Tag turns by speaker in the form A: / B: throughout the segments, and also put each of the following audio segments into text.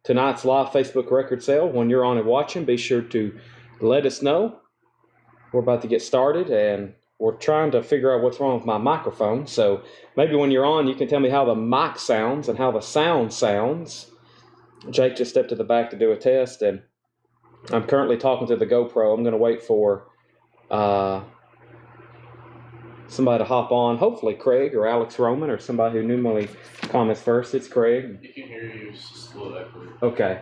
A: tonight's live Facebook record sale. When you're on and watching, be sure to let us know. We're about to get started, and we're trying to figure out what's wrong with my microphone. So maybe when you're on, you can tell me how the mic sounds and how the sound sounds. Jake just stepped to the back to do a test, and I'm currently talking to the GoPro. I'm going to wait for somebody to hop on. Hopefully Craig or Alex Roman or somebody who normally comments first. It's Craig.
B: He can hear you. It's just a little echoey.
A: Okay.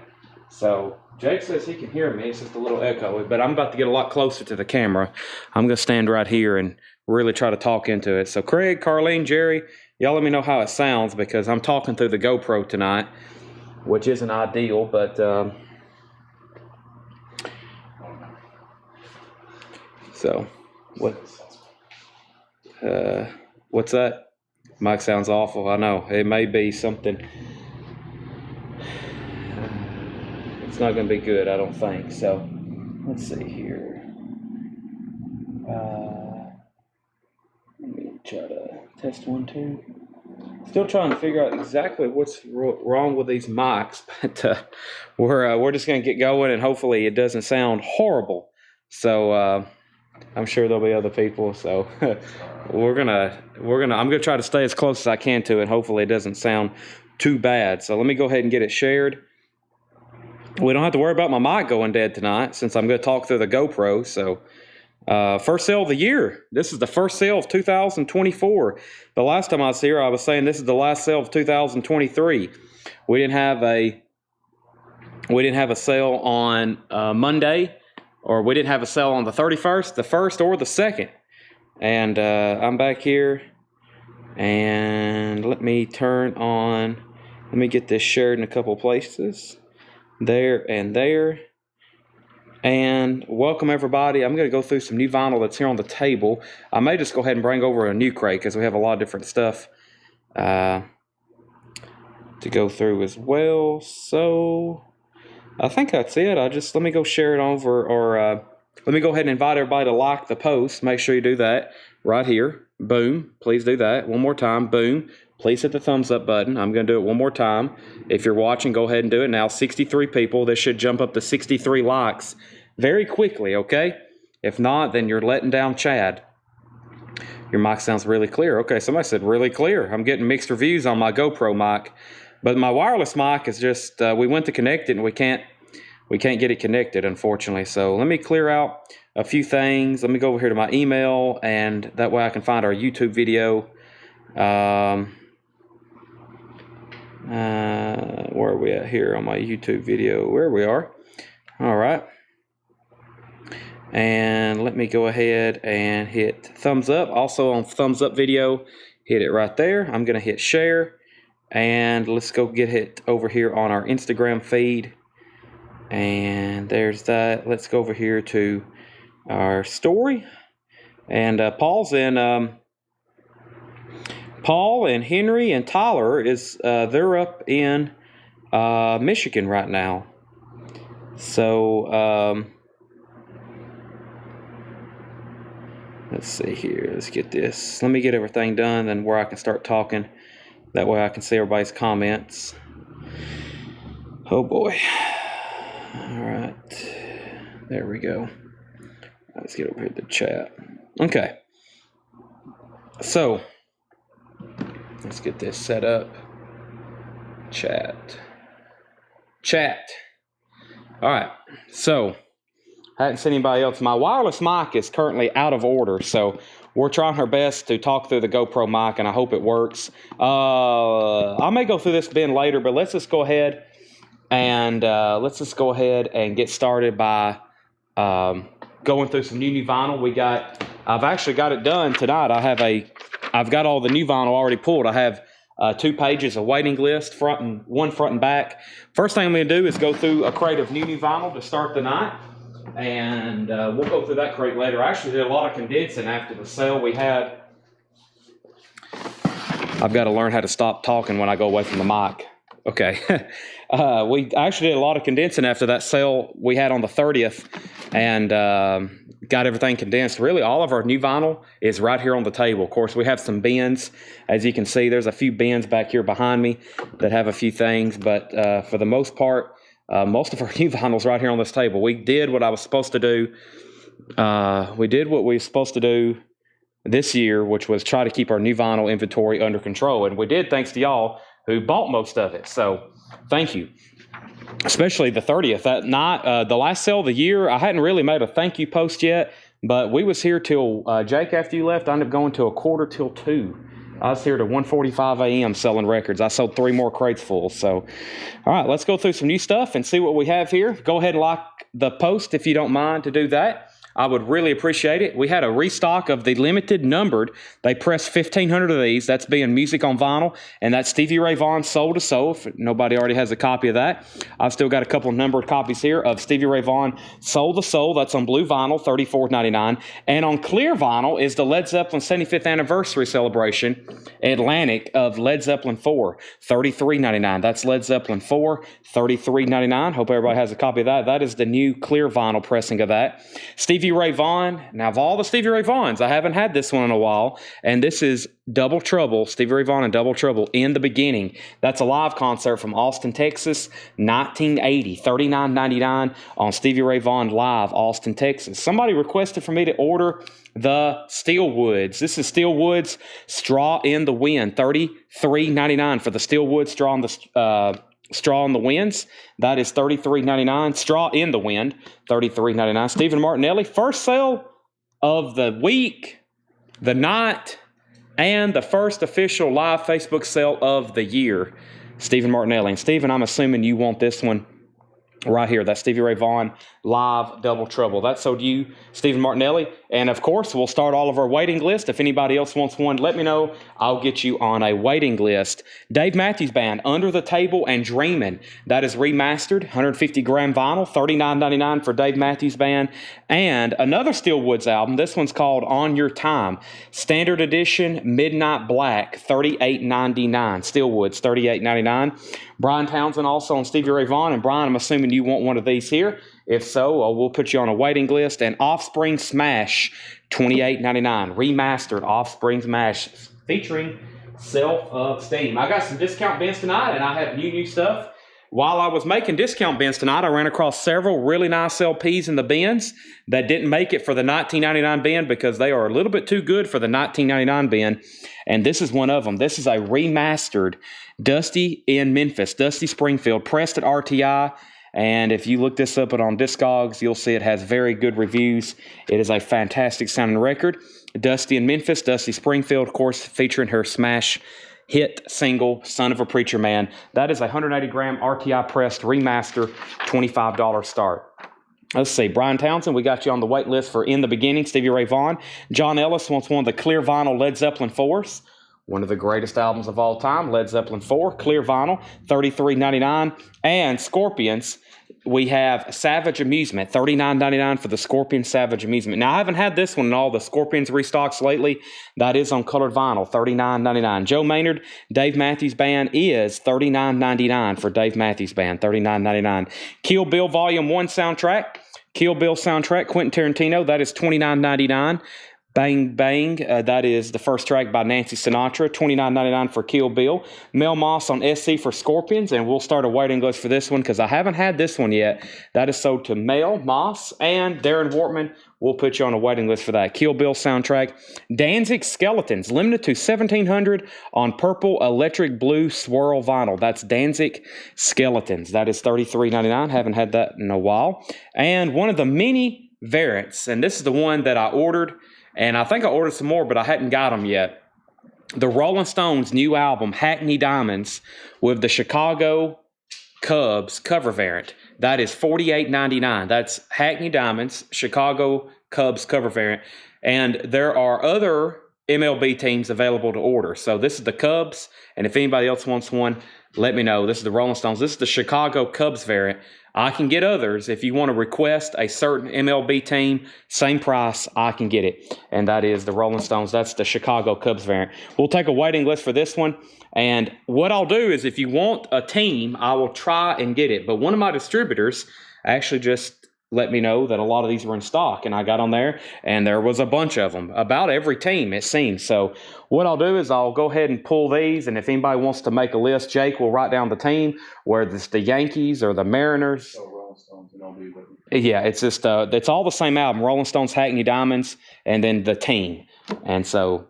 A: So Jake says he can hear me. It's just a little echoey, but I'm about to get a lot closer to the camera. I'm going to stand right here and really try to talk into it. So Craig, Carlene, Jerry, y'all let me know how it sounds, because I'm talking through the GoPro tonight, which isn't ideal, but so what's that? Mic sounds awful. I know it may be something. It's not going to be good, I don't think. So let's see here. Let me try to test 1, 2. Still trying to figure out exactly what's wrong with these mics, but we're just going to get going, and hopefully it doesn't sound horrible. So I'm sure there'll be other people. So I'm gonna try to stay as close as I can to it. Hopefully it doesn't sound too bad. So let me go ahead and get it shared. We don't have to worry about my mic going dead tonight, since I'm going to talk through the GoPro. So first sale of the year. This is the first sale of 2024. The last time I was here, I was saying this is the last sale of 2023. We didn't have a sale on Monday, or we didn't have a sale on the 31st, the 1st, or the 2nd. And I'm back here, and let me get this shared in a couple places. There and there. And welcome everybody. I'm going to go through some new vinyl that's here on the table. I may just go ahead and bring over a new crate, because we have a lot of different stuff to go through as well. So I think that's it. Let me go share it over, or let me go ahead and invite everybody to like the post. Make sure you do that right here. Boom. Please do that. One more time. Boom. Please hit the thumbs up button. I'm going to do it one more time. If you're watching, go ahead and do it now. 63 people. This should jump up to 63 likes very quickly, okay? If not, then you're letting down Chad. Your mic sounds really clear. Okay, somebody said really clear. I'm getting mixed reviews on my GoPro mic. But my wireless mic is just, we went to connect it, and we can't get it connected, unfortunately. So let me clear out a few things. Let me go over here to my email, and that way I can find our YouTube video. Where are we at here on my YouTube video? Where we are. All right. And let me go ahead and hit thumbs up. Also on thumbs up video, hit it right there. I'm going to hit share, and let's go get it over here on our Instagram feed. And there's that. Let's go over here to our story. And Paul and Henry and Tyler they're up in Michigan right now. So let's see here. Let's get this. Let me get everything done, and where I can start talking. That way I can see everybody's comments. Oh boy. All right. There we go. Let's get over here to the chat. Okay. So let's get this set up. Chat. All right. So I hadn't seen anybody else. My wireless mic is currently out of order, so we're trying our best to talk through the GoPro mic, and I hope it works. I may go through this bin later, but let's just go ahead and get started by going through some new vinyl. I've actually got it done tonight. I've got all the new vinyl already pulled. I have 2 pages of waiting list, one front and back. First thing I'm going to do is go through a crate of new vinyl to start the night, and we'll go through that crate later. I actually did a lot of condensing after the sale we had. I've got to learn how to stop talking when I go away from the mic. Okay. We actually did a lot of condensing after that sale we had on the 30th, and got everything condensed. Really, all of our new vinyl is right here on the table. Of course, we have some bins. As you can see, there's a few bins back here behind me that have a few things, but for the most part, most of our new vinyl's right here on this table. We did what I was supposed to do. We did what we were supposed to do this year, which was try to keep our new vinyl inventory under control. And we did thanks to y'all who bought most of it. So thank you. Especially the 30th. That night, the last sale of the year, I hadn't really made a thank you post yet, but we was here till, Jake, after you left, I ended up going to 1:45. I was here to 1:45 a.m. selling records. I sold 3 more crates full. So, all right, let's go through some new stuff and see what we have here. Go ahead and like the post if you don't mind to do that. I would really appreciate it. We had a restock of the limited numbered. They pressed 1,500 of these. That's being music on vinyl, and that's Stevie Ray Vaughan Soul to Soul. If nobody already has a copy of that, I've still got a couple of numbered copies here of Stevie Ray Vaughan Soul to Soul. That's on blue vinyl, $34.99. And on clear vinyl is the Led Zeppelin 75th anniversary celebration, Atlantic of Led Zeppelin 4, $33.99. That's Led Zeppelin 4, $33.99. Hope everybody has a copy of that. That is the new clear vinyl pressing of that. Stevie Ray Vaughan. Now, of all the Stevie Ray Vaughans, I haven't had this one in a while, and this is Double Trouble, Stevie Ray Vaughan and Double Trouble in the Beginning. That's a live concert from Austin, Texas, 1980, $39.99 on Stevie Ray Vaughan Live, Austin, Texas. Somebody requested for me to order the Steelwoods. This is Steelwoods Straw in the Wind, $33.99 for the Steelwood Straw in the Straw in the Winds. That is $33.99. Straw in the Wind, $33.99. Stephen Martinelli, first sale of the week, the night, and the first official live Facebook sale of the year. Stephen Martinelli. And Stephen, I'm assuming you want this one right here. That's Stevie Ray Vaughan Live Double Trouble. That's so do you, Stephen Martinelli. And of course, we'll start all of our waiting list. If anybody else wants one, let me know. I'll get you on a waiting list. Dave Matthews Band, Under the Table and Dreamin'. That is remastered, 150 gram vinyl, $39.99 for Dave Matthews Band. And another Steelwoods album. This one's called On Your Time. Standard edition, Midnight Black, $38.99. Steelwoods, $38.99. Brian Townsend also on Stevie Ray Vaughan. And Brian, I'm assuming you want one of these here. If so, we'll put you on a waiting list. And Offspring Smash, $28.99. Remastered Offspring Smash featuring Self-Esteem. I got some discount bins tonight, and I have new stuff. While I was making discount bins tonight, I ran across several really nice LPs in the bins that didn't make it for the $19.99 bin because they are a little bit too good for the $19.99 bin. And this is one of them. This is a remastered Dusty in Memphis, Dusty Springfield, pressed at RTI. And if you look this up on Discogs, you'll see it has very good reviews. It is a fantastic sounding record. Dusty in Memphis, Dusty Springfield, of course, featuring her smash hit single, Son of a Preacher Man. That is a 180 gram RTI pressed remaster, $25 start. Let's see, Brian Townsend, we got you on the wait list for In the Beginning, Stevie Ray Vaughan. John Ellis wants one of the clear vinyl Led Zeppelin 4s. One of the greatest albums of all time, Led Zeppelin 4, clear vinyl, $33.99. And Scorpions, we have Savage Amusement, $39.99 for the Scorpion Savage Amusement. Now, I haven't had this one in all the Scorpions restocks lately. That is on colored vinyl, $39.99. Joe Maynard, Dave Matthews Band is $39.99 for Dave Matthews Band, $39.99. Kill Bill Volume 1 soundtrack, Kill Bill soundtrack, Quentin Tarantino, that is $29.99. Bang Bang, that is the first track by Nancy Sinatra, $29.99 for Kill Bill. Mel Moss on SC for Scorpions, and we'll start a waiting list for this one because I haven't had this one yet. That is sold to Mel Moss and Darren Wortman. We'll put you on a waiting list for that. Kill Bill soundtrack. Danzig Skeletons, limited to 1,700 on purple electric blue swirl vinyl. That's Danzig Skeletons. That is $33.99. Haven't had that in a while. And one of the many variants, and this is the one that I ordered. And I think I ordered some more, but I hadn't got them yet. The Rolling Stones' new album, Hackney Diamonds, with the Chicago Cubs cover variant. That is $48.99. That's Hackney Diamonds, Chicago Cubs cover variant. And there are other MLB teams available to order. So this is the Cubs, and if anybody else wants one, let me know. This is the Rolling Stones. This is the Chicago Cubs variant. I can get others. If you want to request a certain MLB team, same price, I can get it. And that is the Rolling Stones. That's the Chicago Cubs variant. We'll take a waiting list for this one. And what I'll do is if you want a team, I will try and get it. But one of my distributors actually just let me know that a lot of these were in stock. And I got on there, and there was a bunch of them. About every team, it seems. So what I'll do is I'll go ahead and pull these, and if anybody wants to make a list, Jake will write down the team, whether it's the Yankees or the Mariners.
B: So Rolling Stones and LB with
A: Yeah, it's just it's all the same album, Rolling Stones, Hackney Diamonds, and then the team. And so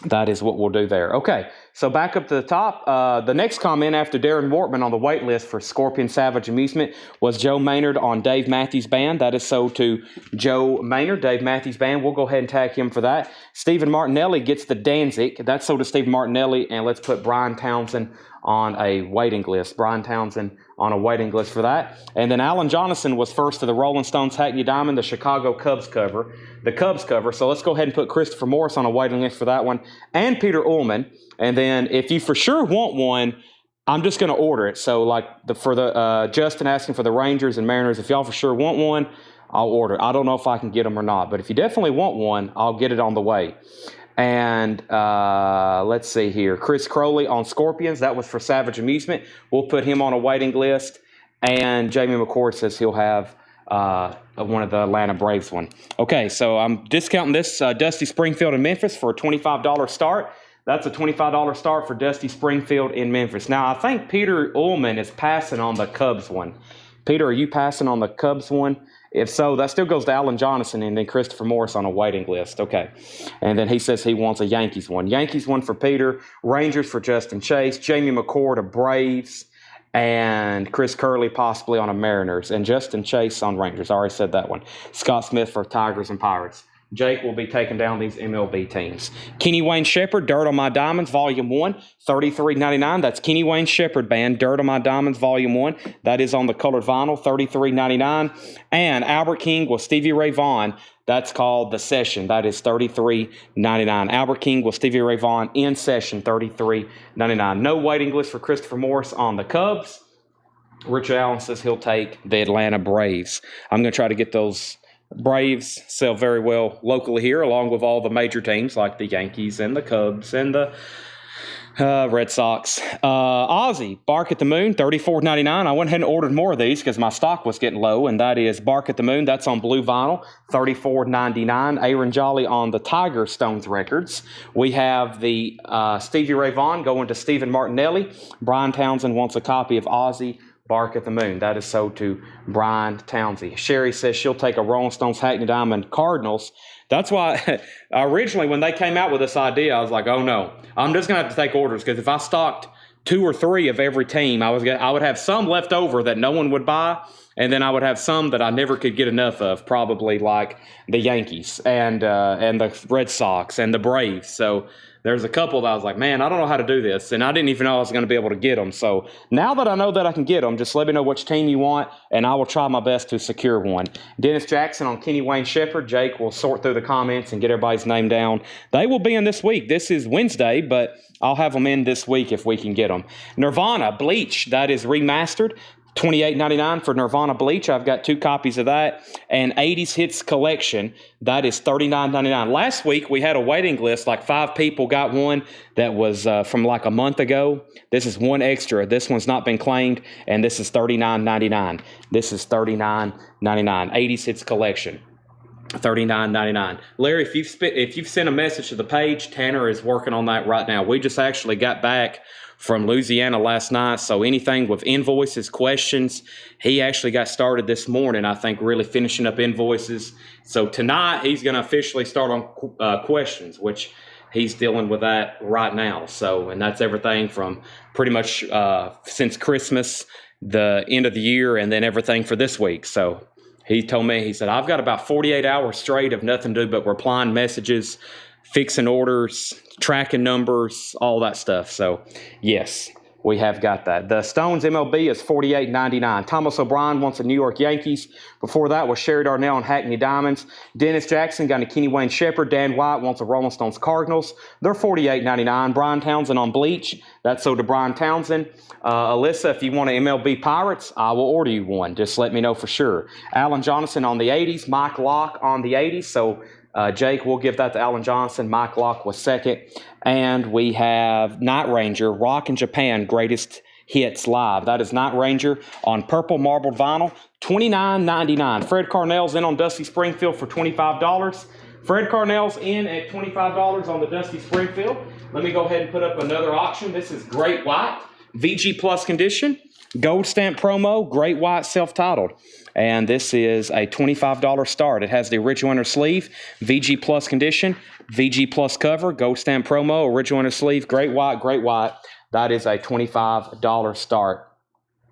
A: that is what we'll do there. Okay, so back up to the top. The next comment after Darren Wortman on the wait list for Scorpion Savage Amusement was Joe Maynard on Dave Matthews Band. That is sold to Joe Maynard, Dave Matthews Band. We'll go ahead and tag him for that. Stephen Martinelli gets the Danzig. That's sold to Stephen Martinelli. And let's put Brian Townsend on a waiting list. Brian Townsend on a waiting list for that. And then Alan Jonathan was first to the Rolling Stones Hackney Diamond, the Chicago Cubs cover. The Cubs cover. So let's go ahead and put Christopher Morris on a waiting list for that one. And Peter Ullman. And then if you for sure want one, I'm just going to order it. So like for the Justin asking for the Rangers and Mariners, if y'all for sure want one, I'll order it. I don't know if I can get them or not. But if you definitely want one, I'll get it on the way. And let's see here. Chris Crowley on Scorpions. That was for Savage Amusement. We'll put him on a waiting list. And Jamie McCord says he'll have one of the Atlanta Braves one. Okay, so I'm discounting this Dusty Springfield in Memphis for a $25 start. That's a $25 start for Dusty Springfield in Memphis. Now, I think Peter Ullman is passing on the Cubs one. Peter, are you passing on the Cubs one? If so, that still goes to Alan Jonathan and then Christopher Morris on a waiting list. Okay. And then he says he wants a Yankees one. Yankees one for Peter, Rangers for Justin Chase, Jamie McCord of Braves, and Chris Curley possibly on a Mariners, and Justin Chase on Rangers. I already said that one. Scott Smith for Tigers and Pirates. Jake will be taking down these MLB teams. Kenny Wayne Shepherd, Dirt on My Diamonds, Volume 1, $33.99. That's Kenny Wayne Shepherd Band, Dirt on My Diamonds, Volume 1. That is on the colored vinyl, $33.99. And Albert King with Stevie Ray Vaughan, that's called The Session. That is $33.99. Albert King with Stevie Ray Vaughan in Session, $33.99. No waiting list for Christopher Morris on the Cubs. Richard Allen says he'll take the Atlanta Braves. I'm going to try to get those Braves sell very well locally here, along with all the major teams like the Yankees and the Cubs and the Red Sox. Ozzy, Bark at the Moon, $34.99. I went ahead and ordered more of these because my stock was getting low, and that is Bark at the Moon. That's on blue vinyl, $34.99. Aaron Jolly on the Tiger Stones records. We have the Stevie Ray Vaughan going to Stephen Martinelli. Brian Townsend wants a copy of Ozzy, Bark at the Moon. That is sold to Brian Townsend. Sherry says she'll take a Rolling Stones Hackney Diamond Cardinals. That's why originally when they came out with this idea, I was like, oh no, I'm just going to have to take orders, because if I stocked 2 or 3 of every team, I would have some left over that no one would buy, and then I would have some that I never could get enough of, probably like the Yankees and the Red Sox and the Braves. So there's a couple that I was like, man, I don't know how to do this. And I didn't even know I was going to be able to get them. So now that I know that I can get them, just let me know which team you want, and I will try my best to secure one. Dennis Jackson on Kenny Wayne Shepherd. Jake will sort through the comments and get everybody's name down. They will be in this week. This is Wednesday, but I'll have them in this week if we can get them. Nirvana Bleach, that is remastered. $28.99 for Nirvana Bleach. I've got 2 copies of that. And 80s Hits Collection, that is $39.99. Last week, we had a waiting list. Like 5 people got one that was from like a month ago. This is one extra. This one's not been claimed, and this is $39.99. This is $39.99. 80s Hits Collection. $39.99. Larry, if you've sent a message to the page, Tanner is working on that right now. We just actually got back from Louisiana last night, so anything with invoices, questions, he actually got started this morning, I think, really finishing up invoices. So tonight, he's going to officially start on questions, which he's dealing with that right now. So, and that's everything from pretty much since Christmas, the end of the year, and then everything for this week. So he told me, he said, I've got about 48 hours straight of nothing to do but replying messages, fixing orders, tracking numbers, all that stuff. So, yes, we have got that. The Stones MLB is $48.99. Thomas O'Brien wants the New York Yankees. Before that was Sherry Darnell and Hackney Diamonds. Dennis Jackson got a Kenny Wayne Shepherd. Dan White wants the Rolling Stones Cardinals. They're $48.99. Brian Townsend on Bleach. That's sold to Brian Townsend. Alyssa, if you want an MLB Pirates, I will order you one. Just let me know for sure. Alan Johnson on the 80s. Mike Locke on the 80s. So Jake, we'll give that to Alan Johnson. Mike Locke was second. And we have Night Ranger, Rock in Japan, Greatest Hits Live. That is Night Ranger on purple marbled vinyl, $29.99. Fred Carnell's in on Dusty Springfield for $25. Fred Carnell's in at $25 on the Dusty Springfield. Let me go ahead and put up another auction. This is Great White, VG Plus condition, gold stamp promo, Great White self-titled. And this is a $25 start. It has the original inner sleeve, VG Plus condition, VG Plus cover, gold stamp promo, original inner sleeve, Great White, Great White. That is a $25 start.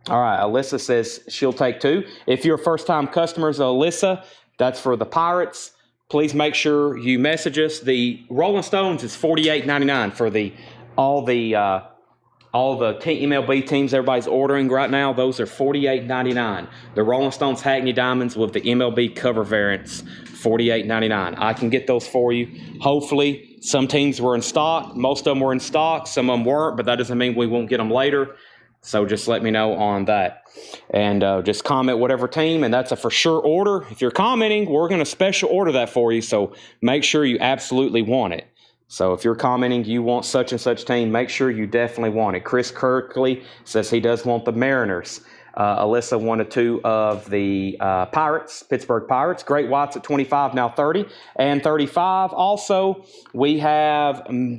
A: All right, Alyssa says she'll take two. If you're first-time customers, Alyssa, that's for the Pirates. Please make sure you message us. The Rolling Stones is $48.99 for all the MLB teams everybody's ordering right now. Those are $48.99. The Rolling Stones Hackney Diamonds with the MLB cover variants, $48.99. I can get those for you. Hopefully, some teams were in stock. Most of them were in stock. Some of them weren't, but that doesn't mean we won't get them later. So just let me know on that. And just comment whatever team, and that's a for sure order. If you're commenting, we're going to special order that for you, so make sure you absolutely want it. So if you're commenting you want such and such team, make sure you definitely want it. Chris Kirkley says he does want the Mariners. Alyssa wanted two of the Pirates, Pittsburgh Pirates. Great Whites at 25, now 30 and 35. Also, we have Glenn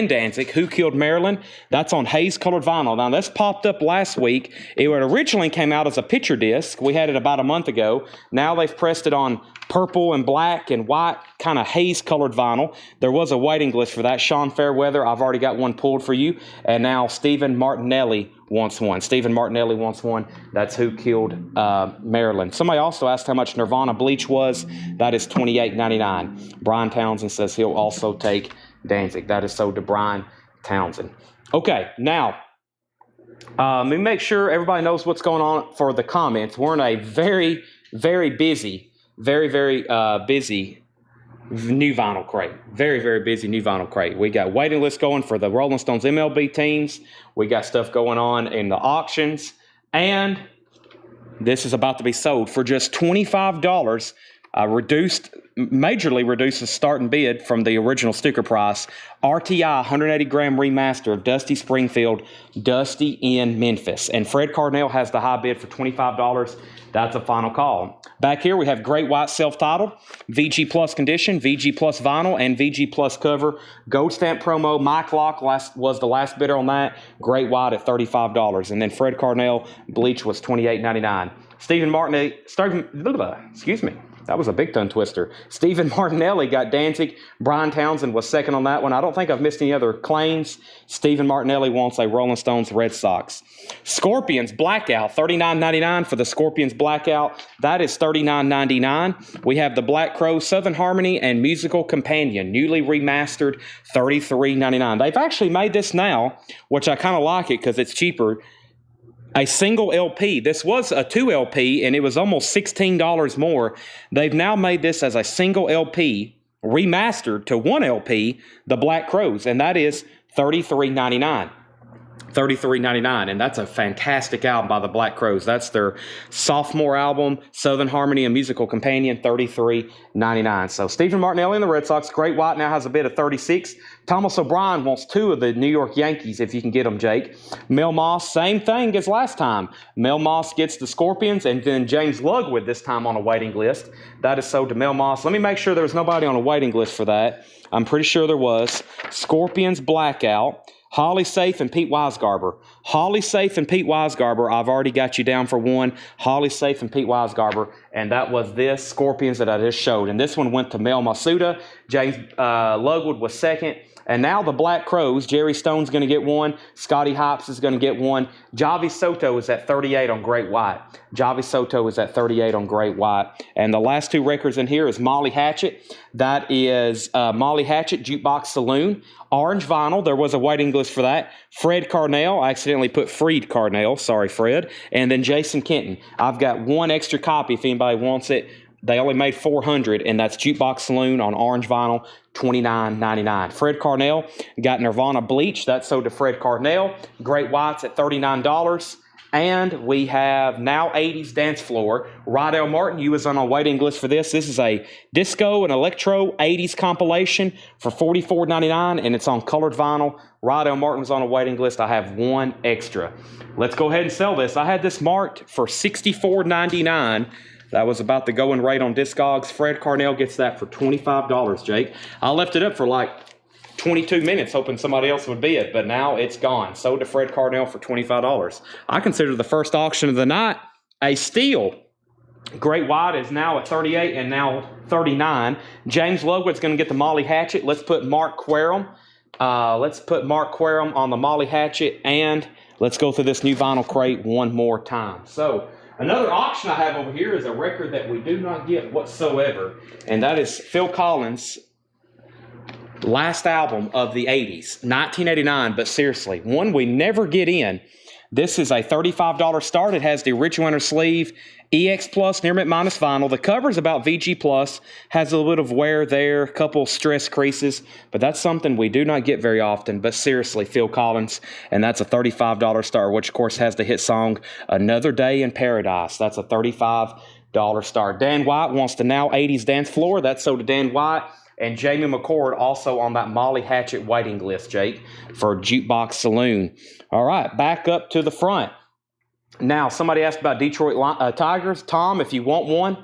A: Danzig, Who Killed Marilyn. That's on haze-colored vinyl. Now, this popped up last week. It originally came out as a picture disc. We had it about a month ago. Now they've pressed it on purple and black and white, kind of haze-colored vinyl. There was a waiting list for that. Sean Fairweather, I've already got one pulled for you. And now Stephen Martinelli wants one. Stephen Martinelli wants one. That's Who Killed Marilyn. Somebody also asked how much Nirvana Bleach was. That is $28.99. Brian Townsend says he'll also take Danzig. That is sold to Brian Townsend. Okay, now, let me make sure everybody knows what's going on for the comments. We're in a very, very busy, busy new vinyl crate. Very, very busy new vinyl crate. We got waiting lists going for the Rolling Stones MLB teams. We got stuff going on in the auctions. And this is about to be sold for just $25. Majorly reduced the starting bid from the original sticker price. RTI 180 gram remaster of Dusty Springfield, Dusty in Memphis. And Fred Carnell has the high bid for $25. That's a final call. Back here we have Great White self-titled, VG Plus condition, VG Plus vinyl, and VG Plus cover. Gold stamp promo. Mike Locke was the last bidder on that. Great White at $35. And then Fred Carnell Bleach was $28.99. Stephen Martinelli, excuse me. That was a big tongue twister. Stephen Martinelli got Danzig. Brian Townsend was second on that one. I don't think I've missed any other claims. Stephen Martinelli wants a Rolling Stones Red Sox. Scorpions Blackout, $39.99 for the Scorpions Blackout. That is $39.99. We have the Black Crowes Southern Harmony and Musical Companion, newly remastered, $33.99. They've actually made this now, which I kind of like it because it's cheaper. A single LP. This was a 2 LP, and it was almost $16 more. They've now made this as a single LP, remastered to 1 LP, The Black Crowes, and that is $33.99. $33.99, and that's a fantastic album by the Black Crowes. That's their sophomore album, Southern Harmony and Musical Companion, $33.99. So Stephen Martinelli and the Red Sox. Great White now has a bid of $36. Thomas O'Brien wants 2 of the New York Yankees, if you can get them, Jake. Mel Moss, same thing as last time. Mel Moss gets the Scorpions, and then James Lugwood this time on a waiting list. That is sold to Mel Moss. Let me make sure there's nobody on a waiting list for that. I'm pretty sure there was. Scorpions Blackout. Holly Safe and Pete Weisgarber. Holly Safe and Pete Weisgarber, I've already got you down for one. Holly Safe and Pete Weisgarber, and that was this Scorpions that I just showed. And this one went to Mel Masuda. James Lugwood was second, And now the Black Crows, Jerry Stone's going to get one. Scotty Hops is going to get one. Javi Soto is at 38 on Great White. Javi Soto is at 38 on Great White. And the last two records in here is Molly Hatchet. That is Molly Hatchet, Jukebox Saloon. Orange vinyl, there was a waiting list for that. Fred Carnell, I accidentally put Freed Carnell, sorry Fred. And then Jason Kenton. I've got one extra copy if anybody wants it. They only made 400, and that's Jukebox Saloon on orange vinyl, $29.99. Fred Carnell got Nirvana Bleach. That's sold to Fred Carnell. Great Whites at $39. And we have Now 80s Dance Floor. Rydell Martin, you was on a waiting list for this. This is a disco and electro 80s compilation for $44.99, and it's on colored vinyl. Rydell Martin was on a waiting list. I have one extra. Let's go ahead and sell this. I had this marked for $64.99. That was about the going rate on Discogs. Fred Carnell gets that for $25, Jake. I left it up for like 22 minutes hoping somebody else would bid, but now it's gone. Sold to Fred Carnell for $25. I consider the first auction of the night a steal. Great White is now at 38 and now 39. James Ludwig's going to get the Molly Hatchet. Let's put Mark Querum. On the Molly Hatchet, and let's go through this new vinyl crate one more time. So another auction I have over here is a record that we do not get whatsoever, and that is Phil Collins' last album of the 80s, 1989, but seriously, one we never get in. This is a $35 start. It has the original inner sleeve, EX Plus Near Mint Minus vinyl. The cover is about VG Plus, has a little bit of wear there, a couple stress creases, but that's something we do not get very often. But seriously, Phil Collins, and that's a $35 start, which of course has the hit song Another Day in Paradise. That's a $35 start. Dan White wants the Now 80s Dance Floor. That's sold to Dan White. And Jamie McCord also on that Molly Hatchet waiting list, Jake, for Jukebox Saloon. All right, back up to the front. Now, somebody asked about Detroit Tigers. Tom, if you want one,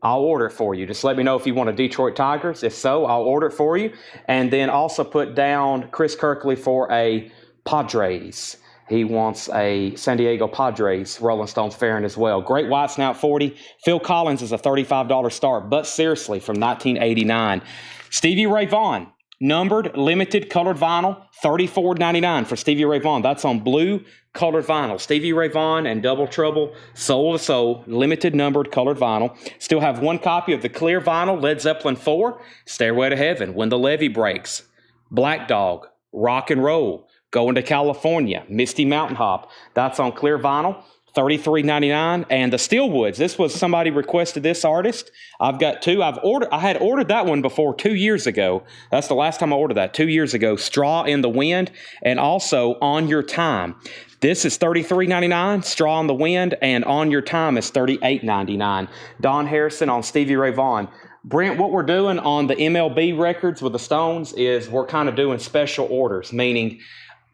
A: I'll order it for you. Just let me know if you want a Detroit Tigers. If so, I'll order it for you. And then also put down Chris Kirkley for a Padres. He wants a San Diego Padres Rolling Stones fairing as well. Great White's now at 40. Phil Collins is a $35 start, but seriously, from 1989. Stevie Ray Vaughan, numbered, limited, colored vinyl, $34.99 for Stevie Ray Vaughan. That's on blue colored vinyl. Stevie Ray Vaughan and Double Trouble, Soul to Soul, limited, numbered, colored vinyl. Still have one copy of the clear vinyl, Led Zeppelin 4, Stairway to Heaven, When the Levee Breaks, Black Dog, Rock and Roll, Going to California, Misty Mountain Hop. That's on clear vinyl, $33.99. And the Steelwoods, this was somebody requested this artist. I've got two. I had ordered that one before 2 years ago. That's the last time I ordered that, 2 years ago. Straw in the Wind, and also On Your Time. This is $33.99, Straw in the Wind, and On Your Time is $38.99. Don Harrison on Stevie Ray Vaughan. Brent, what we're doing on the MLB records with the Stones is we're kind of doing special orders, meaning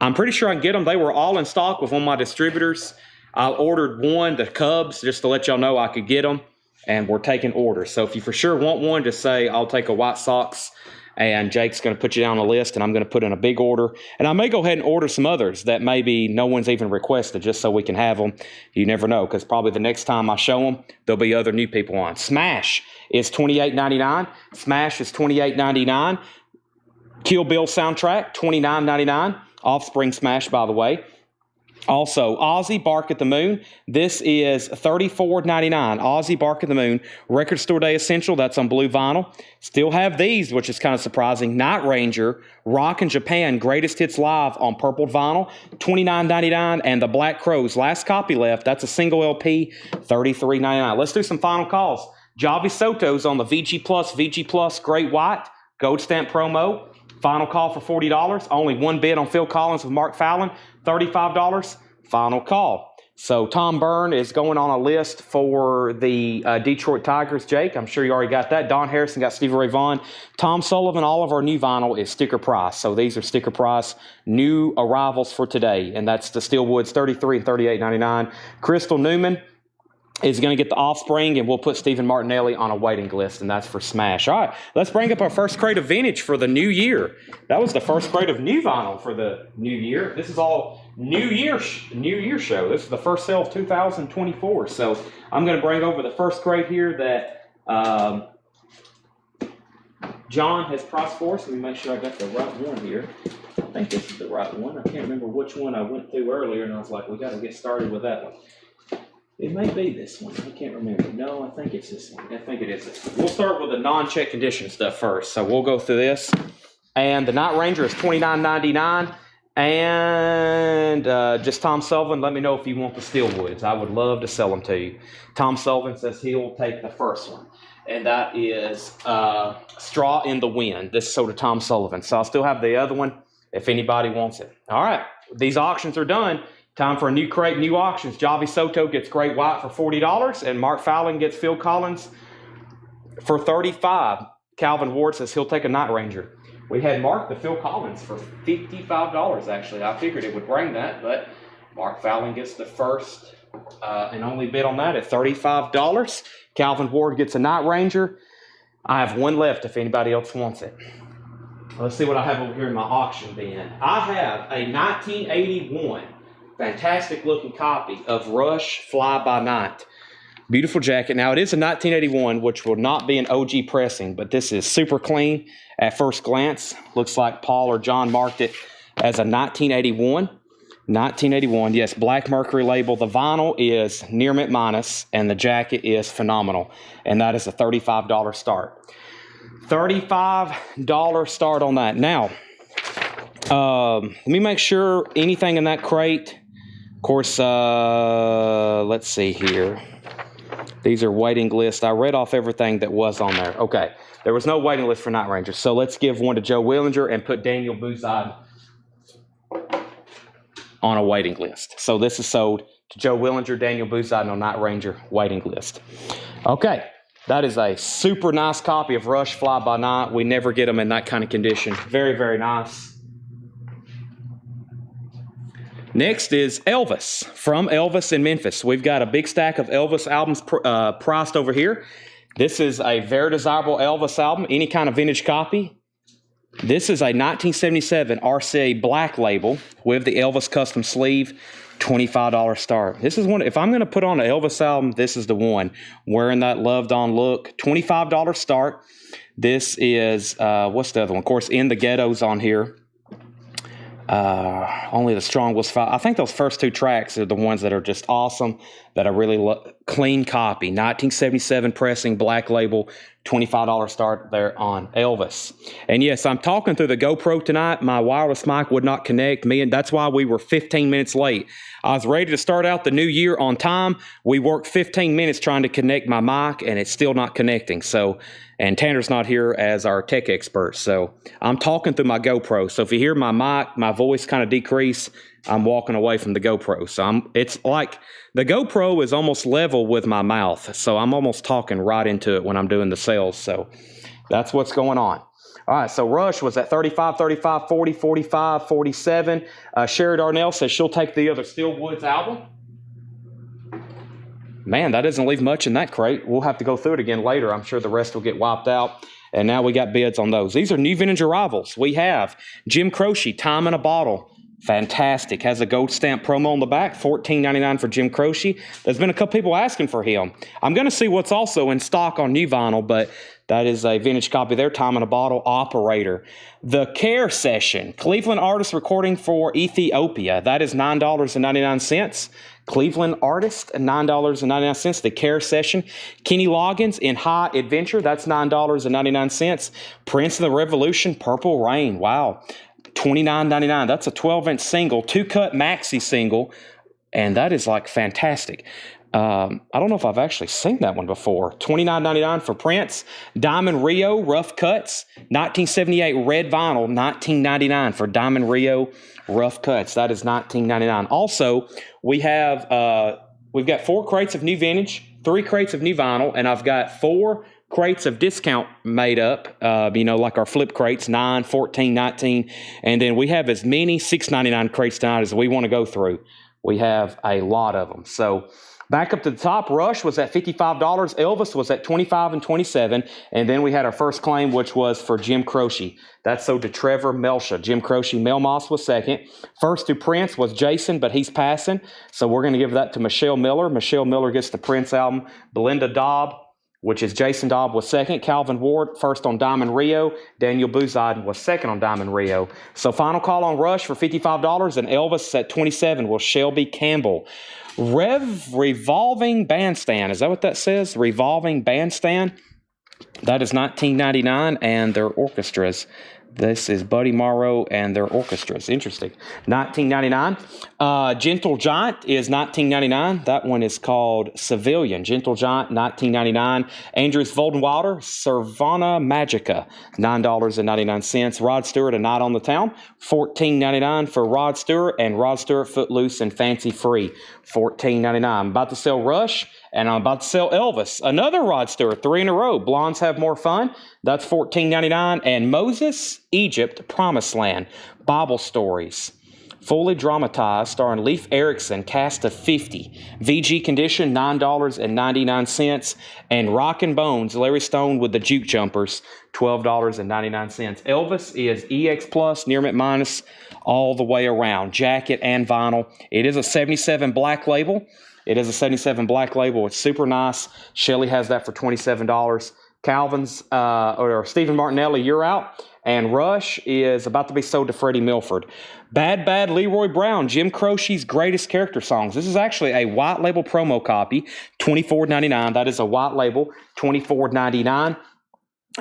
A: I'm pretty sure I can get them. They were all in stock with one of my distributors. I ordered one, the Cubs, just to let y'all know I could get them, and we're taking orders. So if you for sure want one, just say, I'll take a White Sox, and Jake's going to put you down on the list, and I'm going to put in a big order. And I may go ahead and order some others that maybe no one's even requested, just so we can have them. You never know, because probably the next time I show them, there'll be other new people on. Smash is $28.99. Smash is $28.99. Kill Bill soundtrack, $29.99. Offspring Smash, by the way. Also, Ozzy Bark at the Moon. This is $34.99. Ozzy Bark at the Moon. Record Store Day Essential. That's on blue vinyl. Still have these, which is kind of surprising. Night Ranger, Rock in Japan, Greatest Hits Live on purple vinyl, $29.99. And the Black Crows, last copy left. That's a single LP, $33.99. Let's do some final calls. Javi Soto's on the VG Plus Great White Gold Stamp promo. Final call for $40. Only one bid on Phil Collins with Mark Fallon. $35. Final call. So Tom Byrne is going on a list for the Detroit Tigers. Jake, I'm sure you already got that. Don Harrison got Stevie Ray Vaughan. Tom Sullivan, all of our new vinyl is sticker price. So these are sticker price new arrivals for today. And that's the Steelwoods, $33 and $38.99. Crystal Newman is going to get the Offspring, and we'll put Stephen Martinelli on a waiting list, and that's for Smash. All right, let's bring up our first crate of vintage for the new year. That was the first crate of new vinyl for the new year. This is all New Year show. This is the first sale of 2024. So I'm going to bring over the first crate here that John has priced for us. Let me make sure I got the right one here. I think this is the right one. I can't remember which one I went through earlier, and I was like, we got to get started with that one. It may be this one. I can't remember. No, I think it's this one. I think it is this one. We'll start with the non-check condition stuff first. So we'll go through this. And the Night Ranger is $29.99. And just Tom Sullivan, let me know if you want the steel woods. I would love to sell them to you. Tom Sullivan says he'll take the first one. And that is Straw in the Wind. This is sold to Tom Sullivan. So I'll still have the other one if anybody wants it. All right. These auctions are done. Time for a new crate, new auctions. Javi Soto gets Great White for $40. And Mark Fowling gets Phil Collins for $35. Calvin Ward says he'll take a Night Ranger. We had Mark the Phil Collins for $55, actually. I figured it would bring that, but Mark Fowling gets the first and only bid on that at $35. Calvin Ward gets a Night Ranger. I have one left if anybody else wants it. Let's see what I have over here in my auction bin. I have a 1981 fantastic looking copy of Rush Fly By Night. Beautiful jacket. Now, it is a 1981, which will not be an OG pressing, but this is super clean at first glance. Looks like Paul or John marked it as a 1981. 1981, yes, Black Mercury label. The vinyl is near mint minus, and the jacket is phenomenal. And that is a $35 start. $35 start on that. Now, let me make sure anything in that crate. Of course, let's see here. These are waiting lists. I read off everything that was on there. Okay, there was no waiting list for Night Ranger. So let's give one to Joe Willinger and put Daniel Buzide on a waiting list. So this is sold to Joe Willinger, Daniel Buzide on Night Ranger waiting list. Okay, that is a super nice copy of Rush Fly By Night. We never get them in that kind of condition. Very, very nice. Next is Elvis from Elvis in Memphis. We've got a big stack of Elvis albums priced over here. This is a very desirable Elvis album, any kind of vintage copy. This is a 1977 RCA Black label with the Elvis custom sleeve, $25 start. This is one, if I'm going to put on an Elvis album, this is the one. Wearing that loved on look, $25 start. This is, what's the other one? Of course, In the Ghetto's on here. Only the Strong Was Five. I think those first two tracks are the ones that are just awesome, that I really love. Clean copy, 1977 pressing, Black label, $25 start there on Elvis. And yes, I'm talking through the GoPro tonight. My wireless mic would not connect me, and that's why we were 15 minutes late. I was ready to start out the new year on time. We worked 15 minutes trying to connect my mic, and it's still not connecting. So, and Tanner's not here as our tech expert. So I'm talking through my GoPro. So if you hear my mic, my voice kind of decrease, I'm walking away from the GoPro. So it's like the GoPro is almost level with my mouth. So I'm almost talking right into it when I'm doing the sales. So that's what's going on. All right, so Rush was at 35, 35, 40, 45, 47. Sherry Darnell says she'll take the other Steel Woods album. Man, that doesn't leave much in that crate. We'll have to go through it again later. I'm sure the rest will get wiped out. And now we got bids on those. These are new vintage arrivals. We have Jim Croce, Time in a Bottle. Fantastic. Has a gold stamp promo on the back. $14.99 for Jim Croce. There's been a couple people asking for him. I'm going to see what's also in stock on new vinyl, but that is a vintage copy there. Time in a Bottle, Operator. The Care Session. Cleveland artist recording for Ethiopia. That is $9.99. Cleveland artist, $9.99. The Care Session. Kenny Loggins in High Adventure. That's $9.99. Prince of the Revolution, Purple Rain. Wow. $29.99. That's a 12-inch single, two-cut maxi single, and that is like fantastic. I don't know if I've actually seen that one before. $29.99 for Prince. Diamond Rio, Rough Cuts. 1978 red vinyl, $19.99 for Diamond Rio, Rough Cuts. That is $19.99. Also, we've got 4 crates of new vintage, 3 crates of new vinyl, and I've got 4 crates of discount made up, like our flip crates, 9, 14, 19. And then we have as many $6.99 crates tonight as we want to go through. We have a lot of them. So back up to the top, Rush was at $55. Elvis was at $25 and $27. And then we had our first claim, which was for Jim Croce. That's sold to Trevor Melsha. Jim Croce, Mel Moss was second. First to Prince was Jason, but he's passing. So we're going to give that to Michelle Miller. Michelle Miller gets the Prince album. Belinda Dobb which is Jason Dobb was second. Calvin Ward first on Diamond Rio. Daniel Buzide was second on Diamond Rio. So final call on Rush for $55 and Elvis at $27 was Shelby Campbell. Revolving Bandstand. Is that what that says? Revolving Bandstand. That is $19.99 and their orchestras. This is Buddy Morrow and their orchestras. Interesting. $19.99. Gentle Giant is $19.99. That one is called Civilian. Gentle Giant, $19.99. Andrews Voldenwilder, Servana Magica, $9.99. Rod Stewart, A Night on the Town, $14.99 for Rod Stewart, and Rod Stewart Footloose and Fancy Free, $14.99. I'm about to sell Rush, and I'm about to sell Elvis. Another Rod Stewart, 3 in a row. Blondes Have More Fun. That's $14.99. And Moses, Egypt, Promised Land. Bible Stories. Fully dramatized, starring Leif Erikson, cast of 50. VG condition, $9.99. And Rockin' Bones, Larry Stone with the Juke Jumpers, $12.99. Elvis is EX Plus, near mint minus, all the way around. Jacket and vinyl. It is a 77 black label. It's super nice. Shelly has that for $27. Calvin's, or Stephen Martinelli, You're Out. And Rush is about to be sold to Freddie Milford. Bad Bad Leroy Brown, Jim Croce's Greatest Character Songs. This is actually a white label promo copy, $24.99. That is a white label, $24.99.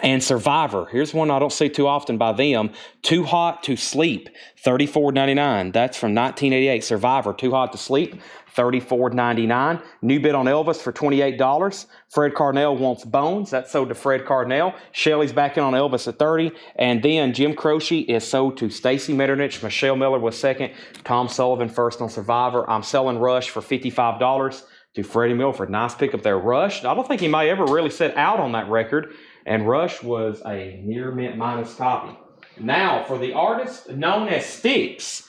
A: And Survivor, here's one I don't see too often by them, Too Hot to Sleep, $34.99. That's from 1988. Survivor, Too Hot to Sleep, $34.99. New bid on Elvis for $28. Fred Carnell Wants Bones. That's sold to Fred Carnell. Shelley's back in on Elvis at $30. And then Jim Croce is sold to Stacy Metternich. Michelle Miller was second. Tom Sullivan first on Survivor. I'm selling Rush for $55 to Freddie Milford. Nice pickup there. Rush, I don't think he may ever really set out on that record. And Rush was a near mint minus copy. Now, for the artist known as Styx,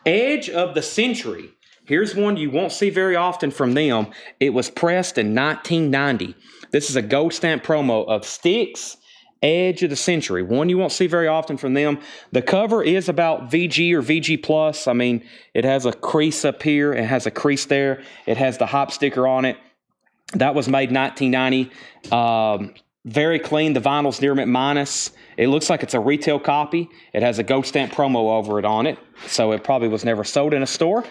A: Edge of the Century. Here's one you won't see very often from them. It was pressed in 1990. This is a gold stamp promo of Styx, Edge of the Century. One you won't see very often from them. The cover is about VG or VG Plus. I mean, it has a crease up here. It has a crease there. It has the hop sticker on it. That was made 1990. Very clean. The vinyl's near mint minus. It looks like it's a retail copy. It has a gold stamp promo over it on it. So it probably was never sold in a store.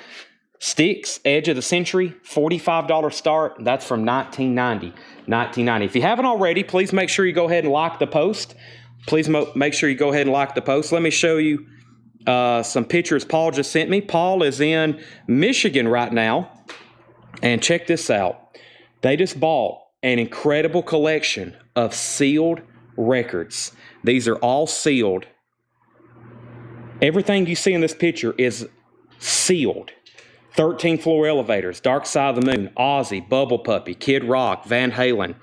A: Styx, Edge of the Century, $45 start. That's from 1990. If you haven't already, please make sure you go ahead and like the post. Make sure you go ahead and like the post. Let me show you some pictures Paul just sent me. Paul is in Michigan right now. And check this out. They just bought an incredible collection of sealed records. These are all sealed. Everything you see in this picture is sealed. 13 Floor Elevators, Dark Side of the Moon, Ozzy, Bubble Puppy, Kid Rock, Van Halen,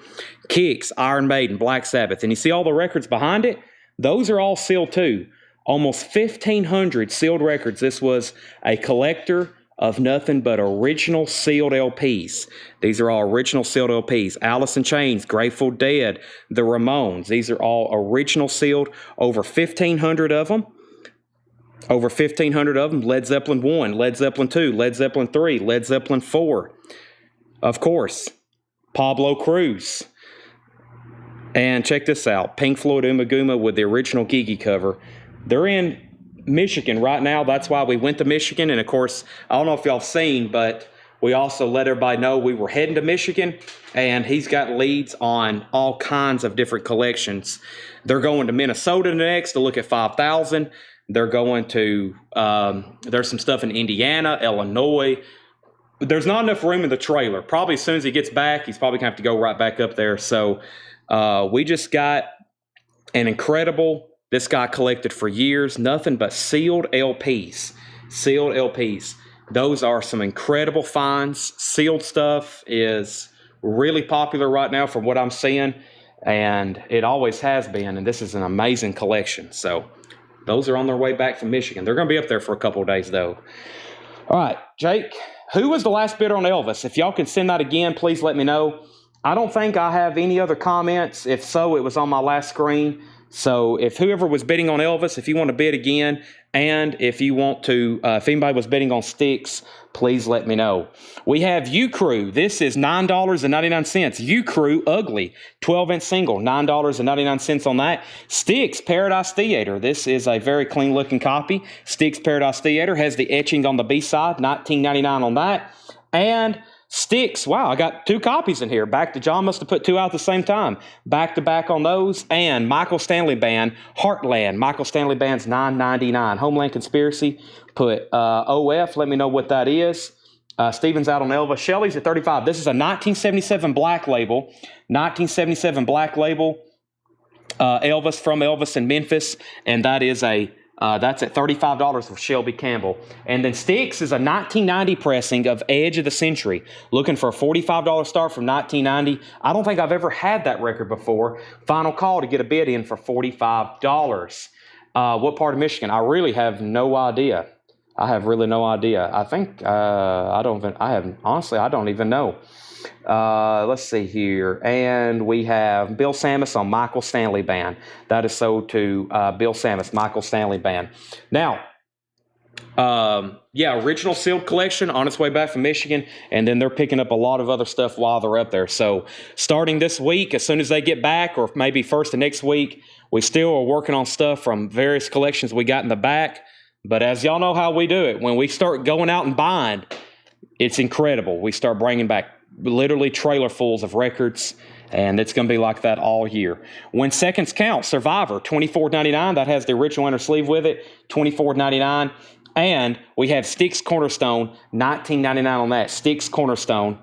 A: Kicks, Iron Maiden, Black Sabbath. And you see all the records behind it? Those are all sealed too. Almost 1,500 sealed records. This was a collector of nothing but original sealed LPs. These are all original sealed LPs. Alice in Chains, Grateful Dead, The Ramones. These are all original sealed. Over 1,500 of them. Led Zeppelin 1, Led Zeppelin 2, Led Zeppelin 3, Led Zeppelin 4. Of course, Pablo Cruz. And check this out. Pink Floyd Uma Guma with the original Gigi cover. They're in Michigan right now. That's why we went to Michigan. And of course, I don't know if y'all seen, but we also let everybody know we were heading to Michigan. And he's got leads on all kinds of different collections. They're going to Minnesota next to look at 5,000. They're going to, there's some stuff in Indiana, Illinois. There's not enough room in the trailer. Probably as soon as he gets back, he's probably going to have to go right back up there. So we just got an incredible, this guy collected for years, nothing but sealed LPs. Sealed LPs. Those are some incredible finds. Sealed stuff is really popular right now from what I'm seeing. And it always has been. And this is an amazing collection. So those are on their way back from Michigan. They're going to be up there for a couple of days, though. All right, Jake, who was the last bidder on Elvis? If y'all can send that again, please let me know. I don't think I have any other comments. If so, it was on my last screen. So if whoever was bidding on Elvis, if you want to bid again, and if you want to, if anybody was bidding on Sticks, please let me know. We have U-Crew. This is $9.99. U-Crew Ugly, 12-inch single, $9.99 on that. Sticks Paradise Theater. This is a very clean-looking copy. Sticks Paradise Theater has the etching on the B-side, $19.99 on that. And Sticks, wow, I got 2 copies in here. John must have put 2 out at the same time. Back to back on those. And Michael Stanley Band, Heartland. Michael Stanley Band's $9.99. Homeland Conspiracy, put OF. Let me know what that is. Steven's out on Elvis. Shelley's at $35. This is a 1977 black label. 1977 black label. Elvis from Elvis in Memphis. And that is that's at $35 for Shelby Campbell. And then Sticks is a 1990 pressing of Edge of the Century. Looking for a $45 start from 1990. I don't think I've ever had that record before. Final call to get a bid in for $45. What part of Michigan? I really have no idea. I have really no idea. I think, I don't even know. Let's see here. And we have Bill Samus on Michael Stanley Band. That is sold to Bill Samus, Michael Stanley Band. Now, original sealed collection on its way back from Michigan, and then they're picking up a lot of other stuff while they're up there. So starting this week, as soon as they get back, or maybe first of next week, we still are working on stuff from various collections we got in the back. But as y'all know how we do it, when we start going out and buying, it's incredible. We start bringing back literally trailer fulls of records, and it's going to be like that all year. When Seconds Count, Survivor, $24.99. That has the original inner sleeve with it, $24.99. And we have Sticks Cornerstone, $19.99 on that, Sticks Cornerstone.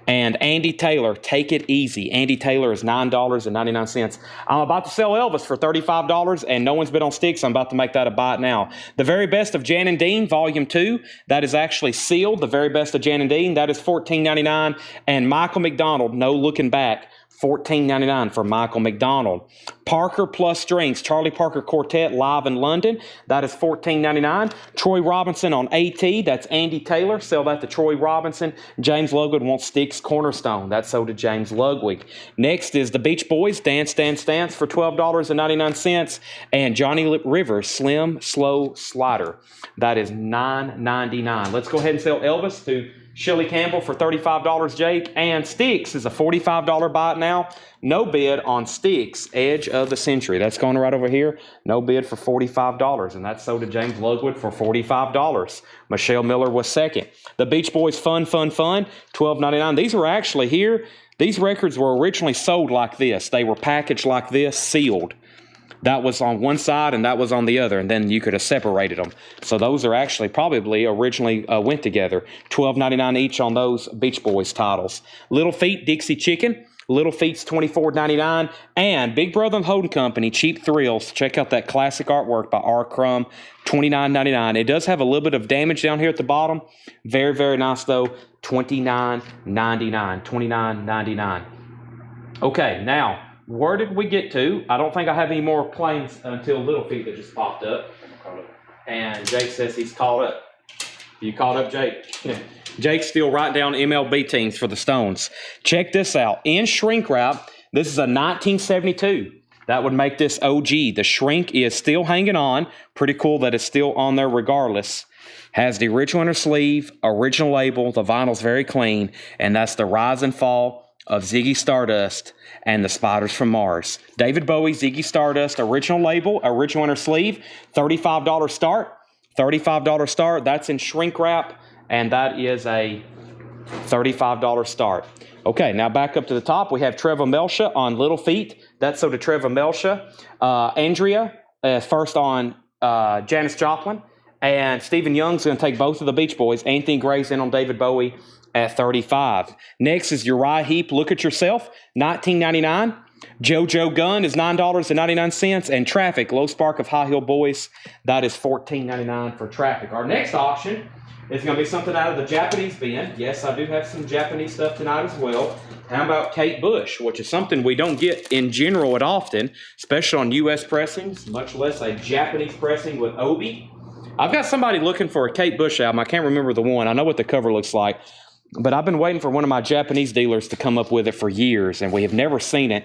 A: And Andy Taylor, Take It Easy. Andy Taylor is $9.99. I'm about to sell Elvis for $35, and no one's been on Sticks. I'm about to make that a buy now. The Very Best of Jan and Dean, Volume 2, that is actually sealed. The Very Best of Jan and Dean, that is $14.99. And Michael McDonald, No Looking Back, $14.99 for Michael McDonald. Parker Plus Strings, Charlie Parker Quartet, live in London. That is $14.99. Troy Robinson on AT, that's Andy Taylor. Sell that to Troy Robinson. James Ludwig wants Sticks Cornerstone. That's sold to James Ludwig. Next is the Beach Boys, Dance, Dance, Dance for $12.99. And Johnny Rivers, Slim Slow Slider. That is $9.99. Let's go ahead and sell Elvis to Shelley Campbell for $35, Jake. And Sticks is a $45 buy now. No bid on Sticks, Edge of the Century. That's going right over here. No bid for $45. And that's sold to James Ludwig for $45. Michelle Miller was second. The Beach Boys, Fun, Fun, Fun, $12.99. These were actually here. These records were originally sold like this. They were packaged like this, sealed. That was on one side and that was on the other, and then you could have separated them. So those are actually probably originally went together. $12.99 each on those Beach Boys titles. Little Feat, Dixie Chicken. Little Feat's $24.99. And Big Brother and Holding Company, Cheap Thrills. Check out that classic artwork by R. Crumb, $29.99. It does have a little bit of damage down here at the bottom. Very, very nice though. $29.99. $29.99. Okay, now, where did we get to? I don't think I have any more claims until Little Feat that just popped up. And Jake says he's caught up. You caught up, Jake? Jake's still writing down MLB teams for the Stones. Check this out. In shrink wrap, this is a 1972. That would make this OG. The shrink is still hanging on. Pretty cool that it's still on there regardless. Has the original inner sleeve, original label. The vinyl's very clean. And that's the Rise and Fall of Ziggy Stardust and the Spiders from Mars. David Bowie, Ziggy Stardust, original label, original inner sleeve, $35 start. $35 start. That's in shrink wrap, and that is a $35 start. Okay, now back up to the top. We have Trevor Melcha on Little Feat. That's so to Trevor Melcha. Andrea, first on Janis Joplin. And Stephen Young's going to take both of the Beach Boys. Anthony Gray's in on David Bowie at $35. Next is Uriah Heep, Look at Yourself, $19.99. JoJo Gunn is $9.99. And Traffic, Low Spark of High Heel Boys, that is $14.99 for Traffic. Our next auction is going to be something out of the Japanese bin. Yes, I do have some Japanese stuff tonight as well. How about Kate Bush, which is something we don't get in general at often, especially on U.S. pressings, much less a Japanese pressing with Obi. I've got somebody looking for a Kate Bush album. I can't remember the one. I know what the cover looks like. But I've been waiting for one of my Japanese dealers to come up with it for years, and we have never seen it.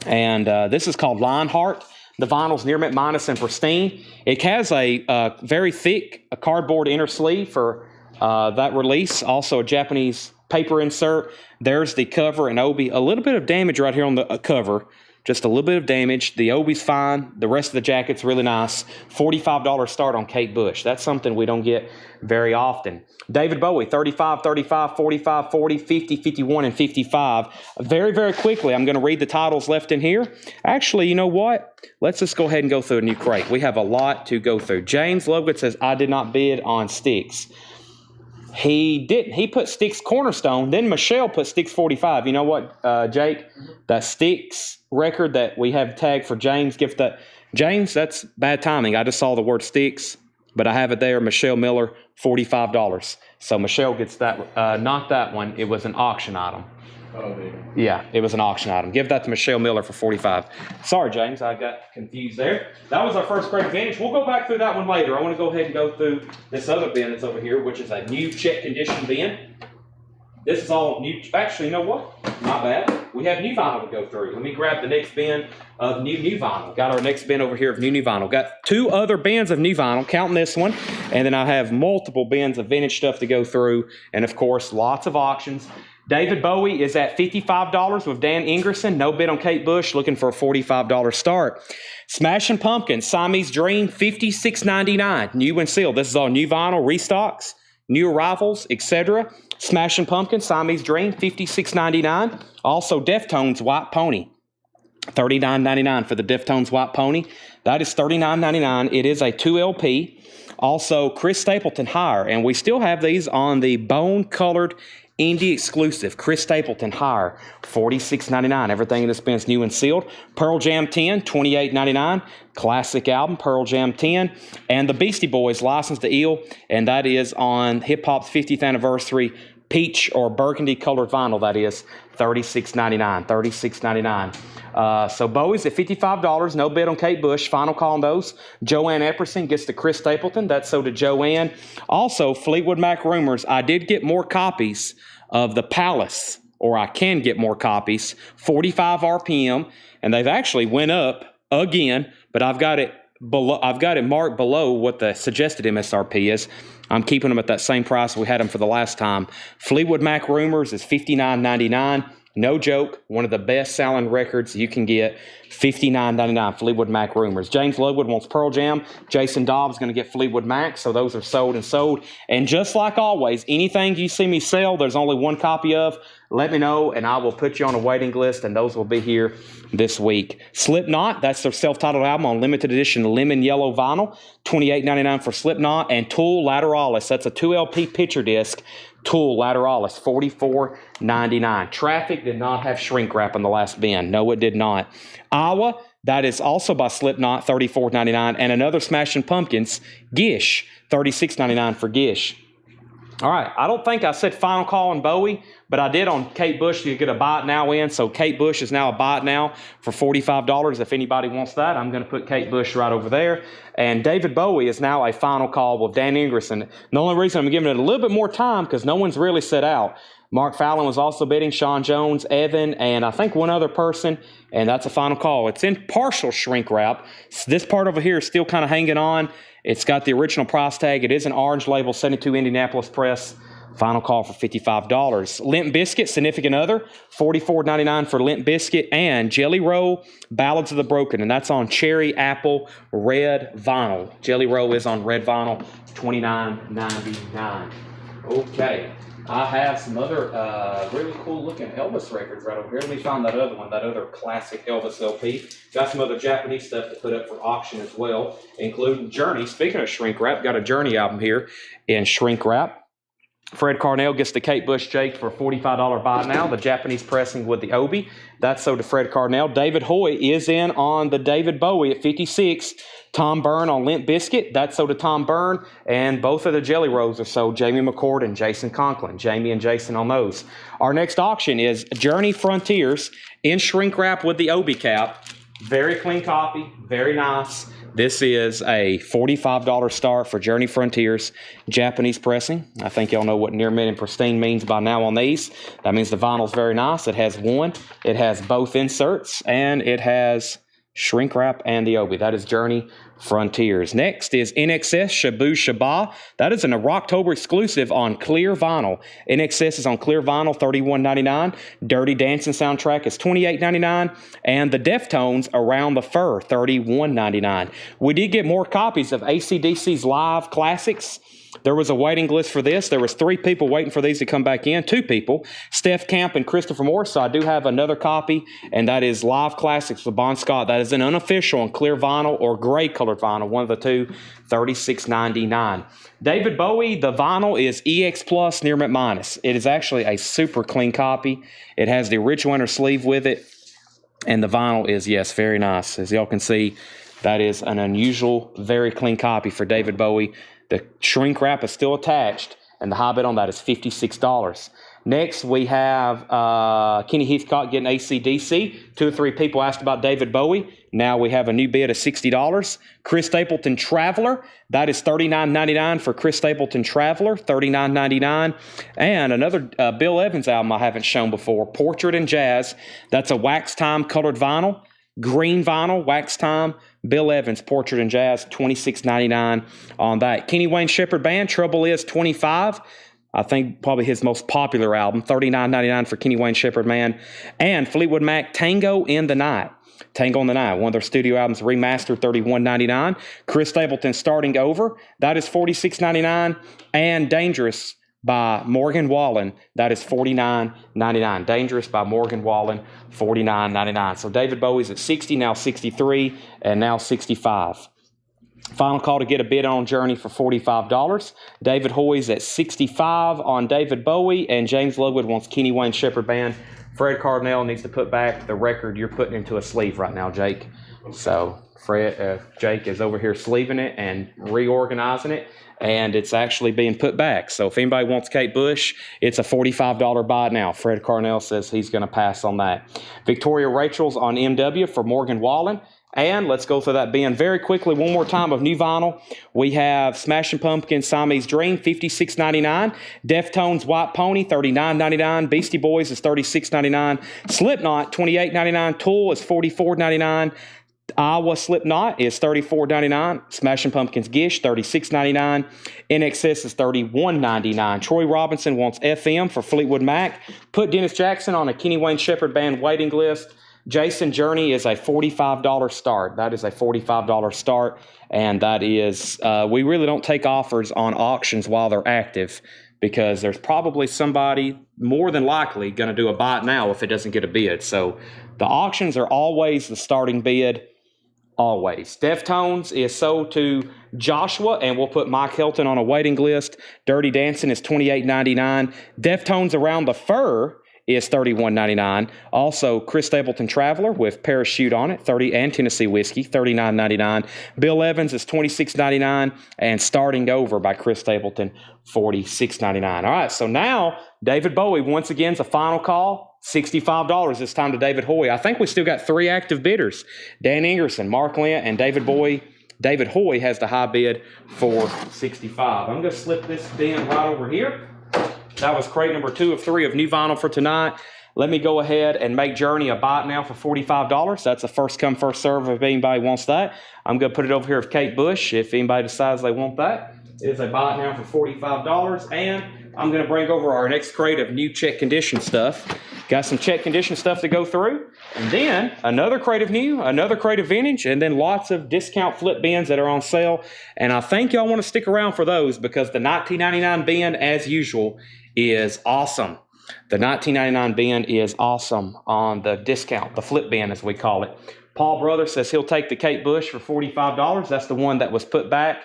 A: And this is called Lionheart The vinyl's near mint minus and pristine. It has a very thick cardboard inner sleeve for that release. Also a Japanese paper insert. There's the cover and obi. A little bit of damage right here on the cover. Just a little bit of damage. The obi's fine. The rest of the jacket's really nice. $45 start on Kate Bush. That's something we don't get very often. David Bowie, 35, 35, 45, 40, 50, 51, and 55. Very, very quickly, I'm going to read the titles left in here. Actually, you know what? Let's just go ahead and go through a new crate. We have a lot to go through. James Lovegood says, I did not bid on Styx. He didn't. He put Styx Cornerstone. Then Michelle put Styx 45. You know what, Jake? That Styx record that we have tagged for James. Gift that. James, that's bad timing. I just saw the word Styx, but I have it there. Michelle Miller, $45. So Michelle gets that. Not that one. It was an auction item.
B: Oh,
A: yeah, it was an auction item. Give that to Michelle Miller for $45. Sorry, James, I got confused there. That was our first crate advantage. We'll go back through that one later. I want to go ahead and go through this other bin that's over here, which is a new check condition bin. This is all new. Actually, you know what? Not bad. We have new vinyl to go through. Let me grab the next bin of new vinyl. Got our next bin over here of new vinyl. Got two other bins of new vinyl, counting this one. And then I have multiple bins of vintage stuff to go through. And of course, lots of auctions. David Bowie is at $55 with Dan Ingerson. No bid on Kate Bush, looking for a $45 start. Smashing Pumpkins, Siamese Dream, $56.99. New and sealed. This is all new vinyl, restocks, new arrivals, etc. Smashing Pumpkins, Siamese Dream, $56.99. Also Deftones White Pony, $39.99 for the Deftones White Pony. That is $39.99. It is a 2LP. Also Chris Stapleton Higher, and we still have these on the bone-colored Indie exclusive, Chris Stapleton Higher, $46.99. Everything in this bin's new and sealed. Pearl Jam 10, $28.99. Classic album, Pearl Jam 10. And the Beastie Boys, License to Ill, and that is on hip hop's 50th anniversary peach or burgundy colored vinyl, that is $36.99. $36.99. So Bowie's at $55. No bid on Kate Bush. Final call on those. Joanne Epperson gets to Chris Stapleton. That's so to Joanne. Also, Fleetwood Mac Rumors. I did get more copies of The Palace, or I can get more copies. 45 RPM, and they've actually went up again, but I've got it below. I've got it marked below what the suggested MSRP is. I'm keeping them at that same price we had them for the last time. Fleetwood Mac Rumors is $59.99. No joke, one of the best-selling records you can get, $59.99, Fleetwood Mac Rumors. James Lovegood wants Pearl Jam. Jason Dobbs is going to get Fleetwood Mac, so those are sold and sold. And just like always, anything you see me sell, there's only one copy of, let me know, and I will put you on a waiting list, and those will be here this week. Slipknot, that's their self-titled album on limited edition lemon yellow vinyl, $28.99 for Slipknot. And Tool Lateralis, that's a 2LP picture disc, Tool Lateralis, $44.99. Traffic did not have shrink wrap in the last bin. No, it did not. Iowa, that is also by Slipknot, $34.99. And another Smashing Pumpkins, Gish, $36.99 for Gish. All right, I don't think I said final call on Bowie, but I did on Kate Bush. You get a buy it now in, so Kate Bush is now a buy it now for $45. If anybody wants that, I'm going to put Kate Bush right over there. And David Bowie is now a final call with Dan Ingerson. The only reason I'm giving it a little bit more time because no one's really set out. Mark Fallon was also bidding, Sean Jones, Evan, and I think one other person, and that's a final call. It's in partial shrink wrap. So this part over here is still kind of hanging on. It's got the original price tag. It is an orange label, 72 Indianapolis Press. Final call for $55. Limp Bizkit, Significant Other, $44.99 for Limp Bizkit. And Jelly Roll, Ballads of the Broken, and that's on cherry apple red vinyl. Jelly Roll is on red vinyl, $29.99. Okay. I have some other really cool looking Elvis records right over here. Let me find that other one, that other classic Elvis LP. Got some other Japanese stuff to put up for auction as well, including Journey. Speaking of shrink wrap, got a Journey album here in shrink wrap. Fred Carnell gets the Kate Bush Jake for a $45 buy now. The Japanese pressing with the Obi. That's sold to Fred Carnell. David Hoy is in on the David Bowie at $56. Tom Byrne on Limp Bizkit. That's sold to Tom Byrne. And both of the Jelly Rolls are sold. Jamie McCord and Jason Conklin. Jamie and Jason on those. Our next auction is Journey Frontiers in shrink wrap with the Obi cap. Very clean copy. Very nice. This is a $45 start for Journey Frontiers, Japanese pressing. I think y'all know what near mint and pristine means by now on these. That means the vinyl's very nice. It has one. It has both inserts, and it has shrink wrap, and the obi. That is Journey Frontiers. Next is NXS Shabu Shaba. That is an Rocktober exclusive on clear vinyl. NXS is on clear vinyl, $31.99. Dirty Dancing soundtrack is $28.99. And the Deftones Around the Fur, $31.99. We did get more copies of AC/DC's live classics. There was a waiting list for this. There was 3 people waiting for these to come back in. 2 people, Steph Camp and Christopher Morris. So I do have another copy, and that is Live Classics with Bon Scott. That is an unofficial on clear vinyl or gray colored vinyl, one of the two, $36.99. David Bowie, the vinyl is EX Plus near McMinus. It is actually a super clean copy. It has the original inner sleeve with it, and the vinyl is, yes, very nice. As y'all can see, that is an unusual, very clean copy for David Bowie. The shrink wrap is still attached, and the high bid on that is $56. Next, we have Kenny Heathcock getting AC/DC. 2 or 3 people asked about David Bowie. Now we have a new bid of $60. Chris Stapleton Traveler. That is $39.99 for Chris Stapleton Traveler, $39.99. And another Bill Evans album I haven't shown before, Portrait and Jazz. That's a wax time colored vinyl. Green vinyl, wax time, Bill Evans, Portrait and Jazz, $26.99 on that. Kenny Wayne Shepherd Band, Trouble Is, $25. I think probably his most popular album, $39.99 for Kenny Wayne Shepherd Band. And Fleetwood Mac, Tango in the Night. Tango in the Night, one of their studio albums remastered, $31.99. Chris Stapleton, Starting Over, that is $46.99. And Dangerous by Morgan Wallen, that is $49.99. Dangerous by Morgan Wallen, $49.99. So David Bowie's at 60, now 63, and now 65. Final call to get a bid on Journey for $45. David Hoy's at 65 on David Bowie, and James Ludwig wants Kenny Wayne Shepherd Band. Fred Cardinale needs to put back the record you're putting into a sleeve right now, Jake. So Jake is over here sleeving it and reorganizing it, and it's actually being put back. So if anybody wants Kate Bush, it's a $45 buy now. Fred Cardinale says he's going to pass on that. Victoria Rachel's on MW for Morgan Wallen. And let's go through that bin very quickly one more time of new vinyl. We have Smashing Pumpkins, Siamese Dream, $56.99. Deftones, White Pony, $39.99. Beastie Boys is $36.99. Slipknot, $28.99. Tool is $44.99. Iowa Slipknot is $34.99. Smashing Pumpkins Gish, $36.99. NXS is $31.99. Troy Robinson wants FM for Fleetwood Mac. Put Dennis Jackson on a Kenny Wayne Shepherd Band waiting list. Jason Journey is a $45 start. That is a $45 start, and that is, we really don't take offers on auctions while they're active because there's probably somebody more than likely going to do a buy it now if it doesn't get a bid. So the auctions are always the starting bid, always. Deftones is sold to Joshua, and we'll put Mike Hilton on a waiting list. Dirty Dancing is $28.99. Deftones Around the Fur is $31.99. Also, Chris Stapleton Traveler with Parachute on it, and Tennessee Whiskey, $39.99. Bill Evans is $26.99, and Starting Over by Chris Stapleton, $46.99. All right, so now David Bowie once again is a final call. $65 this time to David Hoy. I think we still got 3 active bidders: Dan Ingerson, Mark Lent, and David Bowie. David Hoy has the high bid for $65. I'm going to slip this bin right over here. That was crate number 2 of 3 of new vinyl for tonight. Let me go ahead and make Journey a buy it now for $45. That's a first come, first serve if anybody wants that. I'm going to put it over here with Kate Bush if anybody decides they want that. It is a buy it now for $45. And I'm going to bring over our next crate of new check condition stuff. Got some check condition stuff to go through. And then another crate of new, another crate of vintage, and then lots of discount flip bins that are on sale. And I think y'all want to stick around for those because the $19.99 bin, as usual, is awesome. The $19.99 bin is awesome on the discount, the flip bin as we call it. Paul Brothers says he'll take the Kate Bush for $45. That's the one that was put back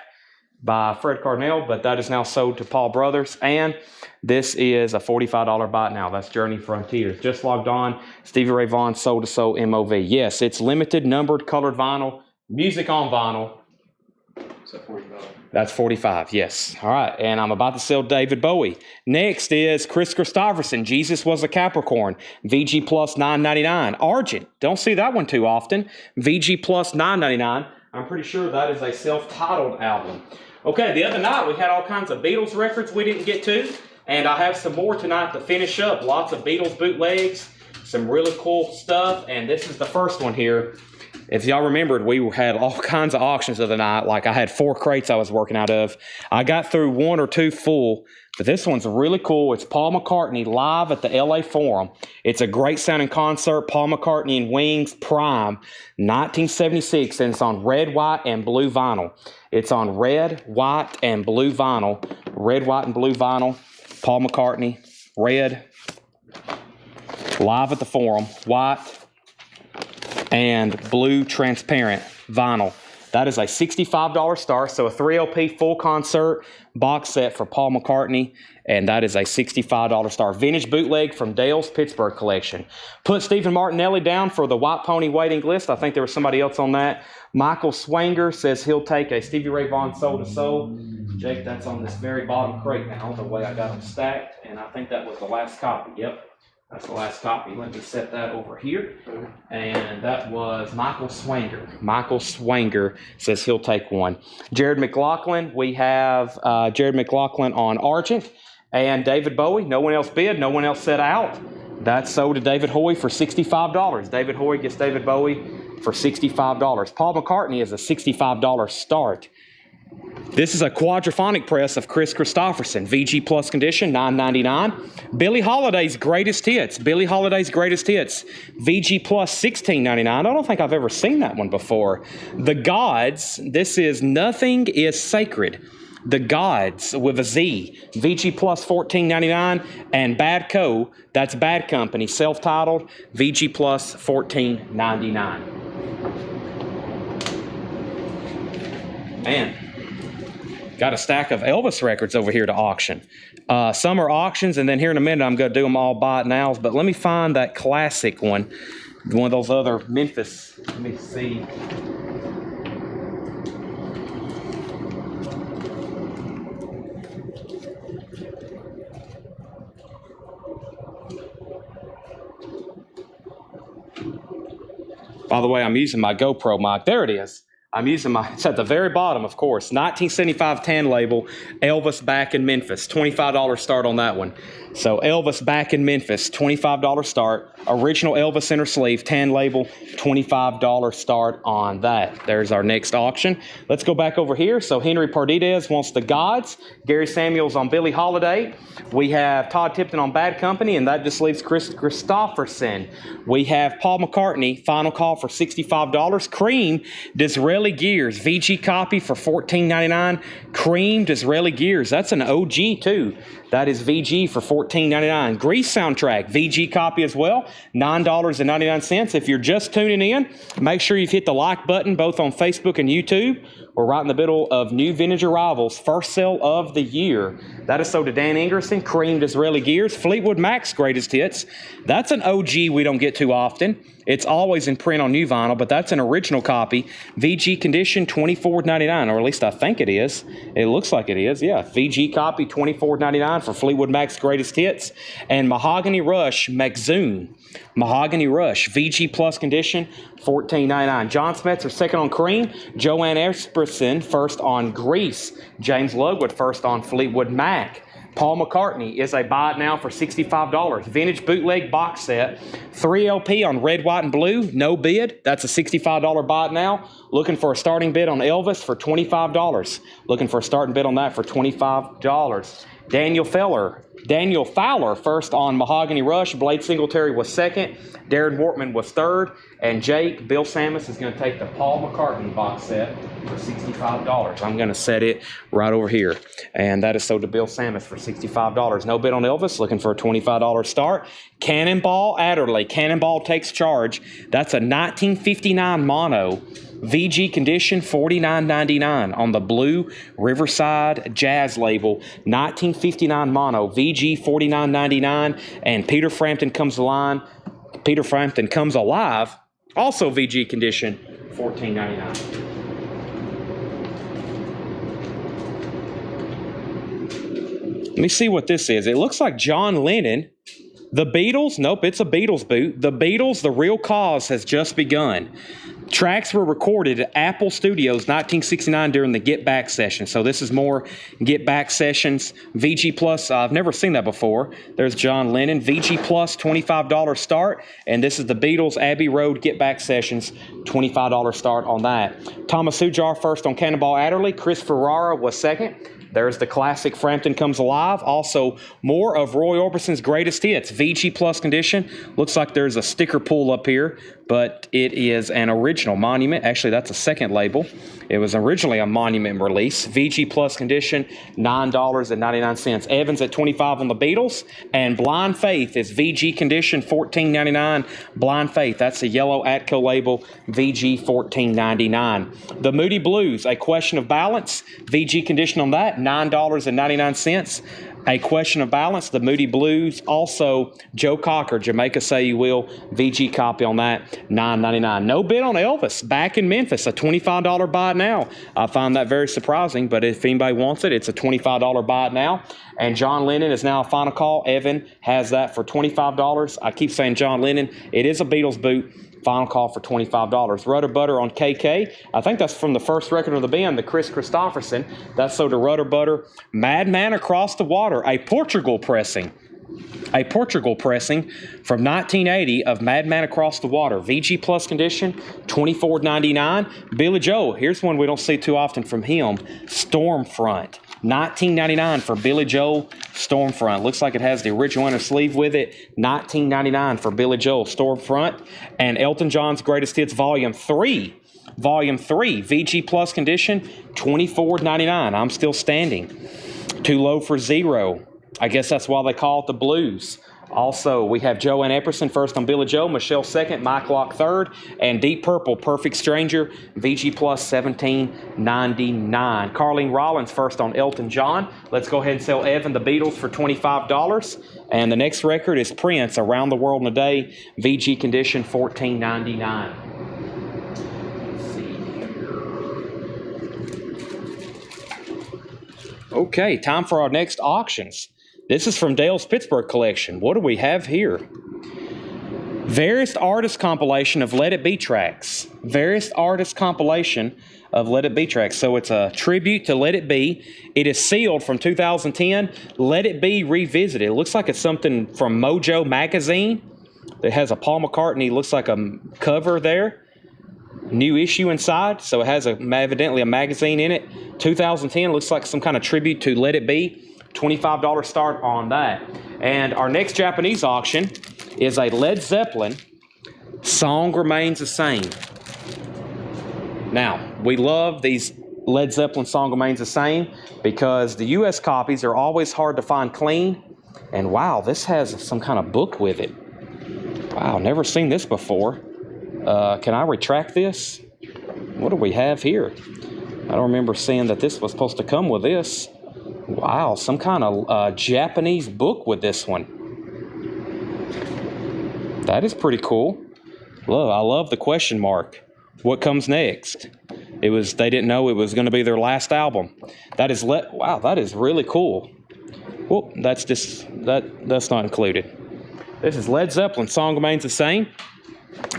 A: by Fred Cardinale, but that is now sold to Paul Brothers. And this is a $45 buy now. That's Journey Frontiers. Just logged on. Stevie Ray Vaughan, Soul to Soul MOV. Yes, it's limited, numbered, colored vinyl, music on vinyl.
B: So $45.
A: That's $45, yes. All right, and I'm about to sell David Bowie. Next is Chris Christopherson, Jesus Was a Capricorn, VG Plus $9.99. Argent, don't see that one too often. VG Plus $9.99. I'm pretty sure that is a self-titled album. Okay, the other night we had all kinds of Beatles records we didn't get to, and I have some more tonight to finish up. Lots of Beatles bootlegs, some really cool stuff, and this is the first one here. If y'all remembered, we had all kinds of auctions the other night. Like I had 4 crates I was working out of. I got through 1 or 2 full, but this one's really cool. It's Paul McCartney live at the LA Forum. It's a great sounding concert. Paul McCartney and Wings Prime, 1976, and it's on red, white, and blue vinyl. It's on red, white, and blue vinyl. Red, white, and blue vinyl. Paul McCartney, red, live at the Forum, white, and blue transparent vinyl. That is a $65 start, so a 3 LP full concert box set for Paul McCartney, and that is a $65 start. Vintage bootleg from Dale's Pittsburgh collection. Put Stephen Martinelli down for the White Pony waiting list. I think there was somebody else on that. Michael Swanger says he'll take a Stevie Ray Vaughan Soul to Soul. Jake, that's on this very bottom crate now, the way I got them stacked, and I think that was the last copy. Yep. That's the last copy. Let me set that over here. And that was Michael Swanger. Michael Swanger says he'll take one. Jared McLaughlin. We have Jared McLaughlin on Argent. And David Bowie. No one else bid. No one else set out. That's sold to David Hoy for $65. David Hoy gets David Bowie for $65. Paul McCartney is a $65 start. This is a quadraphonic press of Chris Christopherson, VG Plus condition, $9.99. Billie Holiday's Greatest Hits, Billie Holiday's Greatest Hits, VG Plus, $16.99. I don't think I've ever seen that one before. The Gods, this is Nothing is Sacred. The Gods with a Z, VG Plus, $14.99. And Bad Co, that's Bad Company, self-titled, VG Plus, $14.99. Man. Got a stack of Elvis records over here to auction. Some are auctions, and then here in a minute I'm going to do them all by it now. But let me find that classic one of those other Memphis. Let me see. By the way, I'm using my GoPro mic. There it is. It's at the very bottom, of course. 1975 tan label, Elvis Back in Memphis. $25 start on that one. So Elvis Back in Memphis, $25 start. Original Elvis inner sleeve, tan label, $25 start on that. There's our next auction. Let's go back over here. So Henry Pardidez wants The Gods. Gary Samuels on Billie Holiday. We have Todd Tipton on Bad Company, and that just leaves Chris Christopherson. We have Paul McCartney, final call for $65. Cream, Disraeli Gears, VG copy for $14.99. Cream, Disraeli Gears, that's an OG too. That is VG for $14.99. Grease soundtrack, VG copy as well, $9.99. If you're just tuning in, make sure you've hit the like button both on Facebook and YouTube. We're right in the middle of New Vintage Arrivals, first sale of the year. That is sold to Dan Ingerson, Cream, Disraeli Gears, Fleetwood Mac's Greatest Hits. That's an OG we don't get too often. It's always in print on new vinyl, but that's an original copy. VG condition, $24.99, or at least I think it is. It looks like it is, yeah. VG copy, $24.99 for Fleetwood Mac's Greatest Hits. And Mahogany Rush, Maxzoon. Mahogany Rush, VG Plus condition, $14.99. John Smetzer second on Cream. Joanne Esperson first on Grease. James Ludwig first on Fleetwood Mac. Paul McCartney is a buy it now for $65. Vintage bootleg box set. 3 LP on red, white, and blue. No bid. That's a $65 buy it now. Looking for a starting bid on Elvis for $25. Looking for a starting bid on that for $25. Daniel Fowler first on Mahogany Rush. Blade Singletary was second. Darren Wortman was third. And Bill Samus is going to take the Paul McCartney box set for $65. I'm going to set it right over here. And that is sold to Bill Samus for $65. No bid on Elvis. Looking for a $25 start. Cannonball Adderley. Cannonball Takes Charge. That's a 1959 mono. VG condition, $49.99 on the blue Riverside Jazz label. 1959 mono. VG, $49.99. And Peter Frampton Comes Alive. Also VG condition, $14.99. Let me see what this is. It looks like John Lennon The Beatles, nope, it's a Beatles boot. The Beatles, The Real Cause has just begun. Tracks were recorded at Apple Studios 1969 during the Get Back session. So this is more Get Back sessions. VG Plus, I've never seen that before. There's John Lennon. VG Plus, $25 start. And this is the Beatles Abbey Road Get Back sessions, $25 start on that. Thomas Hujar first on Cannonball Adderley. Chris Ferrara was second. There's the classic Frampton Comes Alive. Also, more of Roy Orbison's greatest hits. VG Plus condition. Looks like there's a sticker pull up here, but it is an original Monument. Actually, that's a second label. It was originally a Monument release. VG Plus condition, $9.99. Evans at $25 on the Beatles. And Blind Faith is VG condition, $14.99. Blind Faith, that's a yellow Atco label, VG $14.99. The Moody Blues, A Question of Balance. VG condition on that, $9.99. A Question of Balance, the Moody Blues. Also, Joe Cocker, Jamaica Say You Will, VG copy on that, $9.99. No bid on Elvis, back in Memphis, a $25 buy it now. I find that very surprising, but if anybody wants it, it's a $25 buy it now. And John Lennon is now a final call. Evan has that for $25. I keep saying John Lennon. It is a Beatles boot. Final call for $25. Rudder Butter on KK. I think that's from the first record of the band, the Chris Christopherson. That's so to Rudder Butter. Madman Across the Water, a Portugal pressing. A Portugal pressing from 1980 of Madman Across the Water. VG Plus condition, $24.99. Billy Joel, here's one we don't see too often from him. Stormfront. $19.99 for Billy Joel Stormfront. Looks like it has the original inner sleeve with it. $19.99 for Billy Joel Stormfront. And Elton John's Greatest Hits Volume 3. Volume 3, VG Plus condition, $24.99. I'm still standing. Too Low for Zero. I guess that's why they call it the Blues. Also, we have Joanne Epperson first on Billy Joel, Michelle second, Mike Locke third, and Deep Purple, Perfect Stranger, VG Plus $17.99. Carlene Rollins first on Elton John. Let's go ahead and sell Evan the Beatles for $25. And the next record is Prince, Around the World in a Day, VG condition $14.99. Okay, time for our next auctions. This is from Dale's Pittsburgh collection. What do we have here? Various Artists compilation of Let It Be tracks. Various Artists compilation of Let It Be tracks. So it's a tribute to Let It Be. It is sealed from 2010. Let It Be Revisited. It looks like it's something from Mojo magazine. It has a Paul McCartney, looks like a cover there. New issue inside, so it has evidently a magazine in it. 2010, looks like some kind of tribute to Let It Be. $25 start on that. And our next Japanese auction is a Led Zeppelin, Song Remains the Same. Now, we love these Led Zeppelin Song Remains the Same because the U.S. copies are always hard to find clean. And wow, this has some kind of book with it. Wow, never seen this before. Can I retract this? What do we have here? I don't remember seeing that this was supposed to come with this. Wow, some kind of Japanese book with this one. That is pretty cool. Look, I love the question mark. What comes next? They didn't know it was going to be their last album. Wow, that is really cool. Well, that's not included. This is Led Zeppelin, Song Remains the Same.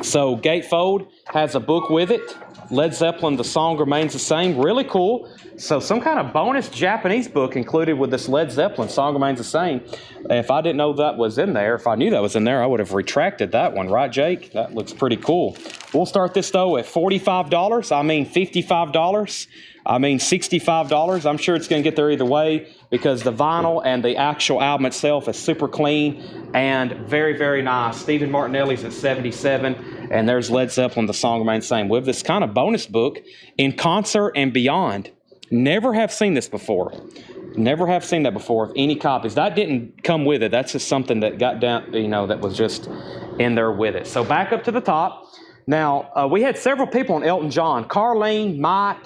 A: So Gatefold has a book with it. Led Zeppelin, The Song Remains the Same. Really cool. So some kind of bonus Japanese book included with this Led Zeppelin, Song Remains the Same. If I didn't know that was in there, if I knew that was in there, I would have retracted that one. Right, Jake? That looks pretty cool. We'll start this, though, at $45. I mean $55. I mean $65. I'm sure it's going to get there either way because the vinyl and the actual album itself is super clean and very, very nice. Stephen Martinelli's at $77, and there's Led Zeppelin, The Song Remains the Same. We have this kind of bonus book, In Concert and Beyond. Never have seen this before. Never have seen that before of any copies. That didn't come with it. That's just something that got down, that was just in there with it. So back up to the top. Now, we had several people on Elton John. Carlene, Mike,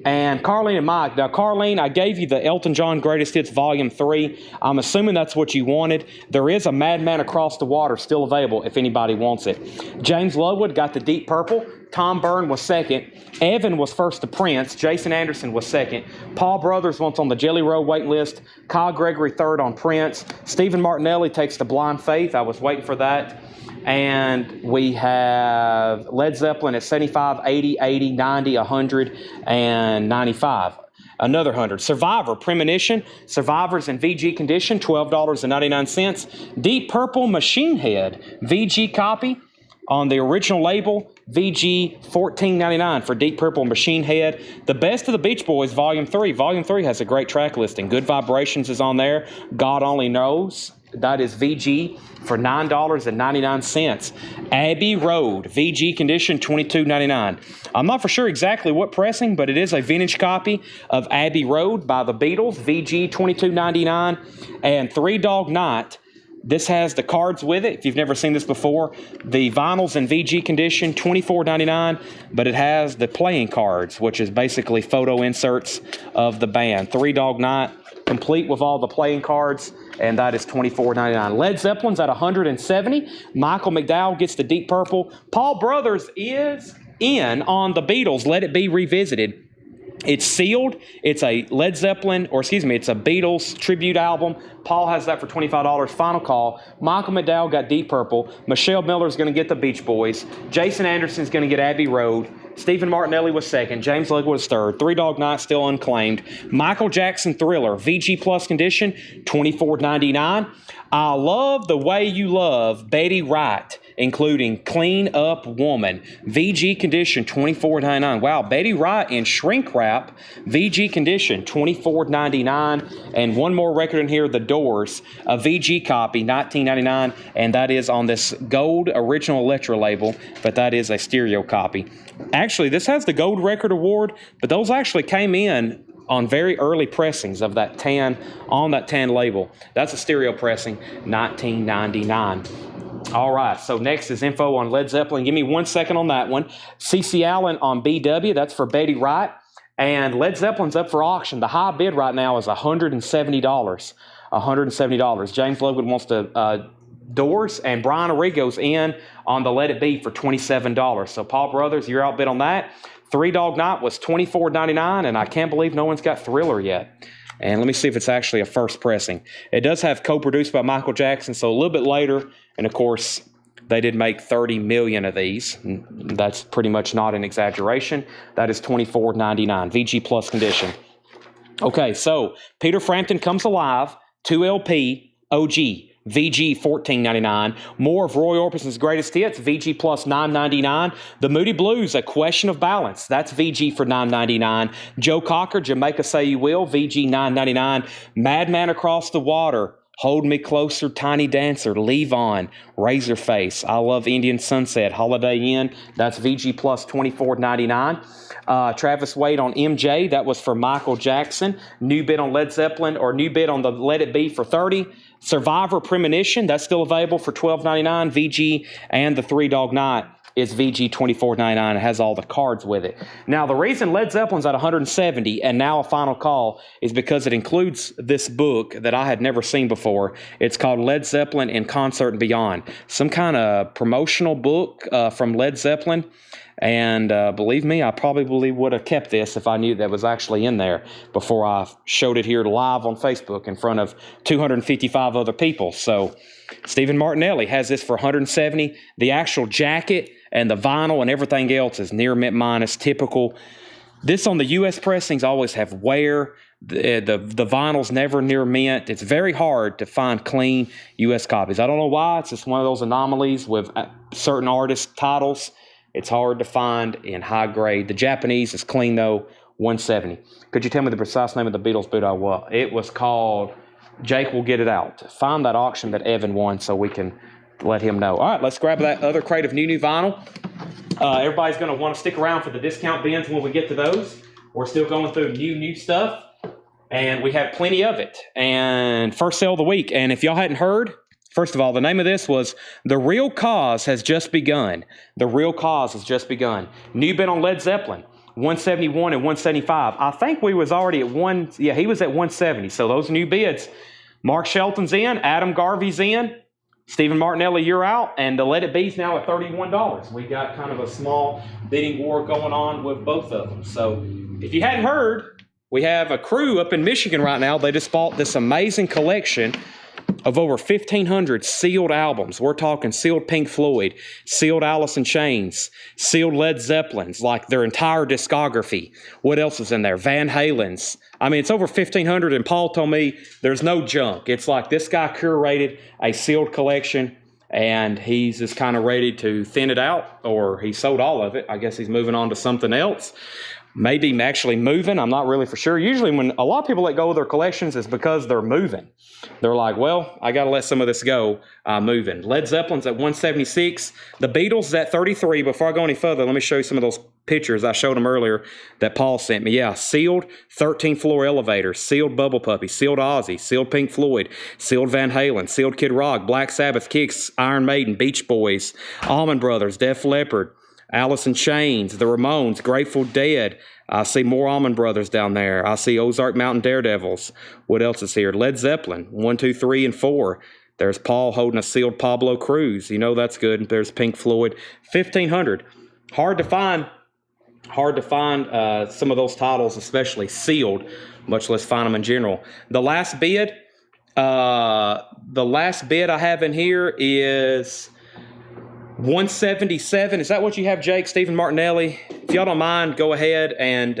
A: and Mike. Now, Carlene, I gave you the Elton John Greatest Hits Volume 3. I'm assuming that's what you wanted. There is a Madman Across the Water still available if anybody wants it. James Lowood got the Deep Purple, Tom Byrne was second. Evan was first to Prince. Jason Anderson was second. Paul Brothers went on the Jelly Roll wait list. Kyle Gregory third on Prince. Stephen Martinelli takes the Blind Faith. I was waiting for that. And we have Led Zeppelin at 75, 80, 80, 90, 100, and 95. Another 100. Survivor, Premonition. Survivors in VG condition, $12.99. Deep Purple, Machine Head, VG copy. On the original label, VG $14.99 for Deep Purple Machine Head. The Best of the Beach Boys, Volume 3. Volume 3 has a great track listing. Good Vibrations is on there. God Only Knows. That is VG for $9.99. Abbey Road, VG condition, $22.99. I'm not for sure exactly what pressing, but it is a vintage copy of Abbey Road by the Beatles, VG $22.99. And Three Dog Night. This has the cards with it. If you've never seen this before, the vinyl's in VG condition, $24.99, but it has the playing cards, which is basically photo inserts of the band. Three Dog Night, complete with all the playing cards, and that is $24.99. Led Zeppelin's at $170. Michael McDowell gets the Deep Purple. Paul Brothers is in on the Beatles, Let It Be Revisited. It's sealed. It's a Led Zeppelin, it's a Beatles tribute album. Paul has that for $25. Final call. Michael McDowell got Deep Purple. Michelle Miller's going to get the Beach Boys. Jason Anderson's going to get Abbey Road. Stephen Martinelli was second. James Ludwig was third. Three Dog Night still unclaimed. Michael Jackson Thriller, VG Plus condition, $24.99. I Love the Way You Love, Betty Wright, including Clean Up Woman, VG condition, $24.99. Wow, Betty Wright in Shrink Wrap, VG condition, $24.99. And one more record in here, The Doors, a VG copy, $19.99, and that is on this gold original Electra label, but that is a stereo copy. Actually, this has the Gold Record Award, but those actually came in on very early pressings of that tan, on that tan label. That's a stereo pressing, $19.99. All right, so next is info on Led Zeppelin. Give me 1 second on that one. C.C. Allen on BW, that's for Betty Wright. And Led Zeppelin's up for auction. The high bid right now is $170. $170. James Ludwig wants to Doors, and Brian Arrigo's in on the Let It Be for $27. So Paul Brothers, you're outbid on that. Three Dog Night was $24.99, and I can't believe no one's got Thriller yet. And let me see if it's actually a first pressing. It does have co-produced by Michael Jackson, so a little bit later. And, of course, they did make 30 million of these. That's pretty much not an exaggeration. That is $24.99, VG Plus condition. Okay, so Peter Frampton Comes Alive, 2LP, OG. VG $14.99. More of Roy Orbison's greatest hits, VG Plus $9.99. The Moody Blues, A Question of Balance, that's VG for $9.99. Joe Cocker, Jamaica Say You Will, VG $9.99. Madman Across the Water, Hold Me Closer, Tiny Dancer, Leave On, Razorface, I Love Indian Sunset, Holiday Inn, that's VG Plus $24.99. Travis Wade on MJ, that was for Michael Jackson. New bid on Led Zeppelin, or new bid on the Let It Be for $30. Survivor Premonition, that's still available for $12.99. VG, and the Three Dog Night is VG $24.99. It has all the cards with it. Now, the reason Led Zeppelin's at $170 and now a final call is because it includes this book that I had never seen before. It's called Led Zeppelin in Concert and Beyond. Some kind of promotional book from Led Zeppelin. And believe me, I probably would have kept this if I knew that was actually in there before I showed it here live on Facebook in front of 255 other people. So Stephen Martinelli has this for $170. The actual jacket and the vinyl and everything else is near mint minus, typical. This on the U.S. pressings always have wear. The vinyl's never near mint. It's very hard to find clean U.S. copies. I don't know why. It's just one of those anomalies with certain artist titles. It's hard to find in high grade. The Japanese is clean, though, $170. Could you tell me the precise name of the Beatles boot I was? It was called Jake Will Get It Out. Find that auction that Evan won so we can let him know. All right, let's grab that other crate of new vinyl. Everybody's going to want to stick around for the discount bins when we get to those. We're still going through new stuff, and we have plenty of it. And first sale of the week. And if y'all hadn't heard, first of all, the name of this was The Real Cause Has Just Begun. The Real Cause Has Just Begun. New bid on Led Zeppelin, 171 and 175. I think we was already at he was at 170. So those new bids. Mark Shelton's in, Adam Garvey's in, Stephen Martinelli, you're out, and the Let It Be's now at $31. We got kind of a small bidding war going on with both of them. So if you hadn't heard, we have a crew up in Michigan right now. They just bought this amazing collection of over 1,500 sealed albums. We're talking sealed Pink Floyd, sealed Alice in Chains, sealed Led Zeppelins, like their entire discography. What else is in there? Van Halen's. I mean, it's over 1,500, and Paul told me there's no junk. It's like this guy curated a sealed collection, and he's just kind of ready to thin it out, or he sold all of it. I guess he's moving on to something else. Maybe actually moving. I'm not really for sure. Usually when a lot of people let go of their collections, it's because they're moving. They're like, well, I got to let some of this go. Moving. Led Zeppelin's at 176. The Beatles is at 33. Before I go any further, let me show you some of those pictures I showed them earlier that Paul sent me. Yeah, sealed 13th floor elevator, sealed Bubble Puppy, sealed Ozzy, sealed Pink Floyd, sealed Van Halen, sealed Kid Rock, Black Sabbath, Kicks, Iron Maiden, Beach Boys, Allman Brothers, Def Leppard, Alice in Chains, the Ramones, Grateful Dead. I see more Allman Brothers down there. I see Ozark Mountain Daredevils. What else is here? Led Zeppelin, 1, 2, 3, and 4. There's Paul holding a sealed Pablo Cruz. You know that's good. There's Pink Floyd, 1,500. Hard to find some of those titles, especially sealed, much less find them in general. The last bid I have in here is 177. Is that what you have, Jake? Stephen Martinelli? If y'all don't mind, go ahead and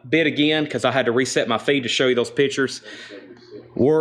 A: bid again, because I had to reset my feed to show you those pictures.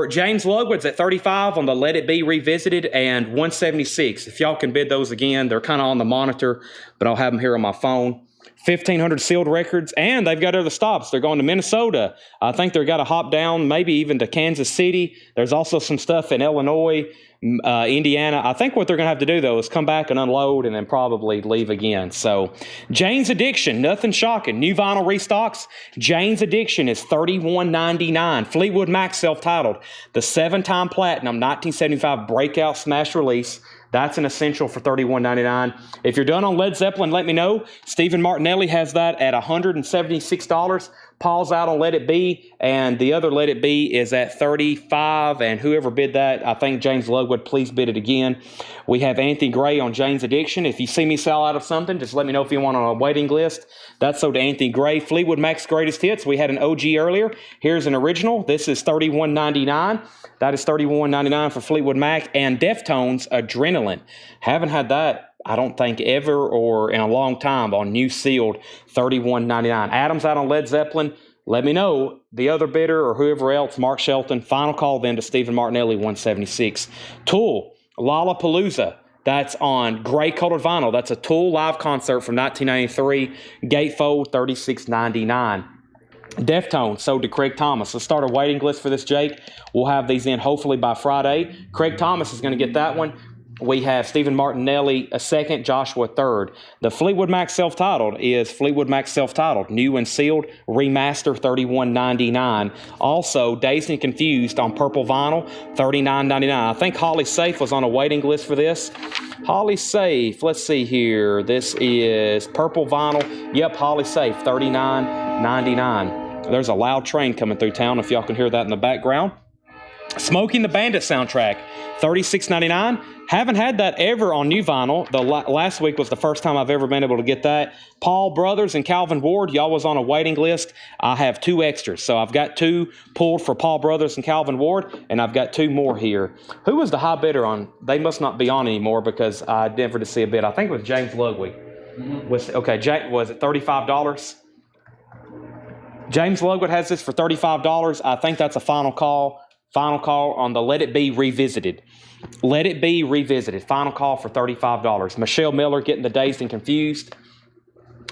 A: James Ludwig's at 35 on the Let It Be Revisited, and 176. If y'all can bid those again, they're kind of on the monitor, but I'll have them here on my phone. 1,500 sealed records, and they've got other stops. They're going to Minnesota. I think they've got to hop down, maybe even to Kansas City. There's also some stuff in Illinois, Indiana. I think what they're going to have to do, though, is come back and unload and then probably leave again. So, Jane's Addiction, nothing shocking. New vinyl restocks. Jane's Addiction is $31.99. Fleetwood Mac self-titled. The 7-time platinum 1975 breakout smash release. That's an essential for $31.99. If you're done on Led Zeppelin, let me know. Stephen Martinelli has that at $176. Paul's out on Let It Be, and the other Let It Be is at $35. And whoever bid that, I think James Ludwig, please bid it again. We have Anthony Gray on Jane's Addiction. If you see me sell out of something, just let me know if you want on a waiting list. That's sold to Anthony Gray. Fleetwood Mac's Greatest Hits. We had an OG earlier. Here's an original. This is $31.99. That is $31.99 for Fleetwood Mac. And Deftones Adrenaline. Haven't had that, I don't think, ever or in a long time on new sealed, $31.99. Adam's out on Led Zeppelin. Let me know. The other bidder or whoever else, Mark Shelton. Final call then to Stephen Martinelli, 176. Tool, Lollapalooza. That's on gray-colored vinyl. That's a Tool live concert from 1993. Gatefold, $36.99. Deftones sold to Craig Thomas. Let's start a waiting list for this, Jake. We'll have these in hopefully by Friday. Craig Thomas is going to get that one. We have Stephen Martinelli a second, Joshua third. The Fleetwood Mac self-titled is Fleetwood Mac self-titled, new and sealed, remaster, $31.99. Also, Dazed and Confused on purple vinyl, $39.99. I think Holly Safe was on a waiting list for this. Holly Safe, let's see here. This is purple vinyl. Yep, Holly Safe, $39.99. There's a loud train coming through town, if y'all can hear that in the background. Smoking the Bandit soundtrack, $36.99. Haven't had that ever on new vinyl. The last week was the first time I've ever been able to get that. Paul Brothers and Calvin Ward, y'all was on a waiting list. I have 2 extras. So I've got 2 pulled for Paul Brothers and Calvin Ward, and I've got 2 more here. Who was the high bidder on? They must not be on anymore because I never did see a bid. I think it was James Ludwig. Was it $35? James Ludwig has this for $35. I think that's a final call. Final call on the Let It Be Revisited. Let It Be Revisited. Final call for $35. Michelle Miller getting the Dazed and Confused.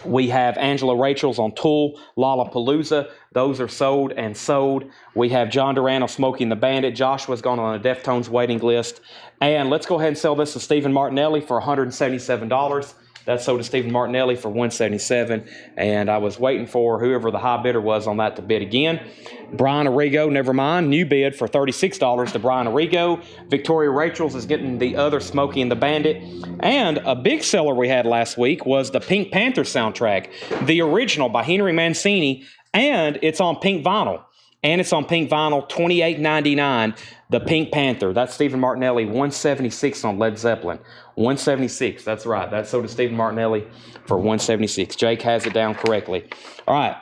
A: We have Angela Rachel's on Tool, Lollapalooza. Those are sold and sold. We have John Durano Smoking the Bandit. Joshua's gone on a Deftones waiting list. And let's go ahead and sell this to Stephen Martinelli for $177. That's sold to Stephen Martinelli for $177, and I was waiting for whoever the high bidder was on that to bid again. Brian Arrigo, never mind, new bid for $36 to Brian Arrigo. Victoria Rachel's is getting the other Smokey and the Bandit. And a big seller we had last week was the Pink Panther soundtrack, the original by Henry Mancini, and it's on pink vinyl. and it's on pink vinyl, $28.99. The Pink Panther. That's Stephen Martinelli, $176 on Led Zeppelin. $176. That's right. That's sold to Stephen Martinelli for $176. Jake has it down correctly. All right.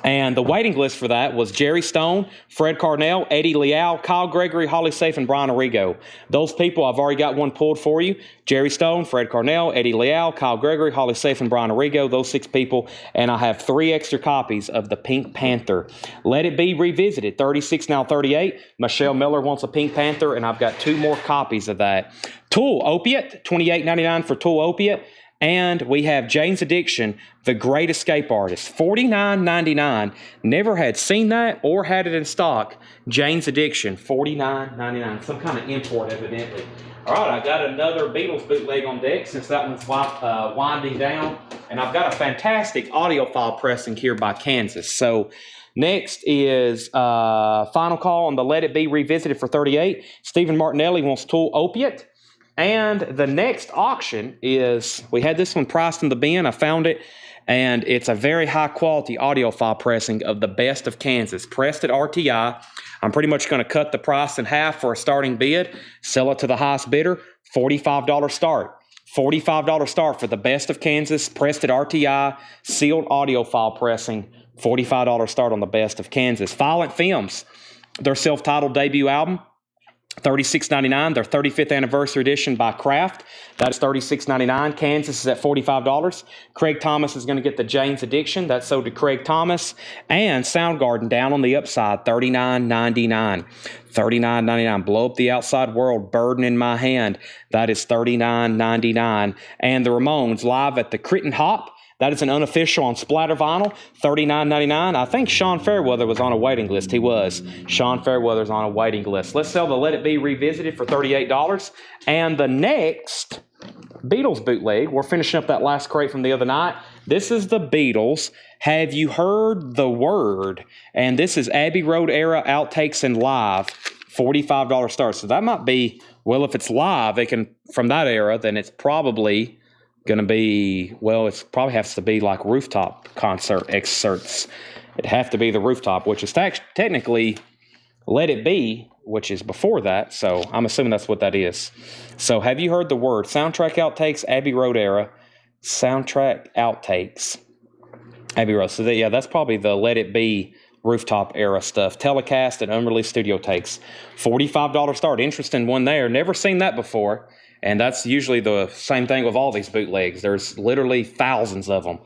A: And the waiting list for that was Jerry Stone, Fred Carnell, Eddie Leal, Kyle Gregory, Holly Safe, and Brian Arrigo. Those people, I've already got one pulled for you. Jerry Stone, Fred Carnell, Eddie Leal, Kyle Gregory, Holly Safe, and Brian Arrigo. Those 6 people. And I have 3 extra copies of the Pink Panther. Let It Be Revisited, 36 now 38. Michelle Miller wants a Pink Panther, and I've got 2 more copies of that. Tool Opiate, $28.99 for Tool Opiate. And we have Jane's Addiction, The Great Escape Artist, $49.99. Never had seen that or had it in stock. Jane's Addiction, $49.99. Some kind of import, evidently. All right, I got another Beatles bootleg on deck since that one's winding down. And I've got a fantastic audiophile pressing here by Kansas. So next is final call on the Let It Be Revisited for $38. Stephen Martinelli wants Tool Opiate. And the next auction is, we had this one priced in the bin. I found it, and it's a very high-quality audiophile pressing of the best of Kansas, pressed at RTI. I'm pretty much going to cut the price in half for a starting bid, sell it to the highest bidder, $45 start. $45 start for the best of Kansas, pressed at RTI, sealed audiophile pressing, $45 start on the best of Kansas. Violent Films, their self-titled debut album, $36.99, their 35th anniversary edition by Kraft. That's $36.99. Kansas is at $45. Craig Thomas is going to get the Jane's Addiction. That's sold to Craig Thomas. And Soundgarden down on the upside, $39.99. $39.99. Blow Up the Outside World, Burden in My Hand. That is $39.99. And the Ramones live at the Crichton Hop. That is an unofficial on splatter vinyl, $39.99. I think Sean Fairweather was on a waiting list. He was. Sean Fairweather's on a waiting list. Let's sell the Let It Be Revisited for $38. And the next Beatles bootleg, we're finishing up that last crate from the other night. This is the Beatles. Have You Heard the Word? And this is Abbey Road era outtakes and live, $45 start. So that might be, well, if it's live, it can from that era, then it's probably going to be, well, it's probably has to be like rooftop concert excerpts. It'd have to be the rooftop, which is technically Let It Be, which is before that. So I'm assuming that's what that is. So Have You Heard the Word? Soundtrack outtakes, Abbey Road era. Soundtrack outtakes, Abbey Road. So yeah, that's probably the Let It Be rooftop era stuff. Telecast and unreleased studio takes. $45 start. Interesting one there. Never seen that before. And that's usually the same thing with all these bootlegs. There's literally thousands of them.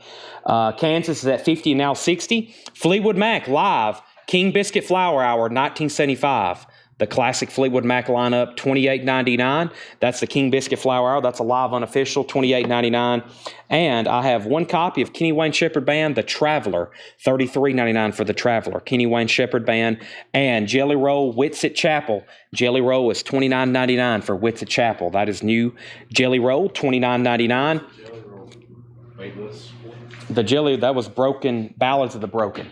A: Kansas is at 50 and now 60. Fleetwood Mac live, King Biscuit Flower Hour, 1975. The classic Fleetwood Mac lineup, $28.99. That's the King Biscuit Flower Hour. That's a live unofficial, $28.99. And I have one copy of Kenny Wayne Shepherd Band, The Traveler, $33.99 for The Traveler. Kenny Wayne Shepherd Band and Jelly Roll, Whitsitt Chapel. Jelly Roll is $29.99 for Whitsitt Chapel. That is new Jelly Roll, $29.99.
B: Jelly Roll. Waitlist.
A: The Jelly, that was Broken, Ballads of the Broken.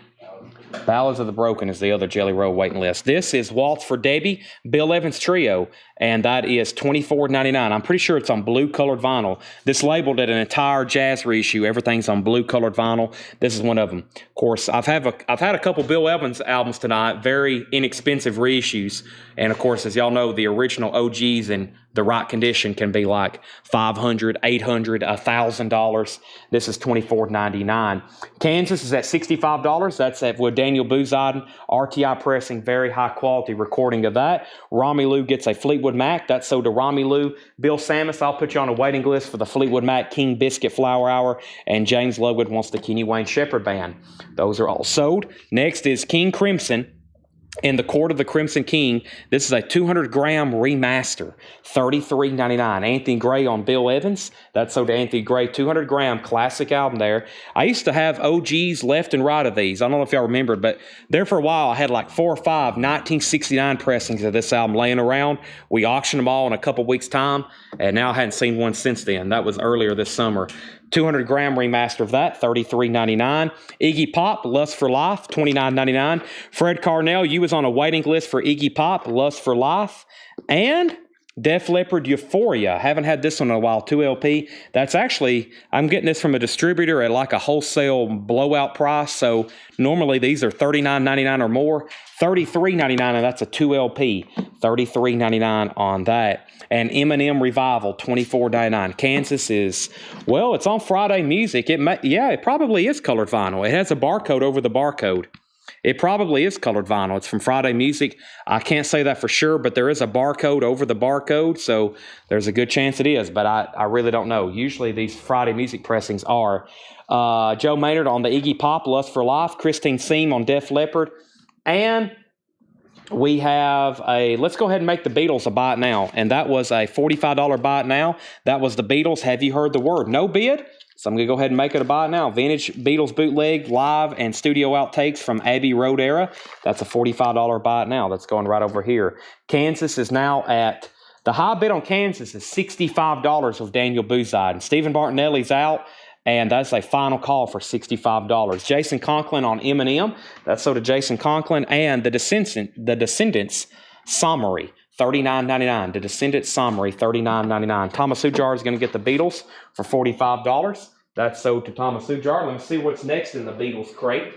A: Ballads of the Broken is the other Jelly Roll waiting list. This is Waltz for Debbie, Bill Evans Trio, and that is $24.99. I'm pretty sure it's on blue-colored vinyl. This labeled it an entire jazz reissue. Everything's on blue-colored vinyl. This is one of them. Of course, I've had a couple Bill Evans albums tonight, very inexpensive reissues, and of course, as y'all know, the original OGs in the right condition can be like $500, $800, $1,000. This is $24.99. Kansas is at $65. That's at with Daniel Bouzadin, RTI pressing, very high quality recording of that. Romy Lou gets a Fleetwood Mac. That's sold to Romy Lou. Bill Samus, I'll put you on a waiting list for the Fleetwood Mac King Biscuit Flower Hour. And James Lowood wants the Kenny Wayne Shepherd Band. Those are all sold. Next is King Crimson. In the Court of the Crimson King, this is a 200-gram remaster, $33.99. Anthony Gray on Bill Evans. That's sold to Anthony Gray, 200-gram classic album there. I used to have OGs left and right of these. I don't know if y'all remember, but there for a while I had like 4 or 5 1969 pressings of this album laying around. We auctioned them all in a couple weeks' time, and now I hadn't seen one since then. That was earlier this summer. 200-gram remaster of that, $33.99. Iggy Pop, Lust for Life, $29.99. Fred Carnell, you was on a waiting list for Iggy Pop, Lust for Life. And Def Leppard Euphoria. Haven't had this one in a while, 2LP. That's actually, I'm getting this from a distributor at like a wholesale blowout price. So normally these are $39.99 or more. $33.99, and that's a 2LP. $33.99 on that. And M&M Revival, $24.99. Kansas is, well, it's on Friday Music. It probably is colored vinyl. It has a barcode over the barcode. It probably is colored vinyl. It's from Friday Music. I can't say that for sure, but there is a barcode over the barcode, so there's a good chance it is, but I really don't know. Usually these Friday Music pressings are. Joe Maynard on the Iggy Pop, Lust for Life, Christine Seam on Def Leppard, and we have let's go ahead and make the Beatles a buy it now, and that was a $45 buy it now. That was the Beatles. Have you heard the word? No bid? So I'm going to go ahead and make it a buy it now. Vintage Beatles bootleg, live, and studio outtakes from Abbey Road era. That's a $45 buy it now. That's going right over here. Kansas is now at, the high bid on Kansas is $65 with Daniel Boozide. And Stephen Martinelli's out, and that's a final call for $65. Jason Conklin on M&M. That's so to Jason Conklin. And the Descendants Summary. $39.99. The Descendants Summary, $39.99. Thomas Ujar is going to get the Beatles for $45. That's sold to Thomas Ujar. Let me see what's next in the Beatles crate.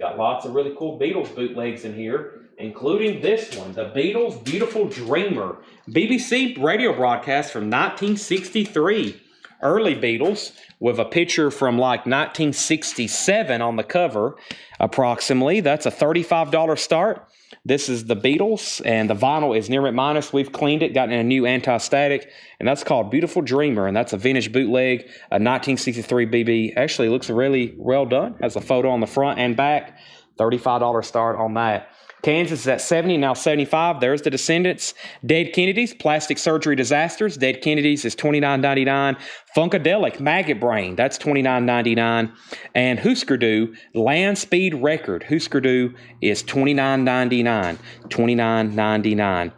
A: Got lots of really cool Beatles bootlegs in here, including this one, the Beatles' Beautiful Dreamer. BBC radio broadcast from 1963. Early Beatles with a picture from like 1967 on the cover, approximately. That's a $35 start. This is the Beatles, and the vinyl is near mint minus. We've cleaned it, gotten a new anti-static, and that's called Beautiful Dreamer, and that's a vintage bootleg, a 1963 BB. Actually, looks really well done. Has a photo on the front and back. $35 start on that. Kansas is at 70, now 75. There's the Descendants. Dead Kennedys, Plastic Surgery Disasters. Dead Kennedys is $29.99. Funkadelic, Maggot Brain, that's $29.99. And Husker Du, Land Speed Record. Husker Du is $29.99. $29.99.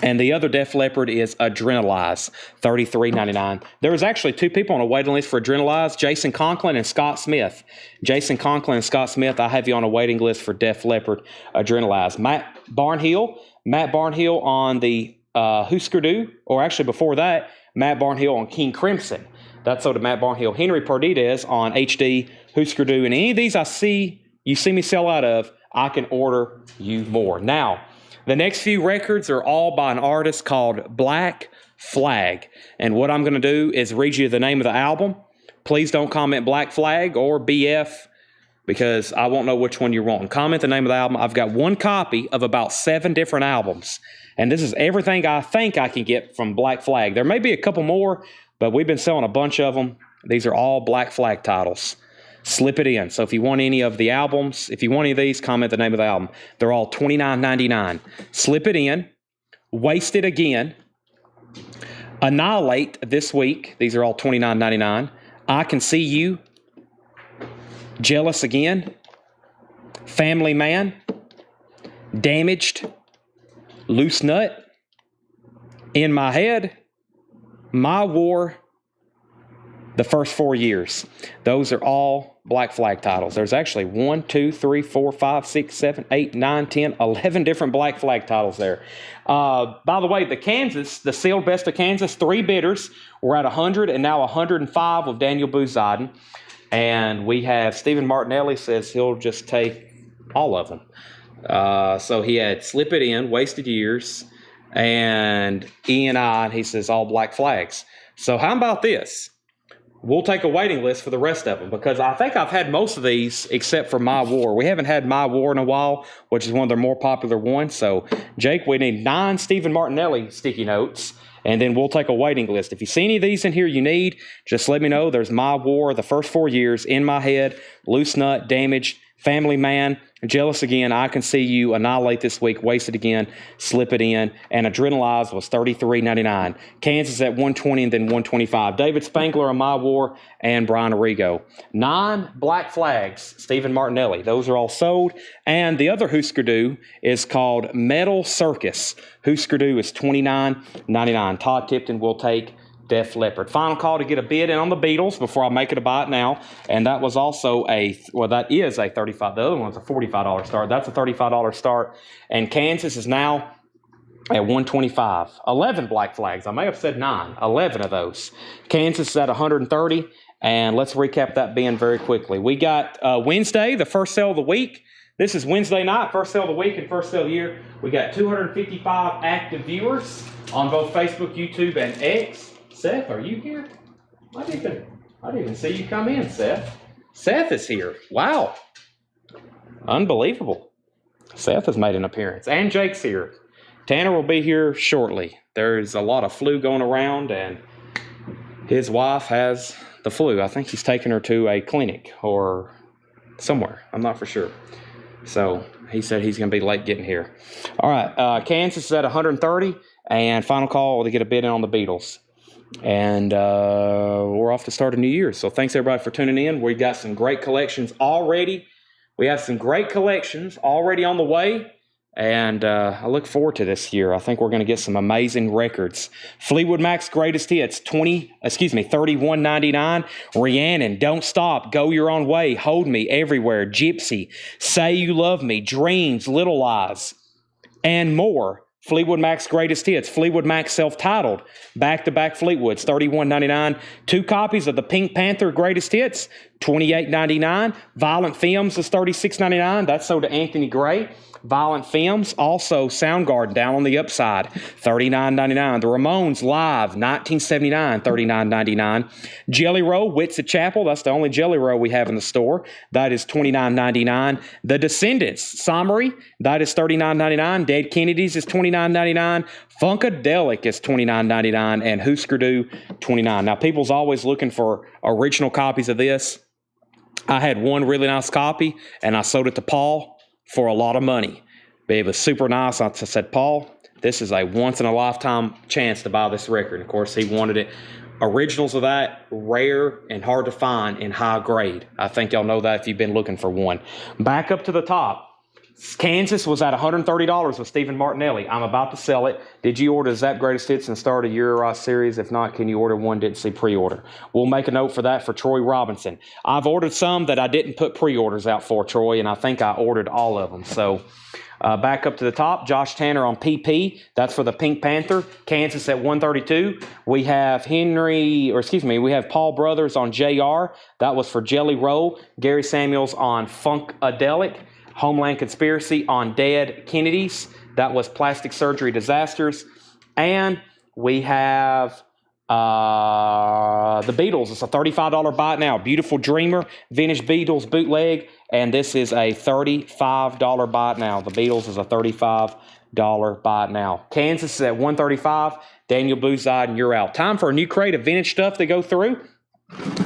A: And the other Def Leppard is Adrenalize, $33.99. There was actually two people on a waiting list for Adrenalize, Jason Conklin and Scott Smith. Jason Conklin and Scott Smith, I have you on a waiting list for Def Leppard Adrenalize. Matt Barnhill on the Husker Du, or actually before that, Matt Barnhill on King Crimson. That's so to Matt Barnhill. Henry Perdides on HD, Husker Du. And any of these you see me sell out of, I can order you more. Now, the next few records are all by an artist called Black Flag. And what I'm going to do is read you the name of the album. Please don't comment Black Flag or BF because I won't know which one you're wanting. Comment the name of the album. I've got one copy of about 7 different albums. And this is everything I think I can get from Black Flag. There may be a couple more, but we've been selling a bunch of them. These are all Black Flag titles. Slip it in. So if you want any of the albums, if you want any of these, comment the name of the album. They're all $29.99. Slip it in. Waste It Again. Annihilate this week. These are all $29.99. I Can See You. Jealous Again. Family Man. Damaged. Loose Nut. In My Head. My War. The First 4 Years. Those are all Black Flag titles. There's actually 1, 2, 3, 4, 5, 6, 7, 8, 9, 10, 11 different Black Flag titles there. By the way, the sealed best of Kansas, 3 bidders. We're at 100 and now 105 with Daniel Booziden. And we have Stephen Martinelli says he'll just take all of them. So he had Slip It In, Wasted Years, and E&I, he says all Black Flags. So how about this? We'll take a waiting list for the rest of them because I think I've had most of these except for My War. We haven't had My War in a while, which is one of their more popular ones. So, Jake, we need 9 Stephen Martinelli sticky notes, and then we'll take a waiting list. If you see any of these in here you need, just let me know. There's My War, The First 4 Years, In My Head, Loose Nut, Damaged, Family Man, Jealous Again, I Can See You, Annihilate This Week, Waste It Again, Slip It In, and Adrenalize was $33.99. Kansas at $120 and then $125. David Spangler on My War and Brian Arrigo. 9 Black Flags, Stephen Martinelli. Those are all sold. And the other Husker Du is called Metal Circus. Husker Du is $29.99. Todd Tipton will take Def Leppard. Final call to get a bid in on the Beatles before I make it a buy it now. And that was also that is a $35. The other one's a $45 start. That's a $35 start. And Kansas is now at 125. 11 black flags. I may have said 9. 11 of those. Kansas is at 130. And let's recap that bin very quickly. We got Wednesday, the first sale of the week. This is Wednesday night, first sale of the week and first sale of the year. We got 255 active viewers on both Facebook, YouTube, and X. Seth, are you here? I didn't even see you come in, Seth. Seth is here. Wow. Unbelievable. Seth has made an appearance. And Jake's here. Tanner will be here shortly. There's a lot of flu going around, and his wife has the flu. I think he's taking her to a clinic or somewhere. I'm not for sure. So he said he's going to be late getting here. All right. Kansas is at 130, and final call to get a bid in on the Beatles. And we're off to start a new year. So thanks, everybody, for tuning in. We got some great collections already. We have some great collections already on the way. And I look forward to this year. I think we're going to get some amazing records. Fleetwood Mac's greatest hits, $31.99. Rhiannon, Don't Stop, Go Your Own Way, Hold Me Everywhere, Gypsy, Say You Love Me, Dreams, Little Lies, and more. Fleetwood Mac's greatest hits. Fleetwood Mac self-titled, back-to-back Fleetwoods, $31.99. 2 copies of the Pink Panther greatest hits, $28.99. Violent Femmes is $36.99. That's sold to Anthony Gray. Violent Femmes, also Soundgarden, Down on the Upside, $39.99. The Ramones Live, $19.79, $39.99. Jelly Roll, Wits at Chapel, that's the only Jelly Roll we have in the store. That is $29.99. The Descendants, Summary, that is $39.99. Dead Kennedys is $29.99. Funkadelic is $29.99. And Husker Du, $29. Now, people's always looking for original copies of this. I had one really nice copy, and I sold it to Paul for a lot of money. But it was super nice. I said, Paul, this is a once-in-a-lifetime chance to buy this record. And of course, he wanted it. Originals of that, rare and hard to find in high grade. I think y'all know that if you've been looking for one. Back up to the top. Kansas was at $130 with Stephen Martinelli. I'm about to sell it. Did you order Zap Greatest Hits and start a Year series? If not, can you order one? Didn't see pre-order. We'll make a note for that for Troy Robinson. I've ordered some that I didn't put pre-orders out for, Troy, and I think I ordered all of them. So back up to the top, Josh Tanner on PP. That's for the Pink Panther. Kansas at 132. We have we have Paul Brothers on JR. That was for Jelly Roll. Gary Samuels on Funkadelic. Homeland Conspiracy on Dead Kennedys. That was Plastic Surgery Disasters. And we have the Beatles. It's a $35 buy it now. Beautiful Dreamer, Vintage Beatles bootleg. And this is a $35 buy it now. The Beatles is a $35 buy it now. Kansas is at 135. Daniel Blueside, and you're out. Time for a new crate of vintage stuff to go through.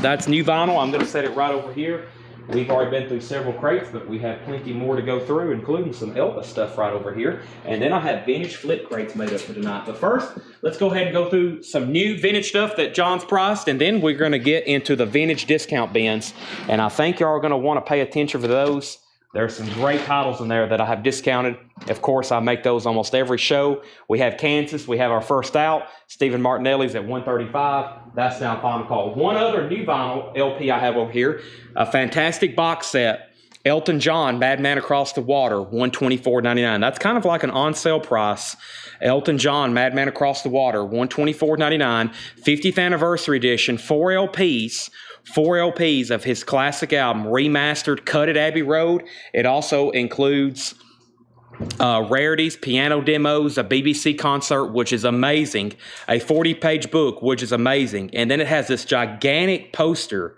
A: That's new vinyl. I'm going to set it right over here. We've already been through several crates, but we have plenty more to go through, including some Elvis stuff right over here. And then I have vintage flip crates made up for tonight. But first, let's go ahead and go through some new vintage stuff that John's priced, and then we're going to get into the vintage discount bins. And I think y'all are going to want to pay attention for those. There's some great titles in there that I have discounted. Of course, I make those almost every show. We have Kansas. We have our first out. Stephen Martinelli's at 135. That's now final call. One other new vinyl LP I have over here, a fantastic box set. Elton John, Madman Across the Water, $124.99. That's kind of like an on-sale price. Elton John, Madman Across the Water, $124.99. 50th Anniversary Edition, 4 LPs. 4 LPs of his classic album, remastered, cut at Abbey Road. It also includes rarities, piano demos, a BBC concert, which is amazing, a 40-page book, which is amazing, and then it has this gigantic poster,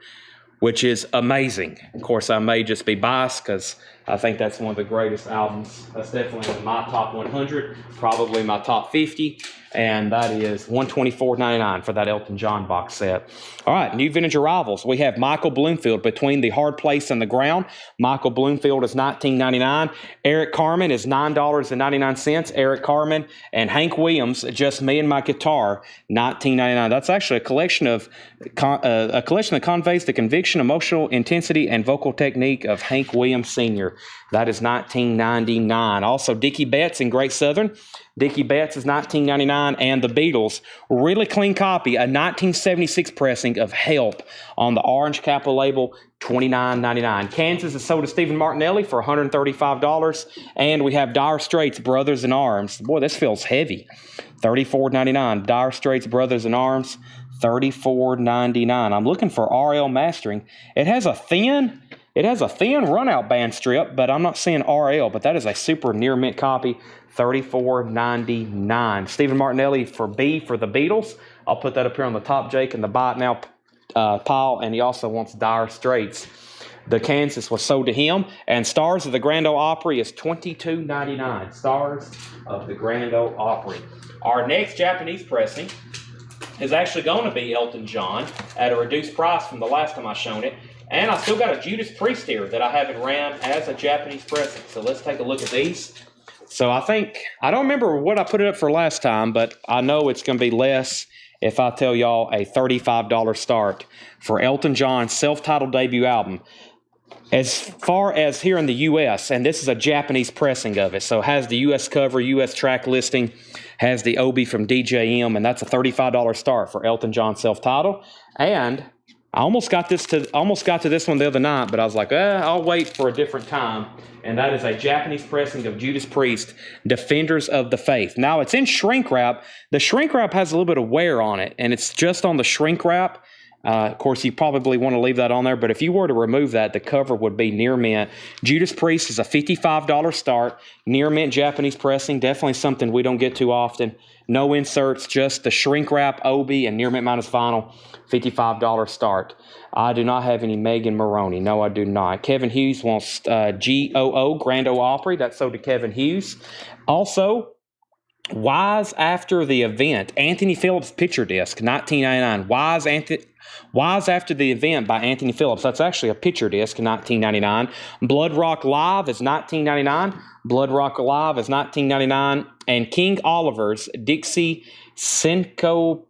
A: which is amazing. Of course, I may just be biased because I think that's one of the greatest albums. That's definitely in my top 100, probably my top 50. And that is $124.99 for that Elton John box set. All right, new vintage arrivals. We have Michael Bloomfield, Between the Hard Place and the Ground. Michael Bloomfield is $19.99. Eric Carmen is $9.99. Eric Carmen and Hank Williams, Just Me and My Guitar, $19.99. That's actually a collection that conveys the conviction, emotional intensity, and vocal technique of Hank Williams Sr. here. That is $19.99. Also, Dickie Betts in Great Southern. Dickie Betts is $19.99. And the Beatles, really clean copy, a 1976 pressing of Help on the orange capital label, $29.99. Kansas is sold to Stephen Martinelli for $135. And we have Dire Straits Brothers in Arms. Boy, this feels heavy. $34.99. Dire Straits Brothers in Arms, $34.99. I'm looking for RL Mastering. It has a thin run-out band strip, but I'm not seeing RL, but that is a super near mint copy, $34.99. Stephen Martinelli for B for the Beatles. I'll put that up here on the top, Jake, in the buy it now pile, and he also wants Dire Straits. The Kansas was sold to him, and Stars of the Grand Ole Opry is $22.99. Stars of the Grand Ole Opry. Our next Japanese pressing is actually going to be Elton John at a reduced price from the last time I shown it. And I still got a Judas Priest here that I haven't ran as a Japanese pressing. So let's take a look at these. So I don't remember what I put it up for last time, but I know it's going to be less if I tell y'all a $35 start for Elton John's self-titled debut album. As far as here in the U.S., and this is a Japanese pressing of it, so it has the U.S. cover, U.S. track listing, has the OB from DJM, and that's a $35 start for Elton John self-titled. And I almost got to this one the other night, but I was like, I'll wait for a different time. And that is a Japanese pressing of Judas Priest, Defenders of the Faith. Now, it's in shrink wrap. The shrink wrap has a little bit of wear on it, and it's just on the shrink wrap. Of course, you probably want to leave that on there, but if you were to remove that, the cover would be near mint. Judas Priest is a $55 start. Near mint Japanese pressing, definitely something we don't get too often. No inserts, just the shrink wrap, OB, and near mint minus vinyl, $55 start. I do not have any Megan Maroney. No, I do not. Kevin Hughes wants GOO, Grand Ole Opry. That's sold to Kevin Hughes. Also, Wise After the Event, Anthony Phillips picture disc, $19.99. Wise After the Event by Anthony Phillips. That's actually a picture disc, $19.99. Blood Rock Live is $19.99. Blood Rock Live is $19.99. And King Oliver's Dixie Syncopators,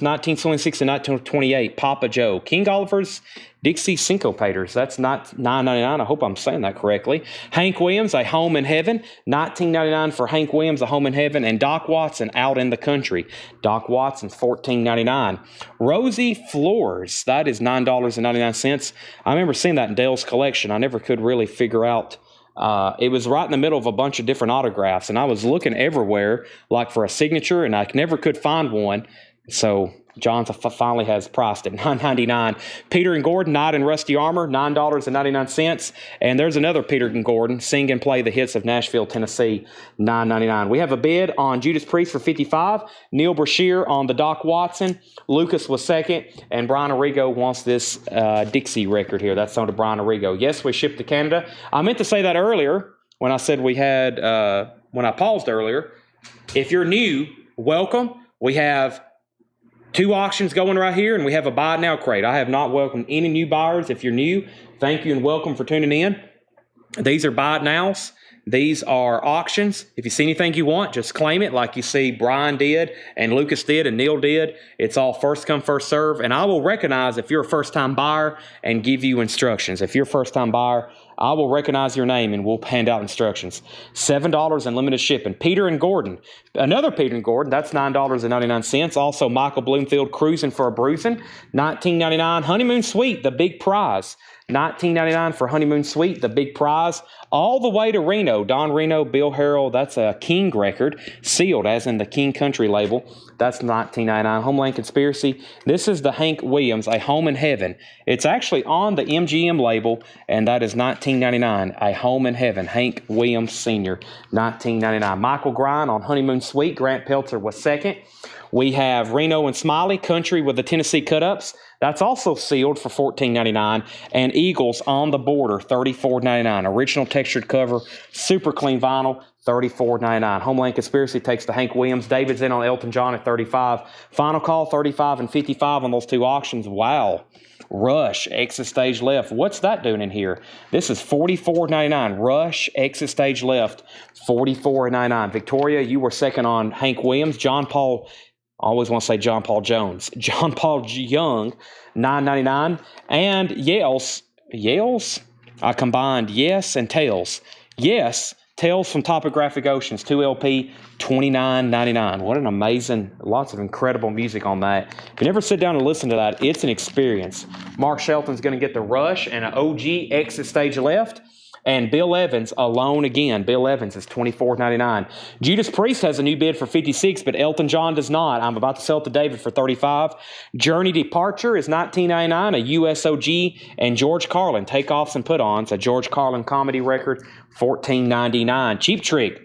A: 1926 and 1928, Papa Joe. King Oliver's Dixie Syncopators, that's not $9.99. I hope I'm saying that correctly. Hank Williams, A Home in Heaven, $19.99 for Hank Williams, A Home in Heaven. And Doc Watson, Out in the Country. Doc Watson's $14.99. Rosie Floors, that is $9.99. I remember seeing that in Dale's collection. I never could really figure out. It was right in the middle of a bunch of different autographs, and I was looking everywhere, like for a signature, and I never could find one. So John finally has priced at $9.99. Peter and Gordon, Knight in Rusty Armor, $9.99. And there's another Peter and Gordon, Sing and Play the Hits of Nashville, Tennessee, $9.99. We have a bid on Judas Priest for $55. Neil Brashear on the Doc Watson. Lucas was second. And Brian Arrigo wants this Dixie record here. That's on to Brian Arrigo. Yes, we shipped to Canada. I meant to say that earlier when I said we had, when I paused earlier. If you're new, welcome. We have 2 auctions going right here, and we have a buy it now crate. I have not welcomed any new buyers. If you're new, thank you and welcome for tuning in. These are buy it nows. These are auctions. If you see anything you want, just claim it like you see Brian did and Lucas did and Neil did. It's all first come, first serve. And I will recognize if you're a first-time buyer and give you instructions. If you're a first-time buyer, I will recognize your name and we'll hand out instructions. $7 in limited shipping. Peter and Gordon. Another Peter and Gordon, that's $9.99. Also, Michael Bloomfield, Cruising for a Bruising, $19.99. Honeymoon Suite, The Big Prize, $19.99 for Honeymoon Suite, The Big Prize. All the way to Reno. Don Reno, Bill Harrell, that's a King record, sealed as in the King Country label. That's $19.99. Homeland Conspiracy. This is the Hank Williams, A Home in Heaven. It's actually on the MGM label, and that is $19.99. A Home in Heaven, Hank Williams Sr., $19.99. Michael Grind on Honeymoon Suite. Grant Peltzer was second. We have Reno and Smiley, Country with the Tennessee Cut-Ups. That's also sealed for $14.99. And Eagles on the Border, $34.99. Original textured cover, super clean vinyl, $34.99. Homeland Conspiracy takes the Hank Williams. David's in on Elton John at $35. Final Call, $35 and $55 on those 2 auctions. Wow. Rush, Exit Stage Left. What's that doing in here? This is $44.99. Rush, Exit Stage Left, $44.99. Victoria, you were second on Hank Williams. John Paul, I always want to say John Paul Jones. John Paul Young, $9.99. And Yales, I combined Yes and Tales. Yes, Tales from Topographic Oceans, 2LP, $29.99. What an amazing, lots of incredible music on that. If you never sit down and listen to that, it's an experience. Mark Shelton's going to get the Rush and an OG Exit Stage Left. And Bill Evans, Alone Again. Bill Evans is $24.99. Judas Priest has a new bid for $56, but Elton John does not. I'm about to sell it to David for $35. Journey Departure is $19.99. A USOG and George Carlin, Takeoffs and Put-Ons, a George Carlin comedy record, $14.99. Cheap Trick,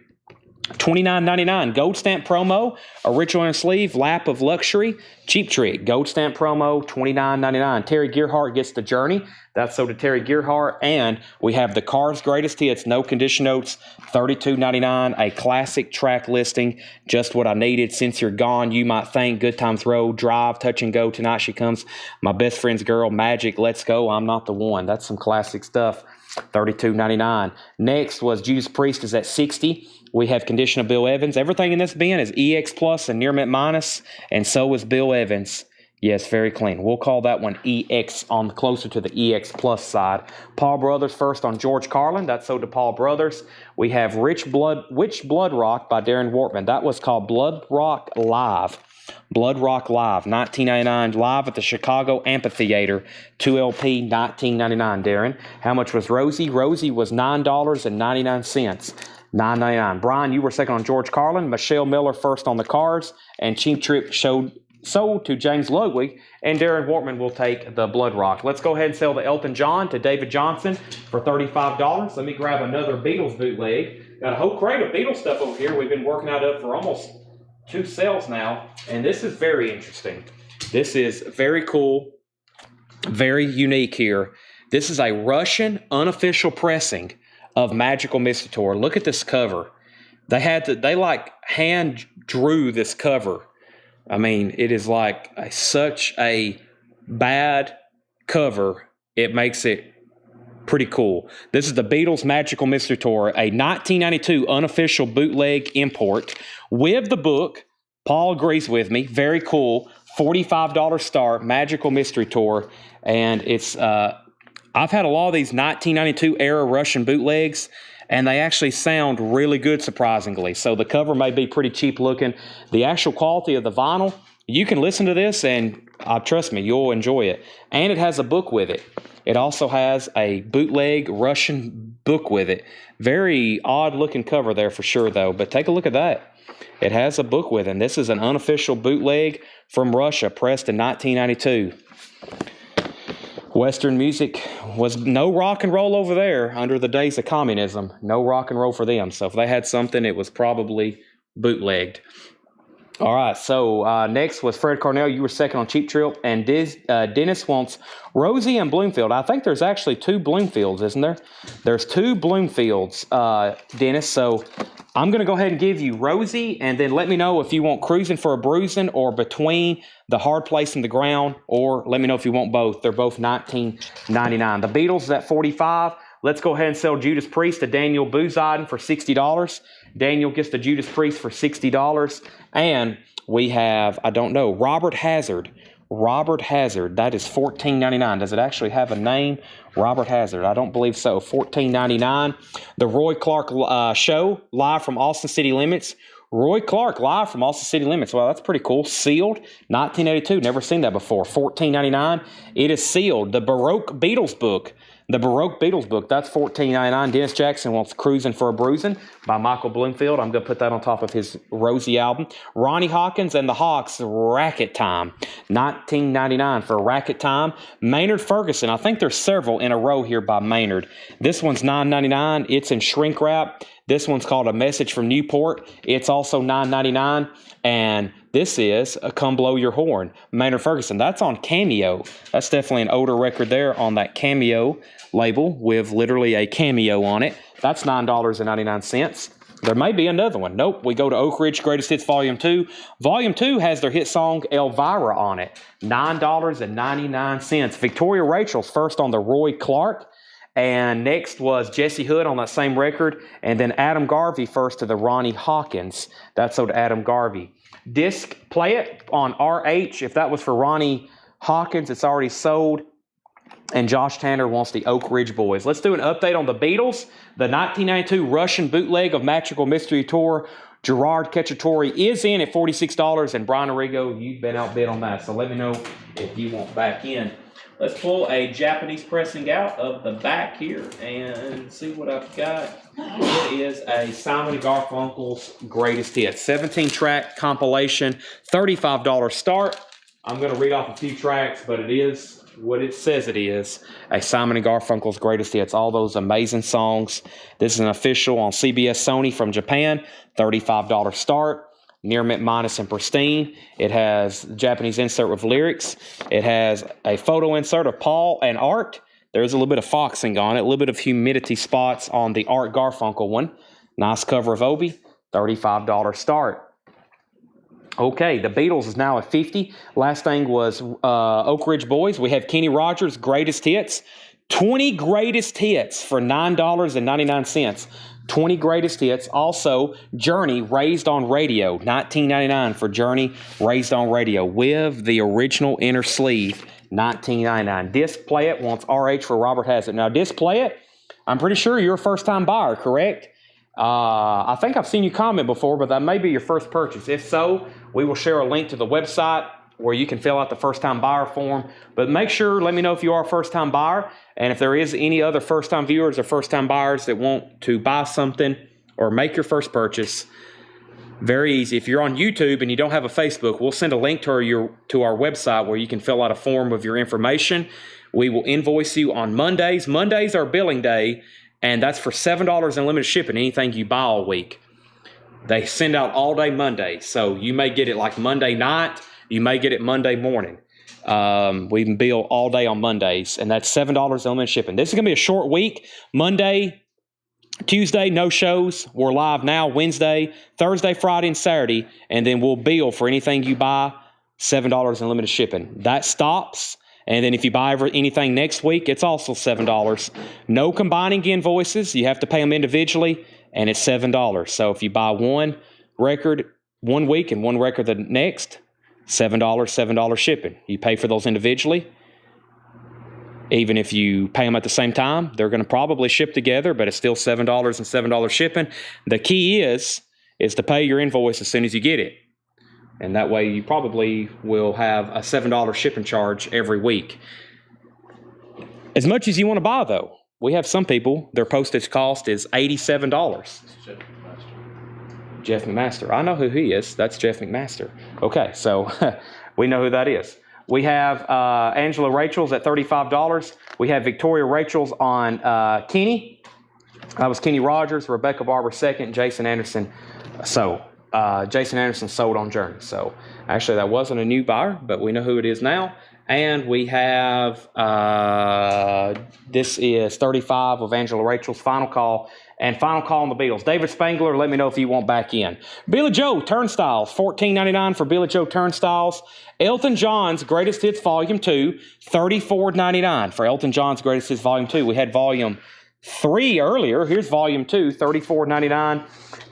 A: $29.99. Gold Stamp promo, a Ritual and Sleeve, Lap of Luxury, Cheap Trick. Gold Stamp promo, $29.99. Terry Gearhart gets the Journey. That's so to Terry Gearhart. And we have the Cars Greatest Hits, no condition notes, $32.99. A classic track listing, just what I needed. Since You're Gone, You Might Think, Good Times Road, Drive, Touch and Go, Tonight She Comes, My Best Friend's Girl, Magic, Let's Go, I'm Not the One. That's some classic stuff. $32.99. Next was Judas Priest is at $60. We have Condition of Bill Evans. Everything in this bin is EX Plus and Near Mint Minus, and so is Bill Evans. Yes, very clean. We'll call that one EX on closer to the EX Plus side. Paul Brothers first on George Carlin. That's so to Paul Brothers. We have Which Blood Rock by Darren Wortman. That was called Blood Rock Live. Blood Rock Live, $19.99, live at the Chicago Amphitheater, 2LP, $19.99, Darren. How much was Rosie? Rosie was $9.99. $9.99. Brian, you were second on George Carlin. Michelle Miller first on the Cars. And Cheap Trick sold to James Ludwig. And Darren Wortman will take the Blood Rock. Let's go ahead and sell the Elton John to David Johnson for $35. Let me grab another Beatles bootleg. Got a whole crate of Beatles stuff over here. We've been working out of for almost 2 sales now. And this is very interesting. This is very cool. Very unique here. This is a Russian unofficial pressing of Magical Mystery Tour. Look at this cover. They like hand drew this cover. I mean, it is like such a bad cover. It makes it pretty cool. This is the Beatles Magical Mystery Tour, a 1992 unofficial bootleg import with the book. Paul agrees with me. Very cool. $45 start, Magical Mystery Tour. And it's I've had a lot of these 1992 era Russian bootlegs, and they actually sound really good, surprisingly. So the cover may be pretty cheap looking. The actual quality of the vinyl, you can listen to this, and trust me, you'll enjoy it. And it has a book with it. It also has a bootleg Russian book with it. Very odd looking cover there for sure, though. But take a look at that. It has a book with it. And this is an unofficial bootleg from Russia, pressed in 1992. Western music was no rock and roll over there under the days of communism. No rock and roll for them. So if they had something, it was probably bootlegged. All right, so next was Fred Cornell. You were second on Cheap Trick. And Dennis wants Rosie and Bloomfield. I think there's actually 2 Bloomfields, isn't there? There's 2 Bloomfields, Dennis. So I'm going to go ahead and give you Rosie, and then let me know if you want Cruising for a Bruising or Between the Hard Place and the Ground, or let me know if you want both. They're both $19.99. The Beatles is at $45. Let's go ahead and sell Judas Priest to Daniel Booziden for $60. Daniel gets the Judas Priest for $60. And we have, I don't know, Robert Hazard. Robert Hazard, that is $14.99. Does it actually have a name? Robert Hazard, I don't believe so. $14.99. The Roy Clark Show, live from Austin City Limits. Roy Clark, live from Austin City Limits. Well, that's pretty cool. Sealed, 1982. Never seen that before. $14.99. It is sealed. The Baroque Beatles book. The Baroque Beatles book, that's $14.99. Dennis Jackson wants Cruising for a Bruising by Michael Bloomfield. I'm going to put that on top of his Rosie album. Ronnie Hawkins and the Hawks, Racket Time, $19.99 for Racket Time. Maynard Ferguson, I think there's several in a row here by Maynard. This one's $9.99. It's in shrink wrap. This one's called A Message from Newport. It's also $9.99. And this is Come Blow Your Horn, Maynard Ferguson. That's on Cameo. That's definitely an older record there on that Cameo label with literally a cameo on it. That's $9.99. There may be another one. Nope, we go to Oak Ridge Greatest Hits Volume 2. Volume 2 has their hit song Elvira on it, $9.99. Victoria Rachel's first on the Roy Clark. And next was Jesse Hood on that same record. And then Adam Garvey first to the Ronnie Hawkins. That's sold to Adam Garvey. Disc Play It on RH. If that was for Ronnie Hawkins, it's already sold. And Josh Tanner wants the Oak Ridge Boys. Let's do an update on the Beatles. The 1992 Russian bootleg of Magical Mystery Tour, Gerard Cacciatore, is in at $46. And Brian Arrigo, you've been outbid on that. So let me know if you want back in. Let's pull a Japanese pressing out of the back here and see what I've got. It is a Simon & Garfunkel's Greatest Hits. 17-track compilation, $35 start. I'm going to read off a few tracks, but it is what it says it is. A Simon & Garfunkel's Greatest Hits. All those amazing songs. This is an official on CBS Sony from Japan. $35 start. Near mint minus and pristine. It has Japanese insert with lyrics. It has a photo insert of Paul and Art. There's a little bit of foxing on it. A little bit of humidity spots on the Art Garfunkel one. Nice cover of Obi. $35 start. Okay, the Beatles is now at $50. Last thing was Oak Ridge Boys. We have Kenny Rogers' Greatest Hits. 20 Greatest Hits for $9.99. 20 Greatest Hits. Also, Journey, Raised on Radio. $19.99 for Journey, Raised on Radio. With the original inner sleeve. $19.99. Display It wants RH for Robert Hazard. Now, Display It, I'm pretty sure you're a first-time buyer, correct? I think I've seen you comment before, but that may be your first purchase. If so, we will share a link to the website where you can fill out the first-time buyer form. But make sure, let me know if you are a first-time buyer, and if there is any other first-time viewers or first-time buyers that want to buy something or make your first purchase. Very easy. If you're on YouTube and you don't have a Facebook, we'll send a link to our website where you can fill out a form with your information. We will invoice you on Mondays. Mondays are billing day, and that's for $7 in limited shipping, anything you buy all week. They send out all day Monday, so you may get it like Monday night. You may get it Monday morning. We can bill all day on Mondays, and that's $7 in limited shipping. This is going to be a short week. Monday, Tuesday, no shows. We're live now Wednesday, Thursday, Friday, and Saturday, and then we'll bill for anything you buy, $7 in limited shipping. That stops, and then if you buy anything next week, it's also $7. No combining invoices. You have to pay them individually, and it's $7. So if you buy one record one week and one record the next, $7 shipping. You pay for those individually. Even if you pay them at the same time, they're going to probably ship together, but it's still $7 and $7 shipping. The key is to pay your invoice as soon as you get it. And that way you probably will have a $7 shipping charge every week. As much as you want to buy, though, we have some people, their postage cost is $87. Jeff McMaster. I know who he is. That's Jeff McMaster. Okay, so we know who that is. We have Angela Rachel's at $35. We have Victoria Rachel's on Kenny. That was Kenny Rogers, Rebecca Barber second, Jason Anderson. So Jason Anderson sold on Journey. So actually that wasn't a new buyer, but we know who it is now. And we have, this is 35 of Angela Rachel's Final Call. And final call on the Beatles. David Spangler, let me know if you want back in. Billy Joe Turnstiles, $14.99 for Billy Joe Turnstiles. Elton John's Greatest Hits Volume 2, $34.99 for Elton John's Greatest Hits Volume 2. We had Volume 3 earlier. Here's Volume 2, $34.99.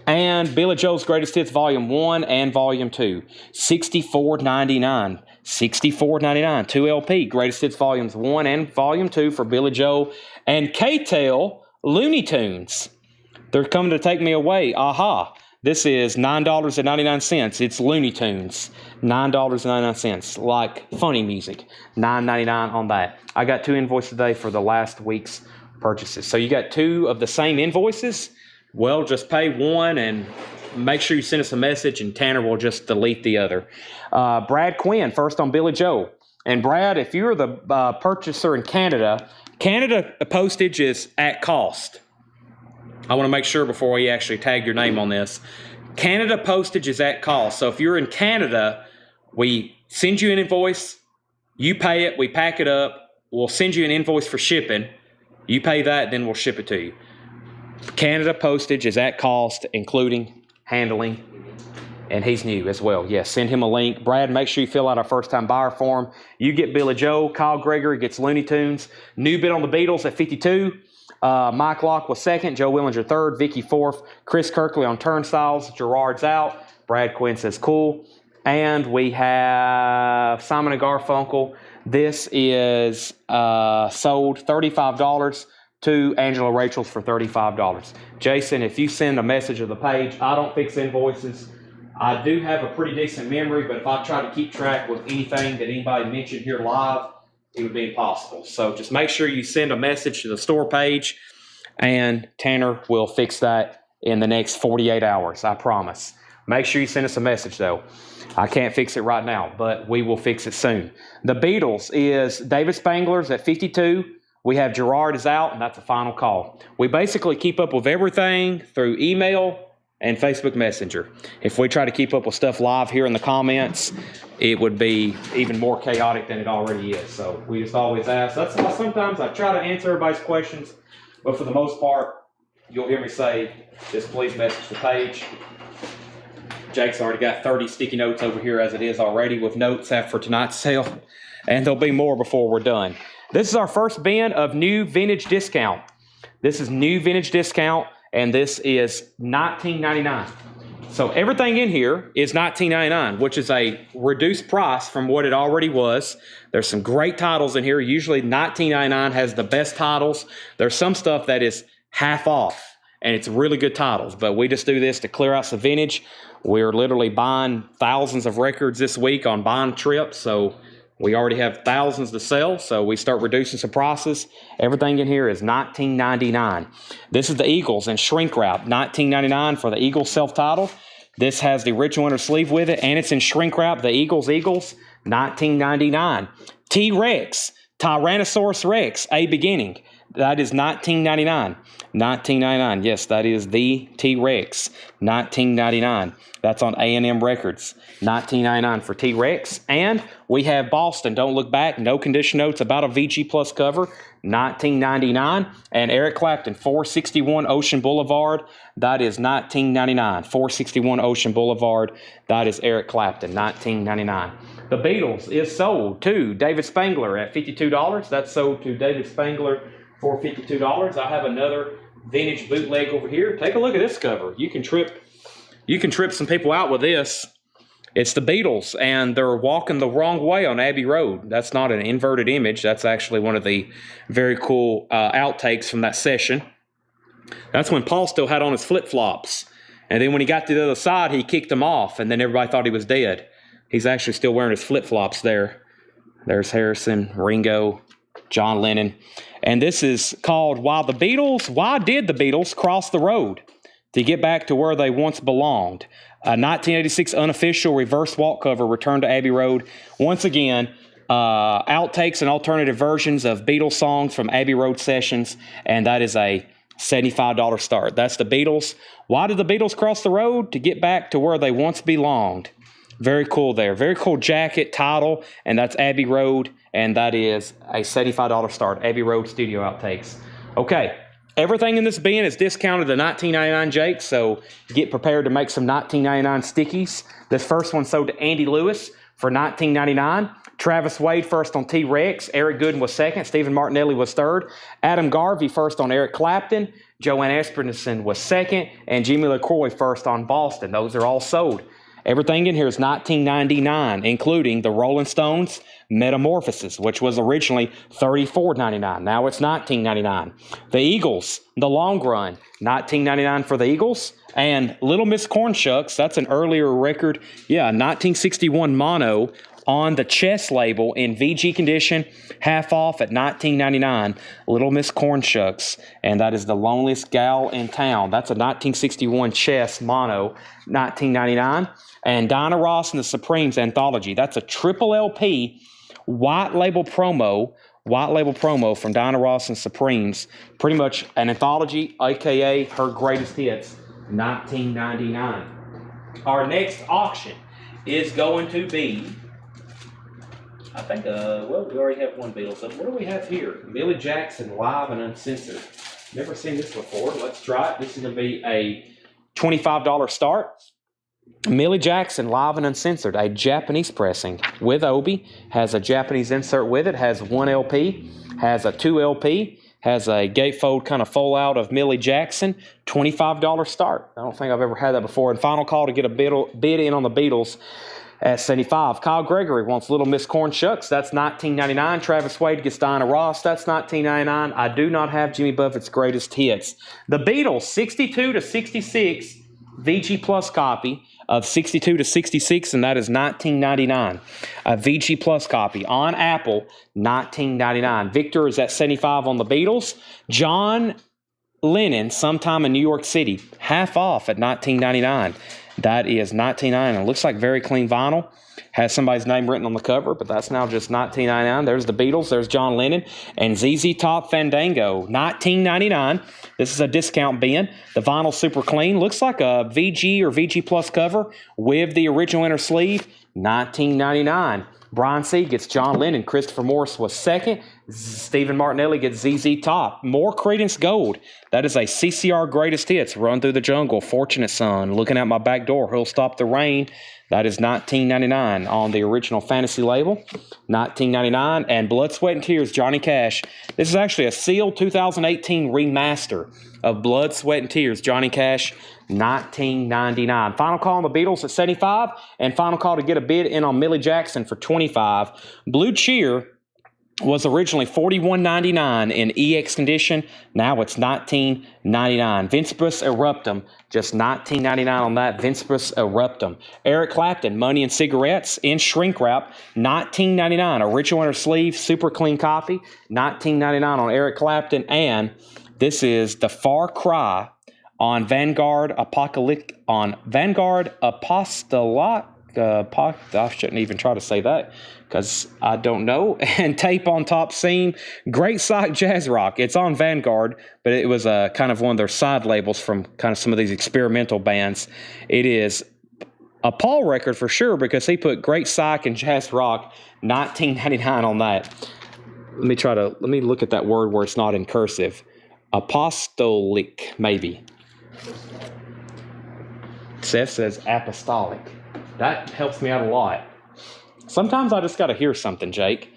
A: And Billy Joe's Greatest Hits Volume 1 and Volume 2, $64.99. $64.99, 2 LP, Greatest Hits Volumes 1 and Volume 2 for Billy Joe. And K-Tel Looney Tunes. They're coming to take me away. Aha. This is $9.99. It's Looney Tunes. $9.99. Like funny music. $9.99 on that. I got 2 invoices today for the last week's purchases. So you got 2 of the same invoices. Well, just pay one and make sure you send us a message, and Tanner will just delete the other. Brad Quinn, first on Billy Joe. And Brad, if you're the purchaser in Canada, Canada postage is at cost. I want to make sure before we actually tag your name on this. Canada postage is at cost. So if you're in Canada, we send you an invoice, you pay it, we pack it up, we'll send you an invoice for shipping, you pay that, then we'll ship it to you. Canada postage is at cost, including handling, and he's new as well. Yes, send him a link. Brad, make sure you fill out our first-time buyer form. You get Billy Joe. Kyle Gregory gets Looney Tunes. New bid on the Beatles at 52. Mike Locke was second. Joe Willinger third. Vicky fourth. Chris Kirkley on Turnstiles. Gerard's out. Brad Quinn says cool. And we have Simon & Garfunkel. This is sold $35 to Angela Rachel's for $35. Jason, if you send a message to the page, I don't fix invoices. I do have a pretty decent memory, but if I try to keep track with anything that anybody mentioned here live, it would be impossible. So just make sure you send a message to the store page, and Tanner will fix that in the next 48 hours, I promise. Make sure you send us a message, though. I can't fix it right now, but we will fix it soon. The Beatles is David Spangler's at 52. We have Gerard is out, and that's a final call. We basically keep up with everything through email and Facebook Messenger. If we try to keep up with stuff live here in the comments, it would be even more chaotic than it already is. So we just always ask. That's why sometimes I try to answer everybody's questions, but for the most part, you'll hear me say, just please message the page. Jake's already got 30 sticky notes over here as it is already with notes for tonight's sale, and there'll be more before we're done. This is our first bin of new vintage discount. This is new vintage discount, and this is $19.99. So everything in here is $19.99, which is a reduced price from what it already was. There's some great titles in here. Usually $19.99 has the best titles. There's some stuff that is half off, and it's really good titles, but we just do this to clear out some vintage. We're literally buying thousands of records this week on buying trips, so we already have thousands to sell, so we start reducing some prices. Everything in here is $19.99. This is the Eagles in shrink wrap, $19.99 for the Eagles self-titled. This has the original inner sleeve with it, and it's in shrink wrap, the Eagles, $19.99. T-Rex, Tyrannosaurus Rex, A Beginning. That is $19.99. $19.99. Yes, that is the T-Rex. $19.99. That's on A&M Records. $19.99 for T-Rex. And we have Boston, Don't Look Back, no condition notes about a VG Plus cover. $19.99. And Eric Clapton, 461 Ocean Boulevard. That is $19.99. 461 Ocean Boulevard. That is Eric Clapton. $19.99. The Beatles is sold to David Spangler at $52. That's sold to David Spangler for $52. I have another vintage bootleg over here. Take a look at this cover. You can trip some people out with this. It's the Beatles, and they're walking the wrong way on Abbey Road. That's not an inverted image. That's actually one of the very cool outtakes from that session. That's when Paul still had on his flip-flops. And then when he got to the other side, he kicked them off, and then everybody thought he was dead. He's actually still wearing his flip-flops there. There's Harrison, Ringo, John Lennon. And this is called Why Did the Beatles Cross the Road to Get Back to Where They Once Belonged? A 1986 unofficial reverse walk cover returned to Abbey Road. Once again, outtakes and alternative versions of Beatles songs from Abbey Road sessions, and that is a $75 start. That's the Beatles. Why did the Beatles cross the road? To get back to where they once belonged. Very cool there. Very cool jacket, title, and that's Abbey Road, and that is a $75 start. Abbey Road studio outtakes. Okay, everything in this bin is discounted to $19.99, Jake, so get prepared to make some $19.99 stickies. This first one sold to Andy Lewis for $19.99. Travis Wade first on T-Rex. Eric Gooden was second. Stephen Martinelli was third. Adam Garvey first on Eric Clapton. Joanne Esperson was second. And Jimmy LaCroix first on Boston. Those are all sold. Everything in here is $19.99, including the Rolling Stones Metamorphosis, which was originally $34.99. Now it's $19.99. The Eagles, The Long Run, $19.99 for the Eagles. And Little Miss Cornshucks, that's an earlier record. Yeah, 1961 mono on the chess label in VG condition, half off at $19.99. Little Miss Cornshucks, and that is The Loneliest Gal in Town. That's a 1961 chess mono, $19.99. And Dinah Ross and the Supremes anthology. That's a triple LP white label promo from Dinah Ross and Supremes. Pretty much an anthology, aka her greatest hits, $19.99. Our next auction is going to be, I think, we already have one Beatles. So what do we have here? Millie Jackson, live and uncensored. Never seen this before. Let's try it. This is going to be a $25 start. Millie Jackson, live and uncensored, a Japanese pressing with Obi, has a Japanese insert with it, has one LP, has a 2 LP, has a gatefold kind of fold out of Millie Jackson, $25 start. I don't think I've ever had that before. And final call to get a bid in on the Beatles At 75, Kyle Gregory wants Little Miss Corn Shucks. That's $19.99. Travis Wade gets Diana Ross. That's $19.99. I do not have Jimmy Buffett's greatest hits. The Beatles, 62 to 66, VG Plus copy of 62 to 66, and that is $19.99. A VG Plus copy on Apple, $19.99. Victor is at 75 on the Beatles. John Lennon, Sometime in New York City, half off at $19.99. That is $19.99. It looks like very clean vinyl. Has somebody's name written on the cover, but that's now just $19.99. There's the Beatles. There's John Lennon. And ZZ Top Fandango, $19.99. This is a discount bin. The vinyl super clean. Looks like a VG or VG Plus cover with the original inner sleeve, $19.99. Brian C. gets John Lennon. Christopher Morris was second. Stephen Martinelli gets ZZ Top. More Creedence Gold. That is a CCR Greatest Hits. Run Through the Jungle. Fortunate Son. Looking Out My Back Door. Who'll Stop the Rain. That is $19.99 on the original Fantasy label. $19.99. And Blood, Sweat, and Tears, Johnny Cash. This is actually a sealed 2018 remaster of Blood, Sweat, and Tears, Johnny Cash. $19.99. Final call on the Beatles at 75, and final call to get a bid in on Millie Jackson for 25. Blue Cheer was originally $41.99 in EX condition. Now it's $19.99. Vincebus Eruptum, just $19.99 on that. Vincebus Eruptum. Eric Clapton, Money and Cigarettes in shrink wrap, $19.99. Original inner sleeve, super clean copy, $19.99 on Eric Clapton. And this is the Far Cry on Vanguard Apostolic. I shouldn't even try to say that because I don't know. And Tape on Top Seam, Great Psych Jazz Rock. It's on Vanguard, but it was kind of one of their side labels from kind of some of these experimental bands. It is a Paul record for sure because he put Great Psych and Jazz Rock, $19.99 on that. Let me look at that word where it's not in cursive. Apostolic, maybe. Seth says apostolic. That helps me out a lot. Sometimes I just got to hear something, Jake,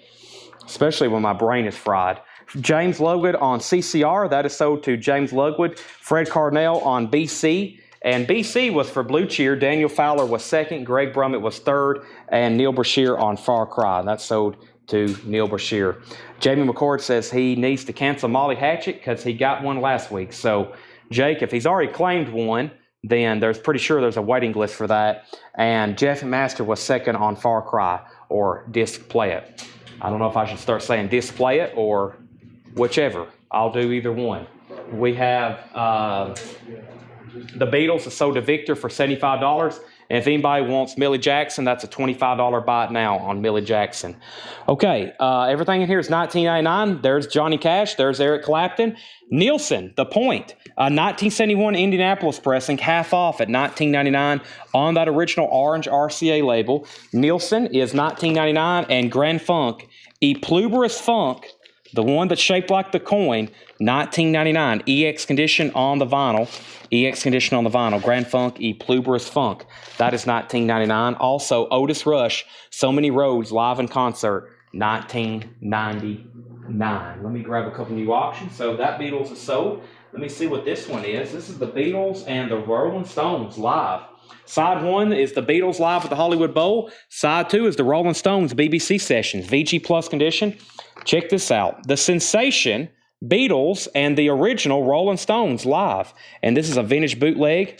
A: especially when my brain is fried. James Ludwig on CCR. That is sold to James Ludwig. Fred Carnell on BC. And BC was for Blue Cheer. Daniel Fowler was second. Greg Brummett was third. And Neil Brashear on Far Cry. That's sold to Neil Brashear. Jamie McCord says he needs to cancel Molly Hatchet because he got one last week. So, Jake, if he's already claimed one, then pretty sure there's a waiting list for that. And Jeff Master was second on Far Cry or Disc Play It. I don't know if I should start saying Disc Play It or whichever. I'll do either one. We have the Beatles is sold to Victor for $75. And if anybody wants Millie Jackson, that's a $25 buy now on Millie Jackson. Okay, everything in here is $19.99. There's Johnny Cash. There's Eric Clapton. Nielsen, The Point, 1971 Indianapolis pressing, half off at $19.99 on that original orange RCA label. Nielsen is $19.99, and Grand Funk, E Pluberous Funk, the one that's shaped like the coin, $19.99. EX condition on the vinyl. EX condition on the vinyl. Grand Funk, E Pluberous Funk. That is $19.99. Also, Otis Rush, So Many Roads, live in concert, $19.99. Let me grab a couple new options. So that Beatles is sold. Let me see what this one is. This is the Beatles and the Rolling Stones live. Side 1 is the Beatles live at the Hollywood Bowl. Side 2 is the Rolling Stones BBC sessions, VG Plus condition. Check this out. The Sensation, Beatles, and the original Rolling Stones live. And this is a vintage bootleg.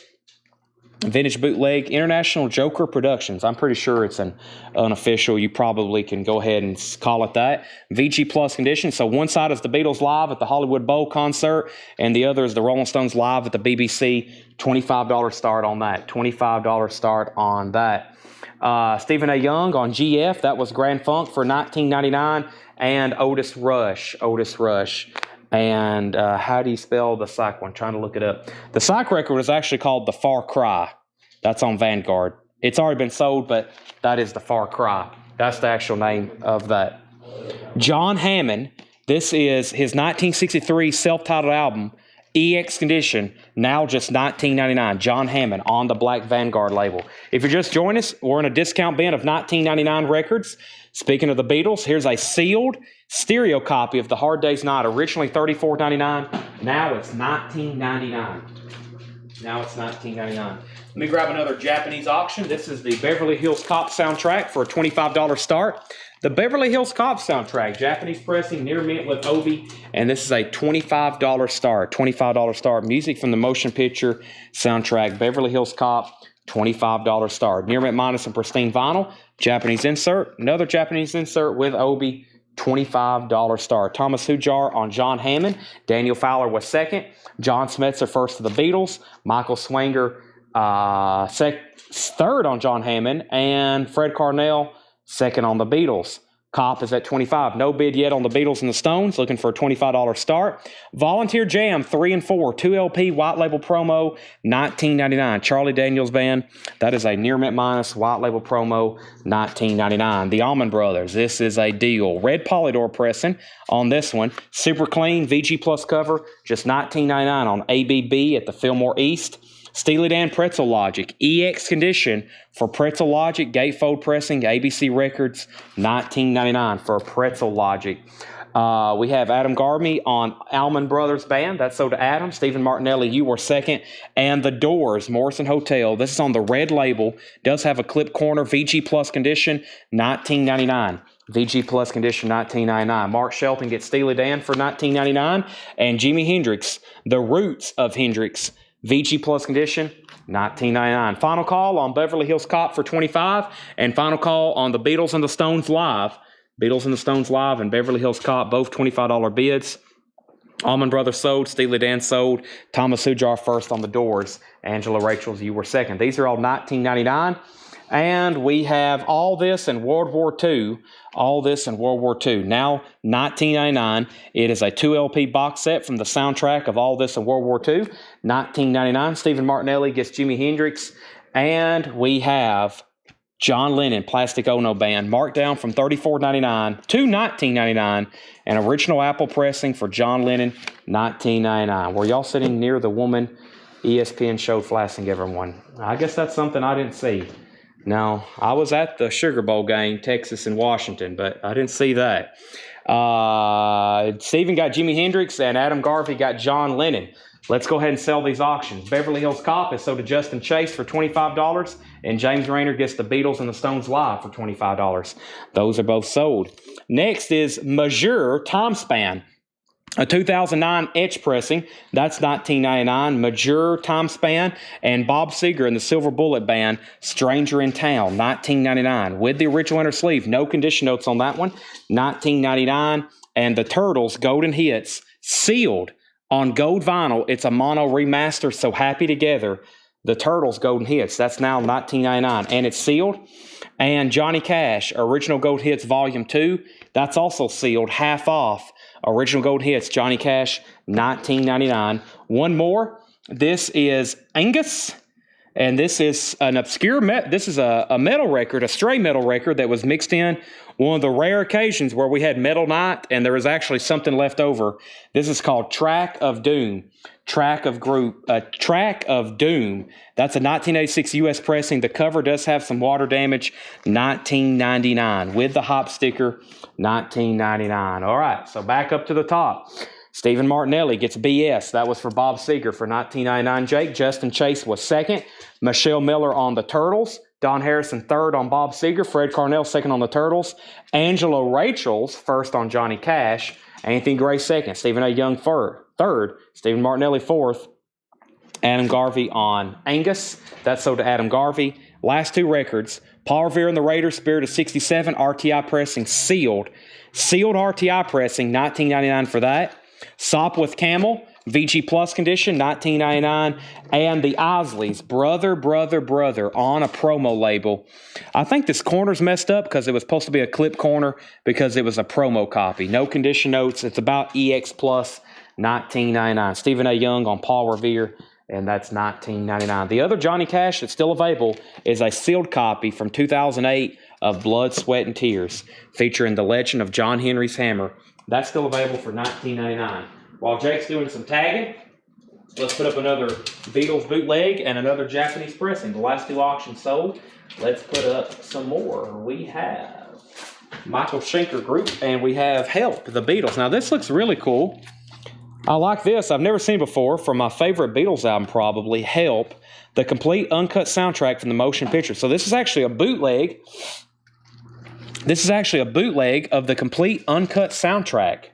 A: Vintage Bootleg International Joker Productions. I'm pretty sure it's an unofficial. You probably can go ahead and call it that. VG Plus condition. So one side is the Beatles live at the Hollywood Bowl concert, and the other is the Rolling Stones live at the BBC. $25 start on that. $25 start on that. Stephen A. Young on GF. That was Grand Funk for $19.99. And Otis Rush. Otis Rush. And how do you spell the psych one? Trying to look it up. The psych record is actually called The Far Cry. That's on Vanguard. It's already been sold, but that is The Far Cry. That's the actual name of that. John Hammond. This is his 1963 self-titled album, EX condition, now just $19.99. John Hammond on the Black Vanguard label. If you're just joining us, we're in a discount bin of $19.99 records. Speaking of the Beatles, here's a sealed stereo copy of The Hard Day's Night. Originally $34.99. Now it's $19.99. Now it's $19.99. Let me grab another Japanese auction. This is the Beverly Hills Cop soundtrack for a $25 start. The Beverly Hills Cop soundtrack, Japanese pressing, near mint with Obi, and this is a $25 start. $25 start. Music from the motion picture soundtrack, Beverly Hills Cop, $25 start. Near mint minus and pristine vinyl, Japanese insert, another Japanese insert with Obi, $25 start. Thomas Hujar on John Hammond. Daniel Fowler was second. John Smetzer first to the Beatles. Michael Swanger third on John Hammond. And Fred Carnell second on the Beatles. Cop is at 25. No bid yet on the Beatles and the Stones. Looking for a $25 start. Volunteer Jam 3 and 4. 2 LP white label promo, $19.99. Charlie Daniels Band. That is a near mint minus white label promo, $19.99. The Allman Brothers. This is a deal. Red Polydor pressing on this one. Super clean VG Plus cover. Just $19.99 on ABB at the Fillmore East. Steely Dan Pretzel Logic, EX condition for Pretzel Logic, gatefold pressing, ABC Records, $19.99 for Pretzel Logic. We have Adam Garvey on Allman Brothers Band. That's sold to Adam. Stephen Martinelli, you were second. And The Doors, Morrison Hotel. This is on the red label. Does have a clip corner, VG Plus condition, $19.99. VG Plus condition, $19.99. Mark Shelton gets Steely Dan for $19.99. And Jimi Hendrix, The Roots of Hendrix, VG Plus condition, $19.99. Final call on Beverly Hills Cop for $25. And final call on the Beatles and the Stones Live. Beatles and the Stones Live and Beverly Hills Cop, both $25 bids. Allman Brothers sold, Steely Dan sold, Thomas Hujar first on The Doors. Angela Rachel's, you were second. These are all $19.99. And we have All This in World War II. All This in World War II. Now $19.99. It is a 2 LP box set from the soundtrack of All This in World War II. $19.99. Stephen Martinelli gets Jimi Hendrix. And we have John Lennon, Plastic Ono Band, marked down from $34.99 to $19.99. An original Apple pressing for John Lennon, $19.99. Were y'all sitting near the woman ESPN showed flashing everyone? I guess that's something I didn't see. No, I was at the Sugar Bowl game, Texas and Washington, but I didn't see that. Stephen got Jimi Hendrix and Adam Garvey got John Lennon. Let's go ahead and sell these auctions. Beverly Hills Cop is sold to Justin Chase for $25, and James Rayner gets the Beatles and the Stones Live for $25. Those are both sold. Next is Majeur Time Span. A 2009 etch pressing, that's $19.99. Majeur Time Span and Bob Seger and the Silver Bullet Band, Stranger in Town, $19.99. With the original inner sleeve, no condition notes on that one, $19.99. And the Turtles Golden Hits, sealed on gold vinyl. It's a mono remaster, so happy together. The Turtles Golden Hits, that's now $19.99. And it's sealed. And Johnny Cash, Original Gold Hits Volume 2, that's also sealed, half off. Original Gold Hits, Johnny Cash, $19.99. One more. This is Angus, and this is an obscure this is a metal record, a stray metal record that was mixed in one of the rare occasions where we had Metal Night, and there was actually something left over. This is called Track of Doom. Track of Doom. That's a 1986 U.S. pressing. The cover does have some water damage. $19.99 with the hop sticker. $19.99. All right, so back up to the top. Stephen Martinelli gets BS. That was for Bob Seger for $19.99. Jake. Justin Chase was second. Michelle Miller on the Turtles. Don Harrison third on Bob Seger. Fred Carnell second on the Turtles. Angela Rachel's first on Johnny Cash. Anthony Gray second. Stephen A. Young third. Stephen Martinelli fourth. Adam Garvey on Angus. That's sold to Adam Garvey. Last two records. Paul Revere and the Raiders, Spirit of 67, RTI pressing, sealed. Sealed RTI pressing, $19.99 for that. Sop with Camel, VG Plus condition, $19.99. And the Isleys, Brother on a promo label. I think this corner's messed up because it was supposed to be a clip corner because it was a promo copy. No condition notes. It's about EX Plus, $19.99. Stephen A. Young on Paul Revere, and that's $19.99. The other Johnny Cash that's still available is a sealed copy from 2008 of Blood, Sweat, and Tears, featuring the legend of John Henry's hammer. That's still available for $19.99. While Jake's doing some tagging, let's put up another Beatles bootleg and another Japanese pressing. The last two auctions sold. Let's put up some more. We have Michael Schenker Group, and we have Help, the Beatles. Now, this looks really cool. I like this. I've never seen before. From my favorite Beatles album, probably, Help, the complete uncut soundtrack from the motion picture. So this is actually a bootleg. This is actually a bootleg of the complete uncut soundtrack.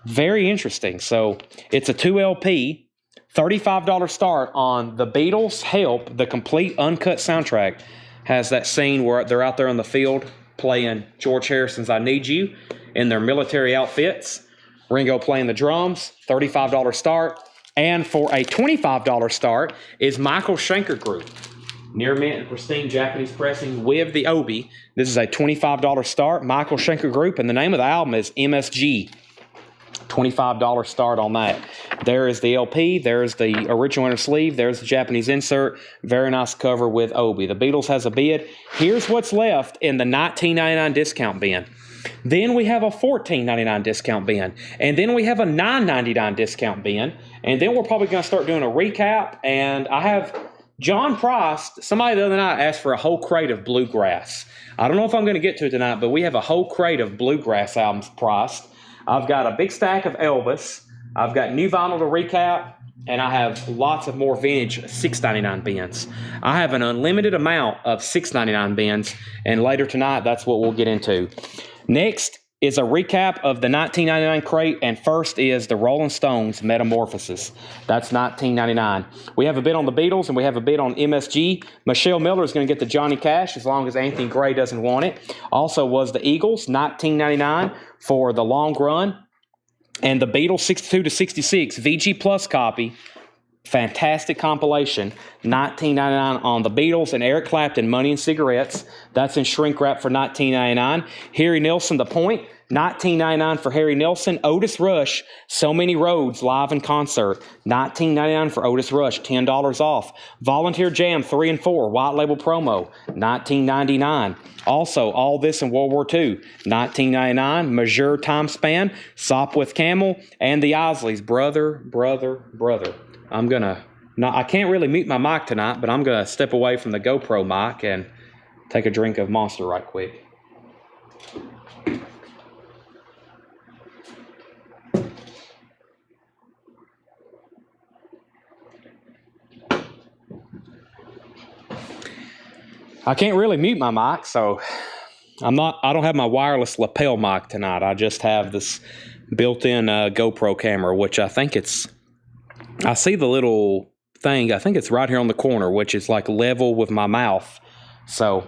A: Very interesting. So it's a 2 LP, $35 start on the Beatles' Help, the complete uncut soundtrack. Has that scene where they're out there on the field playing George Harrison's I Need You in their military outfits. Ringo playing the drums, $35 start. And for a $25 start is Michael Schenker Group. Near mint and pristine Japanese pressing with the obi. This is a $25 start, Michael Schenker Group, and the name of the album is MSG. $25 start on that. There is the LP. There's the original inner sleeve. There's the Japanese insert. Very nice cover with obi. The Beatles has a bid. Here's what's left in the $19.99 discount bin. Then we have a $14.99 discount bin. And then we have a $9.99 discount bin. And then we're probably going to start doing a recap. And I have John Price. Somebody the other night asked for a whole crate of bluegrass. I don't know if I'm going to get to it tonight, but we have a whole crate of bluegrass albums priced. I've got a big stack of Elvis. I've got new vinyl to recap. And I have lots of more vintage $6.99 bins. I have an unlimited amount of $6.99 bins. And later tonight, that's what we'll get into. Next is a recap of the $19.99 crate, and first is the Rolling Stones Metamorphosis. That's $19.99. We have a bid on the Beatles, and we have a bid on MSG. Michelle Miller is going to get the Johnny Cash as long as Anthony Gray doesn't want it. Also was the Eagles, $19.99 for the long run. And the Beatles 62 to 66 VG Plus copy. Fantastic compilation, $19.99 on the Beatles, and Eric Clapton, Money and Cigarettes. That's in shrink wrap for $19.99. Harry Nilsson, The Point, $19.99 for Harry Nilsson. Otis Rush, So Many Roads, live in concert, $19.99 for Otis Rush, $10 off. Volunteer Jam 3 and 4, white label promo, $19.99. Also, All This in World War II, $19.99. Mazur Time Span, Sopwith Camel, and the Isleys, Brother. I can't really mute my mic tonight, but I'm going to step away from the GoPro mic and take a drink of Monster right quick. I can't really mute my mic, so I don't have my wireless lapel mic tonight. I just have this built-in GoPro camera, which I see the little thing. I think it's right here on the corner, which is like level with my mouth. So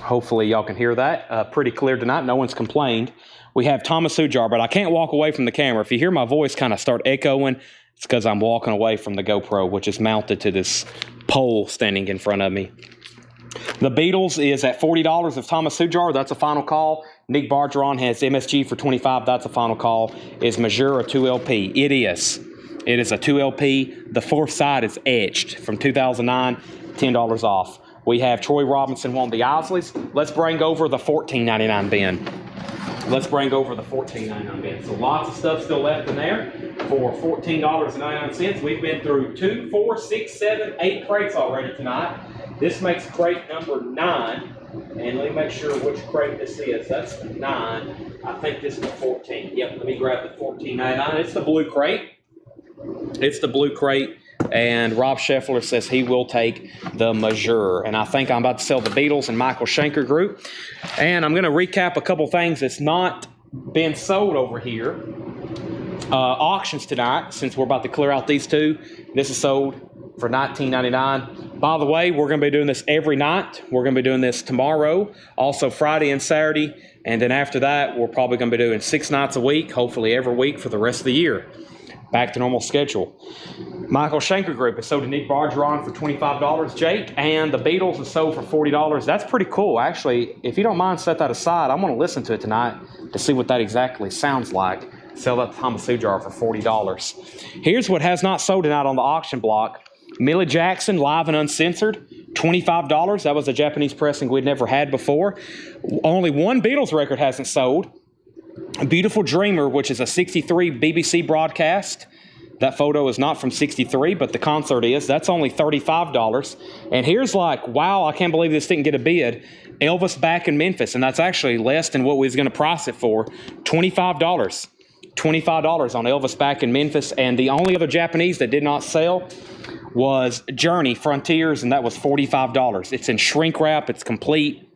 A: hopefully y'all can hear that pretty clear tonight. No one's complained. We have Thomas Hujar, but I can't walk away from the camera. If you hear my voice kind of start echoing, it's because I'm walking away from the GoPro, which is mounted to this pole standing in front of me. The Beatles is at $40 of Thomas Hujar. That's a final call. Nick Bargeron has MSG for $25. That's a final call. Is Mazur a 2 LP? It is. It is a 2 LP. The fourth side is etched from 2009, $10 off. We have Troy Robinson wanting the Isleys. Let's bring over the $14.99 bin. Let's bring over the $14.99 bin. So lots of stuff still left in there for $14.99. We've been through 2, 4, 6, 7, 8 crates already tonight. This makes crate number 9. And let me make sure which crate this is. That's the 9. I think this is the 14. Yep, let me grab the $14.99. It's the blue crate. It's the blue crate, and Rob Scheffler says he will take the Mazur. And I think I'm about to sell the Beatles and Michael Schenker Group. And I'm going to recap a couple things that's not been sold over here. Auctions tonight, since we're about to clear out these two. This is sold for $19.99. By the way, we're going to be doing this every night. We're going to be doing this tomorrow, also Friday and Saturday. And then after that, we're probably going to be doing 6 nights a week, hopefully every week for the rest of the year. Back to normal schedule. Michael Schenker Group is sold to Nick Bargeron for $25, Jake, and the Beatles is sold for $40. That's pretty cool. Actually, if you don't mind, set that aside. I'm going to listen to it tonight to see what that exactly sounds like. Sell that to Thomas Hujar for $40. Here's what has not sold tonight on the auction block. Millie Jackson, live and uncensored, $25. That was a Japanese pressing we'd never had before. Only one Beatles record hasn't sold. A Beautiful Dreamer, which is a 63 BBC broadcast. That photo is not from 63, but the concert is. That's only $35. And here's like, wow, I can't believe this didn't get a bid. Elvis Back in Memphis, and that's actually less than what we was going to price it for. $25. $25 on Elvis back in Memphis. And the only other Japanese that did not sell was Journey Frontiers, and that was $45. It's in shrink wrap, it's complete,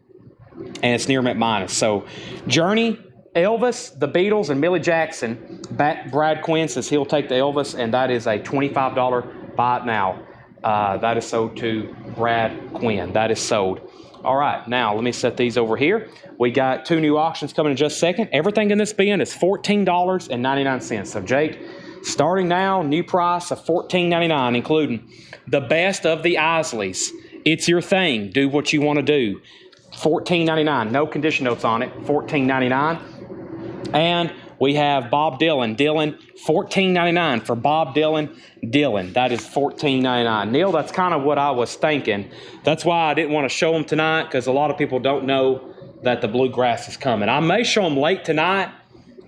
A: and it's near mint minus. So Journey, Elvis, the Beatles, and Millie Jackson. Brad Quinn says he'll take the Elvis, and that is a $25 buy it now. That is sold to Brad Quinn. That is sold. All right, now let me set these over here. We got 2 new auctions coming in just a second. Everything in this bin is $14.99. So Jake, starting now, new price of $14.99, including the best of the Isleys. It's your thing. Do what you want to do. $14.99. No condition notes on it. $14.99. And we have Bob Dylan. $14.99 for Bob Dylan. That is $14.99. Neil, that's kind of what I was thinking. That's why I didn't want to show them tonight, because a lot of people don't know that the bluegrass is coming. I may show them late tonight,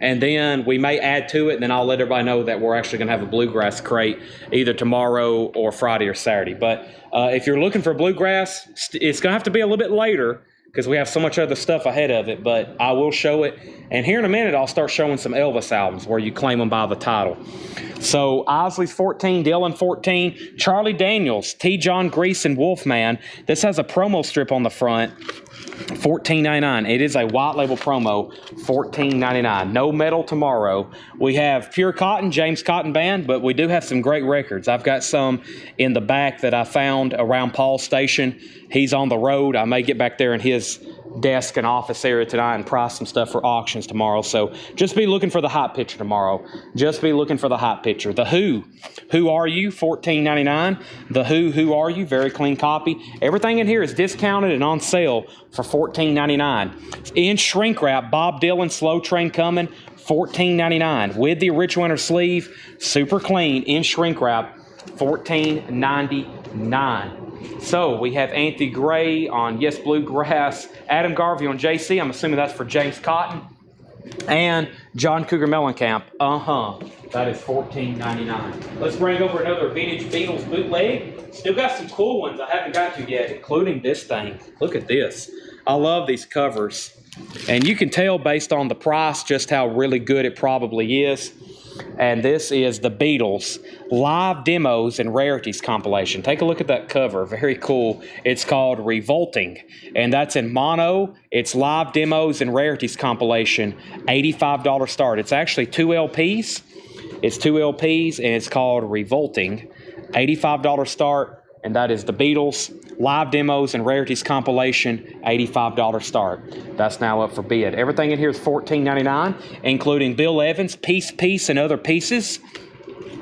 A: and then we may add to it, and then I'll let everybody know that we're actually going to have a bluegrass crate either tomorrow or Friday or Saturday. But if you're looking for bluegrass, it's going to have to be a little bit later, because we have so much other stuff ahead of it, but I will show it. And here in a minute, I'll start showing some Elvis albums where you claim them by the title. So Isley's 14, Dylan 14, Charlie Daniels, T. John Grease, and Wolfman. This has a promo strip on the front, $14.99. It is a white label promo, $14.99. No Metal Tomorrow. We have Pure Cotton, James Cotton Band, but we do have some great records. I've got some in the back that I found around Paul's station. He's on the road. I may get back there in his desk and office area tonight and price some stuff for auctions tomorrow. So just be looking for the hot picture tomorrow. Just be looking for the hot picture. The Who Are You? $14.99. The Who Are You? Very clean copy. Everything in here is discounted and on sale for $14.99. In shrink wrap, Bob Dylan, Slow Train Coming, $14.99. With the original inner sleeve, super clean, in shrink wrap, $14.99. So we have Anthony Gray on Yes Bluegrass, Adam Garvey on JC. I'm assuming that's for James Cotton. And John Cougar Mellencamp. That is $14.99. Let's bring over another vintage Beatles bootleg. Still got some cool ones I haven't got to yet, including this thing. Look at this. I love these covers. And you can tell based on the price just how really good it probably is. And this is the Beatles Live Demos and Rarities compilation. Take a look at that cover. Very cool. It's called Revolting, and that's in mono. It's Live Demos and Rarities compilation, $85 start. It's actually 2 LPs. It's 2 LPs, and it's called Revolting. $85 start, and that is the Beatles Live Demos and Rarities compilation, $85 start. That's now up for bid. Everything in here is $14.99, including Bill Evans, Piece, and Other Pieces.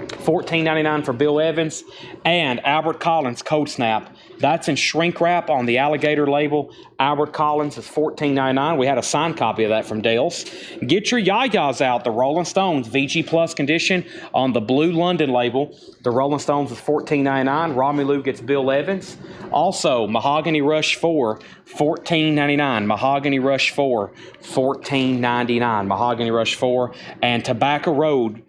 A: $14.99 for Bill Evans. And Albert Collins, Cold Snap. That's in shrink wrap on the Alligator label. Albert Collins is $14.99. We had a signed copy of that from Dale's. Get your Yayas out. The Rolling Stones VG Plus condition on the Blue London label. The Rolling Stones is $14.99. Romelu gets Bill Evans. Also, Mahogany Rush 4, $14.99. Mahogany Rush 4, $14.99. Mahogany Rush 4. And Tobacco Road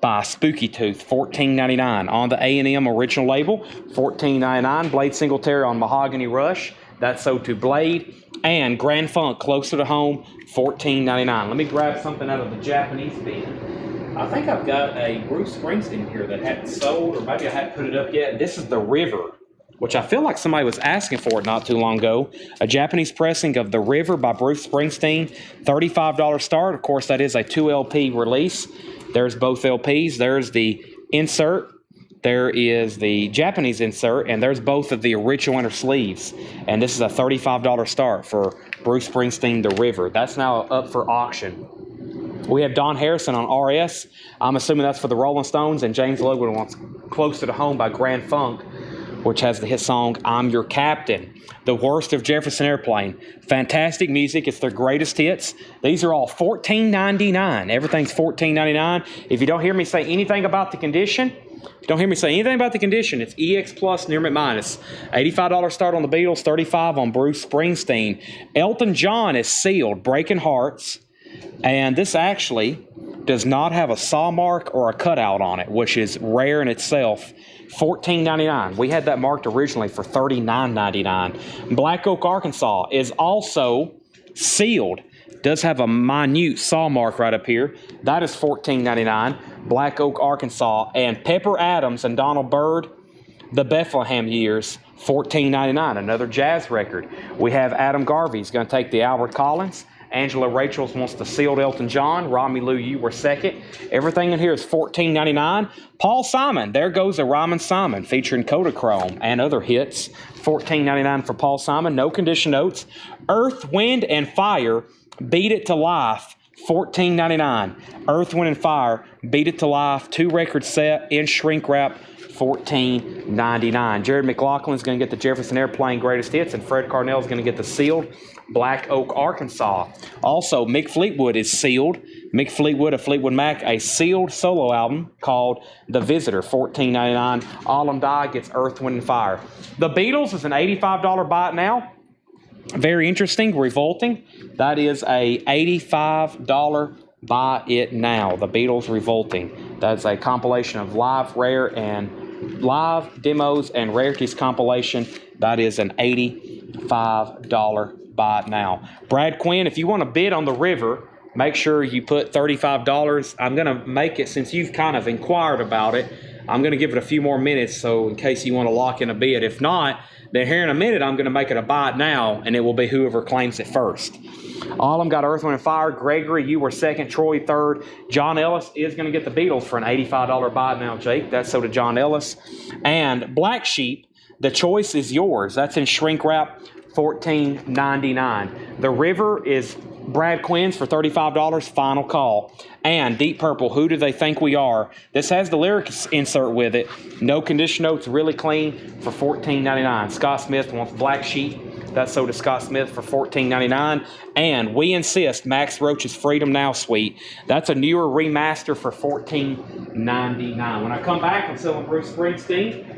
A: by Spooky Tooth, $14.99. On the A&M original label, $14.99. Blade Singletary on Mahogany Rush, that's sold to Blade. And Grand Funk, Closer to Home, $14.99. Let me grab something out of the Japanese bin. I think I've got a Bruce Springsteen here that hadn't sold, or maybe I hadn't put it up yet. This is The River, which I feel like somebody was asking for it not too long ago. A Japanese pressing of The River by Bruce Springsteen, $35 start. Of course, that is a 2 LP release. There's both LPs. There's the insert. There is the Japanese insert. And there's both of the original inner sleeves. And this is a $35 start for Bruce Springsteen, The River. That's now up for auction. We have Don Harrison on RS. I'm assuming that's for the Rolling Stones. And James Logan wants Closer to Home by Grand Funk, which has the hit song, I'm Your Captain. The Worst of Jefferson Airplane. Fantastic music. It's their greatest hits. These are all $14.99. Everything's $14.99. If you don't hear me say anything about the condition, it's EX Plus near mint minus. $85 start on the Beatles, $35 on Bruce Springsteen. Elton John is sealed, Breaking Hearts. And this actually does not have a saw mark or a cutout on it, which is rare in itself. $14.99. We had that marked originally for $39.99. Black Oak, Arkansas is also sealed. Does have a minute saw mark right up here. That is $14.99. Black Oak, Arkansas. And Pepper Adams and Donald Byrd, The Bethlehem Years, $14.99. Another jazz record. We have Adam Garvey's going to take the Albert Collins. Angela Rachels wants the sealed Elton John. Romy Lou, you were second. Everything in here is $14.99. Paul Simon, There Goes a Rhymin' Simon, featuring Kodachrome and other hits. $14.99 for Paul Simon. No Condition Notes. Earth, Wind, and Fire, Beat It to Life, $14.99. Earth, Wind, and Fire, Beat It to Life, 2-record set in shrink wrap, $14.99. Jared McLaughlin's going to get the Jefferson Airplane Greatest Hits, and Fred Carnell's going to get the sealed Black Oak, Arkansas. Also, Mick Fleetwood is sealed. Mick Fleetwood of Fleetwood Mac, a sealed solo album called The Visitor, $14.99. Alam Dye gets Earth, Wind, and Fire. The Beatles is an $85 buy it now. Very interesting, Revolting. That is a $85 buy it now. The Beatles Revolting. That's a compilation of live, rare, and live demos and rarities compilation. That is an $85 buy it now. Brad Quinn, if you want to bid on the River, make sure you put $35. I'm going to make it, since you've kind of inquired about it, I'm going to give it a few more minutes, so in case you want to lock in a bid. If not, then here in a minute, I'm going to make it a buy it now, and it will be whoever claims it first. All of them got Earth, Wind, and Fire. Gregory, you were second. Troy, third. John Ellis is going to get the Beatles for an $85 buy it now, Jake. That's so did John Ellis. And Black Sheep, The Choice is Yours. That's in shrink wrap, $14.99. The River is Brad Quinn's for $35, final call. And Deep Purple, Who Do They Think We Are? This has the lyrics insert with it. No Condition Notes, really clean, for $14.99. Scott Smith wants Black Sheep. That's so to Scott Smith for $14.99. And We Insist, Max Roach's Freedom Now Suite. That's a newer remaster for $14.99. When I come back, I'm selling Bruce Springsteen.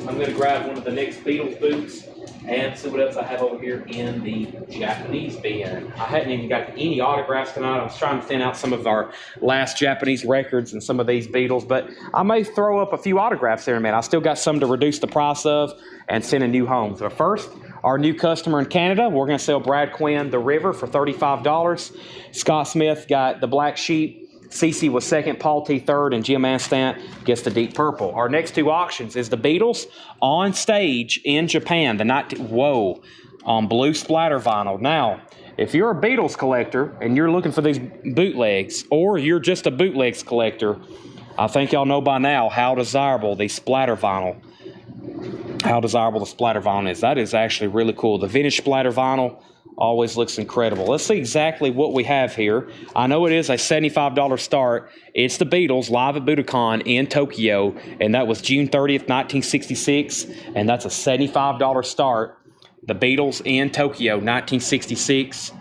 A: I'm going to grab one of the next Beatles boots and see what else I have over here in the Japanese bin. I hadn't even got any autographs tonight. I was trying to thin out some of our last Japanese records and some of these Beatles, but I may throw up a few autographs there in a minute. I still got some to reduce the price of and send a new home. So first, our new customer in Canada, we're going to sell Brad Quinn, The River, for $35. Scott Smith got the Black Sheep. Cece was second, Paul T. third, and Jim Anstant gets the Deep Purple. Our next two auctions is the Beatles on stage in Japan, on blue splatter vinyl. Now, if you're a Beatles collector and you're looking for these bootlegs, or you're just a bootlegs collector, I think y'all know by now how desirable the splatter vinyl is. That is actually really cool. The vintage splatter vinyl always looks incredible. Let's see exactly what we have here. I know it is a $75 start. It's the Beatles live at Budokan in Tokyo, and that was June 30th, 1966, and that's a $75 start. The Beatles in Tokyo, 1966.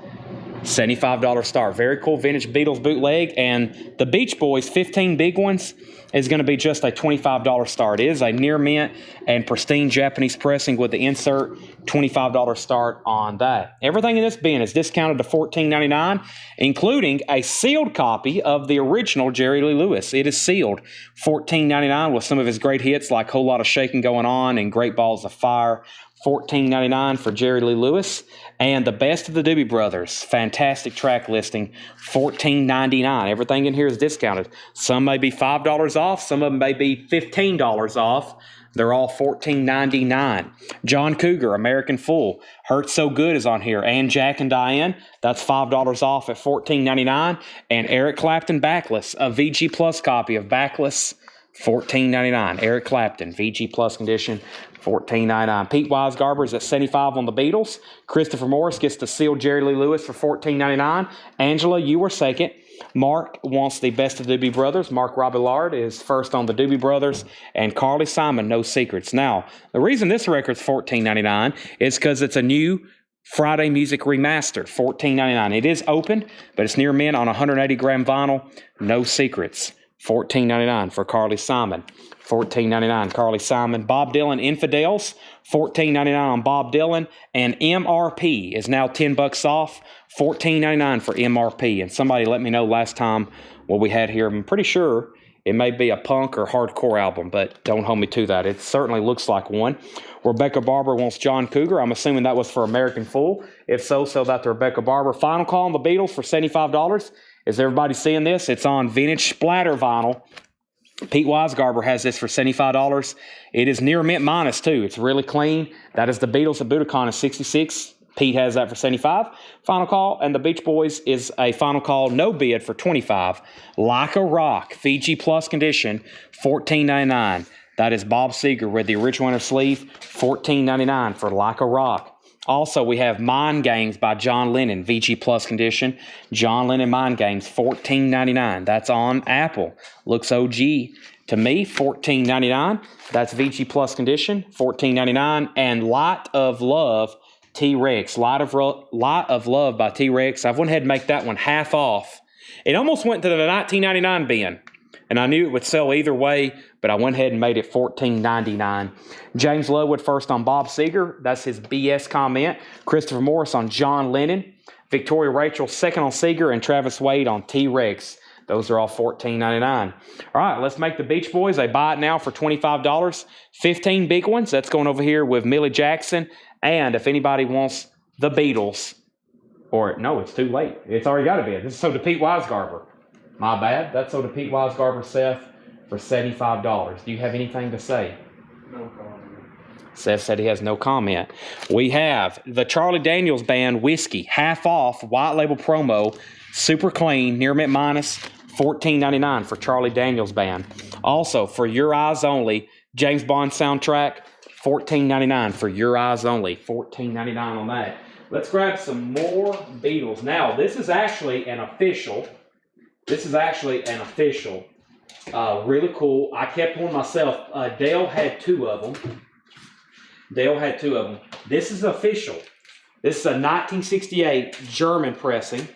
A: $75 start. Very cool vintage Beatles bootleg. And the Beach Boys 15 Big Ones is going to be just a $25 start. It is a near mint and pristine Japanese pressing with the insert. $25 start on that. Everything in this bin is discounted to $14.99, including a sealed copy of the original Jerry Lee Lewis. It is sealed. $14.99 with some of his great hits like Whole Lot of Shaking Going On and Great Balls of Fire. $14.99 for Jerry Lee Lewis. And the Best of the Doobie Brothers, fantastic track listing, $14.99. Everything in here is discounted. Some may be $5 off. Some of them may be $15 off. They're all $14.99. John Cougar, American Fool, Hurt So Good is on here. And Jack and Diane, that's $5 off at $14.99. And Eric Clapton, Backless, a VG Plus copy of Backless, $14.99. Eric Clapton, VG Plus condition, $14.99. Pete Weisgarber is at $75 on the Beatles. Christopher Morris gets the sealed Jerry Lee Lewis for $14.99. Angela, you were second. Mark wants the Best of the Doobie Brothers. Mark Robillard is first on the Doobie Brothers. And Carly Simon, No Secrets. Now, the reason this record's $14.99 is because it's a new Friday Music Remaster, $14.99. It is open, but it's near mint on 180-gram vinyl. No Secrets. $14.99 for Carly Simon. $14.99 Carly Simon. Bob Dylan Infidels, $14.99 on Bob Dylan. And MRP is now $10 off, $14.99 for MRP. And somebody let me know last time what we had here. I'm pretty sure It may be a punk or hardcore album, but don't hold me to that. It certainly looks like one. Rebecca Barber wants John Cougar. I'm assuming that was for American Fool. If so, sell that to Rebecca Barber. Final call on the Beatles for $75. Is everybody seeing this? It's on vintage splatter vinyl. Pete Weisgarber has this for $75. It is near mint minus, too. It's really clean. That is the Beatles at Budokan is 66. Pete has that for 75. Final call, and the Beach Boys is a final call, no bid for 25. Like a Rock, Fiji Plus condition, $14.99. That is Bob Seger with the original inner sleeve, $14.99 for Like a Rock. Also, we have Mind Games by John Lennon, VG Plus condition. John Lennon Mind Games, $14.99. That's on Apple. Looks OG to me, $14.99. That's VG Plus condition, $14.99. And Light of Love, T-Rex. Light of Love by T-Rex. I went ahead and make that one half off. It almost went to the $19.99 bin, and I knew it would sell either way, but I went ahead and made it $14.99. James Lowood first on Bob Seger. That's his BS comment. Christopher Morris on John Lennon. Victoria Rachel second on Seger, and Travis Wade on T-Rex. Those are all $14.99. All right, let's make the Beach Boys. They buy it now for $25. 15 big ones. That's going over here with Millie Jackson. And if anybody wants the Beatles, or no, it's too late. It's already got to be. This is sold to Pete Weisgarber. My bad. That's sold to Pete Weisgarber, Seth, for $75. Do you have anything to say?
B: No comment.
A: Seth said he has no comment. We have the Charlie Daniels Band Whiskey, half off, white label promo, super clean, near mint minus, $14.99 for Charlie Daniels Band. Also, for Your Eyes Only, James Bond soundtrack, $14.99 for Your Eyes Only. $14.99 on that. Let's grab some more Beatles. Now, this is actually an official. Really cool. I kept one myself. Dale had two of them. This is official. This is a 1968 German pressing.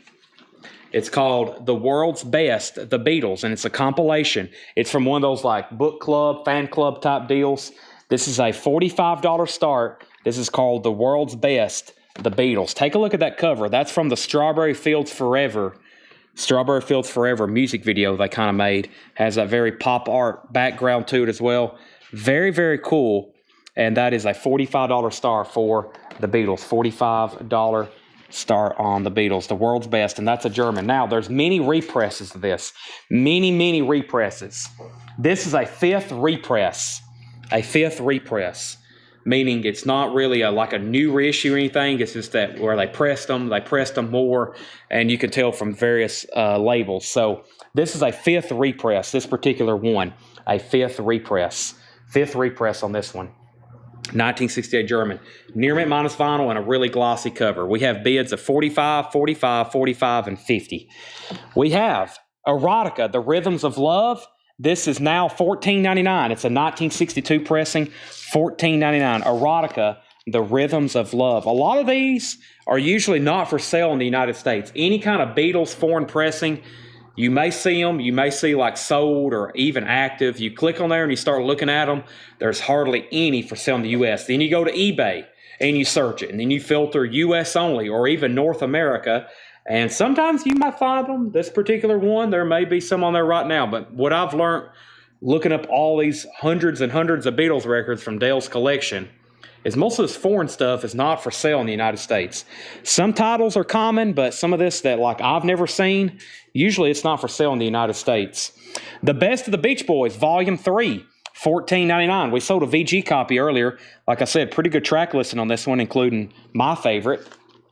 A: It's called The World's Best, The Beatles, and it's a compilation. It's from one of those like book club, fan club type deals. This is a $45 start. This is called The World's Best, The Beatles. Take a look at that cover. That's from the Strawberry Fields Forever music video they kind of made. Has that very pop art background to it as well. Very, very cool. And that is a $45 star for the Beatles. $45 star on the Beatles. The World's Best. And that's a German. Now, there's many represses of this. Many represses. This is a fifth repress. Meaning it's not really like a new reissue or anything. It's just that where they pressed them more, and you can tell from various labels. So this is a fifth repress, this particular one, a fifth repress on this one. 1968 German. Near mint minus vinyl and a really glossy cover. We have bids of 45, 45, 45, and 50. We have Erotica, The Rhythms of Love. This is now $14.99. It's a 1962 pressing, $14.99. Erotica, The Rhythms of Love. A lot of these are usually not for sale in the United States. Any kind of Beatles foreign pressing, you may see them. You may see like sold or even active. You click on there and you start looking at them. There's hardly any for sale in the U.S. Then you go to eBay and you search it. And then you filter U.S. only or even North America. And sometimes you might find them. This particular one, there may be some on there right now. But what I've learned looking up all these hundreds and hundreds of Beatles records from Dale's collection is most of this foreign stuff is not for sale in the United States. Some titles are common, but some of this that like I've never seen, usually it's not for sale in the United States. The Best of the Beach Boys, Volume 3, $14.99. We sold a VG copy earlier. Like I said, pretty good track listing on this one, including my favorite,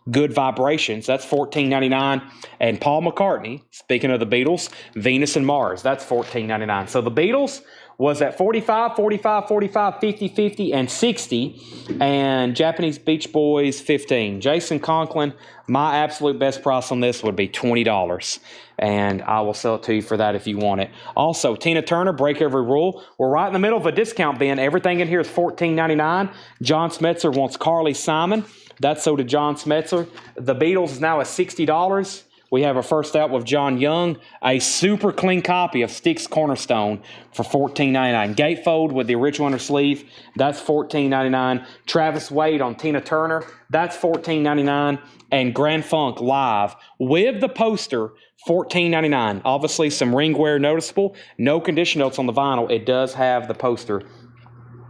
A: Good Vibrations. That's $14.99. And Paul McCartney, speaking of the Beatles, Venus and Mars. That's $14.99. So the Beatles was at 45, 45, 45, 50, 50, and 60. And Japanese Beach Boys, 15. Jason Conklin, my absolute best price on this would be $20. And I will sell it to you for that if you want it. Also, Tina Turner, Break Every Rule. We're right in the middle of a discount bin. Everything in here is $14.99. John Smetzer wants Carly Simon. That's sold to John Smetzer. The Beatles is now at $60. we have our first out with John Young, a super clean copy of Sticks Cornerstone for $14.99. Gatefold with the original under sleeve, that's $14.99. Travis Wade on Tina Turner, that's $14.99. And Grand Funk Live with the poster, $14.99. Obviously, some ring wear noticeable. No condition notes on the vinyl. It does have the poster,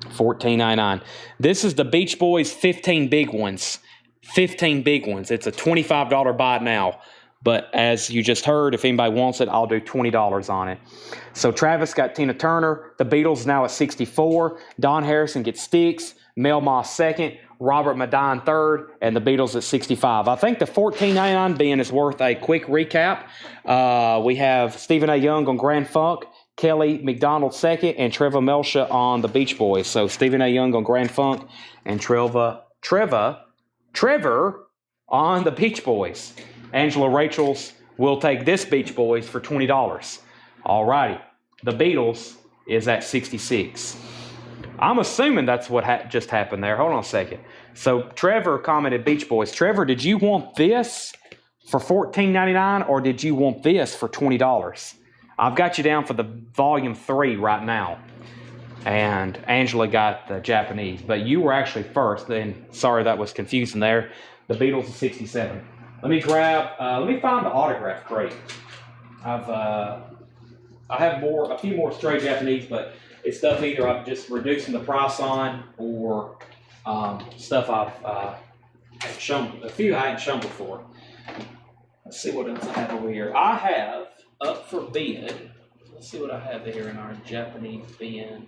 A: $14.99. This is the Beach Boys 15 Big Ones. 15 big ones. It's a $25 buy now. But as you just heard, if anybody wants it, I'll do $20 on it. So Travis got Tina Turner. The Beatles now at 64. Don Harrison gets Sticks. Mel Moss second. Robert Madine third. And the Beatles at 65. I think the $14.99 bin is worth a quick recap. We have Stephen A. Young on Grand Funk. Kelly McDonald second. And Trevor Melcher on the Beach Boys. So Stephen A. Young on Grand Funk. And Trevor on the Beach Boys. Angela Rachel's will take this Beach Boys for $20. All righty. The Beatles is at 66. I'm assuming that's what just happened there. Hold on a second. So Trevor commented Beach Boys. Trevor, did you want this for $14.99 or did you want this for $20? I've got you down for the volume 3 right now. And Angela got the Japanese, but you were actually first. Then sorry that was confusing there. The Beatles is 67. Let me find the autograph crate. I have a few more stray Japanese, but it's stuff either I'm just reducing the price on or stuff I've shown, a few I hadn't shown before. Let's see what else I have over here. I have up for bid. Let's see what I have here in our Japanese bin.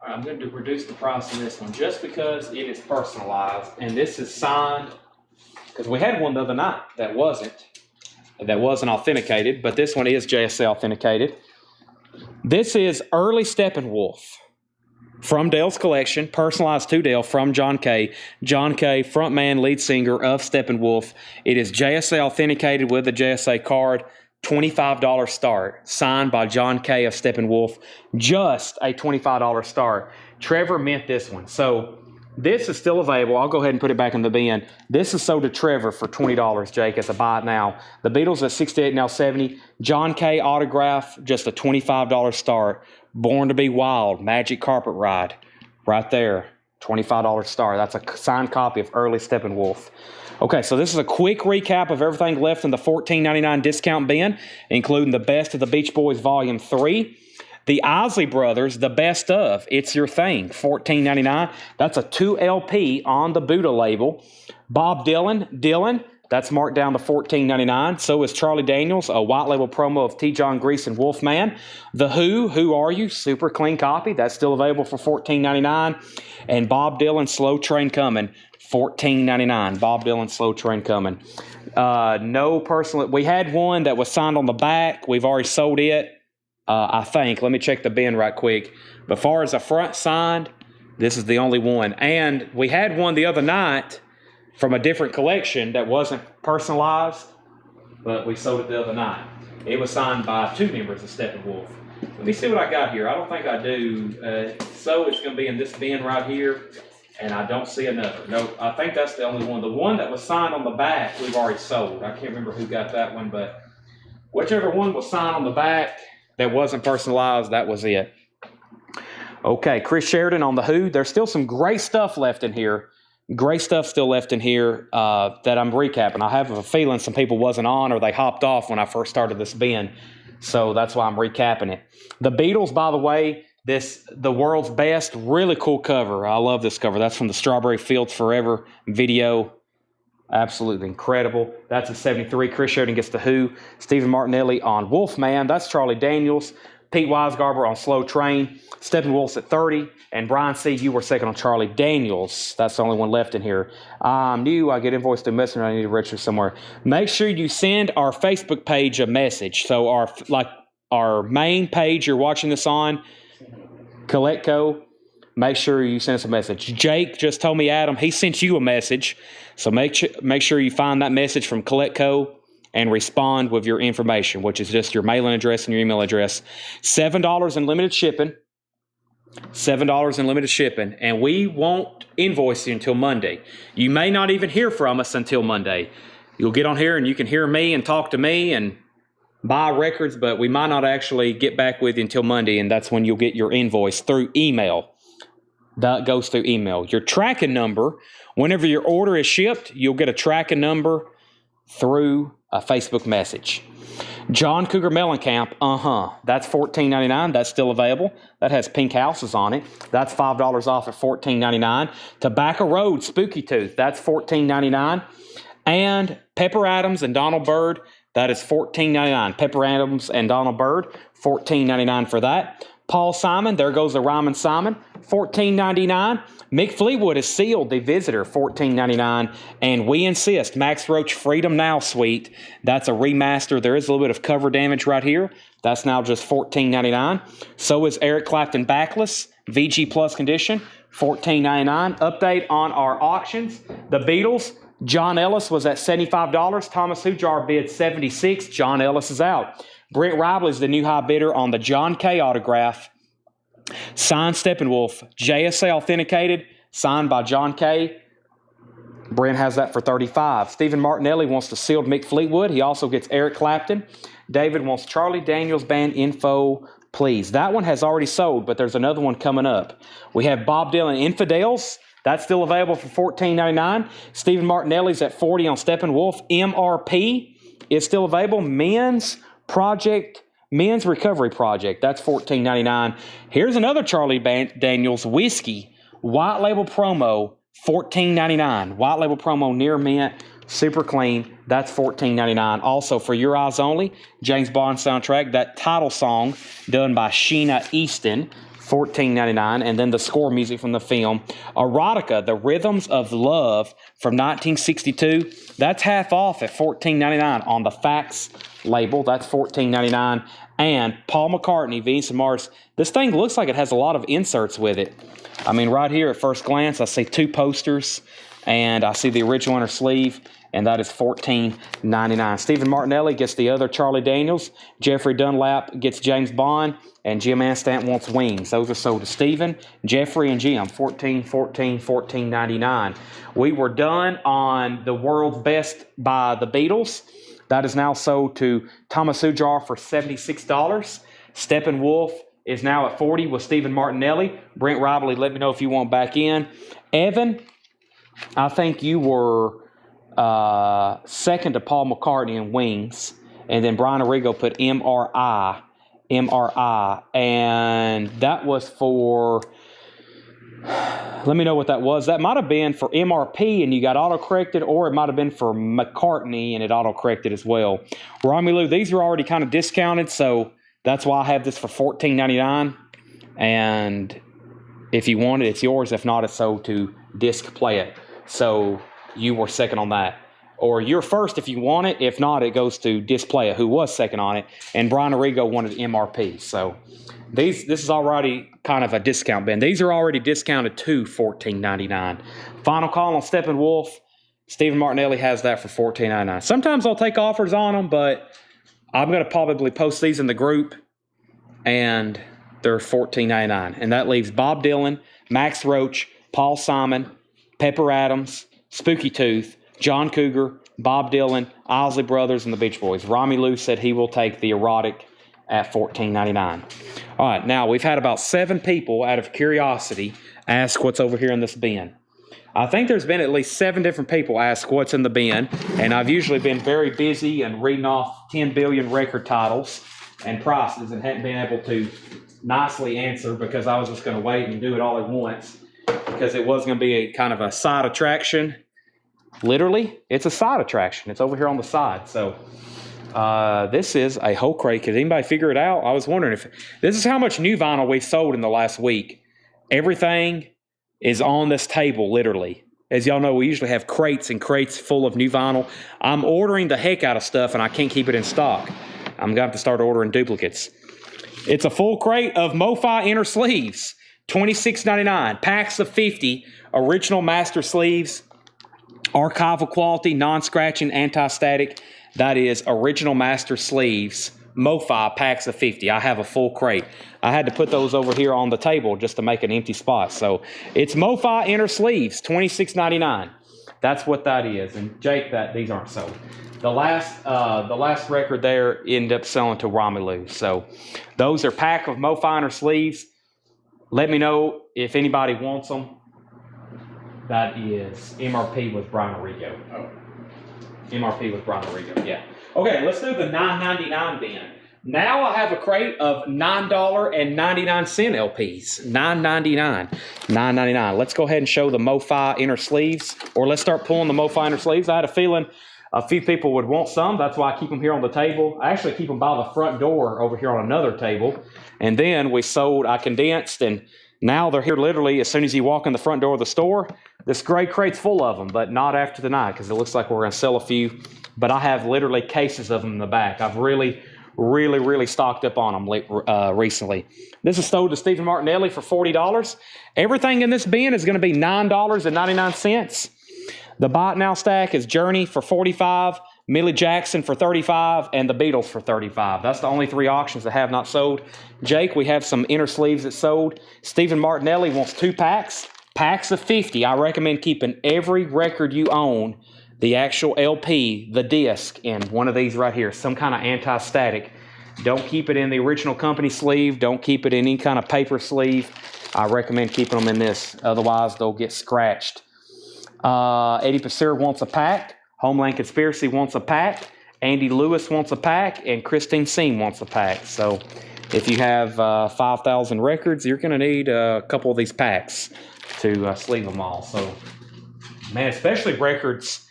A: All right, I'm going to reduce the price of this one just because it is personalized. And this is signed, because we had one the other night that wasn't authenticated, but this one is JSA authenticated. This is Early Steppenwolf from Dale's collection, personalized to Dale from John Kay. John Kay, frontman, lead singer of Steppenwolf. It is JSA authenticated with a JSA card. $25 start, signed by John Kay of Steppenwolf. Just a $25 start. Trevor meant this one. So this is still available. I'll go ahead and put it back in the bin. This is sold to Trevor for $20, Jake, as a buy it now. The Beatles at 68, now 70. John Kay autograph, just a $25 start. Born to be Wild, Magic Carpet Ride. Right there, $25 start. That's a signed copy of Early Steppenwolf. Okay, so this is a quick recap of everything left in the $14.99 discount bin, including the Best of the Beach Boys Volume 3. The Isley Brothers, the Best of, It's Your Thing, $14.99. That's a 2 LP on the Buddha label. Bob Dylan, that's marked down to $14.99. So is Charlie Daniels, a white label promo of T. John Grease and Wolfman. The Who Are You? Super clean copy. That's still available for $14.99. And Bob Dylan, Slow Train Coming, $14.99. Bob Dylan, Slow Train Coming. No personal. We had one that was signed on the back. We've already sold it, I think. Let me check the bin right quick. But as far as the front signed, this is the only one. And we had one the other night from a different collection that wasn't personalized, but we sold it the other night. It was signed by 2 members of Steppenwolf. Let me see what I got here. I don't think I do. So it's going to be in this bin right here, and I don't see another. No, I think that's the only one. The one that was signed on the back, we've already sold. I can't remember who got that one, but whichever one was signed on the back that wasn't personalized, that was it. Okay, Chris Sheridan on The Who. There's still some great stuff left in here. Great stuff still left in here that I'm recapping. I have a feeling some people wasn't on or they hopped off when I first started this bin. So that's why I'm recapping it. The Beatles, by the way, the world's best, really cool cover. I love this cover. That's from the Strawberry Fields Forever video. Absolutely incredible. That's a 73. Chris Sheridan gets The Who. Stephen Martinelli on Wolfman. That's Charlie Daniels. Pete Weisgarber on Slow Train. Steppenwolf's at 30. And Brian C., you were second on Charlie Daniels. That's the only one left in here. I'm new. I get invoiced through Messenger. I need to register somewhere. Make sure you send our Facebook page a message. So our main page you're watching this on, Collectco, make sure you send us a message. Jake just told me, Adam, he sent you a message. So make sure you find that message from Collectco and respond with your information, which is just your mailing address and your email address. $7 in limited shipping. $7 in limited shipping. And we won't invoice you until Monday. You may not even hear from us until Monday. You'll get on here and you can hear me and talk to me and buy records, but we might not actually get back with you until Monday, and that's when you'll get your invoice through email. That goes through email. Your tracking number, whenever your order is shipped, you'll get a tracking number through a Facebook message. John Cougar Mellencamp, that's $14.99. That's still available. That has pink houses on it. That's $5 off at $14.99. Tobacco Road Spooky Tooth, that's $14.99. And Pepper Adams and Donald Byrd, that is $14.99. Pepper Adams and Donald Byrd, $14.99 for that. Paul Simon, there goes the Rhymin' Simon, $14.99. Mick Fleetwood is sealed, the Visitor, $14.99. And We Insist, Max Roach Freedom Now Suite. That's a remaster. There is a little bit of cover damage right here. That's now just $14.99. So is Eric Clapton Backless, VG Plus condition, $14.99. Update on our auctions. The Beatles, John Ellis was at $75. Thomas Hujar bid $76. John Ellis is out. Brent Ribley is the new high bidder on the John K. autograph. Signed Steppenwolf, JSA authenticated, signed by John K. Brent has that for $35. Stephen Martinelli wants the sealed Mick Fleetwood. He also gets Eric Clapton. David wants Charlie Daniels Band info, please. That one has already sold, but there's another one coming up. We have Bob Dylan Infidels. That's still available for $14.99. Stephen Martinelli's at $40 on Steppenwolf. MRP is still available. Men's Recovery Project. That's $14.99. Here's another Charlie Daniels Whiskey White Label Promo, $14.99. White Label Promo near mint, super clean. That's $14.99. Also, for Your Eyes Only, James Bond soundtrack, that title song done by Sheena Easton, $14.99. And then the score music from the film Erotica, The Rhythms of Love from 1962. That's half off at $14.99 on the Fax label. That's $14.99. And Paul McCartney, Venus and Mars. This thing looks like it has a lot of inserts with it. I mean, right here at first glance, I see 2 posters, and I see the original inner sleeve, and that is $14.99. Stephen Martinelli gets the other Charlie Daniels. Jeffrey Dunlap gets James Bond, and Jim Anstant wants Wings. Those are sold to Stephen, Jeffrey, and Jim. $14.99. We were done on The World's Best by the Beatles. That is now sold to Thomas Hujar for $76. Steppenwolf is now at $40 with Stephen Martinelli. Brent Ribley, let me know if you want back in. Evan, I think you were second to Paul McCartney in Wings. And then Brian Arrigo put MRI. And that was for... Let me know what that was. That might have been for MRP and you got auto-corrected, or it might have been for McCartney and it auto-corrected as well. Romelu, these are already kind of discounted, so that's why I have this for $14.99. And if you want it, it's yours. If not, it's sold to Disc Play It. So you were second on that. Or you're first if you want it. If not, it goes to Display It, who was second on it. And Brian Arrigo wanted MRP. So this is already kind of a discount bin. These are already discounted to $14.99. Final call on Steppenwolf. Stephen Martinelli has that for $14.99. Sometimes I'll take offers on them, but I'm going to probably post these in the group, and they're $14.99. And that leaves Bob Dylan, Max Roach, Paul Simon, Pepper Adams, Spooky Tooth, John Cougar, Bob Dylan, Isley Brothers, and the Beach Boys. Rami Lou said he will take the Erotic at $14.99. All right, now we've had about 7 people, out of curiosity, ask what's over here in this bin. I think there's been at least 7 different people ask what's in the bin, and I've usually been very busy and reading off 10 billion record titles and prices and hadn't been able to nicely answer because I was just going to wait and do it all at once because it was going to be a kind of a side attraction. Literally, it's a side attraction. It's over here on the side. So this is a whole crate. Could anybody figure it out? I was wondering if this is how much new vinyl we sold in the last week. Everything is on this table, literally. As y'all know, we usually have crates and crates full of new vinyl. I'm ordering the heck out of stuff, and I can't keep it in stock. I'm going to have to start ordering duplicates. It's a full crate of MoFi inner sleeves, $26.99. Packs of 50 original master sleeves. Archival quality, non-scratching, anti-static. That is original master sleeves, MoFi packs of 50. I have a full crate. I had to put those over here on the table just to make an empty spot. So it's MoFi inner sleeves, $26.99. That's what that is. And Jake, these aren't sold. The last record there ended up selling to Romelu. So those are pack of Mo Finer sleeves. Let me know if anybody wants them. That is MRP with Brian Arrigo.
B: Oh.
A: MRP with Brian Arrigo, yeah. Okay, let's do the $9.99 bin. Now I have a crate of $9.99 LPs. $9.99. Let's go ahead and show the MoFi inner sleeves, or let's start pulling the MoFi inner sleeves. I had a feeling a few people would want some. That's why I keep them here on the table. I actually keep them by the front door over here on another table. And then I condensed, and now they're here literally as soon as you walk in the front door of the store. This gray crate's full of them, but not after tonight because it looks like we're going to sell a few. But I have literally cases of them in the back. I've really stocked up on them recently. This is sold to Stephen Martinelli for $40. Everything in this bin is going to be $9.99. The Buy It Now stack is Journey for $45, Millie Jackson for $35, and the Beatles for $35. That's the only 3 auctions that have not sold. Jake, we have some inner sleeves that sold. Stephen Martinelli wants 2 packs of 50. I recommend keeping every record you own, the actual LP, the disc, in one of these right here, some kind of anti-static. Don't keep it in the original company sleeve. Don't keep it in any kind of paper sleeve. I recommend keeping them in this. Otherwise, they'll get scratched. Eddie Passer wants a pack. Homeland Conspiracy wants a pack. Andy Lewis wants a pack. And Christine Seam wants a pack. So if you have 5,000 records, you're going to need a couple of these packs to sleeve them all. So, man, especially records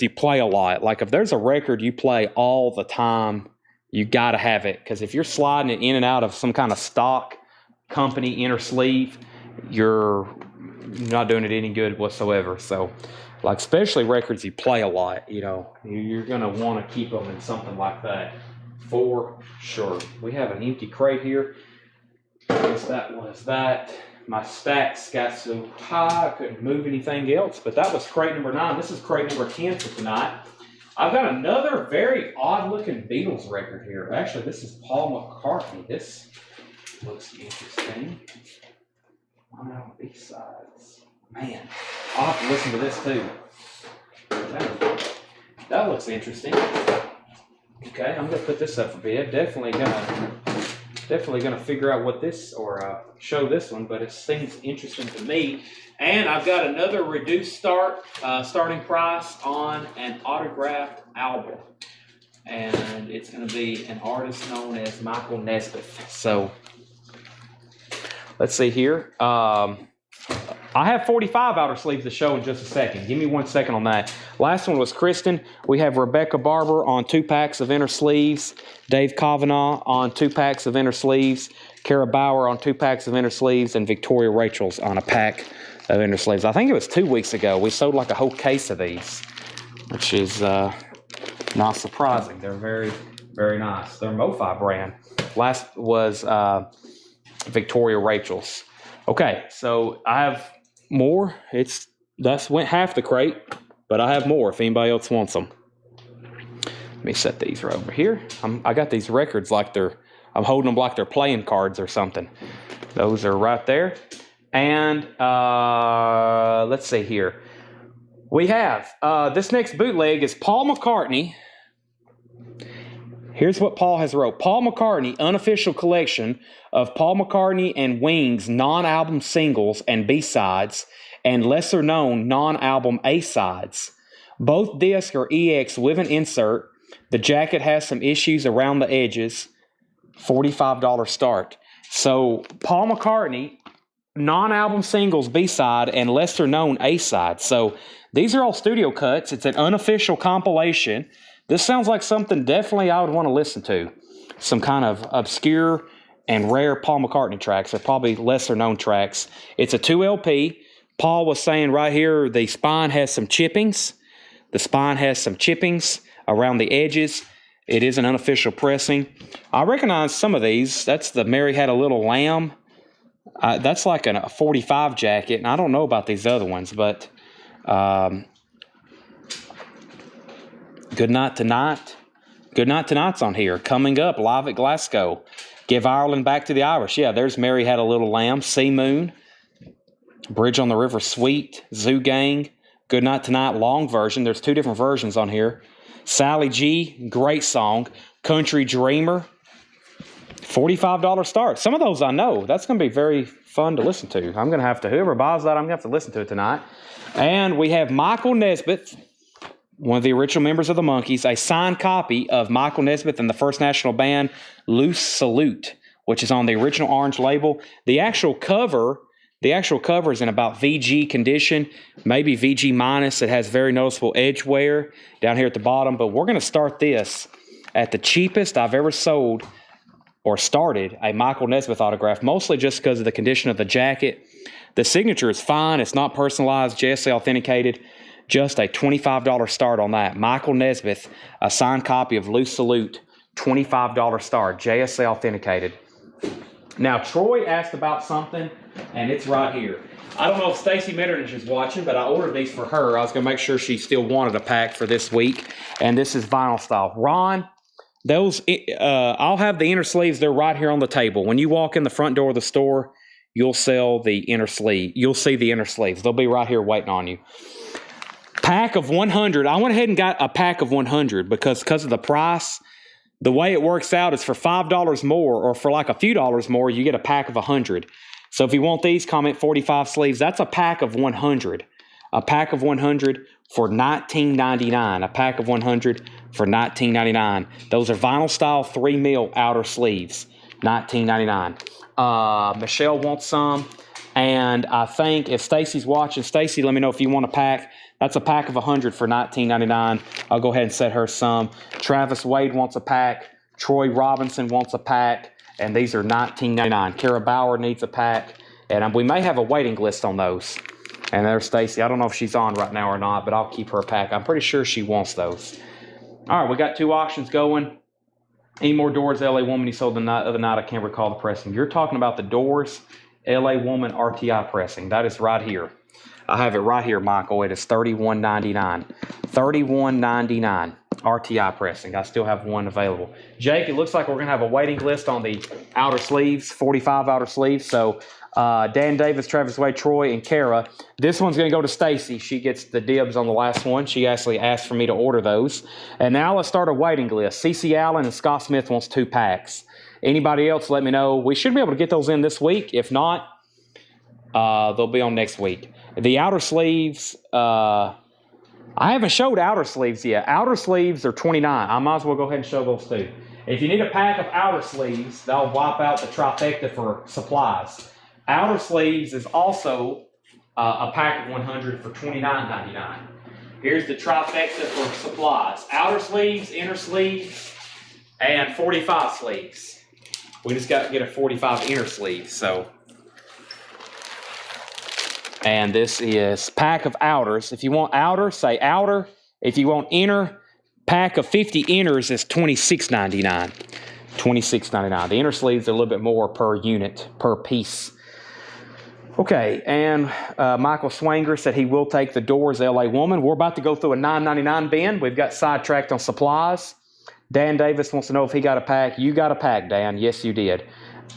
A: you play a lot. Like if there's a record you play all the time, you got to have it. Because if you're sliding it in and out of some kind of stock company inner sleeve, you're not doing it any good whatsoever. So, like especially records you play a lot, you're going to want to keep them in something like that for sure. We have an empty crate here. I guess that was that. My stacks got so high I couldn't move anything else, but that was crate number 9. This is crate number 10 for tonight. I've got another very odd-looking Beatles record here. Actually, this is Paul McCartney. This looks interesting. One of the B-sides. Man, I'll have to listen to this too. That looks interesting. Okay, I'm going to put this up for bid. Definitely gonna figure out what this, or show this one, but it seems interesting to me. And I've got another reduced starting price on an autographed album, and it's going to be an artist known as Michael Nesbitt. So let's see here. I have 45 outer sleeves to show in just a second. Give me 1 second on that. Last one was Kristen. We have Rebecca Barber on 2 packs of inner sleeves. Dave Kavanaugh on 2 packs of inner sleeves. Kara Bauer on 2 packs of inner sleeves. And Victoria Rachel's on a pack of inner sleeves. I think it was 2 weeks ago. We sold like a whole case of these, which is not surprising. They're very, very nice. They're MoFi brand. Last was Victoria Rachel's. Okay, so I have more. That's went half the crate, but I have more if anybody else wants them. Let me set these right over here. I got these records like I'm holding them like they're playing cards or something. Those are right there. And let's see here. We have this next bootleg is Paul McCartney. Here's what Paul has wrote. Paul McCartney, unofficial collection of Paul McCartney and Wings non-album singles and B-sides and lesser-known non-album A-sides. Both discs are EX with an insert. The jacket has some issues around the edges. $45 start. So Paul McCartney, non-album singles B-side and lesser-known A-side. So these are all studio cuts. It's an unofficial compilation. This sounds like something definitely I would want to listen to. Some kind of obscure and rare Paul McCartney tracks. They're probably lesser known tracks. It's a 2 LP. Paul was saying right here the spine has some chippings. The spine has some chippings around the edges. It is an unofficial pressing. I recognize some of these. That's the Mary Had a Little Lamb. That's like a 45 jacket, and I don't know about these other ones, but Good Night Tonight. Good Night Tonight's on here. Coming up, live at Glasgow. Give Ireland Back to the Irish. Yeah, there's Mary Had a Little Lamb. Sea Moon. Bridge on the River Sweet. Zoo Gang. Good Night Tonight long version. There's 2 different versions on here. Sally G, great song. Country Dreamer, $45 start. Some of those I know. That's going to be very fun to listen to. I'm going to have to, whoever buys that, I'm going to have to listen to it tonight. And we have Michael Nesbitt, one of the original members of the Monkees, a signed copy of Michael Nesbitt and the First National Band, Loose Salute, which is on the original orange label. The actual cover is in about VG condition, maybe VG minus. It has very noticeable edge wear down here at the bottom, but we're going to start this at the cheapest I've ever sold or started a Michael Nesbitt autograph, mostly just because of the condition of the jacket. The signature is fine. It's not personalized, JSA authenticated. Just a $25 start on that. Michael Nesbitt, a signed copy of Loose Salute, $25 start, JSA authenticated. Now, Troy asked about something, and it's right here. I don't know if Stacy Metternich is watching, but I ordered these for her. I was going to make sure she still wanted a pack for this week, and this is vinyl style. Ron, those I'll have the inner sleeves. They're right here on the table. When you walk in the front door of the store, you'll sell the inner sleeve. You'll see the inner sleeves. They'll be right here waiting on you. Pack of 100. I went ahead and got a pack of 100 because of the price. The way it works out is for $5 more, or for like a few dollars more, you get a pack of 100. So if you want these, comment 45 sleeves. That's a pack of 100. A pack of 100 for $19.99. A pack of 100 for $19.99. Those are vinyl style 3 mil outer sleeves. $19.99. Michelle wants some. And I think if Stacy's watching, Stacy, let me know if you want a pack. That's a pack of 100 for $19.99. I'll go ahead and set her some. Travis Wade wants a pack. Troy Robinson wants a pack. And these are $19.99. Kara Bauer needs a pack. And we may have a waiting list on those. And there's Stacy. I don't know if she's on right now or not, but I'll keep her a pack. I'm pretty sure she wants those. All right, we got 2 auctions going. Any more Doors LA Woman you sold the other night? I can't recall the pressing. You're talking about the Doors LA Woman RTI pressing. That is right here. I have it right here, Michael. It is $31.99. $31.99 RTI pressing. I still have one available. Jake, it looks like we're going to have a waiting list on the outer sleeves, 45 outer sleeves. So Dan Davis, Travis Wade, Troy, and Kara. This one's going to go to Stacy. She gets the dibs on the last one. She actually asked for me to order those. And now let's start a waiting list. CeCe Allen and Scott Smith wants 2 packs. Anybody else, let me know. We should be able to get those in this week. If not, they'll be on next week. The outer sleeves, I haven't showed outer sleeves yet. Outer sleeves are $29. I might as well go ahead and show those too. If you need a pack of outer sleeves, that'll wipe out the trifecta for supplies. Outer sleeves is also a pack of 100 for $29.99. Here's the trifecta for supplies. Outer sleeves, inner sleeves, and 45 sleeves. We just got to get a 45 inner sleeve, so. And this is pack of outers. If you want outer, say outer. If you want inner, pack of 50 inners is $26.99. $26.99. The inner sleeves are a little bit more per unit, per piece. Okay, and Michael Swanger said he will take the Doors LA Woman. We're about to go through a $9.99 bin. We've got sidetracked on supplies. Dan Davis wants to know if he got a pack. You got a pack, Dan. Yes, you did.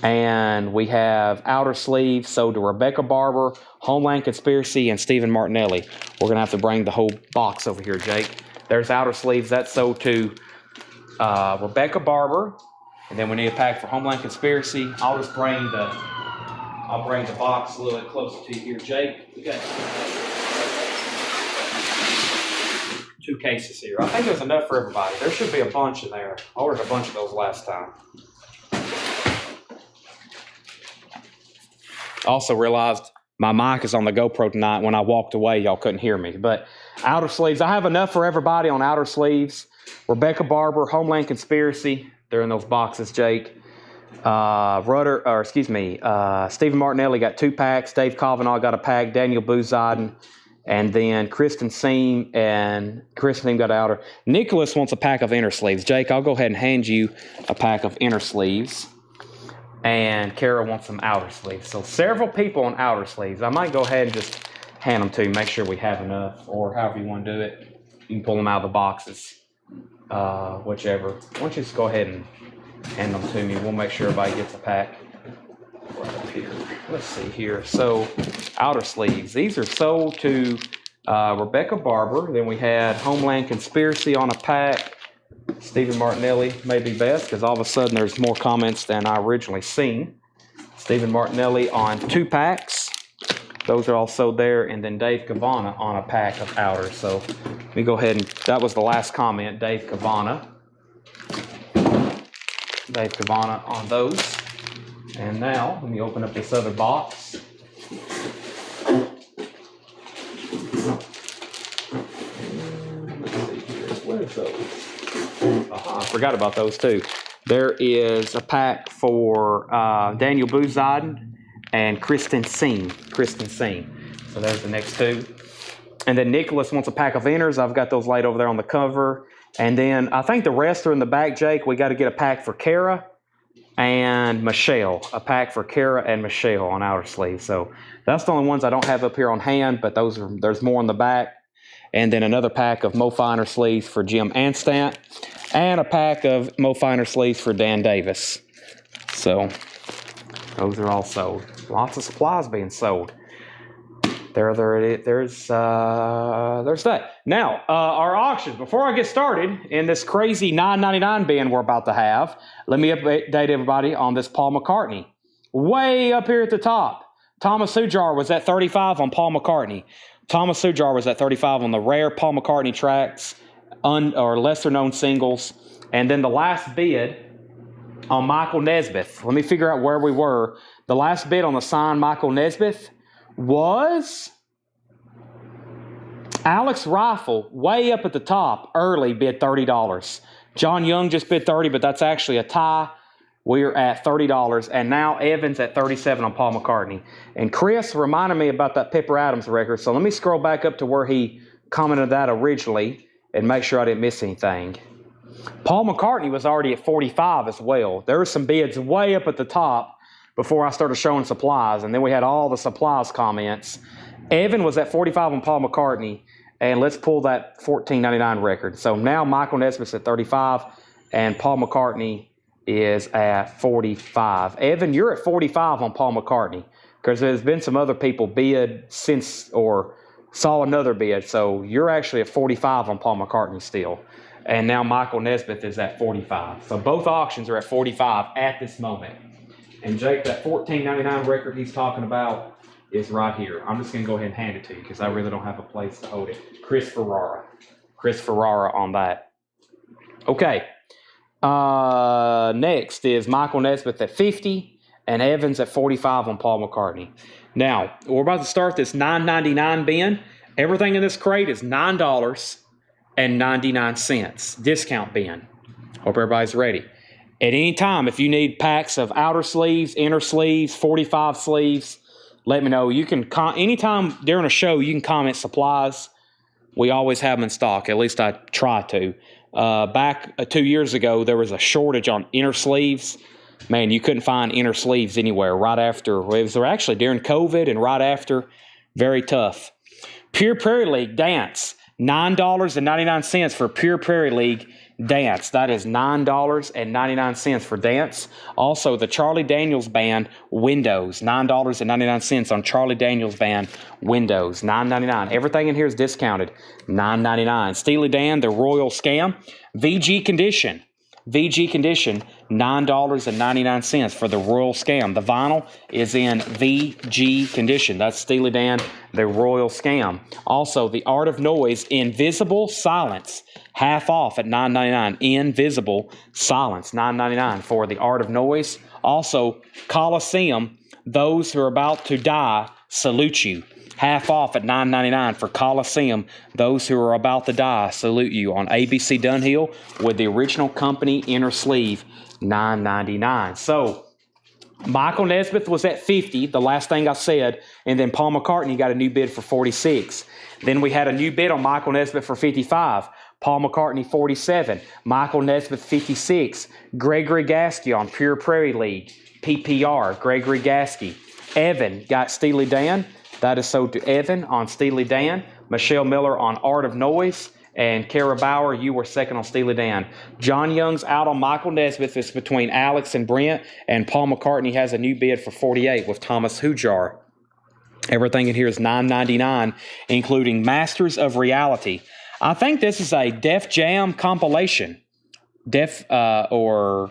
A: And we have outer sleeves sold to Rebecca Barber, Homeland Conspiracy, and Stephen Martinelli. We're going to have to bring the whole box over here, Jake. There's outer sleeves. That's sold to Rebecca Barber. And then we need a pack for Homeland Conspiracy. I'll bring the box a little bit closer to you here, Jake. We got 2 cases here. I think there's enough for everybody. There should be a bunch in there. I ordered a bunch of those last time. Also realized my mic is on the GoPro tonight. When I walked away, y'all couldn't hear me. But outer sleeves, I have enough for everybody on outer sleeves. Rebecca Barber, Homeland Conspiracy. They're in those boxes, Jake. Stephen Martinelli got 2 packs. Dave Kavanaugh got a pack. Daniel Buzodin. And then Kristen Seam and Kristen Seam got outer. Nicholas wants a pack of inner sleeves. Jake, I'll go ahead and hand you a pack of inner sleeves. And Kara wants some outer sleeves. So several people on outer sleeves. I might go ahead and just hand them to you, make sure we have enough, or however you want to do it. You can pull them out of the boxes, whichever. Why don't you just go ahead and hand them to me. We'll make sure everybody gets a pack. Right up here. Let's see here. So outer sleeves. These are sold to Rebecca Barber. Then we had Homeland Conspiracy on a pack. Stephen Martinelli may be best because all of a sudden there's more comments than I originally seen. Stephen Martinelli on 2 packs. Those are also there. And then Dave Cavana on a pack of outers. So let me go ahead and, that was the last comment, Dave Cavana. Dave Cavana on those. And now, let me open up this other box. Let's see here. Where's those? I forgot about those too. There is a pack for Daniel Buziden and Kristen Seen. So there's the next 2. And then Nicholas wants a pack of inners. I've got those laid over there on the cover. And then I think the rest are in the back, Jake. We got to get a pack for Kara and Michelle. A pack for Kara and Michelle on outer sleeve. So that's the only ones I don't have up here on hand, but there's more in the back. And then another pack of Mo Finer sleeves for Jim Anstant. And a pack of Mo Finer sleeves for Dan Davis. So those are all sold. Lots of supplies being sold. There's that. Now, our auction. Before I get started in this crazy $9.99 bin we're about to have, let me update everybody on this Paul McCartney. Way up here at the top, Thomas Hujar was at 35 on Paul McCartney. Thomas Hujar was at 35 on the rare Paul McCartney tracks, or lesser known singles. And then the last bid on Michael Nesmith. Let me figure out where we were. The last bid on the signed Michael Nesmith was Alex Rifle, way up at the top, early bid $30. John Young just bid $30, but that's actually a tie. We're at $30, and now Evans at $37 on Paul McCartney. And Chris reminded me about that Pipper Adams record, so let me scroll back up to where he commented that originally and make sure I didn't miss anything. Paul McCartney was already at 45 as well. There were some bids way up at the top before I started showing supplies, and then we had all the supplies comments. Evan was at 45 on Paul McCartney, and let's pull that $14.99 record. So now Michael Nesmith's at 35, and Paul McCartney is at 45. Evan, you're at 45 on Paul McCartney, because there's been some other people bid since, or saw another bid, so you're actually at 45 on Paul McCartney still. And now Michael Nesmith is at 45. So both auctions are at 45 at this moment. And Jake, that $14.99 record he's talking about is right here. I'm just going to go ahead and hand it to you because I really don't have a place to hold it. Chris Ferrara on that. Okay. Next is Michael Nesmith at 50 and Evans at 45 on Paul McCartney. Now, we're about to start this $9.99 bin. Everything in this crate is $9.99 discount bin. Hope everybody's ready. At any time, if you need packs of outer sleeves, inner sleeves, 45 sleeves, let me know. You can anytime during a show, you can comment supplies. We always have them in stock. At least I try to. Back 2 years ago, there was a shortage on inner sleeves. Man, you couldn't find inner sleeves anywhere right after. It was actually during COVID and right after. Very tough. Pure Prairie League Dance. $9.99 for Pure Prairie League Dance. That is $9.99 for Dance. Also, the Charlie Daniels Band Windows. $9.99 on Charlie Daniels Band Windows. $9.99. Everything in here is discounted. $9.99. Steely Dan, The Royal Scam. VG Condition. $9.99 for the Royal Scam. The vinyl is in VG condition. That's Steely Dan, The Royal Scam. Also, The Art of Noise, Invisible Silence, half off at $9.99. Invisible Silence, $9.99 for The Art of Noise. Also, Coliseum, Those Who Are About to Die Salute You. Half off at $9.99 for Coliseum. Those Who Are About to Die Salute You on ABC Dunhill with the original company inner sleeve, $9.99. So Michael Nesmith was at 50, the last thing I said, and then Paul McCartney got a new bid for 46. Then we had a new bid on Michael Nesmith for 55. Paul McCartney 47. Michael Nesmith 56. Gregory Gasky on Pure Prairie League, PPR. Gregory Gasky. Evan got Steely Dan. That is sold to Evan on Steely Dan. Michelle Miller on Art of Noise. And Kara Bauer, you were second on Steely Dan. John Young's out on Michael Nesmith. It's between Alex and Brent. And Paul McCartney has a new bid for 48 with Thomas Hujar. Everything in here is $9.99, including Masters of Reality. I think this is a Def Jam compilation. Def American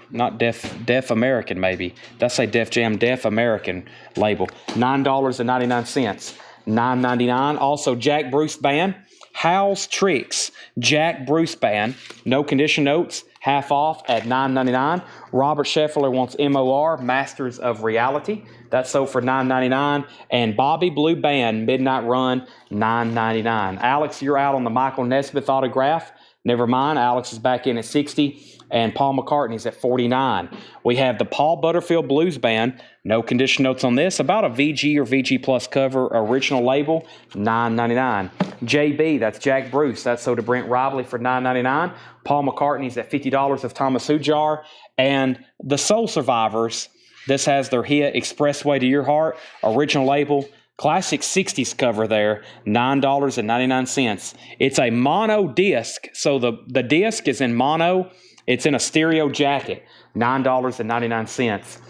A: maybe. That's a Def Jam Def American label. $9.99. $9.99. Also Jack Bruce Band. Howl's Tricks. Jack Bruce Band. No condition notes. Half off at $9.99. Robert Scheffler wants MOR, Masters of Reality. That's sold for $9.99. And Bobby Blue Band, Midnight Run, $9.99. Alex, you're out on the Michael Nesmith autograph. Never mind, Alex is back in at $60, and Paul McCartney's at $49. We have the Paul Butterfield Blues Band. No condition notes on this. About a VG or VG Plus cover, original label, $9.99. JB, that's Jack Bruce. That's sold to Brent Rively for $9.99. Paul McCartney's at $50 of Thomas Hujar. And the Soul Survivors, this has their hit Expressway to Your Heart, original label, classic 60s cover there, $9.99. It's a mono disc, so the disc is in mono. It's in a stereo jacket, $9.99.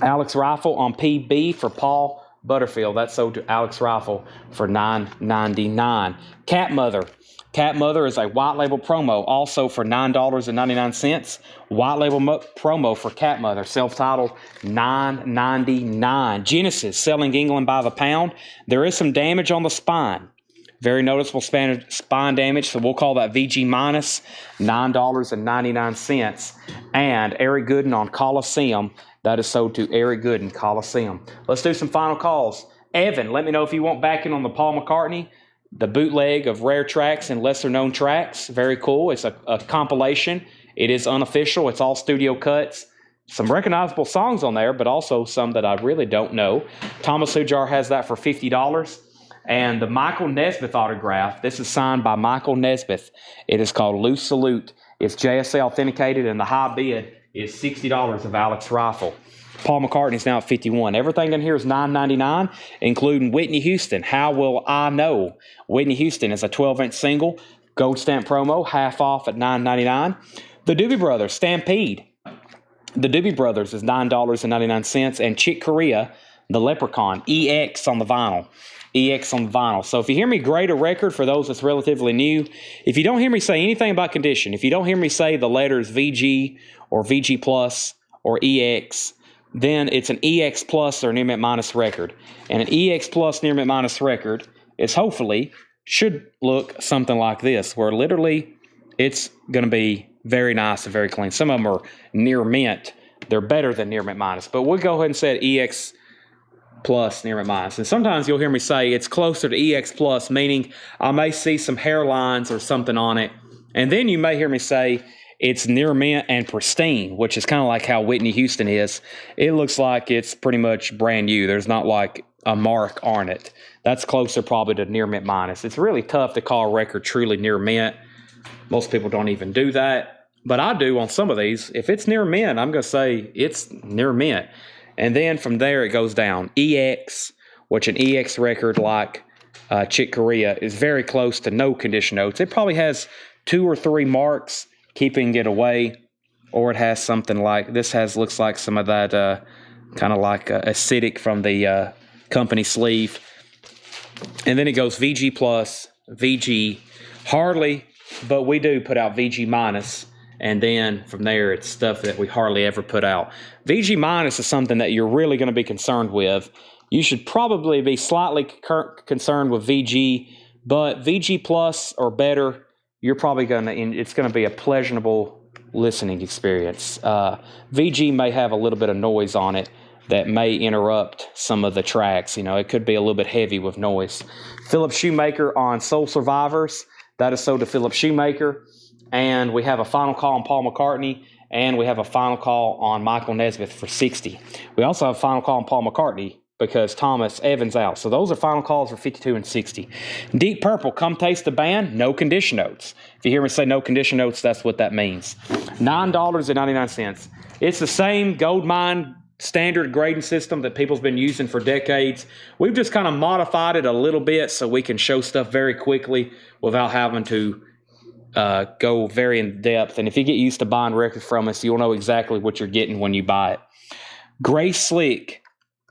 A: Alex Rifle on PB for Paul Butterfield. That's sold to Alex Rifle for $9.99. Cat Mother. Cat Mother is a white label promo, also for $9.99. White label promo for Cat Mother, self-titled, $9.99. Genesis, selling England by the pound. There is some damage on the spine. Very noticeable spine damage, so we'll call that VG minus, $9.99. And Eric Gooden on Coliseum. That is sold to Eric Gooden, Coliseum. Let's do some final calls. Evan, let me know if you want backing on the Paul McCartney, the bootleg of rare tracks and lesser-known tracks. Very cool. It's a compilation. It is unofficial. It's all studio cuts. Some recognizable songs on there, but also some that I really don't know. Thomas Hujar has that for $50. And the Michael Nesmith autograph, this is signed by Michael Nesmith. It is called Loose Salute. It's JSA authenticated, and the high bid is $60 of Alex Rifle. Paul McCartney's now at $51. Everything in here is $9.99, including Whitney Houston, How Will I Know? Whitney Houston is a 12-inch single, gold stamp promo, half off at $9.99. The Doobie Brothers, Stampede. The Doobie Brothers is $9.99. And Chick Corea, the Leprechaun, EX on the vinyl. EX on the vinyl. So if you hear me grade a record for those that's relatively new, if you don't hear me say anything about condition, if you don't hear me say the letters VG or VG Plus or EX, then it's an EX Plus or near mint minus record. And an EX Plus near mint minus record is hopefully should look something like this, where literally it's going to be very nice and very clean. Some of them are near mint. They're better than near mint minus. But we'll go ahead and say EX Plus near mint minus. And sometimes you'll hear me say it's closer to EX Plus, meaning I may see some hairlines or something on it. And then you may hear me say it's near mint and pristine, which is kind of like how Whitney Houston is. It looks like it's pretty much brand new. There's not like a mark on it. That's closer probably to near mint minus. It's really tough to call a record truly near mint. Most people don't even do that. But I do on some of these. If it's near mint, I'm going to say it's near mint. And then from there it goes down. EX, which an EX record like Chick Corea is very close to no condition notes. It probably has 2 or 3 marks keeping it away, or it has something like this. Looks like some of that kind of like acidic from the company sleeve. And then it goes VG Plus, VG, hardly, but we do put out VG Minus, and then from there it's stuff that we hardly ever put out. VG Minus is something that you're really going to be concerned with. You should probably be slightly concerned with VG, but VG Plus or better, you're probably it's going to be a pleasurable listening experience. VG may have a little bit of noise on it that may interrupt some of the tracks. You know, it could be a little bit heavy with noise. Philip Shoemaker on Soul Survivors. That is sold to Philip Shoemaker. And we have a final call on Paul McCartney, and we have a final call on Michael Nesmith for $60. We also have a final call on Paul McCartney because Thomas Evans out. So those are final calls for $52 and $60. Deep Purple, Come Taste the Band, no condition notes. If you hear me say no condition notes, that's what that means. $9.99. It's the same gold mine standard grading system that people's been using for decades. We've just kind of modified it a little bit so we can show stuff very quickly without having to go very in depth. And if you get used to buying records from us, you'll know exactly what you're getting when you buy it. Gray Slick,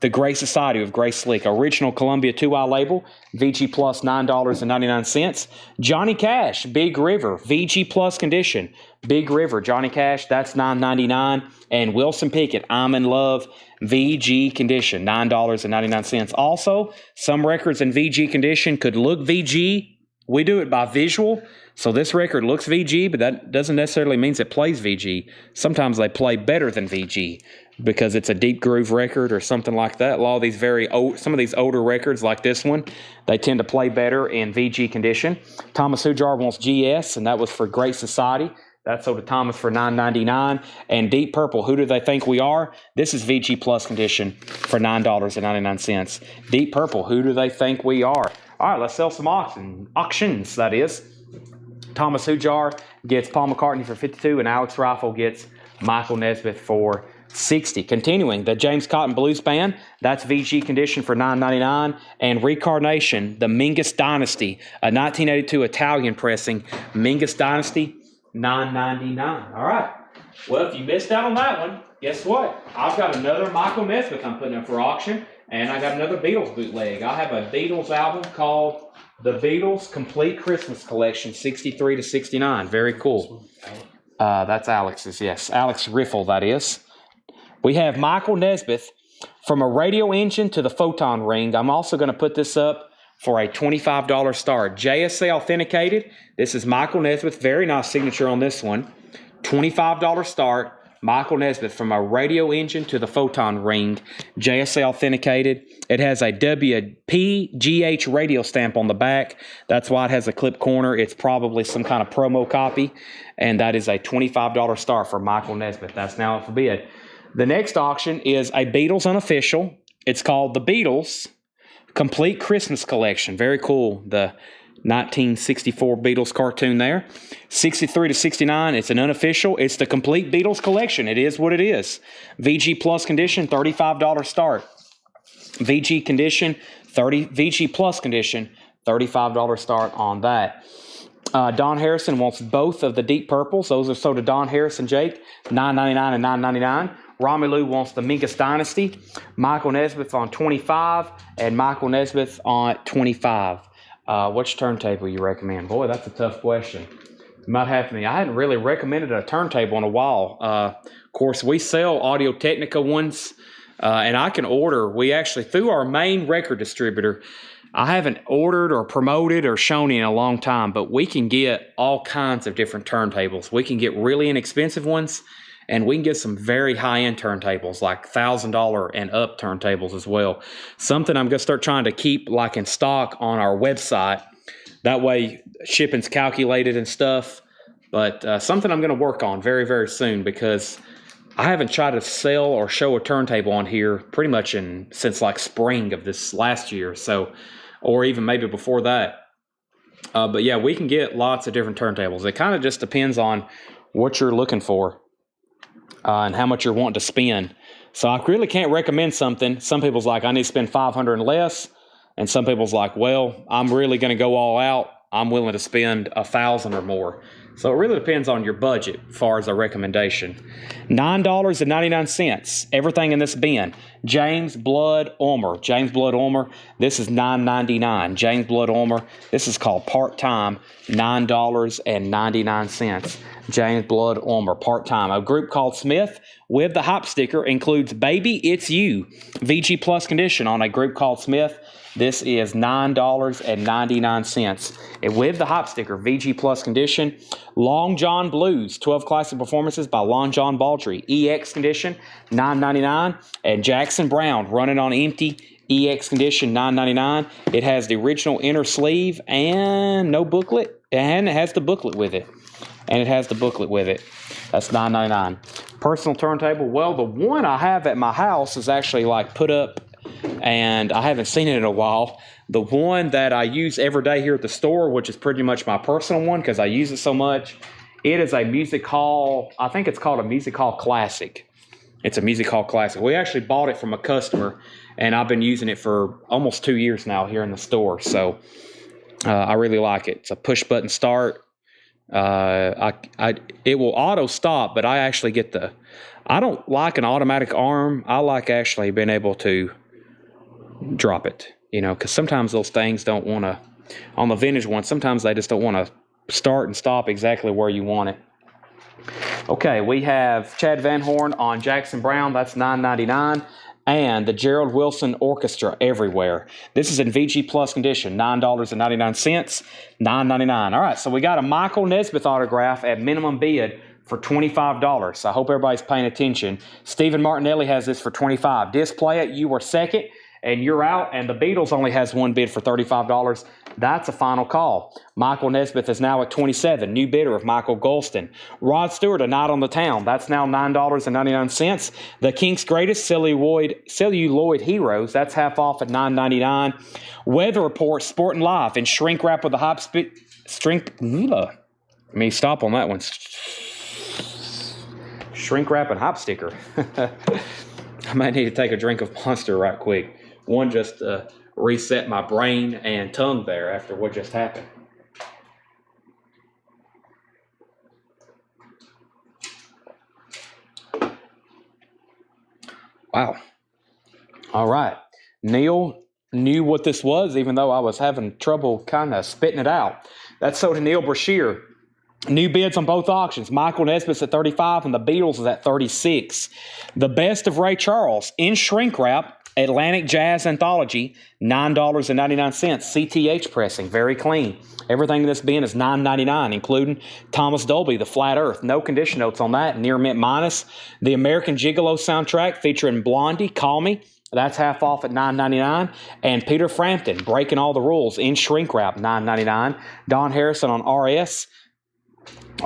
A: The Gray Society with Gray Slick, original Columbia 2i label, VG Plus $9.99. Johnny Cash, Big River, VG Plus condition, Big River, Johnny Cash, that's $9.99. And Wilson Pickett, I'm in Love, VG condition, $9.99. Also, some records in VG condition could look VG. We do it by visual. So this record looks VG, but that doesn't necessarily mean it plays VG. Sometimes they play better than VG because it's a deep groove record or something like that. A lot of these some of these older records like this one, they tend to play better in VG condition. Thomas Hujar wants GS, and that was for Great Society. That sold to Thomas for $9.99. And Deep Purple, Who Do They Think We Are? This is VG Plus condition for $9.99. Deep Purple, Who Do They Think We Are? All right, let's sell some auctions, that is. Thomas Hujar gets Paul McCartney for $52, and Alex Rifle gets Michael Nesmith for $60. Continuing, the James Cotton Blues Band, that's VG condition for $9.99. And Reincarnation, the Mingus Dynasty, a 1982 Italian pressing, Mingus Dynasty, $9.99. All right. Well, if you missed out on that one, guess what? I've got another Michael Nesmith I'm putting up for auction, and I got another Beatles bootleg. I have a Beatles album called The Beatles Complete Christmas Collection, 63 to 69. Very cool. That's Alex's, yes. Alex Riffle, that is. We have Michael Nesmith, From a Radio Engine to the Photon Ring. I'm also going to put this up for a $25 start. JSA authenticated. This is Michael Nesmith. Very nice signature on this one. $25 start. Michael Nesmith, From a Radio Engine to the Photon Ring. JSA authenticated. It has a WPGH radio stamp on the back. That's why it has a clip corner. It's probably some kind of promo copy. And that is a $25 start for Michael Nesmith. That's now up for bid. The next auction is a Beatles unofficial. It's called The Beatles Complete Christmas Collection. Very cool. The 1964 Beatles cartoon there. 63 to 69. It's an unofficial. It's the complete Beatles collection. It is what it is. VG Plus condition, $35 start. VG condition, VG Plus condition, $35 start on that. Don Harrison wants both of the Deep Purples. Those are sold to Don Harrison, Jake, $9.99 and $9.99. Romelu wants the Mingus Dynasty. Michael Nesmith on 25 and Michael Nesmith on 25. Which turntable you recommend? Boy, that's a tough question. You might have me. I hadn't really recommended a turntable in a while. Of course, we sell Audio-Technica ones, and I can order. We actually, through our main record distributor, I haven't ordered or promoted or shown in a long time, but we can get all kinds of different turntables. We can get really inexpensive ones, and we can get some very high-end turntables, like $1,000 and up turntables as well. Something I'm going to start trying to keep like in stock on our website. That way shipping's calculated and stuff. But something I'm going to work on very, very soon, because I haven't tried to sell or show a turntable on here pretty much since like spring of this last year. So, or even maybe before that. But yeah, we can get lots of different turntables. It kind of just depends on what you're looking for. And how much you're wanting to spend. So I really can't recommend something. Some people's like, I need to spend $500 and less. And some people's like, well, I'm really going to go all out. I'm willing to spend $1,000 or more. So it really depends on your budget as far as a recommendation. $9.99. Everything in this bin. James Blood Ulmer. James Blood Ulmer. This is $9.99. James Blood Ulmer. This is called part-time. $9.99. James Blood Ulmer. Part-time. A group called Smith with the hype sticker includes Baby It's You. VG Plus condition on a group called Smith. This is $9.99. And with the hype sticker, VG Plus condition. Long John Blues, 12 classic performances by Long John Baldry. EX condition, $9.99. And Jackson Brown, Running on Empty, EX condition, $9.99. It has the original inner sleeve and no booklet. And it has the booklet with it. That's $9.99. Personal turntable. Well, the one I have at my house is actually like put up, and I haven't seen it in a while. The one that I use every day here at the store, which is pretty much my personal one because I use it so much, it is a Music Hall. I think it's called a Music Hall Classic. It's a Music Hall Classic. We actually bought it from a customer, and I've been using it for almost 2 years now here in the store. So I really like it. It's a push-button start. It will auto stop, but I actually get I don't like an automatic arm. I like actually being able to drop it. Because sometimes those things don't want to, on the vintage ones, sometimes they just don't want to start and stop exactly where you want it. Okay, we have Chad Van Horn on Jackson Brown. That's $9.99. And the Gerald Wilson Orchestra Everywhere. This is in VG Plus condition, $9.99, $9.99. All right, so we got a Michael Nesmith autograph at minimum bid for $25. So I hope everybody's paying attention. Stephen Martinelli has this for $25. Display it. You were second, and you're out. And the Beatles only has one bid for $35. That's a final call. Michael Nesmith is now at $27. New bidder of Michael Golston. Rod Stewart, A Night on the Town. That's now $9.99. The Kinks' Greatest Celluloid Heroes. That's half off at $9.99. Weather Report, Sporting Life, and shrink wrap with a hop shrink. Let me stop on that one. Shrink wrap and hop sticker. I might need to take a drink of Monster right quick. One just reset my brain and tongue there after what just happened. Wow. All right. Neil knew what this was, even though I was having trouble kind of spitting it out. That's sold to Neil Brashear. New bids on both auctions. Michael Nesmith's at $35 and the Beatles is at $36. The Best of Ray Charles in shrink wrap. Atlantic Jazz Anthology, $9.99. CTH pressing, very clean. Everything in this bin is $9.99, including Thomas Dolby, The Flat Earth. No condition notes on that. Near mint minus. The American Gigolo soundtrack featuring Blondie, Call Me. That's half off at $9.99. And Peter Frampton, Breaking All the Rules in shrink wrap, $9.99. Don Harrison on RS.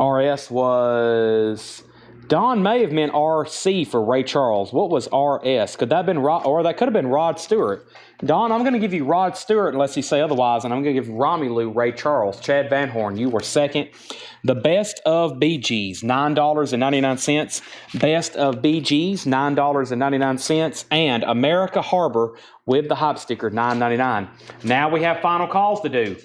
A: RS was... Don may have meant RC for Ray Charles. What was RS? Could that have been Rod, or that could have been Rod Stewart? Don, I'm going to give you Rod Stewart unless you say otherwise, and I'm going to give Romelu Ray Charles. Chad Van Horn, you were second. The Best of BGs, $9.99. Best of BGs, $9.99. And America Harbor with the hop sticker, $9.99. Now we have final calls to do.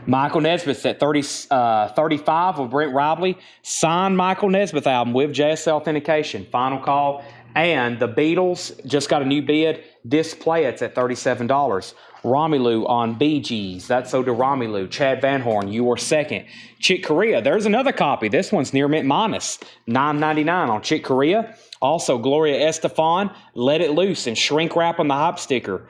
A: Michael Nesmith at 35 with Brent Robley. Signed Michael Nesmith album with JSL authentication. Final call. And the Beatles just got a new bid. Display it's at $37. Romelu on BGs. That's so to Romelu. Chad Van Horn, you were second. Chick Corea, there's another copy. This one's near mint minus. $9.99 on Chick Corea. Also, Gloria Estefan, Let It Loose, and shrink wrap on the hop sticker.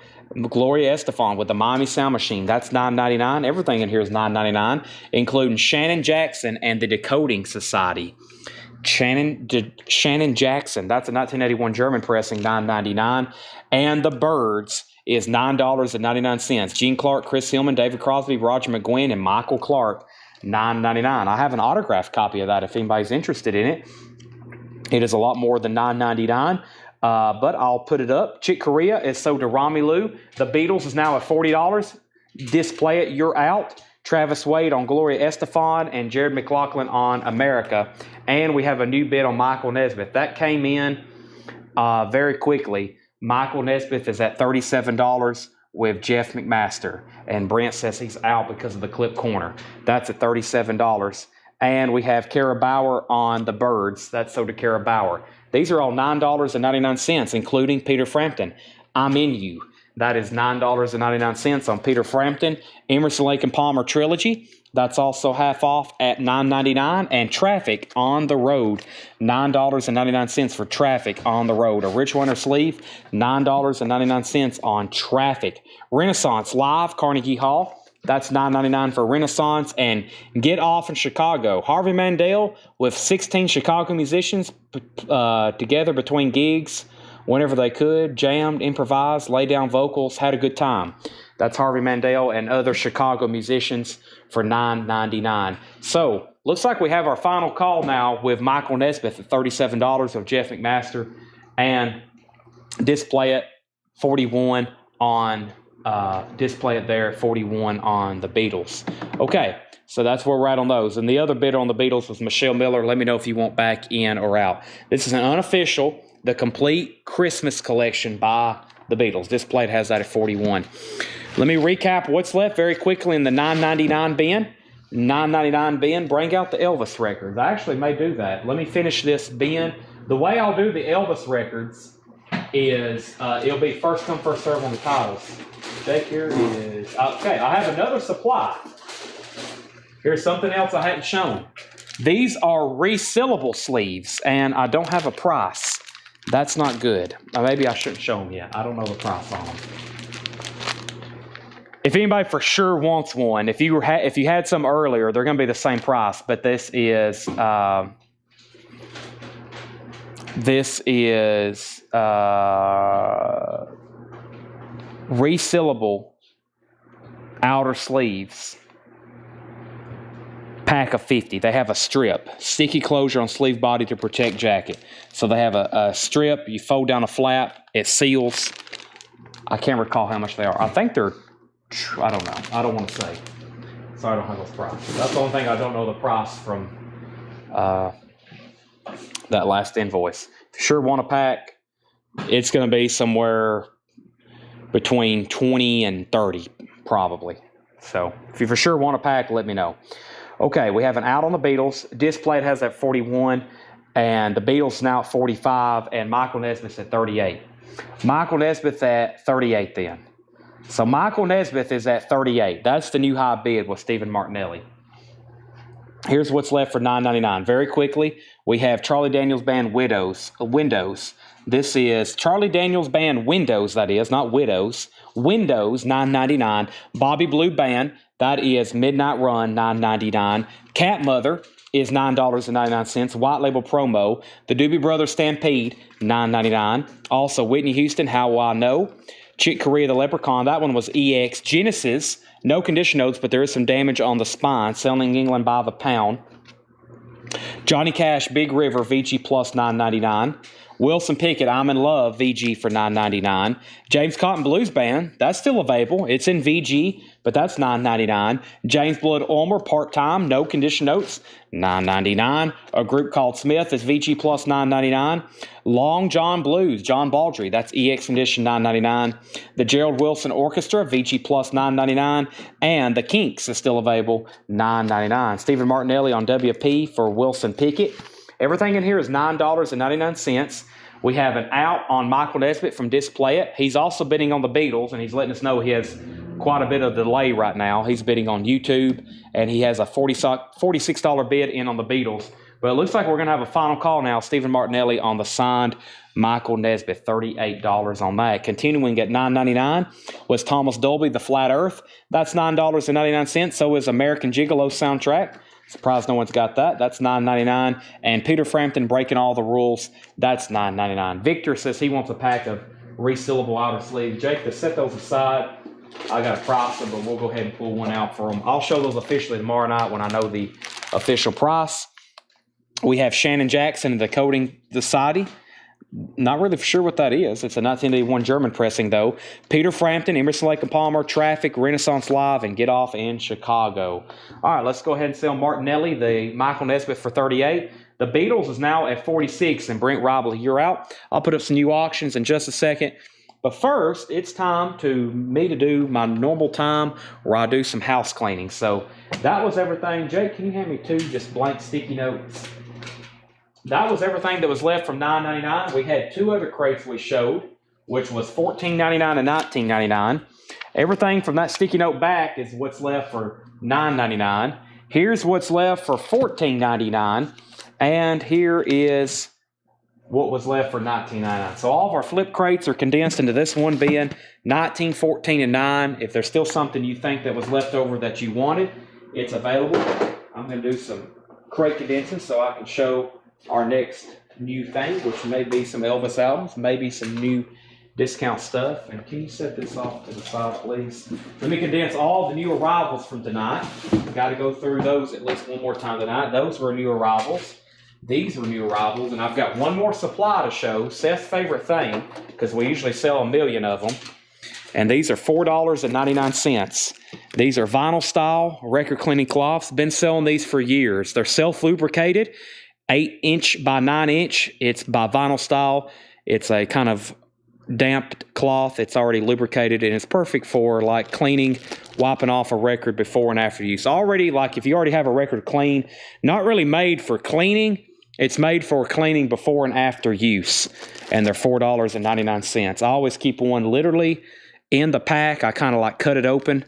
A: Gloria Estefan with the Miami Sound Machine. That's $9.99. Everything in here is $9.99, including Shannon Jackson and the Decoding Society. Shannon Jackson. That's a 1981 German pressing, $9.99. And The Birds is $9.99. Gene Clark, Chris Hillman, David Crosby, Roger McGuinn, and Michael Clark, $9.99. I have an autographed copy of that if anybody's interested in it. It is a lot more than $9.99. But I'll put it up. Chick Corea is sold to Romelu. The Beatles is now at $40. Display it, you're out. Travis Wade on Gloria Estefan and Jared McLaughlin on America. And we have a new bid on Michael Nesmith. That came in very quickly. Michael Nesmith is at $37 with Jeff McMaster. And Brent says he's out because of the clip corner. That's at $37. And we have Kara Bauer on The Birds. That's sold to Kara Bauer. These are all $9.99, including Peter Frampton. I'm In You. That is $9.99 on Peter Frampton. Emerson, Lake and Palmer Trilogy. That's also half off at $9.99. And Traffic on the Road. $9.99 for Traffic on the Road. A Rich Winter sleeve. $9.99 on Traffic. Renaissance Live, Carnegie Hall. That's $9.99 for Renaissance. And Get Off in Chicago. Harvey Mandel with 16 Chicago musicians together between gigs whenever they could. Jammed, improvised, laid down vocals, had a good time. That's Harvey Mandel and other Chicago musicians for $9.99. So, looks like we have our final call now with Michael Nesmith at $37 of Jeff McMaster. And display it 41 on... display it there at 41 on the Beatles. Okay, so that's where we're at on those. And the other bidder on the Beatles was Michelle Miller. Let me know if you want back in or out. This is an unofficial, the complete Christmas collection by the Beatles. This plate has that at 41. Let me recap what's left very quickly in the $9.99 bin. $9.99 bin, bring out the Elvis records. I actually may do that. Let me finish this bin. The way I'll do the Elvis records is it'll be first come, first serve on the titles. Jake here is, okay, I have another supply. Here's something else I hadn't shown. These are resealable sleeves, and I don't have a price. That's not good. Maybe I shouldn't show them yet. I don't know the price on them. If anybody for sure wants one, if you had some earlier, they're going to be the same price. But this is resealable outer sleeves. Pack of 50. They have a strip, sticky closure on sleeve body to protect jacket. So they have a strip, you fold down a flap, it seals. I can't recall how much they are. I think they're, I don't know. I don't want to say. Sorry, I don't have those prices. That's the only thing I don't know the price from that last invoice. If you sure want a pack, it's going to be somewhere between 20 and 30, probably. So if you for sure want a pack, let me know. Okay, we have an out on the Beatles. Display has at 41, and the Beatles now at 45, and Michael Nesmith's at 38. Michael Nesmith at 38 then. So Michael Nesmith is at 38. That's the new high bid with Stephen Martinelli. Here's what's left for $9.99. Very quickly, we have Charlie Daniels Band Windows. This is Charlie Daniels Band Windows, that is, not Widows. Windows, $9.99. Bobby Blue Band, that is Midnight Run, $9.99. Cat Mother is $9.99. White Label Promo. The Doobie Brothers Stampede, $9.99. Also, Whitney Houston, How Will I Know? Chick Corea the Leprechaun, that one was EX. Genesis, no condition notes, but there is some damage on the spine. Selling England by the pound. Johnny Cash, Big River, VG Plus, $9.99. Wilson Pickett, I'm in Love, VG for $9.99. James Cotton Blues Band, that's still available. It's in VG, but that's $9.99. James Blood Ulmer, part-time, no condition notes, $9.99. A group called Smith is VG Plus, $9.99. Long John Blues, John Baldry, that's EX condition, $9.99. The Gerald Wilson Orchestra, VG Plus, $9.99. And the Kinks is still available, $9.99. Stephen Martinelli on WP for Wilson Pickett. Everything in here is $9.99. We have an out on Michael Nesmith from Display It. He's also bidding on the Beatles, and he's letting us know he has quite a bit of delay right now. He's bidding on YouTube, and he has a $46 bid in on the Beatles. But it looks like we're going to have a final call now. Stephen Martinelli on the signed Michael Nesmith, $38 on that. Continuing at $9.99 was Thomas Dolby, The Flat Earth. That's $9.99. So is American Gigolo soundtrack. Surprised no one's got that. That's $9.99. And Peter Frampton, Breaking All the Rules. That's $9.99. Victor says he wants a pack of resealable outer sleeves. Jake, to set those aside, I got to price them, but we'll go ahead and pull one out for them. I'll show those officially tomorrow night when I know the official price. We have Shannon Jackson and the Coding Society. Not really sure what that is. It's a 1981 German pressing, though. Peter Frampton, Emerson, Lake and Palmer, Traffic, Renaissance Live, and Get Off in Chicago. All right, let's go ahead and sell Martinelli, the Michael Nesmith, for $38. The Beatles is now at $46, and Brent Robley, you're out. I'll put up some new auctions in just a second. But first, it's time to do my normal time where I do some house cleaning. So that was everything. Jake, can you hand me 2 just blank sticky notes? That was everything that was left from $9.99. We had 2 other crates we showed, which was $14.99 and $19.99. Everything from that sticky note back is what's left for $9.99. Here's what's left for $14.99. And here is what was left for $19.99. So all of our flip crates are condensed into this one bin, $19, $14, and $9. If there's still something you think that was left over that you wanted, it's available. I'm going to do some crate condensing so I can show our next new thing, which may be some Elvis albums, maybe some new discount stuff. And can you set this off to the side, please? Let me condense all the new arrivals from tonight. Got to go through those at least one more time tonight. Those were new arrivals. These were new arrivals, and I've got one more supply to show, Seth's favorite thing, because we usually sell 1 million of them. And these are $4.99. These are vinyl style record cleaning cloths. Been selling these for years. They're self-lubricated. 8-inch by 9-inch. It's by vinyl style. It's a kind of damped cloth. It's already lubricated, and it's perfect for like cleaning, wiping off a record before and after use. Already, like if you already have a record clean, not really made for cleaning, It's made for cleaning before and after use, and they're $4.99. I always keep one literally in the pack. I kind of like cut it open,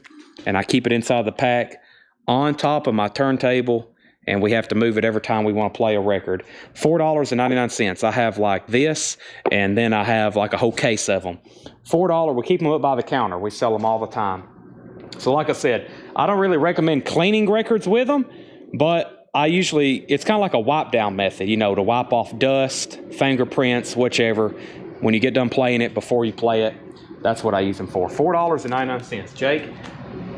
A: and I keep it inside the pack on top of my turntable, and we have to move it every time we want to play a record. $4.99. I have like this, and then I have like a whole case of them. $4, we keep them up by the counter. We sell them all the time. So like I said, I don't really recommend cleaning records with them, but it's kind of like a wipe down method, you know, to wipe off dust, fingerprints, whichever. When you get done playing it before you play it, that's what I use them for. $4.99. Jake,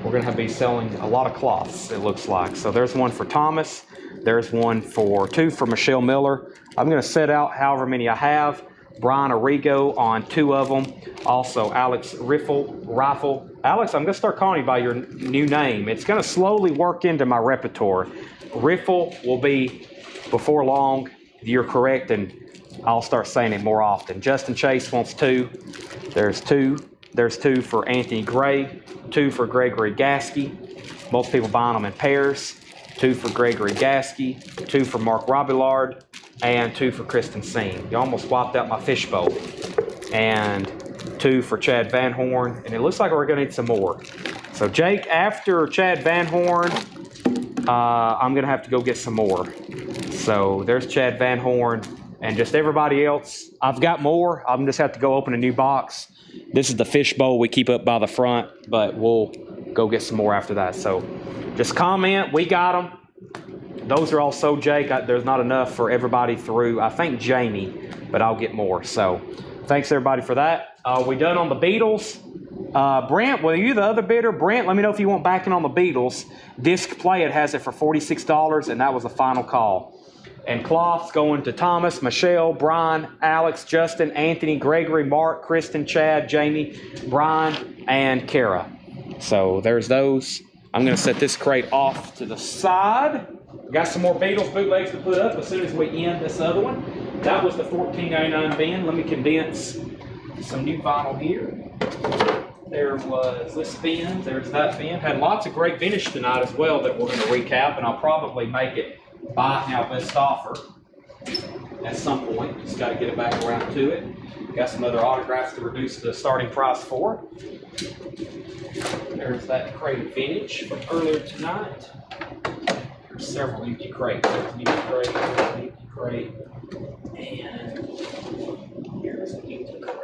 A: we're going to be selling a lot of cloths, it looks like. So there's one for Thomas. There's two for Michelle Miller. I'm going to set out however many I have. Brian Arrigo on 2 of them. Also, Alex Rifle. Alex, I'm going to start calling you by your new name. It's going to slowly work into my repertoire. Riffle will be before long. You're correct, and I'll start saying it more often. Justin Chase wants 2. There's 2. There's 2 for Anthony Gray. 2 for Gregory Gasky. Most people buying them in pairs. 2 for Gregory Gasky. 2 for Mark Robillard. And 2 for Kristen Seen. You almost wiped out my fishbowl. And 2 for Chad Van Horn. And it looks like we're going to need some more. So, Jake, after Chad Van Horn, I'm going to have to go get some more. So there's Chad Van Horn and just everybody else. I've got more. I'm just have to go open a new box. This is the fish bowl we keep up by the front, but we'll go get some more after that. So just comment. We got them. Those are all sold, Jake. There's not enough for everybody through, I think, Jamie, but I'll get more. So thanks, everybody, for that. We done on the Beatles. Brent, were you the other bidder? Brent, let me know if you want backing on the Beatles. Disc Play, it has it for $46, and that was the final call. And cloths going to Thomas, Michelle, Brian, Alex, Justin, Anthony, Gregory, Mark, Kristen, Chad, Jamie, Brian, and Kara. So there's those. I'm going to set this crate off to the side. Got some more Beatles bootlegs to put up as soon as we end this other one. That was the $14.99 bin. Let me condense some new vinyl here. There was this bin, there's that bin. Had lots of great finish tonight as well that we're going to recap, and I'll probably make it buy it now best offer at some point. Just got to get it back around to it. Got some other autographs to reduce the starting price for. There's that crate of vintage from earlier tonight. There's several empty crates. There's an empty crate, and here's an empty crate.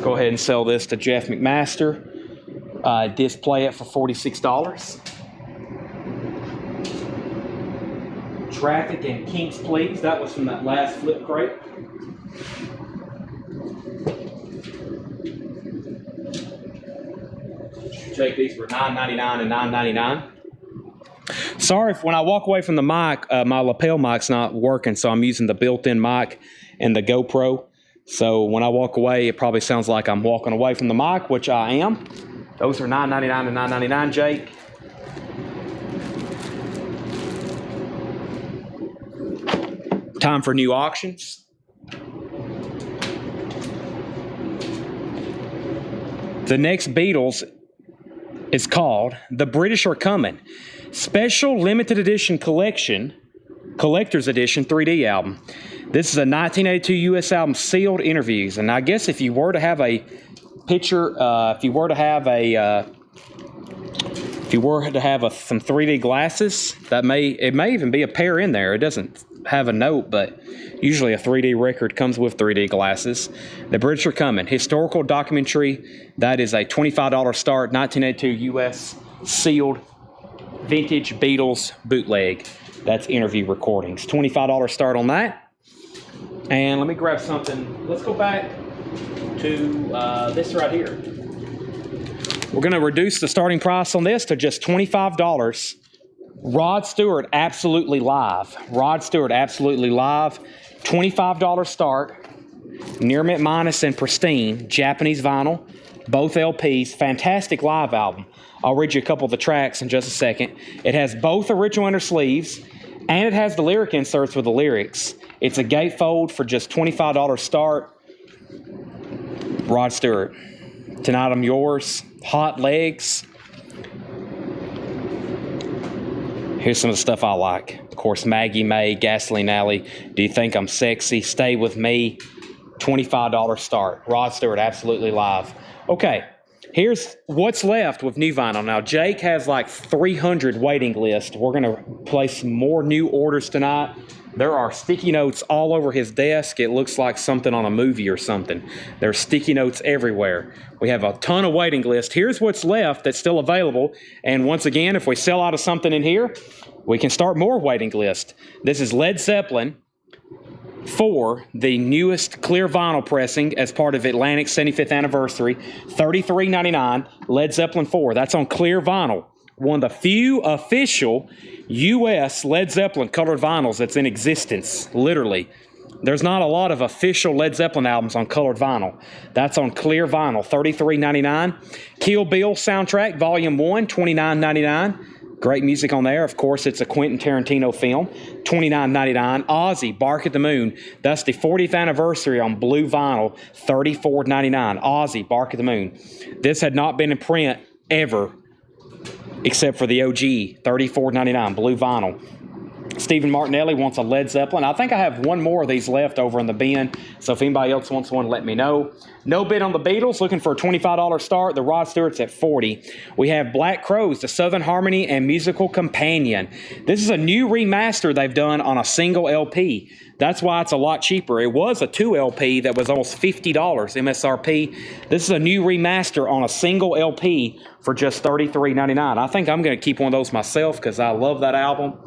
A: Go ahead and sell this to Jeff McMaster. Display it for $46. Traffic and Kinks Please. That was from that last flip crate. Jake, these were $9.99 and $9.99. Sorry if when I walk away from the mic, my lapel mic's not working, so I'm using the built-in mic and the GoPro. So when I walk away, it probably sounds like I'm walking away from the mic, which I am. Those are $9.99 and $9.99, Jake. Time for new auctions. The next Beatles is called The British Are Coming. Special limited edition collector's edition 3D album. This is a 1982 U.S. album, sealed interviews. And I guess if you were to have a picture, some 3D glasses, it may even be a pair in there. It doesn't have a note, but usually a 3D record comes with 3D glasses. The British Are Coming. Historical documentary. That is a $25 start, 1982 U.S. sealed vintage Beatles bootleg. That's interview recordings. $25 start on that. And let me grab something. Let's go back to this right here. We're going to reduce the starting price on this to just $25. Rod Stewart Absolutely Live. Rod Stewart Absolutely Live. $25 start. Near mint minus and pristine. Japanese vinyl. both LPs. Fantastic live album. I'll read you a couple of the tracks in just a second. It has both original inner sleeves, and it has the lyric inserts with the lyrics. It's a gatefold for just $25 start. Rod Stewart. Tonight I'm Yours. Hot Legs. Here's some of the stuff I like. Of course, Maggie May, Gasoline Alley, Do You Think I'm Sexy, Stay With Me, $25 start. Rod Stewart, absolutely live. Okay, here's what's left with new vinyl. Now, Jake has like 300 waiting list. We're going to place some more new orders tonight. There are sticky notes all over his desk. It looks like something on a movie or something. There's sticky notes everywhere. We have a ton of waiting list. Here's what's left that's still available. And once again, if we sell out of something in here, we can start more waiting list. This is Led Zeppelin 4, the newest clear vinyl pressing as part of Atlantic's 75th anniversary. $33.99, Led Zeppelin 4. That's on clear vinyl. One of the few official U.S. Led Zeppelin colored vinyls that's in existence, literally. There's not a lot of official Led Zeppelin albums on colored vinyl. That's on clear vinyl, $33.99. Kill Bill soundtrack, Volume 1, $29.99. Great music on there. Of course, it's a Quentin Tarantino film, $29.99. Ozzy, Bark at the Moon. That's the 40th anniversary on blue vinyl, $34.99. Ozzy, Bark at the Moon. This had not been in print ever, except for the OG, $34.99, blue vinyl. Stephen Martinelli wants a Led Zeppelin. I think I have one more of these left over in the bin, so if anybody else wants one, let me know. No bid on the Beatles, looking for a $25 start. The Rod Stewart's at $40. We have Black Crowes, the Southern Harmony and Musical Companion. This is a new remaster they've done on a single LP. That's why it's a lot cheaper. It was a 2 LP that was almost $50 MSRP. This is a new remaster on a single LP for just $33.99. I think I'm going to keep one of those myself because I love that album.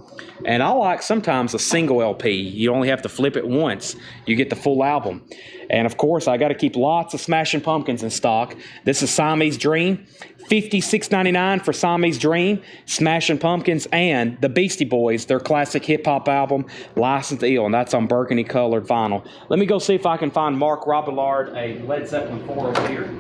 A: And I like sometimes a single LP. You only have to flip it once. You get the full album. And of course, I got to keep lots of Smashing Pumpkins in stock. This is Siamese Dream. $56.99 for Siamese Dream, Smashing Pumpkins, and the Beastie Boys, their classic hip-hop album, License to Ill, and that's on burgundy-colored vinyl. Let me go see if I can find Mark Robillard a Led Zeppelin 4 over here.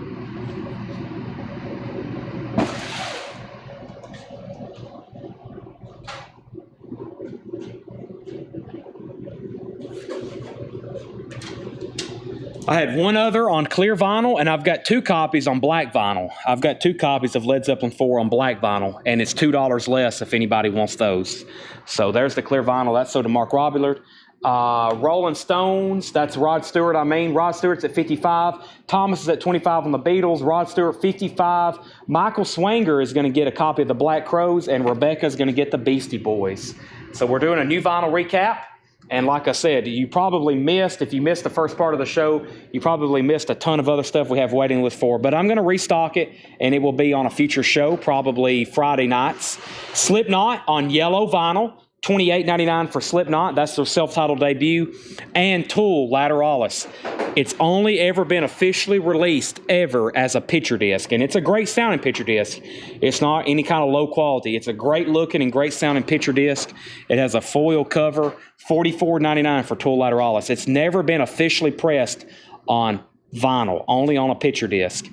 A: I had one other on clear vinyl, and I've got 2 copies on black vinyl. I've got 2 copies of Led Zeppelin 4 on black vinyl, and it's $2 less if anybody wants those. So there's the clear vinyl. That's sold to Mark Robillard. Rolling Stones, that's Rod Stewart. Rod Stewart's at $55. Thomas is at $25 on the Beatles. Rod Stewart, $55. Michael Swanger is going to get a copy of the Black Crowes, and Rebecca's going to get the Beastie Boys. So we're doing a new vinyl recap. And like I said, you probably missed, if you missed the first part of the show, you probably missed a ton of other stuff we have waiting list for. But I'm going to restock it, and it will be on a future show, probably Friday nights. Slipknot on yellow vinyl, $28.99 for Slipknot. That's their self-titled debut. And Tool, Lateralis. It's only ever been officially released ever as a picture disc, and it's a great sounding picture disc. It's not any kind of low quality. It's a great looking and great sounding picture disc. It has a foil cover, $44.99 for Tool Lateralis. It's never been officially pressed on vinyl, only on a picture disc.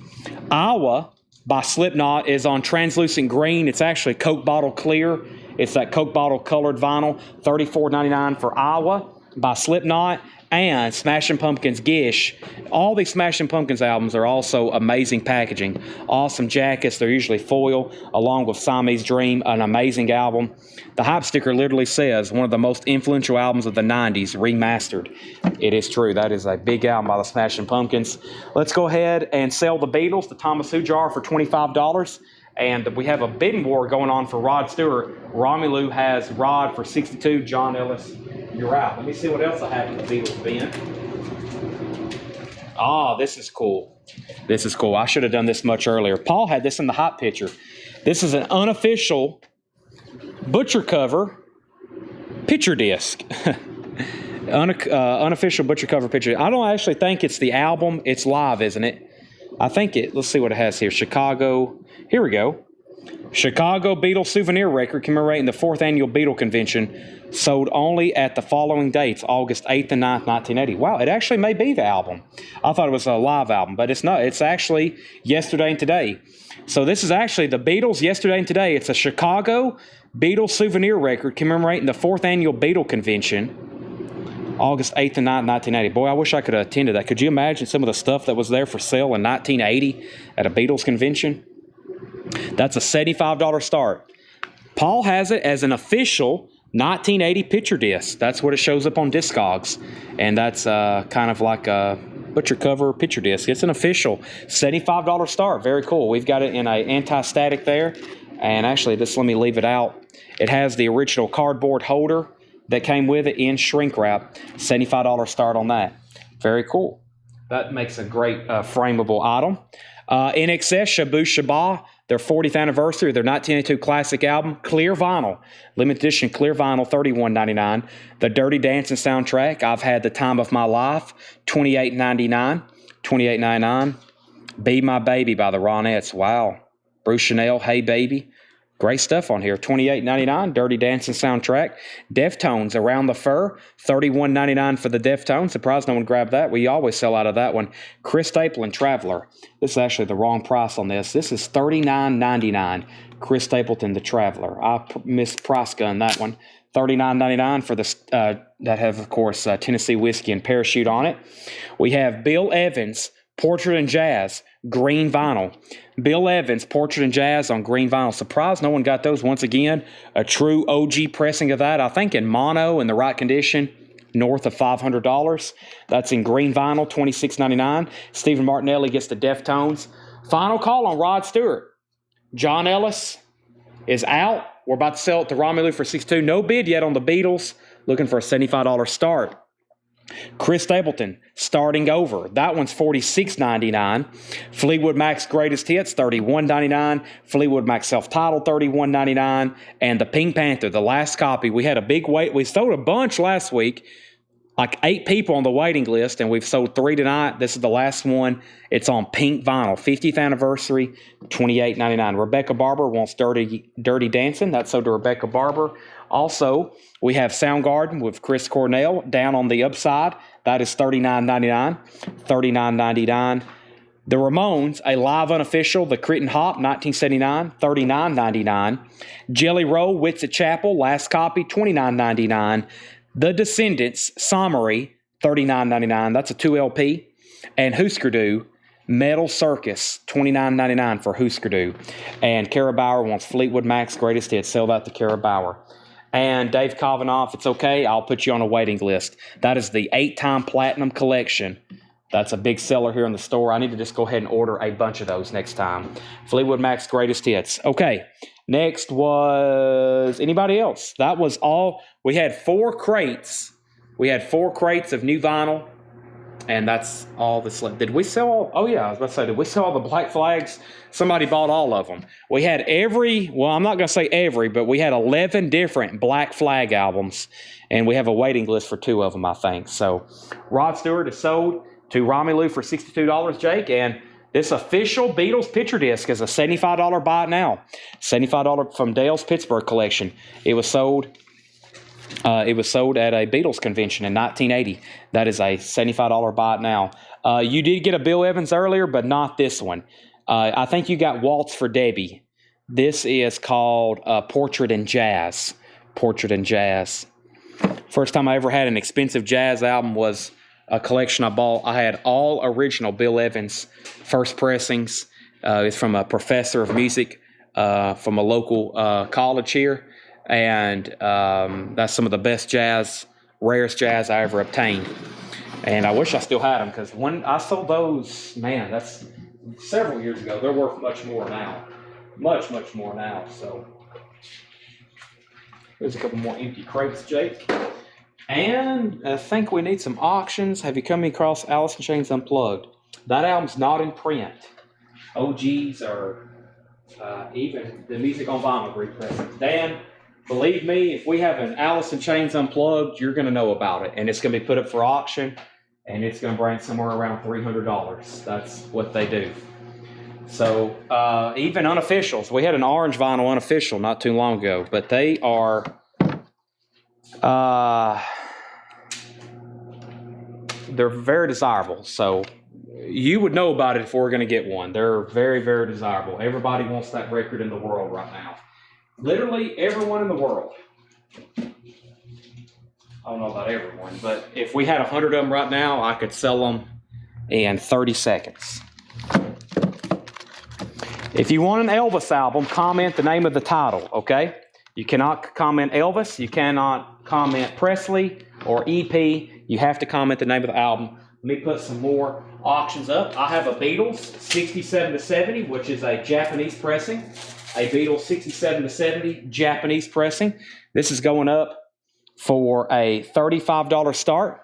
A: Iowa by Slipknot is on translucent green. It's actually Coke bottle clear. It's that Coke bottle colored vinyl, $34.99 for Iowa by Slipknot. And Smashing Pumpkins Gish. All these Smashing Pumpkins albums are also amazing packaging. Awesome jackets. They're usually foil, along with Siamese Dream, an amazing album. The hype sticker literally says one of the most influential albums of the 90s, remastered. It is true. That is a big album by the Smashing Pumpkins. Let's go ahead and sell the Beatles, the Thomas Hujar, for $25. And we have a bidding war going on for Rod Stewart. Romelu has Rod for $62. John Ellis, you're out. Let me see what else I have in the Beatles bin. This is cool. This is cool. I should have done this much earlier. Paul had this in the hot picture. This is an unofficial butcher cover picture disc. Unofficial butcher cover picture. I don't actually think it's the album. It's live, isn't it? I think it. Let's see what it has here. Chicago. Here we go. Chicago Beatle souvenir record commemorating the 4th annual Beatle convention, sold only at the following dates, August 8th and 9th, 1980. Wow, it actually may be the album. I thought it was a live album, but it's not. It's actually yesterday and today. So this is actually the Beatles yesterday and today. It's a Chicago Beatles souvenir record commemorating the 4th annual Beatle convention, August 8th and 9th, 1980. Boy, I wish I could have attended that. Could you imagine some of the stuff that was there for sale in 1980 at a Beatles convention? That's a $75 start. Paul has it as an official 1980 picture disc. That's what it shows up on Discogs. And that's kind of like a butcher cover picture disc. It's an official $75 start. Very cool. We've got it in a anti-static there. And actually, just let me leave it out. It has the original cardboard holder that came with it in shrink wrap. $75 start on that. Very cool. That makes a great frameable item. NXS Shabu Shabah, their 40th anniversary of their 1982 classic album, clear vinyl, limited edition clear vinyl, $31.99. The Dirty Dancing soundtrack, I've Had the Time of My Life, $28.99. $28.99. Be My Baby by the Ronettes. Wow. Bruce Chanel, Hey Baby. Great stuff on here. $28.99, Dirty Dancing soundtrack. Deftones, Around the Fur, $31.99 for the Deftones. Surprised no one grabbed that. We always sell out of that one. Chris Stapleton, Traveler. This is actually the wrong price on this. This is $39.99. Chris Stapleton, The Traveler. I mispriced gun that one. $39.99 for the that have, of course, Tennessee Whiskey and Parachute on it. We have Bill Evans, Portrait and Jazz, green vinyl. Bill Evans, Portrait and Jazz on green vinyl. Surprised no one got those. Once again, a true OG pressing of that. I think in mono, in the right condition, north of $500. That's in green vinyl, $26.99. Stephen Martinelli gets the Deftones. Final call on Rod Stewart. John Ellis is out. We're about to sell it to Romelu for $62. No bid yet on the Beatles. Looking for a $75 start. Chris Stapleton, Starting Over. That one's $46.99. Fleetwood Mac's Greatest Hits, $31.99. Fleetwood Mac Self-Titled, $31.99. And the Pink Panther, the last copy. We had a big wait. We sold a bunch last week, like 8 people on the waiting list, and we've sold 3 tonight. This is the last one. It's on pink vinyl, 50th anniversary, $28.99. Rebecca Barber wants Dirty Dancing. That's sold to Rebecca Barber. Also, we have Soundgarden with Chris Cornell, Down on the Upside. That is $39.99. $39.99. The Ramones, a live unofficial, The Critin' Hop, 1979, $39.99. Jelly Roll, Wits at Chapel, last copy, $29.99. The Descendants, Summary, $39.99. That's a 2 LP. And Husker Du, Metal Circus, $29.99 for Husker Du. And Kara Bauer wants Fleetwood Mac's Greatest Hits. Sell that to Kara Bauer. And Dave Kavanaugh, if it's okay, I'll put you on a waiting list. That is the 8-time Platinum Collection. That's a big seller here in the store. I need to just go ahead and order a bunch of those next time. Fleetwood Mac's Greatest Hits. Okay, next was anybody else? That was all. We had 4 crates. We had 4 crates of new vinyl. And that's all that's left. Did we sell all? Oh, yeah, I was about to say, did we sell all the Black Flags? Somebody bought all of them. We had I'm not going to say every, but we had 11 different Black Flag albums. And we have a waiting list for 2 of them, I think. So Rod Stewart is sold to Romelu for $62, Jake. And this official Beatles picture disc is a $75 buy it now. $75 from Dale's Pittsburgh collection. It was sold at a Beatles convention in 1980. That is a $75 buy it now. You did get a Bill Evans earlier, but not this one. I think you got Waltz for Debbie. This is called Portrait and Jazz. Portrait and Jazz. First time I ever had an expensive jazz album was a collection I bought. I had all original Bill Evans first pressings. It's from a professor of music from a local college here. And that's some of the best jazz, rarest jazz I ever obtained. And I wish I still had them, because when I sold those, man, that's several years ago. They're worth much more now. Much, much more now. So there's a couple more empty crates, Jake. And I think we need some auctions. Have you come across Alice in Chains Unplugged? That album's not in print. OGs or even the music on vinyl repressings. Dan, believe me, if we have an Alice in Chains Unplugged, you're going to know about it. And it's going to be put up for auction, and it's going to bring somewhere around $300. That's what they do. So even unofficials, we had an orange vinyl unofficial not too long ago, but they are they're very desirable. So you would know about it if we were going to get one. They're very, very desirable. Everybody wants that record in the world right now. Literally everyone in the world. I don't know about everyone, but if we had 100 of them right now, I could sell them in 30 seconds. If you want an Elvis album, comment the name of the title, okay? You cannot comment Elvis. You cannot comment Presley or EP. You have to comment the name of the album. Let me put some more auctions up. I have a Beatles 67 to 70, which is a Japanese pressing. A Beatles 67 to 70 Japanese pressing. This is going up for a $35 start.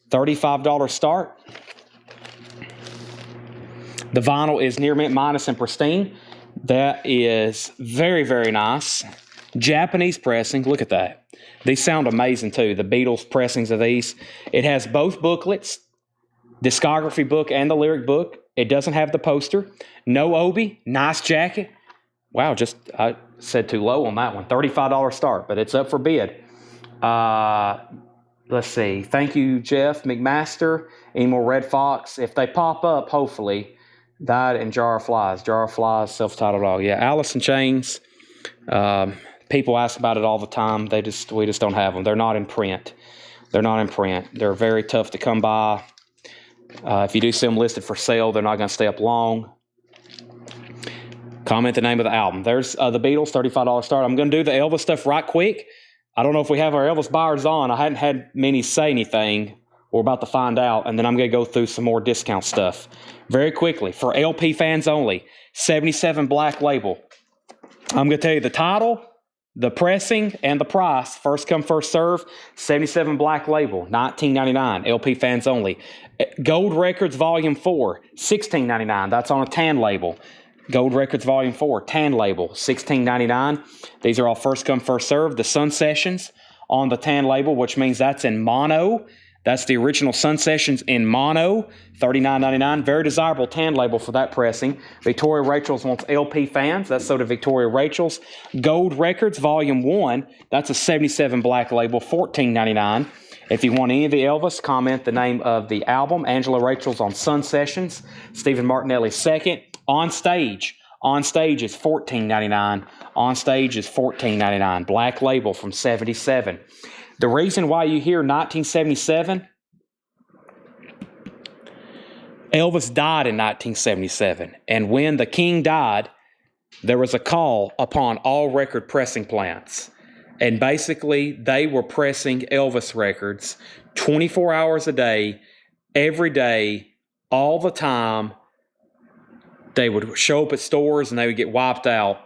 A: $35 start. The vinyl is near mint minus and pristine. That is very, very nice. Japanese pressing. Look at that. These sound amazing too. The Beatles pressings of these. It has both booklets, discography book and the lyric book. It doesn't have the poster. No Obi. Nice jacket. Wow, I said too low on that one. $35 start, but it's up for bid. Let's see. Thank you, Jeff McMaster. Any more Red Fox? If they pop up, hopefully. Died in Jar of Flies. Jar of Flies, self-titled dog. Yeah, Alice in Chains. People ask about it all the time. We just don't have them. They're not in print. They're very tough to come by. If you do see them listed for sale, they're not going to stay up long. Comment the name of the album. There's the Beatles, $35 start. I'm going to do the Elvis stuff right quick. I don't know if we have our Elvis buyers on. I hadn't had many say anything. We're about to find out, and then I'm going to go through some more discount stuff. Very quickly, for LP fans only, 77 Black Label. I'm going to tell you the title, the pressing, and the price. First come, first serve, 77 Black Label, $19.99, LP fans only. Gold Records Volume 4, $16.99. That's on a tan label. Gold Records Volume 4, tan label, $16.99. These are all first come, first serve. The Sun Sessions on the tan label, which means that's in mono. That's the original Sun Sessions in mono, $39.99. Very desirable tan label for that pressing. Victoria Rachel's wants LP fans. That's sold to Victoria Rachel's. Gold Records Volume 1, that's a 77 Black Label, $14.99. If you want any of the Elvis, comment the name of the album. Angela Rachel's on Sun Sessions. Stephen Martinelli's second. On Stage is $14.99. On Stage is $14.99. Black Label from 77. The reason why you hear 1977, Elvis died in 1977. And when the king died, there was a call upon all record pressing plants. And basically, they were pressing Elvis records 24 hours a day, every day, all the time. They would show up at stores and they would get wiped out.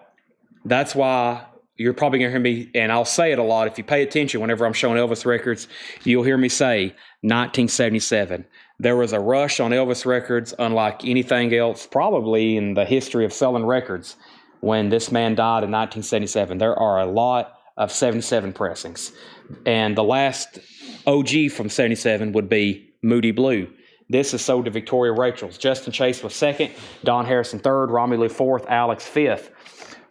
A: That's why you're probably going to hear me, and I'll say it a lot. If you pay attention whenever I'm showing Elvis records, you'll hear me say 1977. There was a rush on Elvis records unlike anything else, probably in the history of selling records, when this man died in 1977. There are a lot of 77 pressings. And the last OG from 77 would be Moody Blue. This is sold to Victoria Rachel's. Justin Chase was second, Don Harrison third, Romelu fourth, Alex fifth.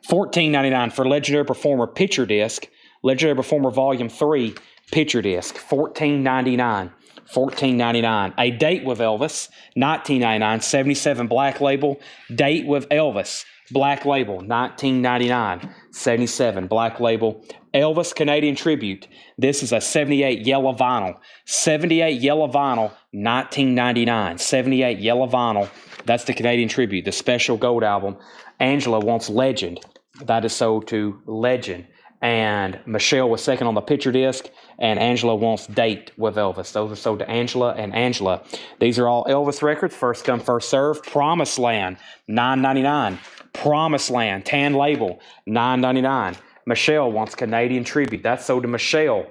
A: $14.99 for Legendary Performer Picture Disc. Legendary Performer Volume 3 Picture Disc. $14.99. $14.99. A Date with Elvis. $19.99. 77 Black Label. Date with Elvis. Black Label. $19.99. 77 Black Label. Elvis Canadian Tribute. This is a 78 yellow vinyl. 78 yellow vinyl. $19.99. 78 yellow vinyl. That's the Canadian Tribute, the special gold album. Angela wants Legend. That is sold to Legend. And Michelle was second on the picture disc. And Angela wants Date with Elvis. Those are sold to Angela and Angela. These are all Elvis records. First come, first serve. Promised Land, $9.99. Promised Land, tan label, $9.99. Michelle wants Canadian Tribute. That's sold to Michelle.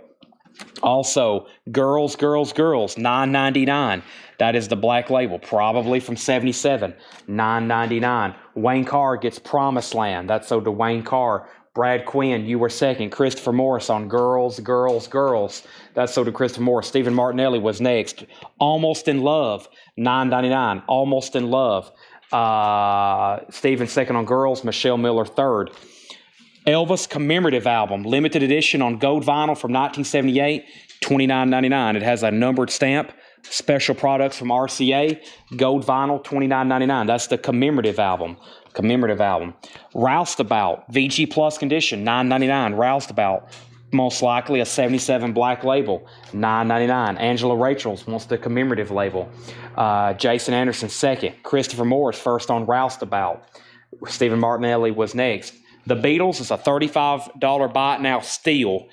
A: Also, Girls, $9.99. That is the Black Label, probably from 77, $9.99. Wayne Carr gets Promised Land. That's sold to Wayne Carr. Brad Quinn, you were second. Christopher Morris on Girls. That's sold to Christopher Morris. Stephen Martinelli was next. Almost in Love, $9.99. Almost in Love. Steven second on girls. Michelle Miller third. Elvis commemorative album, limited edition on gold vinyl from 1978, $29.99. It has a numbered stamp. Special products from RCA, gold vinyl, $29.99. That's the commemorative album. Roustabout, VG Plus condition, $9.99. Roustabout, most likely a 77 black label, $9.99. Angela Rachel's wants the commemorative label. Jason Anderson second. Christopher Morris first on Roustabout. Stephen Martinelli was next. The Beatles is a $35 buy it now steal.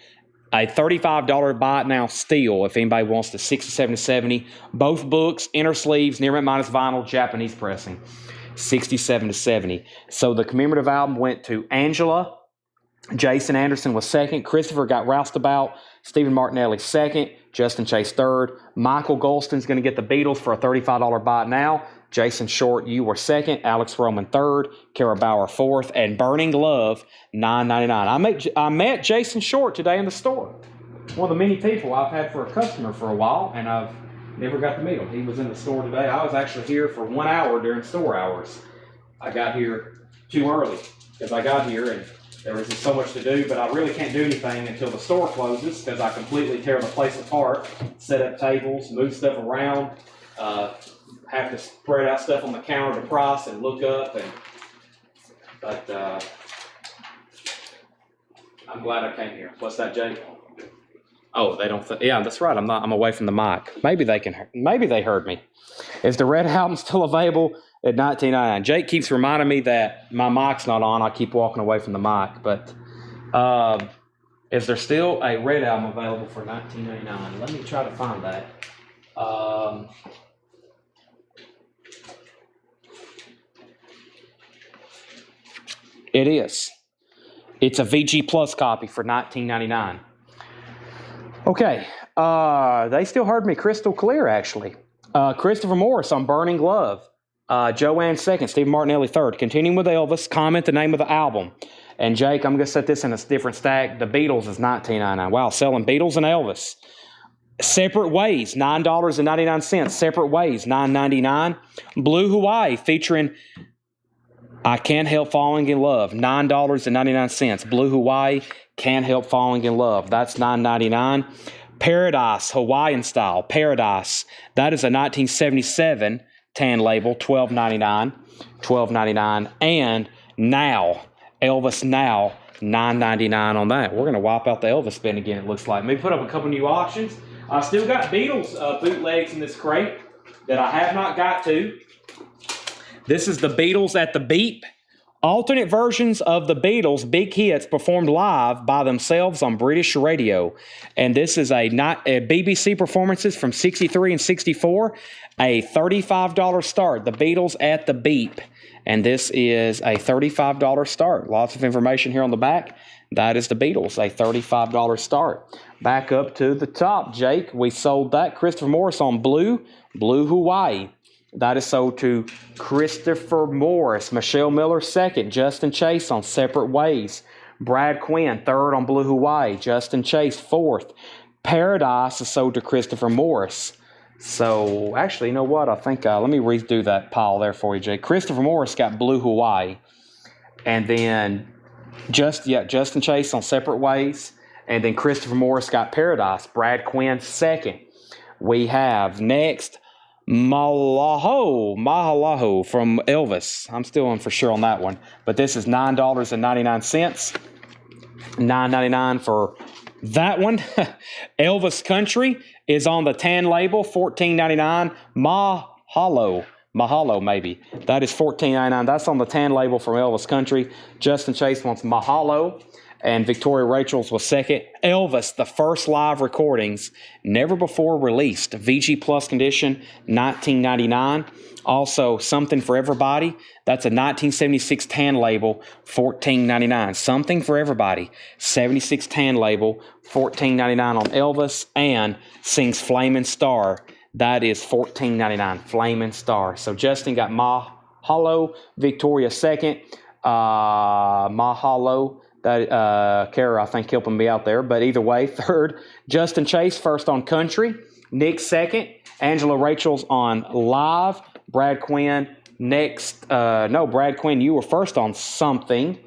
A: A $35 buy it now steal if anybody wants the 67 to 70. Both books, inner sleeves, near mint minus vinyl, Japanese pressing. 67 to 70. So the commemorative album went to Angela. Jason Anderson was second. Christopher got Roustabout. Stephen Martinelli second. Justin Chase third. Michael Golston's going to get the Beatles for a $35 buy it now. Jason Short, you were second. Alex Roman third. Kara Bauer fourth. And Burning Love, $9.99. I met Jason Short today in the store. One of the many people I've had for a customer for a while, and I've never got to meet him. He was in the store today. I was actually here for 1 hour during store hours. I got here too early because I got here and there was just so much to do, but I really can't do anything until the store closes because I completely tear the place apart, set up tables, move stuff around, have to spread out stuff on the counter to price and look up. But I'm glad I came here. What's that, Jake? Oh, they don't. Yeah, that's right. I'm away from the mic. Maybe they heard me. Is the red album still available at $19.99? Jake keeps reminding me that my mic's not on. I keep walking away from the mic. But is there still a red album available for $19.99? Let me try to find that. It is. It's a VG Plus copy for $19.99. Okay, they still heard me crystal clear, actually. Christopher Morris on Burning Love. Joanne second, Steve Martinelli third. Continuing with Elvis, comment the name of the album. And Jake, I'm going to set this in a different stack. The Beatles is $19.99. Wow, selling Beatles and Elvis. Separate Ways, $9.99. Separate Ways, $9.99. Blue Hawaii featuring I Can't Help Falling in Love, $9.99. Blue Hawaii, Can't Help Falling in Love. That's $9.99. Paradise, Hawaiian Style, Paradise. That is a 1977 tan label, $12.99. And Now, Elvis Now, $9.99 on that. We're going to wipe out the Elvis bin again, it looks like. Maybe put up a couple new auctions. I still got Beatles bootlegs in this crate that I have not got to. This is the Beatles at the Beep. Alternate versions of the Beatles' big hits performed live by themselves on British radio. And this is a BBC performances from 63 and 64. A $35 start. The Beatles at the Beep. And this is a $35 start. Lots of information here on the back. That is the Beatles, a $35 start. Back up to the top, Jake. We sold that. Christopher Morris on Blue Hawaii. That is sold to Christopher Morris. Michelle Miller second. Justin Chase on Separate Ways. Brad Quinn third on Blue Hawaii. Justin Chase fourth. Paradise is sold to Christopher Morris. So, actually, you know what? I think, let me redo that pile there for you, Jay. Christopher Morris got Blue Hawaii. And then, Justin Chase on Separate Ways. And then Christopher Morris got Paradise. Brad Quinn second. We have next Mahalo from Elvis. I'm still on for sure on that one. But this is $9.99. $9.99 for that one. Elvis Country is on the tan label, $14.99. Mahalo maybe. That is $14.99. That's on the tan label from Elvis Country. Justin Chase wants Mahalo. And Victoria Rachel's was second. Elvis, the first live recordings, never before released. VG Plus condition, $19.99. Also, Something for Everybody. That's a 1976 tan label, $14.99. Something for Everybody, 76 tan label, $14.99 on Elvis. And Sings Flamin' Star. That is $14.99. Flamin' Star. So Justin got Mahalo. Victoria second. Mahalo. That Kara, I think, helping me out there. But either way, third. Justin Chase first on Country. Nick second. Angela Rachel's on Live. Brad Quinn Next, no, Brad Quinn, you were first on something.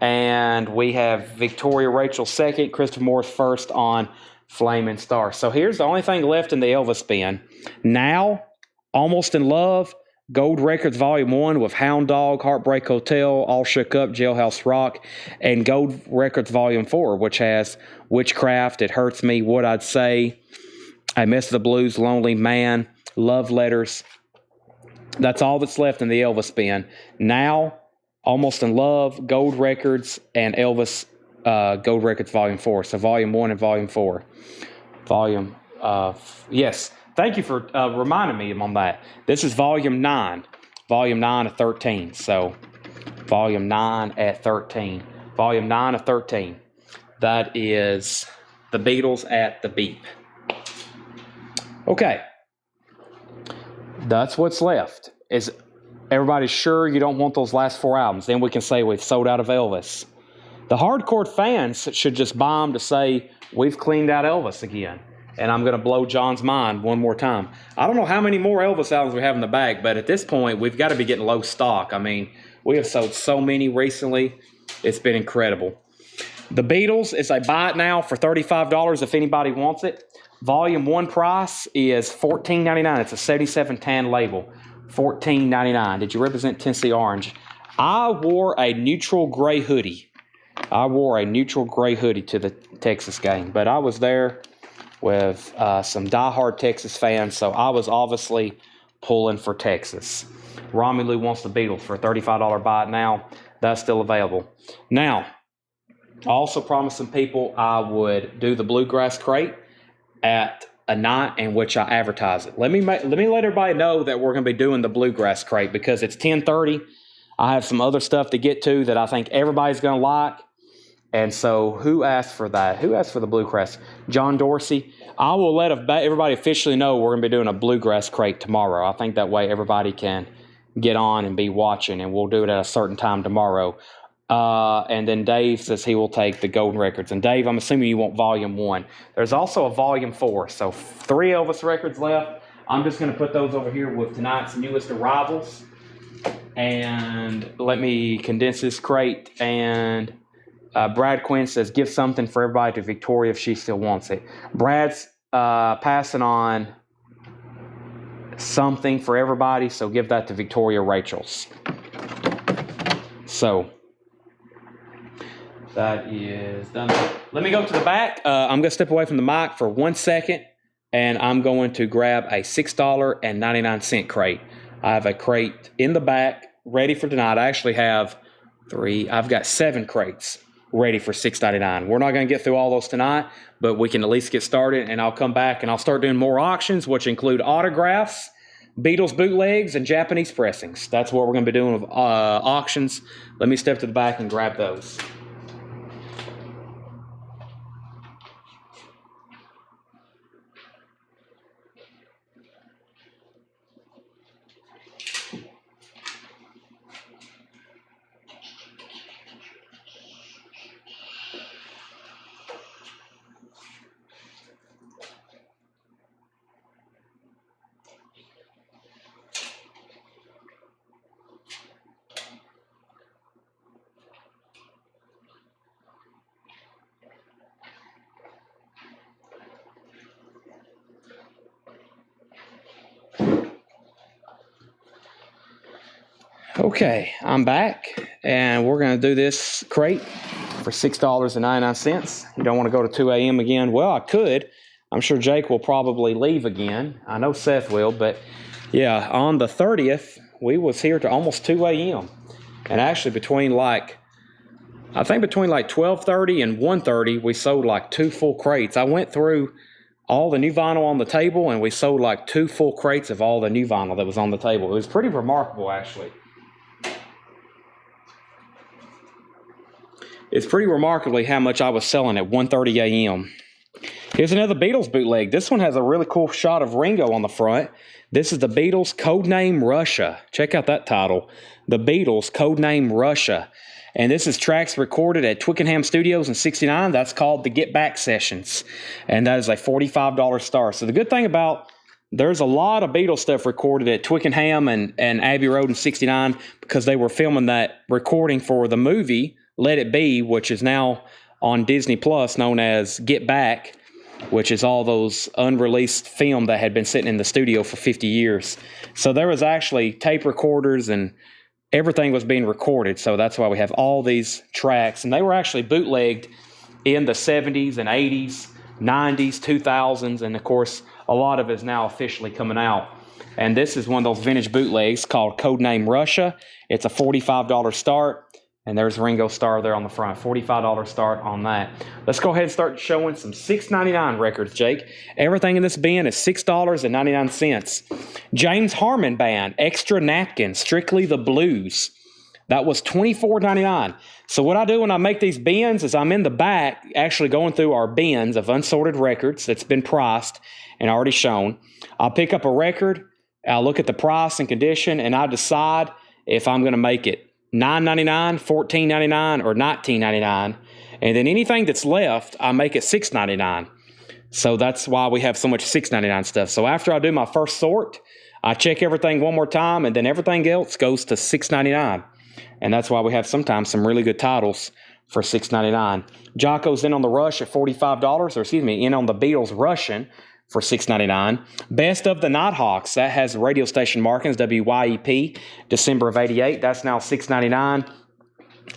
A: And we have Victoria Rachel second, Christopher Morris first on Flaming Star. So here's the only thing left in the Elvis bin. Now, Almost in Love, Gold Records Volume 1 with Hound Dog, Heartbreak Hotel, All Shook Up, Jailhouse Rock, and Gold Records Volume 4, which has Witchcraft, It Hurts Me, What I'd Say, I Miss the Blues, Lonely Man, Love Letters. That's all that's left in the Elvis bin. Now, Almost in Love, Gold Records, and Elvis Gold Records Volume 4. So Volume 1 and Volume 4. Yes. Thank you for reminding me on that. This is Volume 9. Volume 9 of 13. So Volume 9 at 13. Volume 9 of 13. That is the Beatles at the Beep. Okay. That's what's left. Is everybody sure you don't want those last 4 albums? Then we can say we've sold out of Elvis. The hardcore fans should just buy them to say we've cleaned out Elvis again. And I'm going to blow John's mind one more time. I don't know how many more Elvis albums we have in the bag, but at this point, we've got to be getting low stock. I mean, we have sold so many recently. It's been incredible. The Beatles is a buy it now for $35 if anybody wants it. Volume 1 price is $14.99. It's a 77 tan label. $14.99. Did you represent Tennessee Orange? I wore a neutral gray hoodie. to the Texas game, but I was there with some diehard Texas fans, so I was obviously pulling for Texas. Romelu wants the Beatles for a $35 buy it now. That's still available. Now, I also promised some people I would do the Bluegrass Crate at a night in which I advertise it. Let me let everybody know that we're going to be doing the Bluegrass Crate because it's 10:30. I have some other stuff to get to that I think everybody's going to like. And so who asked for that? Who asked for the Bluegrass? John Dorsey. I will let everybody officially know we're going to be doing a Bluegrass Crate tomorrow. I think that way everybody can get on and be watching, and we'll do it at a certain time tomorrow. And then Dave says he will take the Golden Records. And Dave, I'm assuming you want Volume 1. There's also a Volume 4. So 3 Elvis records left. I'm just going to put those over here with tonight's newest arrivals. And let me condense this crate. And Brad Quinn says, give something for everybody to Victoria if she still wants it. Brad's passing on something for everybody, so give that to Victoria Rachel's. So that is done. Let me go to the back. I'm going to step away from the mic for 1 second, and I'm going to grab a $6.99 crate. I have a crate in the back ready for tonight. I actually have 7 crates ready for $6.99. We're not going to get through all those tonight, but we can at least get started, and I'll come back and I'll start doing more auctions, which include autographs, Beatles bootlegs, and Japanese pressings. That's what we're going to be doing with auctions. Let me step to the back and grab those. Okay, I'm back, and we're going to do this crate for $6.99. You don't want to go to 2 a.m. again? Well, I could. I'm sure Jake will probably leave again. I know Seth will, but yeah, on the 30th, we was here to almost 2 a.m. And actually between 12:30 and 1:30, we sold like 2 full crates. I went through all the new vinyl on the table, and we sold like 2 full crates of all the new vinyl that was on the table. It was pretty remarkable, actually. It's pretty remarkably how much I was selling at 1:30 a.m. Here's another Beatles bootleg. This one has a really cool shot of Ringo on the front. This is the Beatles Codename Russia. Check out that title. The Beatles Codename Russia. And this is tracks recorded at Twickenham Studios in '69. That's called the Get Back Sessions. And that is a $45 star. So the good thing about there's a lot of Beatles stuff recorded at Twickenham and Abbey Road in 69 because they were filming that recording for the movie Let It Be, which is now on Disney Plus, known as Get Back, which is all those unreleased film that had been sitting in the studio for 50 years. So there was actually tape recorders and everything was being recorded. So that's why we have all these tracks. And they were actually bootlegged in the 70s and 80s, 90s, 2000s, and of course, a lot of it is now officially coming out. And this is one of those vintage bootlegs called Codename Russia. It's a $45 start. And there's Ringo Starr there on the front. $45 start on that. Let's go ahead and start showing some $6.99 records, Jake. Everything in this bin is $6.99. James Harmon Band, Extra Napkin, Strictly the Blues. That was $24.99. So what I do when I make these bins is I'm in the back actually going through our bins of unsorted records that's been priced and already shown. I'll pick up a record, I'll look at the price and condition, and I decide if I'm going to make it $9.99, $14.99, or $19.99. And then anything that's left, I make it $6.99. So that's why we have so much $6.99 stuff. So after I do my first sort, I check everything one more time, and then everything else goes to $6.99. And that's why we have sometimes some really good titles for $6.99. Jocko's in on the Rush at $45, or excuse me, in on the Beatles Russian for $6.99. Best of the Nighthawks, that has radio station markings, WYEP, December of 88. That's now $6.99.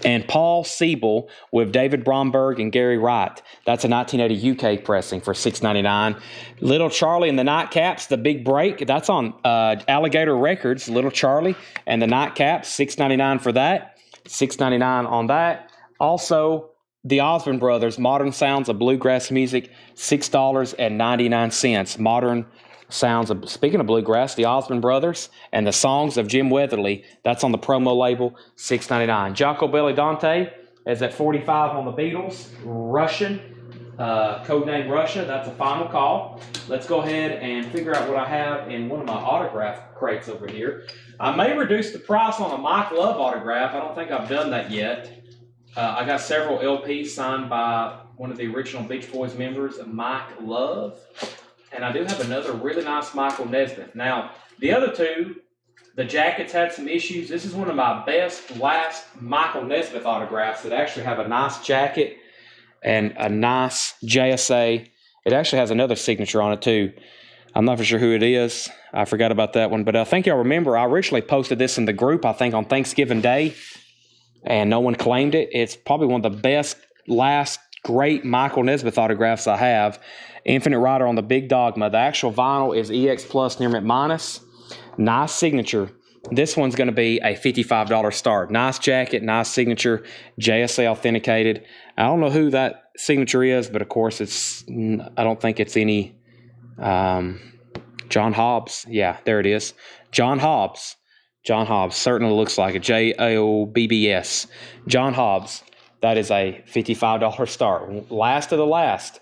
A: And Paul Siebel with David Bromberg and Gary Wright. That's a 1980 UK pressing for $6.99. Little Charlie and the Nightcaps, The Big Break. That's on Alligator Records, Little Charlie and the Nightcaps, $6.99 for that. $6.99 on that. Also, the Osborne Brothers, Modern Sounds of Bluegrass Music, $6.99. Modern Sounds of, speaking of bluegrass, the Osborne Brothers and the Songs of Jim Weatherly, that's on the promo label, $6.99. Jocko Belli Dante is at $45 on the Beatles. Russian, codename Russia, that's a final call. Let's go ahead and figure out what I have in one of my autograph crates over here. I may reduce the price on a Mike Love autograph. I don't think I've done that yet. I got several LPs signed by one of the original Beach Boys members, Mike Love. And I do have another really nice Michael Nesmith. Now, the other two, the jackets had some issues. This is one of my best last Michael Nesmith autographs that actually have a nice jacket and a nice JSA. It actually has another signature on it too. I'm not for sure who it is. I forgot about that one. But I think y'all remember I originally posted this in the group, I think on Thanksgiving Day. And no one claimed it. It's probably one of the best last great Michael Nesmith autographs I have. Infinite Rider on the Big Dogma. The actual vinyl is EX Plus Nearmint Minus. Nice signature. This one's going to be a $55 start. Nice jacket, nice signature, JSA authenticated. I don't know who that signature is, but of course it's, I don't think it's any John Hobbs. Yeah, there it is. John Hobbs. John Hobbs certainly looks like a J-O-B-B-S. John Hobbs, that is a $55 start. Last of the last.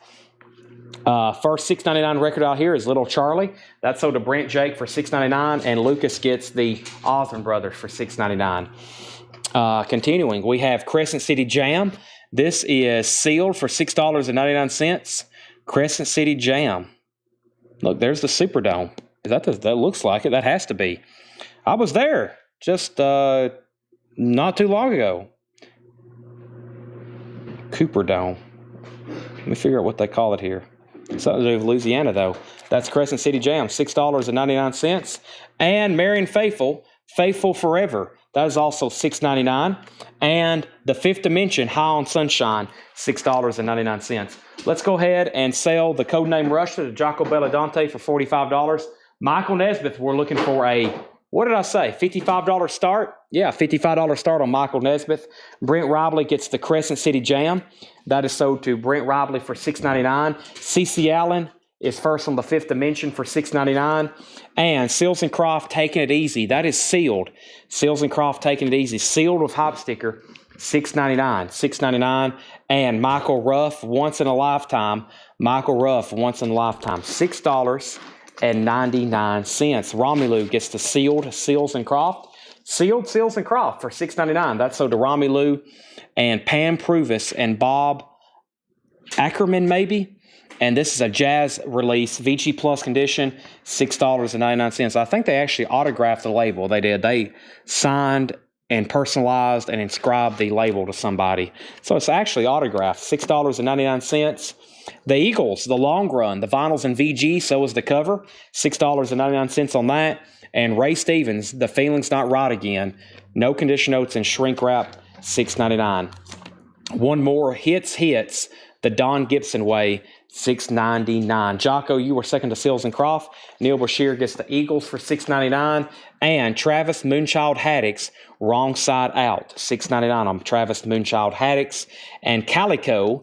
A: First $6.99 record out here is Little Charlie. That's sold to Brent Jake for $6.99, and Lucas gets the Osborne Brothers for $6.99. Continuing, we have Crescent City Jam. This is sealed for $6.99. Crescent City Jam. Look, there's the Superdome. That looks like it. That has to be. I was there just not too long ago. Cooper Dome. Let me figure out what they call it here. Something to do with Louisiana, though. That's Crescent City Jam, $6.99. And Marion Faithful, Faithful Forever. That is also $6.99. And The Fifth Dimension, High on Sunshine, $6.99. Let's go ahead and sell the codename Russia to Jocko Belladante for $45. Michael Nesmith, we're looking for a, what did I say, $55 start? Yeah, $55 start on Michael Nesmith. Brent Robley gets the Crescent City Jam. That is sold to Brent Robley for $6.99. C.C. Allen is first on The Fifth Dimension for $6.99. And Seals and Croft, Taking It Easy. That is sealed. Seals and Croft, Taking It Easy. Sealed with hop sticker, $6.99. $6.99. And Michael Ruff, Once in a Lifetime. Michael Ruff, Once in a Lifetime. $6.99. Romelu gets the sealed Seals and Croft. Sealed Seals and Croft for $6.99. That's sold to Romelu and Pam Pruvis and Bob Ackerman, maybe. And this is a jazz release, VG Plus condition, $6.99. I think they actually autographed the label. They did. They signed and personalized and inscribed the label to somebody. So it's actually autographed, $6.99. The Eagles, the long run, the vinyl's in VG, so is the cover, $6.99 on that. And Ray Stevens, The Feeling's Not Right Again, no condition notes and shrink wrap, $6.99. One more, Hits, the Don Gibson Way, $6.99. Jocko, you were second to Seals and Croft. Neil Bashir gets the Eagles for $6.99. And Travis Moonchild Haddix, Wrong Side Out, $6.99 on Travis Moonchild Haddix. And Calico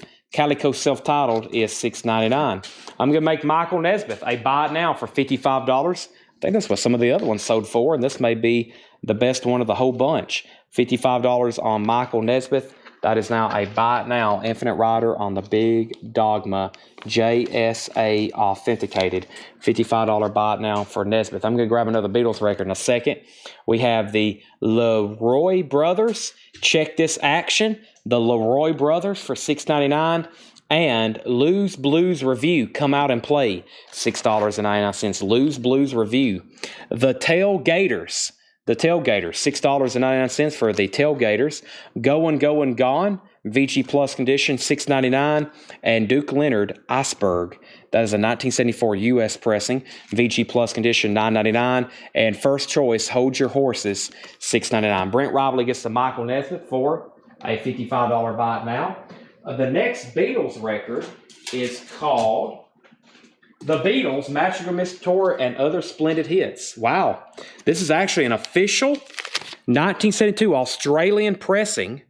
A: self-titled is $6.99. I'm going to make Michael Nesmith a buy it now for $55. I think that's what some of the other ones sold for, and this may be the best one of the whole bunch. $55 on Michael Nesmith. That is now a buy it now Infinite Rider on the Big Dogma JSA authenticated. $55 buy it now for Nesmith. I'm going to grab another Beatles record in a second. We have the Leroy Brothers. Check This Action. The Leroy Brothers for $6.99. And Lou's Blues Review, Come Out and Play, $6.99. Lou's Blues Review. The Tailgaters, $6.99 for the Tailgaters. Going, Gone, VG Plus condition, $6.99. And Duke Leonard, Iceberg. That is a 1974 U.S. pressing, VG Plus condition, $9.99. And First Choice, Hold Your Horses, $6.99. Brent Robley gets the Michael Nesmith for a $55 buy it now. The next Beatles record is called The Beatles, Magical Mystery Tour and Other Splendid Hits. Wow. This is actually an official 1972 Australian pressing,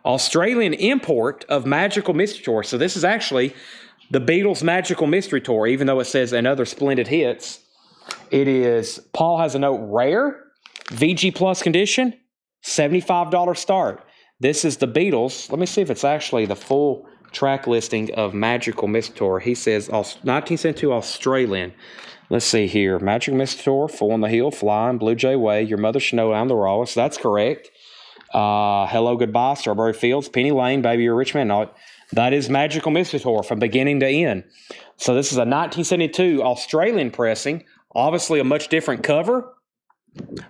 A: Australian import of Magical Mystery Tour. So this is actually the Beatles Magical Mystery Tour, even though it says and other splendid hits. It is, Paul has a note, rare, VG Plus condition, $75 start. This is the Beatles. Let me see if it's actually the full track listing of Magical Mystery Tour. He says 1972 Australian. Let's see here. Magical Mystery Tour, Full on the Hill, Flying, Blue Jay Way, Your Mother Should Know I'm the Rawest. That's correct. Hello, Goodbye, Strawberry Fields, Penny Lane, Baby You're a Rich Man. No, that is Magical Mystery Tour from beginning to end. So this is a 1972 Australian pressing. Obviously a much different cover.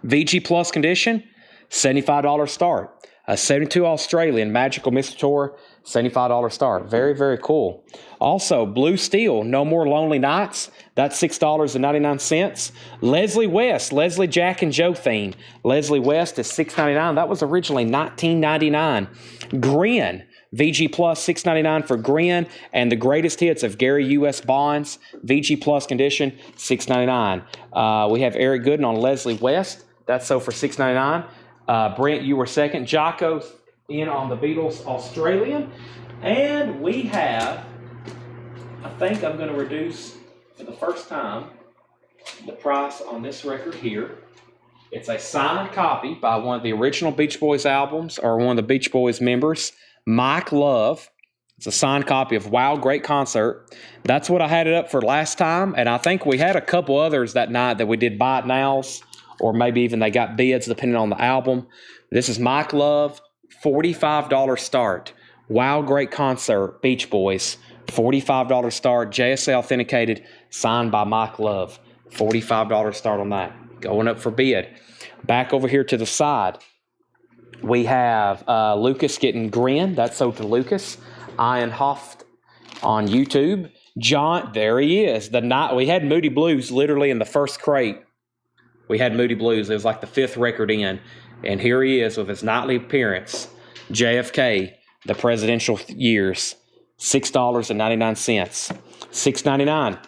A: VG Plus condition, $75 start. A 72 Australian Magical Mystery Tour, $75 start. Very, very cool. Also, Blue Steel, No More Lonely Nights. That's $6.99. Leslie West, Leslie Jack and Joe theme. Leslie West is $6.99. That was originally $19.99. Grin, VG Plus, $6.99 for Grin. And the greatest hits of Gary U.S. Bonds, VG Plus condition, $6.99. We have Eric Gooden on Leslie West. That's so for $6.99. Brent, you were second. Jocko in on the Beatles Australian. And we have, I think I'm going to reduce for the first time the price on this record here. It's a signed copy by one of the original Beach Boys albums or one of the Beach Boys members, Mike Love. It's a signed copy of Wow, Great Concert. That's what I had it up for last time. And I think we had a couple others that night that we did buy it nows. Or maybe even they got bids depending on the album. This is Mike Love, $45 start. Wow, Great Concert, Beach Boys, $45 start. JSA authenticated, signed by Mike Love. $45 start on that. Going up for bid. Back over here to the side, we have Lucas getting Grin. That's sold to Lucas. Ian Hoft on YouTube. John, there he is. We had Moody Blues literally in the first crate. We had Moody Blues. It was like the fifth record in. And here he is with his nightly appearance. JFK, the presidential years. $6.99. $6.99.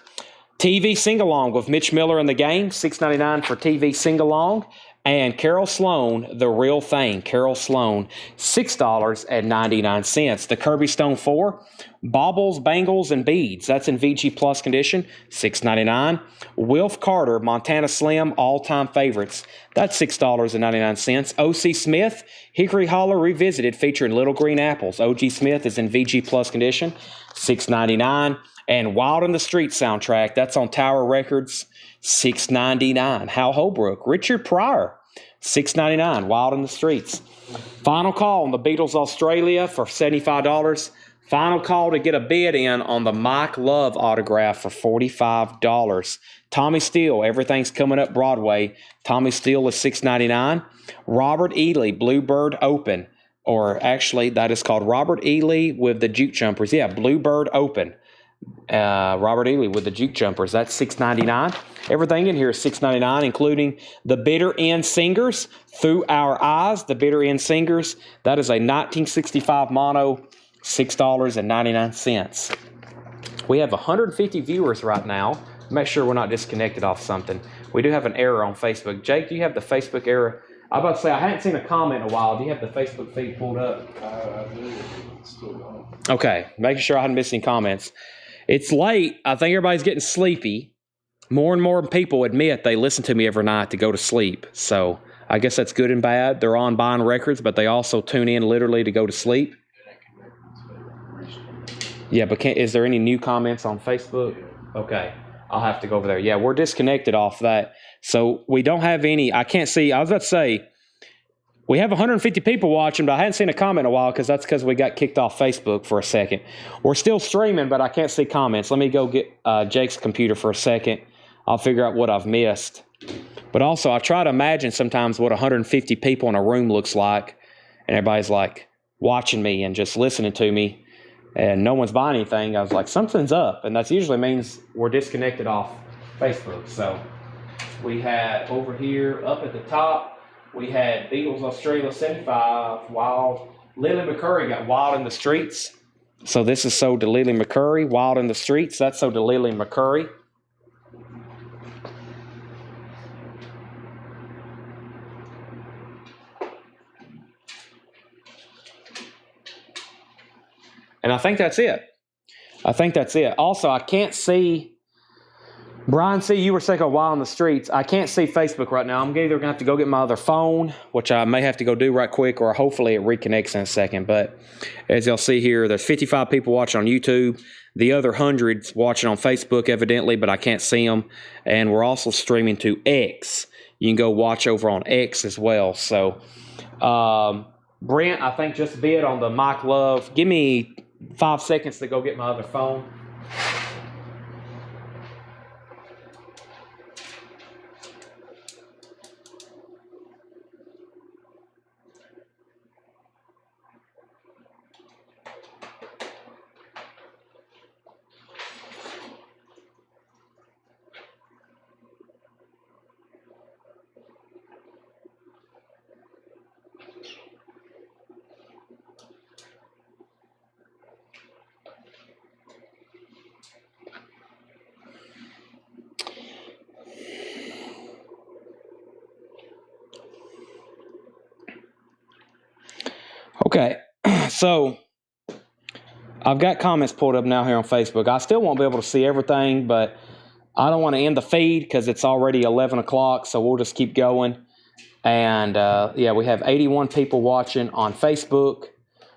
A: TV Sing-Along with Mitch Miller in the Game. $6.99 for TV Sing-Along. And Carol Sloan, The Real Thing. Carol Sloan, $6.99. The Kirby Stone 4, Baubles, Bangles, and Beads. That's in VG Plus condition, $6.99. Wilf Carter, Montana Slim, all-time favorites. That's $6.99. O.C. Smith, Hickory Hollow Revisited, featuring Little Green Apples. O.G. Smith is in VG Plus condition, $6.99. And Wild in the Street soundtrack, that's on Tower Records, $6.99. Hal Holbrook, Richard Pryor, $6.99. Wild in the Streets. Final Call on the Beatles Australia for $75. Final call to get a bid in on the Mike Love autograph for $45. Tommy Steele, Everything's Coming Up Broadway. Tommy Steele is $6.99. Robert Ely, Bluebird Open. Or actually, that is called Robert Ely with the Juke Jumpers. Yeah, Bluebird Open. Robert Ely with the Juke Jumpers. That's $6.99. Everything in here is $6.99, including the Bitter End Singers, Through Our Eyes. The Bitter End Singers. That is a 1965 mono, $6.99. We have 150 viewers right now. Make sure we're not disconnected off something. We do have an error on Facebook. Jake, do you have the Facebook error? I'm about to say, I hadn't seen a comment in a while. Do you have the Facebook feed pulled up?
B: I do. It's still going.
A: Okay, making sure I hadn't missed any comments. It's late. I think everybody's getting sleepy. More and more people admit they listen to me every night to go to sleep. So I guess that's good and bad. They're on buying records, but they also tune in literally to go to sleep. Yeah, but is there any new comments on Facebook? Okay, I'll have to go over there. Yeah, we're disconnected off that. So we don't have any. I can't see. I was about to say, we have 150 people watching, but I hadn't seen a comment in a while because we got kicked off Facebook for a second. We're still streaming, but I can't see comments. Let me go get Jake's computer for a second. I'll figure out what I've missed. But also, I try to imagine sometimes what 150 people in a room looks like, and everybody's like watching me and just listening to me, and no one's buying anything. I was like, something's up, and that usually means we're disconnected off Facebook. So we had over here up at the top, we had Beatles Australia 75, Wild. Lily McCurry got Wild in the Streets. So this is sold to Lily McCurry, Wild in the Streets. That's sold to Lily McCurry. And I think that's it. Also, I can't see. Brian, see, you were saying a while in the streets. I can't see Facebook right now. I'm either going to have to go get my other phone, which I may have to go do right quick, or hopefully it reconnects in a second. But as y'all see here, there's 55 people watching on YouTube. The other hundreds watching on Facebook, evidently, but I can't see them. And we're also streaming to X. You can go watch over on X as well. So, Brent, I think just bid on the Mike Love. Give me 5 seconds to go get my other phone. Okay, so I've got comments pulled up now here on Facebook. I still won't be able to see everything, but I don't want to end the feed because it's already 11 o'clock, so we'll just keep going. And, yeah, we have 81 people watching on Facebook.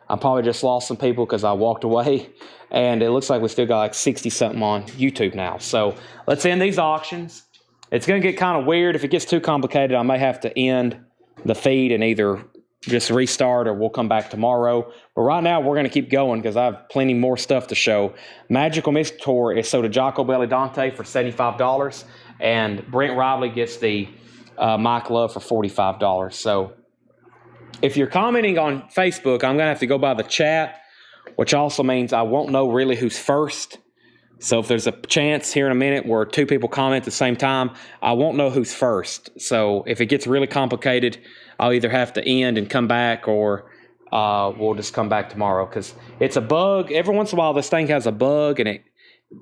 A: I probably just lost some people because I walked away. And it looks like we still got like 60-something on YouTube now. So let's end these auctions. It's going to get kind of weird. If it gets too complicated, I may have to end the feed and either just restart or we'll come back tomorrow. But right now, we're going to keep going because I have plenty more stuff to show. Magical Mystery Tour is sold to Jocko Belli Dante for $75. And Brent Riley gets the Mike Love for $45. So if you're commenting on Facebook, I'm going to have to go by the chat, which also means I won't know really who's first. So if there's a chance here in a minute where two people comment at the same time, I won't know who's first. So if it gets really complicated, I'll either have to end and come back or we'll just come back tomorrow because it's a bug. Every once in a while, this thing has a bug and it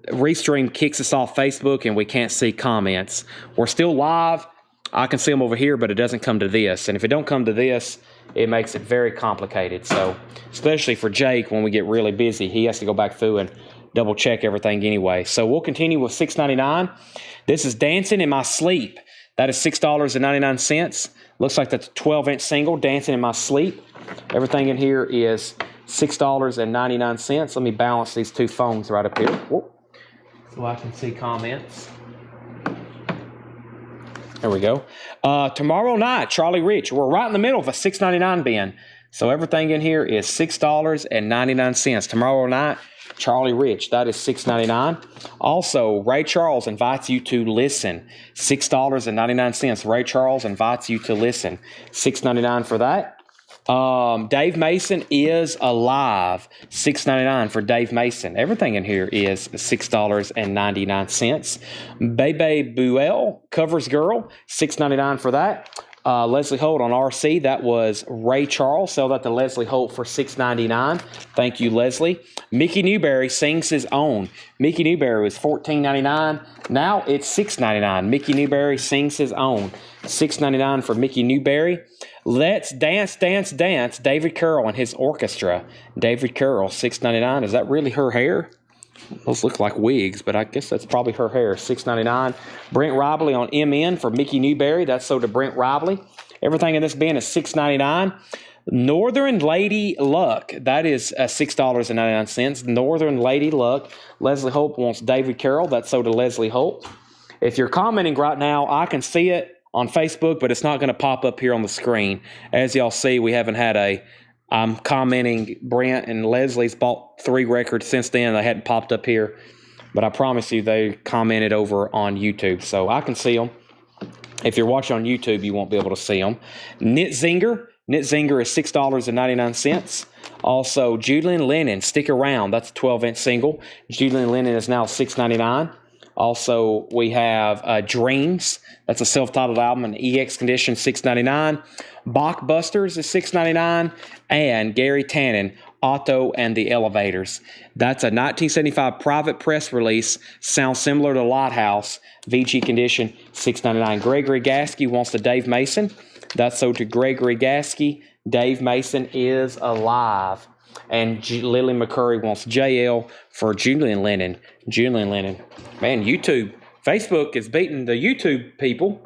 A: Restream kicks us off Facebook and we can't see comments. We're still live. I can see them over here, but it doesn't come to this. And if it don't come to this, it makes it very complicated. So especially for Jake, when we get really busy, he has to go back through and double check everything anyway. So we'll continue with $6.99. This is Dancing in My Sleep. That is $6.99. Looks like that's a 12-inch single, Dancing in My Sleep. Everything in here is $6.99. Let me balance these two phones right up here. Whoop. So I can see comments. There we go. Tomorrow night, Charlie Rich. We're right in the middle of a $6.99 bin. So everything in here is $6.99. Tomorrow night, Charlie Rich, that is $6.99. Also, Ray Charles invites you to listen. $6.99. Ray Charles invites you to listen. $6.99 for that. Dave Mason is alive. $6.99 for Dave Mason. Everything in here is $6.99. Bebe Buell, Covers Girl, $6.99 for that. Leslie Holt on RC, that was Ray Charles. Sell that to Leslie Holt for $6.99. Thank you, Leslie. Mickey Newberry sings his own. Mickey Newberry was $14.99. Now it's $6.99. Mickey Newberry sings his own. $6.99 for Mickey Newberry. Let's Dance, Dance, Dance, David Carroll and his orchestra. David Carroll, $6.99. Is that really her hair? Those look like wigs, but I guess that's probably her hair. $6.99. Brent Ribley on MN for Mickey Newberry. That's sold to Brent Ribley. Everything in this bin is $6.99. Northern Lady Luck. That is $6.99. Northern Lady Luck. Leslie Holt wants David Carroll. That's sold to Leslie Holt. If you're commenting right now, I can see it on Facebook, but it's not going to pop up here on the screen. As y'all see, we haven't had I'm commenting. Brent and Leslie's bought 3 records since then. They hadn't popped up here, but I promise you they commented over on YouTube, so I can see them. If you're watching on YouTube, you won't be able to see them. Knit Zinger is $6.99. Also, Julian Lennon, Stick Around. That's a 12-inch single. Julian Lennon is now $6.99. Also, we have Dreams. That's a self-titled album, an EX condition, $6.99. Bachbusters is $6.99. And Gary Tannen, Otto and the Elevators. That's a 1975 private press release. Sounds similar to Lighthouse. VG condition, $6.99. Gregory Gasky wants the Dave Mason. That's sold to Gregory Gasky. Dave Mason is alive. And Lily McCurry wants JL for Julian Lennon. Julian Lennon. Man, YouTube, Facebook is beating the YouTube people.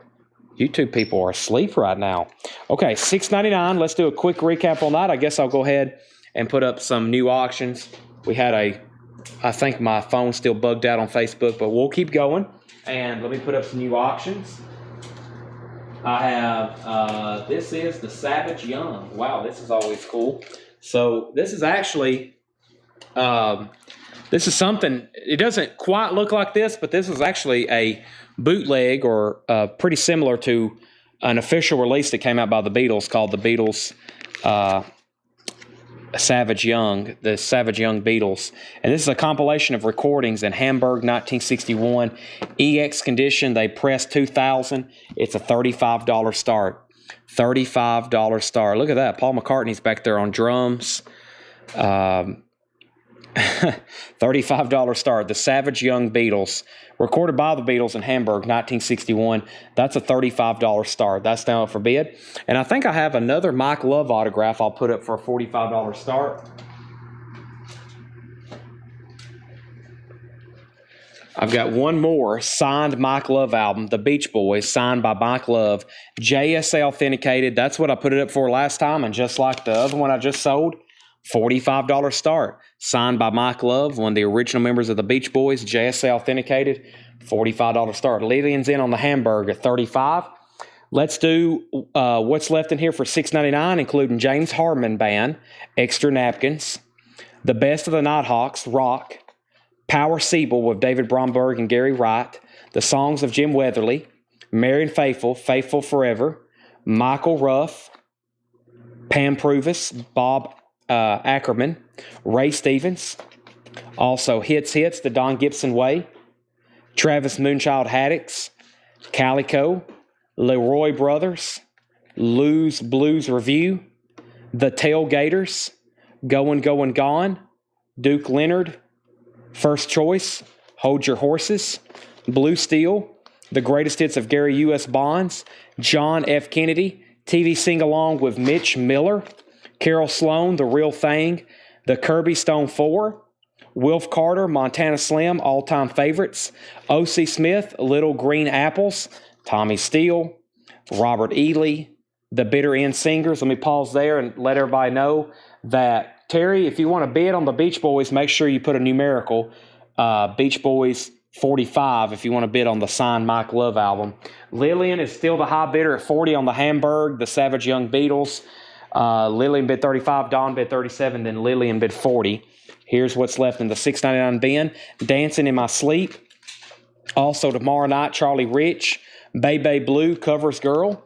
A: YouTube people are asleep right now. Okay, $6.99. Let's do a quick recap on that. I guess I'll go ahead and put up some new auctions. We had I think my phone's still bugged out on Facebook, but we'll keep going. And let me put up some new auctions. I have, this is the Savage Young. Wow, this is always cool. So this is actually, this is something, it doesn't quite look like this, but this is actually a bootleg or pretty similar to an official release that came out by the Beatles called the Beatles Savage Young, the Savage Young Beatles. And this is a compilation of recordings in Hamburg, 1961. EX condition, they pressed 2000. It's a $35 start. $35 start. Look at that. Paul McCartney's back there on drums. $35 start. The Savage Young Beatles. Recorded by the Beatles in Hamburg, 1961. That's a $35 start. That's now up for bid. And I think I have another Mike Love autograph I'll put up for a $45 start. I've got one more signed Mike Love album, The Beach Boys, signed by Mike Love. JSA authenticated. That's what I put it up for last time. And just like the other one I just sold, $45 start. Signed by Mike Love, one of the original members of the Beach Boys, JSA authenticated, $45 start. Lillian's in on the Hamburg at $35. Let's do what's left in here for $6.99, including James Harmon Band, Extra Napkins, The Best of the Nighthawks, Rock, Power Siebel with David Bromberg and Gary Wright, The Songs of Jim Weatherly, Marian Faithfull, Faithful Forever, Michael Ruff, Pam Pruvis, Bob Ackerman, Ray Stevens, also Hits, The Don Gibson Way, Travis Moonchild Haddix, Calico, Leroy Brothers, Lou's Blues Review, The Tailgaters, Going, Going, Gone, Duke Leonard, First Choice, Hold Your Horses, Blue Steel, The Greatest Hits of Gary U.S. Bonds, John F. Kennedy, TV Sing-Along with Mitch Miller, Carol Sloan, The Real Thing, The Kirby Stone 4, Wilf Carter, Montana Slim, All-Time Favorites, O.C. Smith, Little Green Apples, Tommy Steele, Robert Ely, The Bitter End Singers. Let me pause there and let everybody know that, Terry, if you want to bid on the Beach Boys, make sure you put a numerical, Beach Boys 45 if you want to bid on the signed Mike Love album. Lillian is still the high bidder at 40 on the Hamburg, the Savage Young Beatles. Lillian bid 35, Dawn bid 37, then Lillian bid 40. Here's what's left in the $6.99 bin. Dancing in My Sleep. Also tomorrow night, Charlie Rich, Bebe Blue, Covers Girl,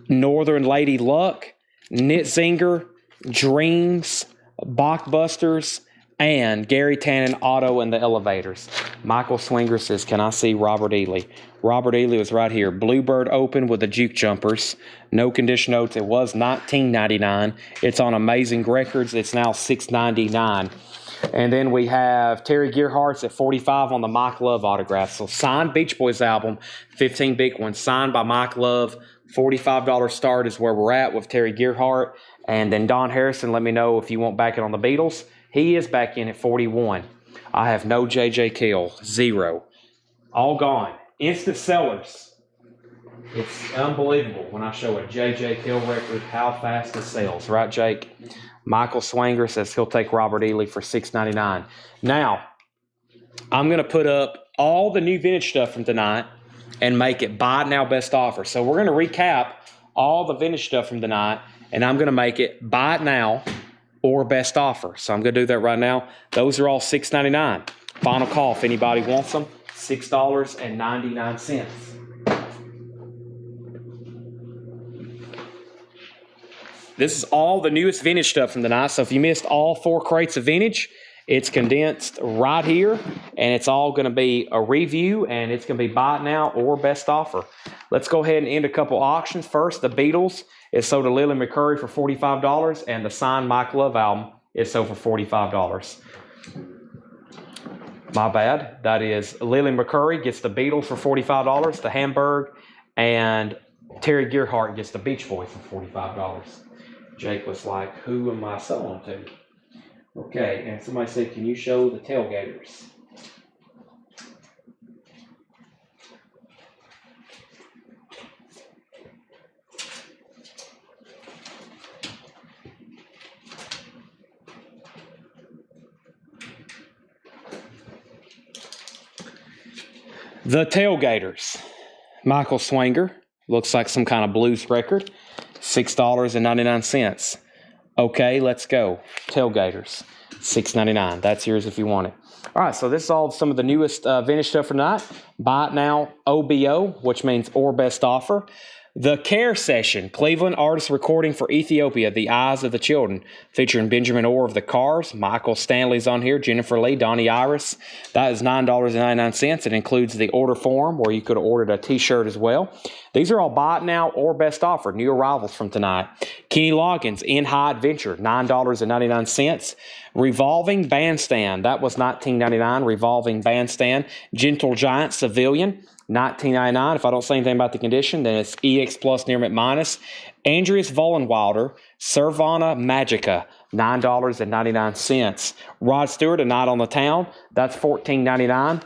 A: Northern Lady Luck, Knitzinger, Dreams, Bachbusters, and Gary Tannen, Auto and the Elevators. Michael Swinger says, can I see Robert Ely? Robert Ely was right here. Bluebird Open with the Juke Jumpers. No condition notes. It was $19.99. It's on Amazing Records. It's now $6.99. And then we have Terry Gearhart's at 45 on the Mike Love autograph. So signed Beach Boys album, 15 big ones, signed by Mike Love. $45 start is where we're at with Terry Gearhart. And then Don Harrison, let me know if you want back in on the Beatles. He is back in at 41. I have no J.J. Cale, 0. All gone. Instant sellers. It's unbelievable when I show a J.J. Cale record how fast it sells. Right, Jake? Michael Swanger says he'll take Robert Ely for $6.99. Now, I'm going to put up all the new vintage stuff from tonight and make it buy it now best offer. So we're going to recap all the vintage stuff from tonight, and I'm going to make it buy it now or best offer. So I'm going to do that right now. Those are all $6.99. Final call if anybody wants them, $6.99. This is all the newest vintage stuff from tonight. So if you missed all 4 crates of vintage, it's condensed right here, and it's all going to be a review, and it's going to be buy it now or best offer. Let's go ahead and end a couple auctions. First, the Beatles is sold to Lily McCurry for $45, and the signed Mike Love album is sold for $45. My bad. That is Lily McCurry gets the Beatles for $45, the Hamburg, and Terry Gearhart gets the Beach Boys for $45. Jake was like, who am I selling to? Okay, and somebody said, can you show the tailgaters? The Tailgaters. Michael Swanger. Looks like some kind of blues record. $6.99. Okay, let's go. Tailgaters. $6.99. That's yours if you want it. All right, so this is all some of the newest vintage stuff for tonight. Buy it now, OBO, which means or best offer. The Care Session, Cleveland artist recording for Ethiopia, The Eyes of the Children, featuring Benjamin Orr of the Cars, Michael Stanley's on here, Jennifer Lee, Donnie Iris. That is $9.99. It includes the order form where you could have ordered a t-shirt as well. These are all buy it now or best offer, new arrivals from tonight. Kenny Loggins, In High Adventure, $9.99. Revolving Bandstand, that was $19.99. Revolving Bandstand. Gentle Giant Civilian, $19.99. If I don't say anything about the condition, then it's EX Plus near minus. Andreas Vollenwilder, Servana Magica, $9.99. Rod Stewart, A Night on the Town, that's $14.99.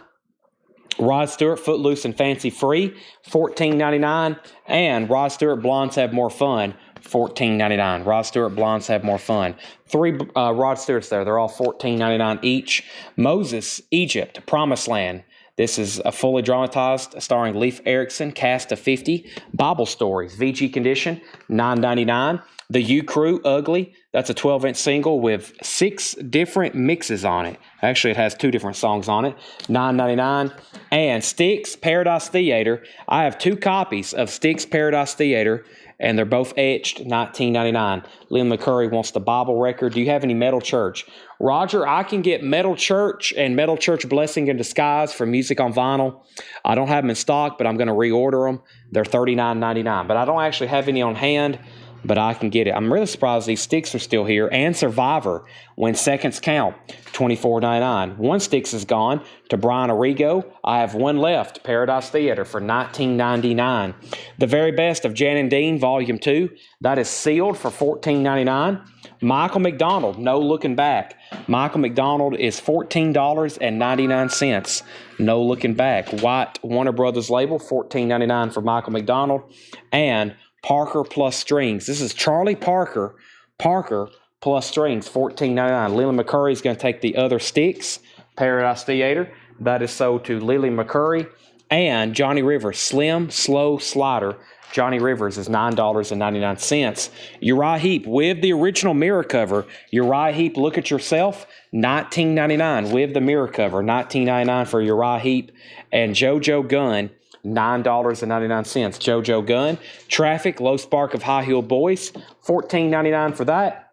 A: Rod Stewart, Footloose and Fancy Free, $14.99. And Rod Stewart, Blondes Have More Fun, $14.99. Rod Stewart, Blondes Have More Fun. 3 Rod Stewarts there. They're all $14.99 each. Moses, Egypt, Promised Land. This is a fully dramatized, starring Leif Erikson, cast of 50. Bible Stories, VG condition, $9.99. The U Crew, Ugly, that's a 12-inch single with 6 different mixes on it. Actually, it has 2 different songs on it, $9.99. And Styx Paradise Theater, I have 2 copies of Styx Paradise Theater, and they're both etched, $19.99. Lynn McCurry wants the Bible record. Do you have any Metal Church? Roger, I can get Metal Church and Metal Church Blessing in Disguise for music on vinyl. I don't have them in stock, but I'm going to reorder them. They're $39.99. But I don't actually have any on hand, but I can get it. I'm really surprised these sticks are still here. And Survivor, When Seconds Count, $24.99. 1 Sticks is gone to Brian Arrigo. I have 1 left, Paradise Theater, for $19.99. The Very Best of Jan and Dean, Volume 2, that is sealed for $14.99. Michael McDonald, No Looking Back. Michael McDonald is $14.99. No Looking Back. White Warner Brothers label, $14.99 for Michael McDonald. And Parker Plus Strings. This is Charlie Parker. Parker Plus Strings, $14.99. Lily McCurry is going to take the other sticks. Paradise Theater. That is sold to Lily McCurry. And Johnny Rivers, Slim Slow Slider, Johnny Rivers is $9.99. Uriah Heep with the original mirror cover. Uriah Heep, Look at Yourself, $19.99 with the mirror cover. $19.99 for Uriah Heep. And JoJo Gunn, $9.99. JoJo Gunn. Traffic, Low Spark of High Heel Boys, $14.99 for that.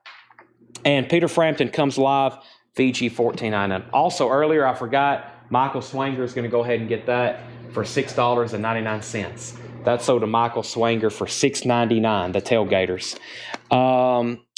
A: And Peter Frampton Comes Alive, VG, $14.99. Also, earlier I forgot, Michael Swanger is going to go ahead and get that for $6.99. That sold to Michael Swanger for $6.99, the Tailgaters.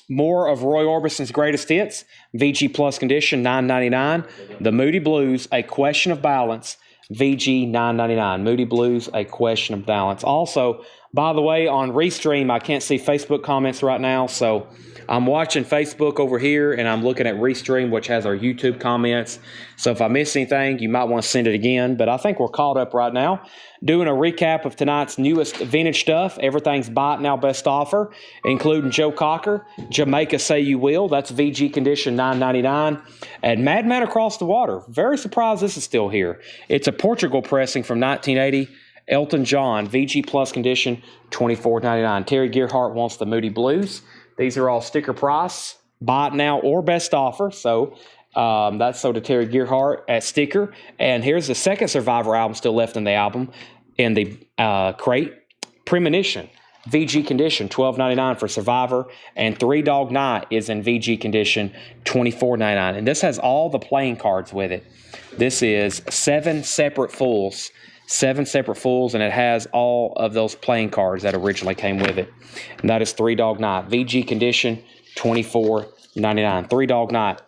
A: More of Roy Orbison's greatest hits, VG Plus Condition, $9.99. The Moody Blues, A Question of Balance, VG, $9.99. Moody Blues, A Question of Balance. Also, by the way, on Restream, I can't see Facebook comments right now, so I'm watching Facebook over here, and I'm looking at Restream, which has our YouTube comments. So if I miss anything, you might want to send it again. But I think we're caught up right now. Doing a recap of tonight's newest vintage stuff. Everything's Buy It Now Best Offer, including Joe Cocker, Jamaica Say You Will. That's VG Condition, $9.99. And Madman Across the Water. Very surprised this is still here. It's a Portugal pressing from 1980. Elton John, VG Plus Condition, $24.99. Terry Gearhart wants the Moody Blues. These are all sticker price, Buy It Now or Best Offer. So that's sold to Terry Gearhart at sticker. And here's the second Survivor album still left in the album in the crate. Premonition, VG Condition, $12.99 for Survivor. And Three Dog Night is in VG Condition, $24.99. And this has all the playing cards with it. This is seven separate fulls, and it has all of those playing cards that originally came with it. And that is Three Dog Night. VG Condition, $24.99. Three Dog Night.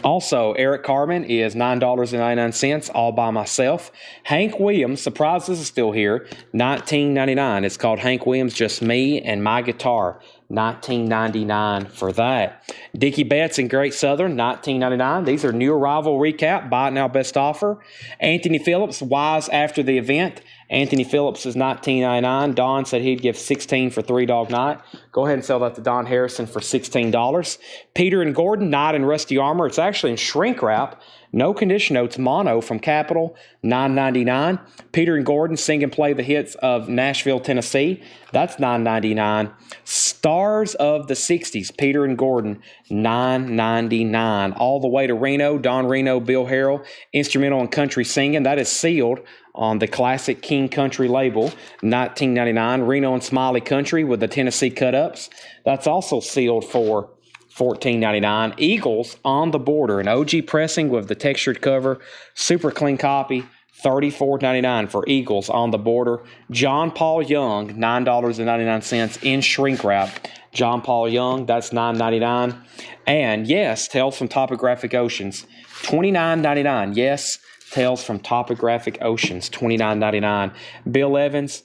A: Also, Eric Carmen is $9.99, All By Myself. Hank Williams, surprised this is still here, $19.99. It's called Hank Williams, Just Me and My Guitar, $19.99 for that. Dickie Betts and Great Southern, $19.99. These are new arrival recap, Buy It Now Best Offer. Anthony Phillips, Wise After the Event. Anthony Phillips is $19.99. Don said he'd give $16 for Three Dog Night. Go ahead and sell that to Don Harrison for $16. Peter and Gordon, Knight in Rusty Armor. It's actually in shrink wrap. No condition notes, mono from Capitol, $9.99. Peter and Gordon Sing and Play the Hits of Nashville, Tennessee. That's $9.99. Stars of the 60s, Peter and Gordon, $9.99. All the way to Reno, Don Reno, Bill Harrell, Instrumental and Country Singing. That is sealed on the Classic King Country label, $19.99. Reno and Smiley Country with the Tennessee cut-ups. That's also sealed for $14.99. Eagles on the Border, an OG pressing with the textured cover, super clean copy, $34.99 for Eagles on the Border. John Paul Young, $9.99 in shrink wrap. John Paul Young, that's $9.99. And yes, Tales from Topographic Oceans, $29.99. Yes, Tales from Topographic Oceans, $29.99. Bill Evans,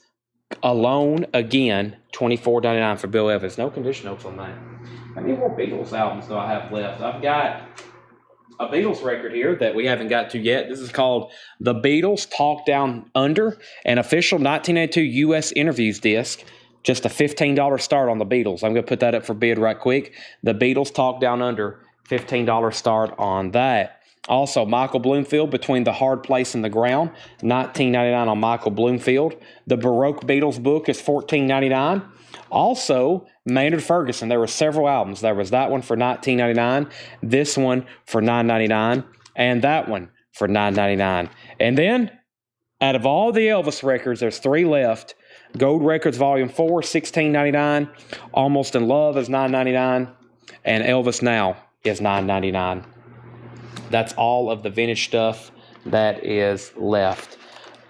A: Alone Again, $24.99 for Bill Evans. No condition notes on that. How many more Beatles albums do I have left? I've got a Beatles record here that we haven't got to yet. This is called The Beatles Talk Down Under, an official 1982 U.S. interviews disc. Just a $15 start on the Beatles. I'm going to put that up for bid right quick. The Beatles Talk Down Under, $15 start on that. Also, Michael Bloomfield, Between the Hard Place and the Ground, $19.99 on Michael Bloomfield. The Baroque Beatles book is $14.99. Also, Maynard Ferguson, there were several albums. There was that one for $19.99, this one for $9.99, and that one for $9.99. And then, out of all the Elvis records, there's 3 left. Gold Records Volume 4, $16.99. Almost in Love is $9.99. And Elvis Now is $9.99. That's all of the vintage stuff that is left.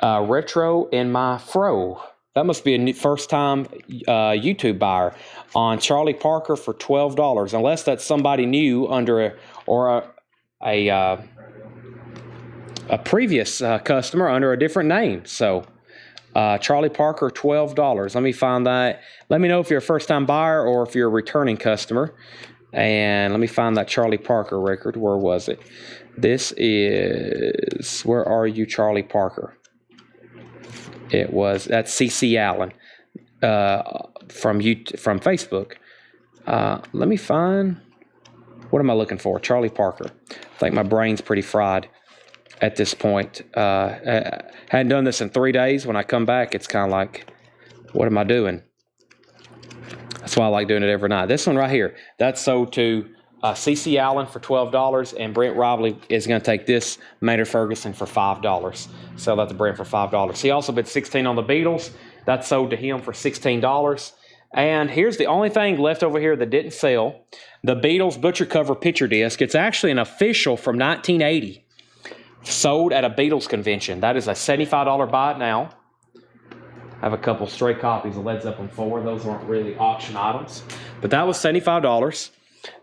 A: Retro in My Fro. That must be a first-time YouTube buyer on Charlie Parker for $12, unless that's somebody new under a previous customer under a different name. So Charlie Parker, $12. Let me find that. Let me know if you're a first-time buyer or if you're a returning customer. And let me find that Charlie Parker record. Where was it? This is, where are you, Charlie Parker? That's CC Allen from Facebook. Let me find, what am I looking for? Charlie Parker. I think my brain's pretty fried at this point. Hadn't done this in 3 days. When I come back, it's kind of like What am I doing? That's why I like doing it every night. This one right here, that's sold to C.C. Allen for $12, and Brent Robley is going to take this Maynard Ferguson for $5. Sell that to Brent for $5. He also bid $16 on the Beatles. That's sold to him for $16. And here's the only thing left over here that didn't sell. The Beatles Butcher Cover Picture Disc. It's actually an official from 1980. Sold at a Beatles convention. That is a $75 buy it now. I have a couple stray copies of Led Zeppelin 4. Those aren't really auction items. But that was $75.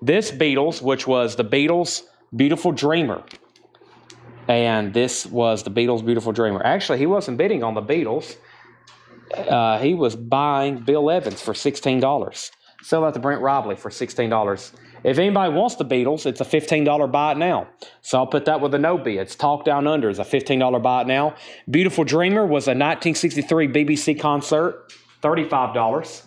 A: This Beatles, which was the Beatles' Beautiful Dreamer. And this was the Beatles' Beautiful Dreamer. Actually, he wasn't bidding on the Beatles. He was buying Bill Evans for $16. Sell that to Brent Robley for $16. If anybody wants the Beatles, it's a $15 buy it now. So I'll put that with a no bids. Talk Down Under is a $15 buy it now. Beautiful Dreamer was a 1963 BBC concert, $35.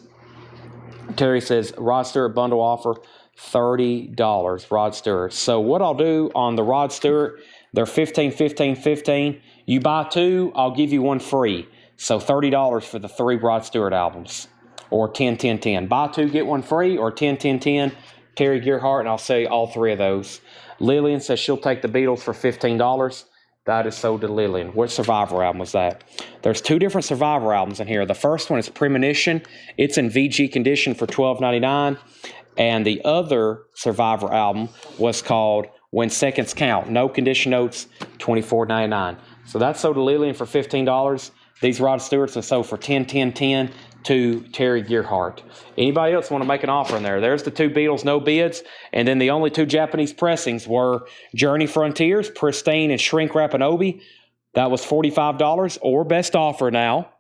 A: Terry says, Rod Stewart bundle offer, $30. Rod Stewart. So what I'll do on the Rod Stewart, they're $15, $15, $15. You buy two, I'll give you one free. So $30 for the 3 Rod Stewart albums. Or 10, 10, 10. Buy two, get one free, or 10, 10, 10. Terry Gearhart, and I'll sell you all 3 of those. Lillian says she'll take the Beatles for $15. That is sold to Lillian. What Survivor album was that? There's 2 different Survivor albums in here. The first one is Premonition. It's in VG condition for $12.99. And the other Survivor album was called When Seconds Count. No condition notes, $24.99. So that's sold to Lillian for $15. These Rod Stewarts are sold for $10, $10, $10 to Terry Gearhart. Anybody else want to make an offer in there? There's the 2 Beatles, no bids. And then the only 2 Japanese pressings were Journey Frontiers, Pristine and Shrink Wrap and Obi. That was $45 or best offer now.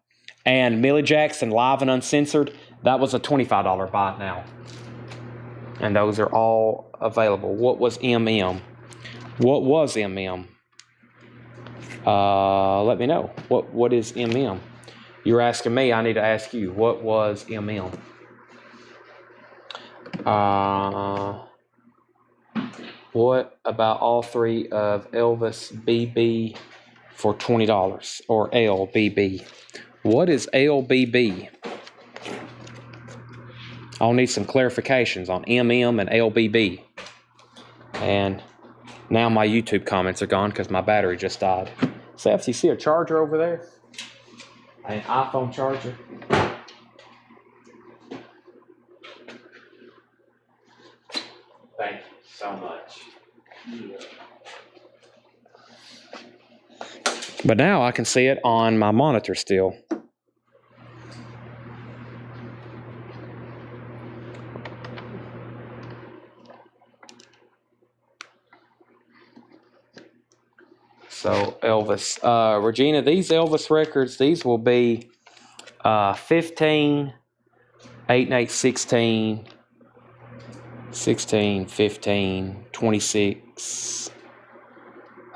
A: And Millie Jackson, Live and Uncensored. That was a $25 buy now. And those are all available. What was MM? What was MM? Let me know. What is MM? You're asking me, I need to ask you, what was MM? What about all 3 of Elvis BB for $20? Or LBB? What is LBB? I'll need some clarifications on MM and LBB. And now my YouTube comments are gone because my battery just died. Seth, you see a charger over there? An iPhone charger. Thank you so much. But now I can see it on my monitor still. So Elvis, Regina, these Elvis records, these will be 15, 8 and 8, 16, 16, 15, 26.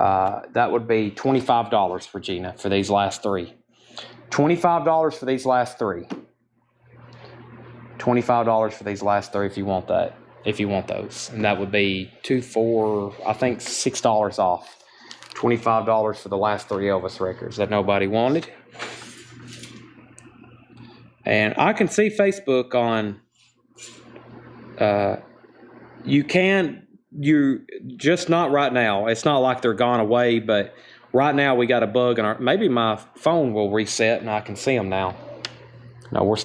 A: That would be $25, Regina, for these last 3. $25 for these last 3. $25 for these last 3 if you want that, if you want those. And that would be I think $6 off. $25 for the last 3 Elvis records that nobody wanted. And I can see Facebook on, you're just not right now. It's not like they're gone away, but right now we got a bug in maybe my phone will reset and I can see them now. No, we're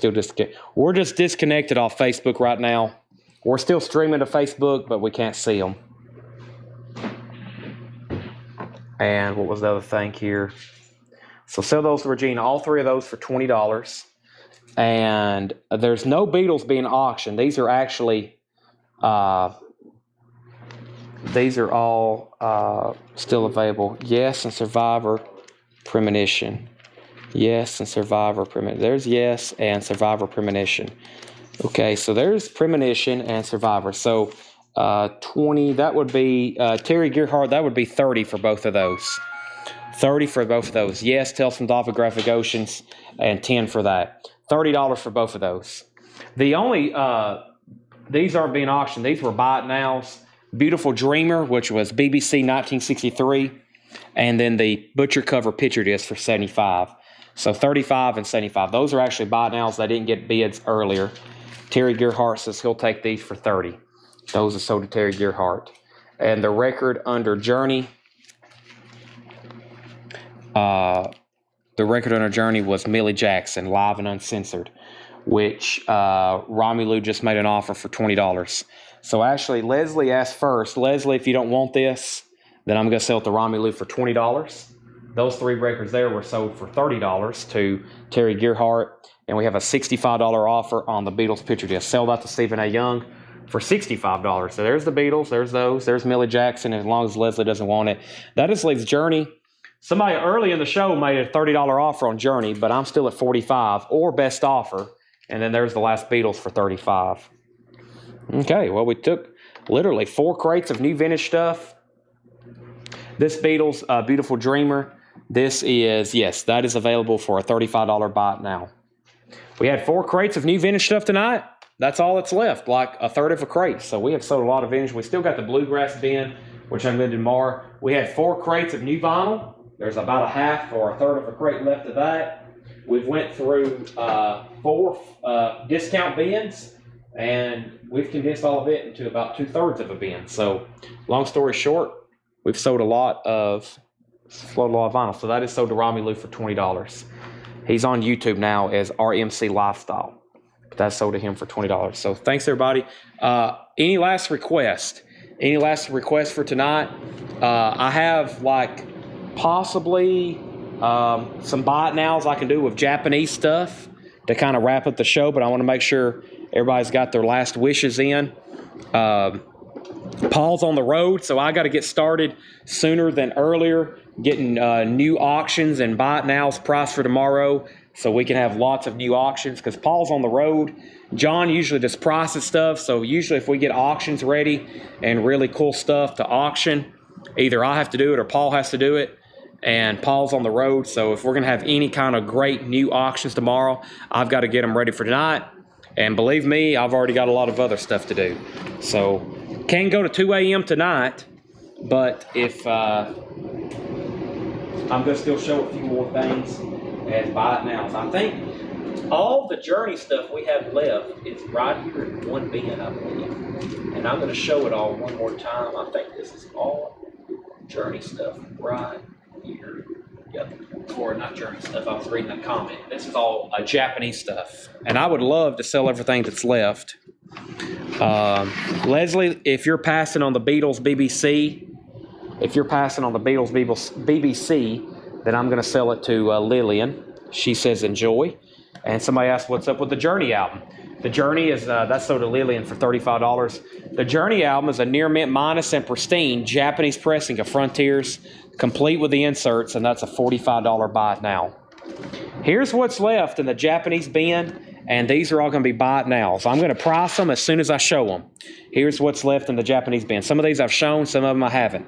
A: just disconnected off Facebook right now. We're still streaming to Facebook, but we can't see them. And what was the other thing here? So sell those to Regina, all 3 of those for $20. And there's no Beatles being auctioned. These are actually, these are all still available. Yes, and Survivor, Premonition. Yes, and Survivor, Premonition. There's Yes and Survivor, Premonition. Okay, so there's Premonition and Survivor. So 20, that would be, Terry Gearhart, that would be 30 for both of those. 30 for both of those. Yes, Tales from Topographic Oceans, and 10 for that. $30 for both of those. The only, these aren't being auctioned. These were buy it nows. Beautiful Dreamer, which was BBC 1963, and then the Butcher Cover Picture Disc for $75. So 35 and 75. Those are actually buy nows. They didn't get bids earlier. Terry Gearhart says he'll take these for 30. Those are sold to Terry Gearhart. And the record under Journey, was Millie Jackson, Live and Uncensored, which Romelu just made an offer for $20. So actually, Leslie asked first, Leslie, if you don't want this, then I'm going to sell it to Romelu for $20. Those 3 records there were sold for $30 to Terry Gearhart, and we have a $65 offer on the Beatles picture disc. Sell that to Stephen A. Young for $65. So there's the Beatles, there's those, there's Millie Jackson, as long as Leslie doesn't want it. That just leaves Journey. Somebody early in the show made a $30 offer on Journey, but I'm still at $45 or best offer. And then there's the last Beatles for $35. Okay, well, we took literally 4 crates of new vintage stuff. This Beatles, Beautiful Dreamer, this is, yes, that is available for a $35 buy now. We had 4 crates of new vintage stuff tonight. That's all that's left, like a third of a crate. So we have sold a lot of vintage. We still got the Bluegrass bin, which I'm going to do tomorrow. We had 4 crates of new vinyl. There's about a half or a third of a crate left of that. We've went through 4 discount bins, and we've condensed all of it into about 2/3 of a bin. So long story short, we've sold a lot of vinyl. So that is sold to Romelu for $20. He's on YouTube now as RMC Lifestyle. But that's sold to him for $20. So thanks, everybody. Any last request? Any last request for tonight? I have possibly some buy it nows I can do with Japanese stuff to kind of wrap up the show, but I want to make sure everybody's got their last wishes in. Paul's on the road, so I got to get started sooner than earlier, getting new auctions and buy it nows priced for tomorrow, so we can have lots of new auctions, because Paul's on the road. John usually just prices stuff, so usually if we get auctions ready and really cool stuff to auction, either I have to do it or Paul has to do it, and Paul's on the road, so if we're going to have any kind of great new auctions tomorrow, I've got to get them ready for tonight, and believe me, I've already got a lot of other stuff to do. So, can go to 2 a.m. tonight, but if I'm going to still show a few more things as buy it nows. I think all the Journey stuff we have left is right here in one bin, I believe. And I'm going to show it all one more time. I think this is all Journey stuff right here. Yep. Or not Journey stuff. I was reading a comment. This is all Japanese stuff. And I would love to sell everything that's left. Leslie, if you're passing on the Beatles BBC, then I'm going to sell it to Lillian. She says enjoy. And somebody asked what's up with the Journey album. The Journey is, that's sold to Lillian for $35. The Journey album is a near mint minus and pristine Japanese pressing of Frontiers, complete with the inserts, and that's a $45 buy it now. Here's what's left in the Japanese bin, and these are all going to be buy it nows. I'm going to price them as soon as I show them. Here's what's left in the Japanese bin. Some of these I've shown, some of them I haven't.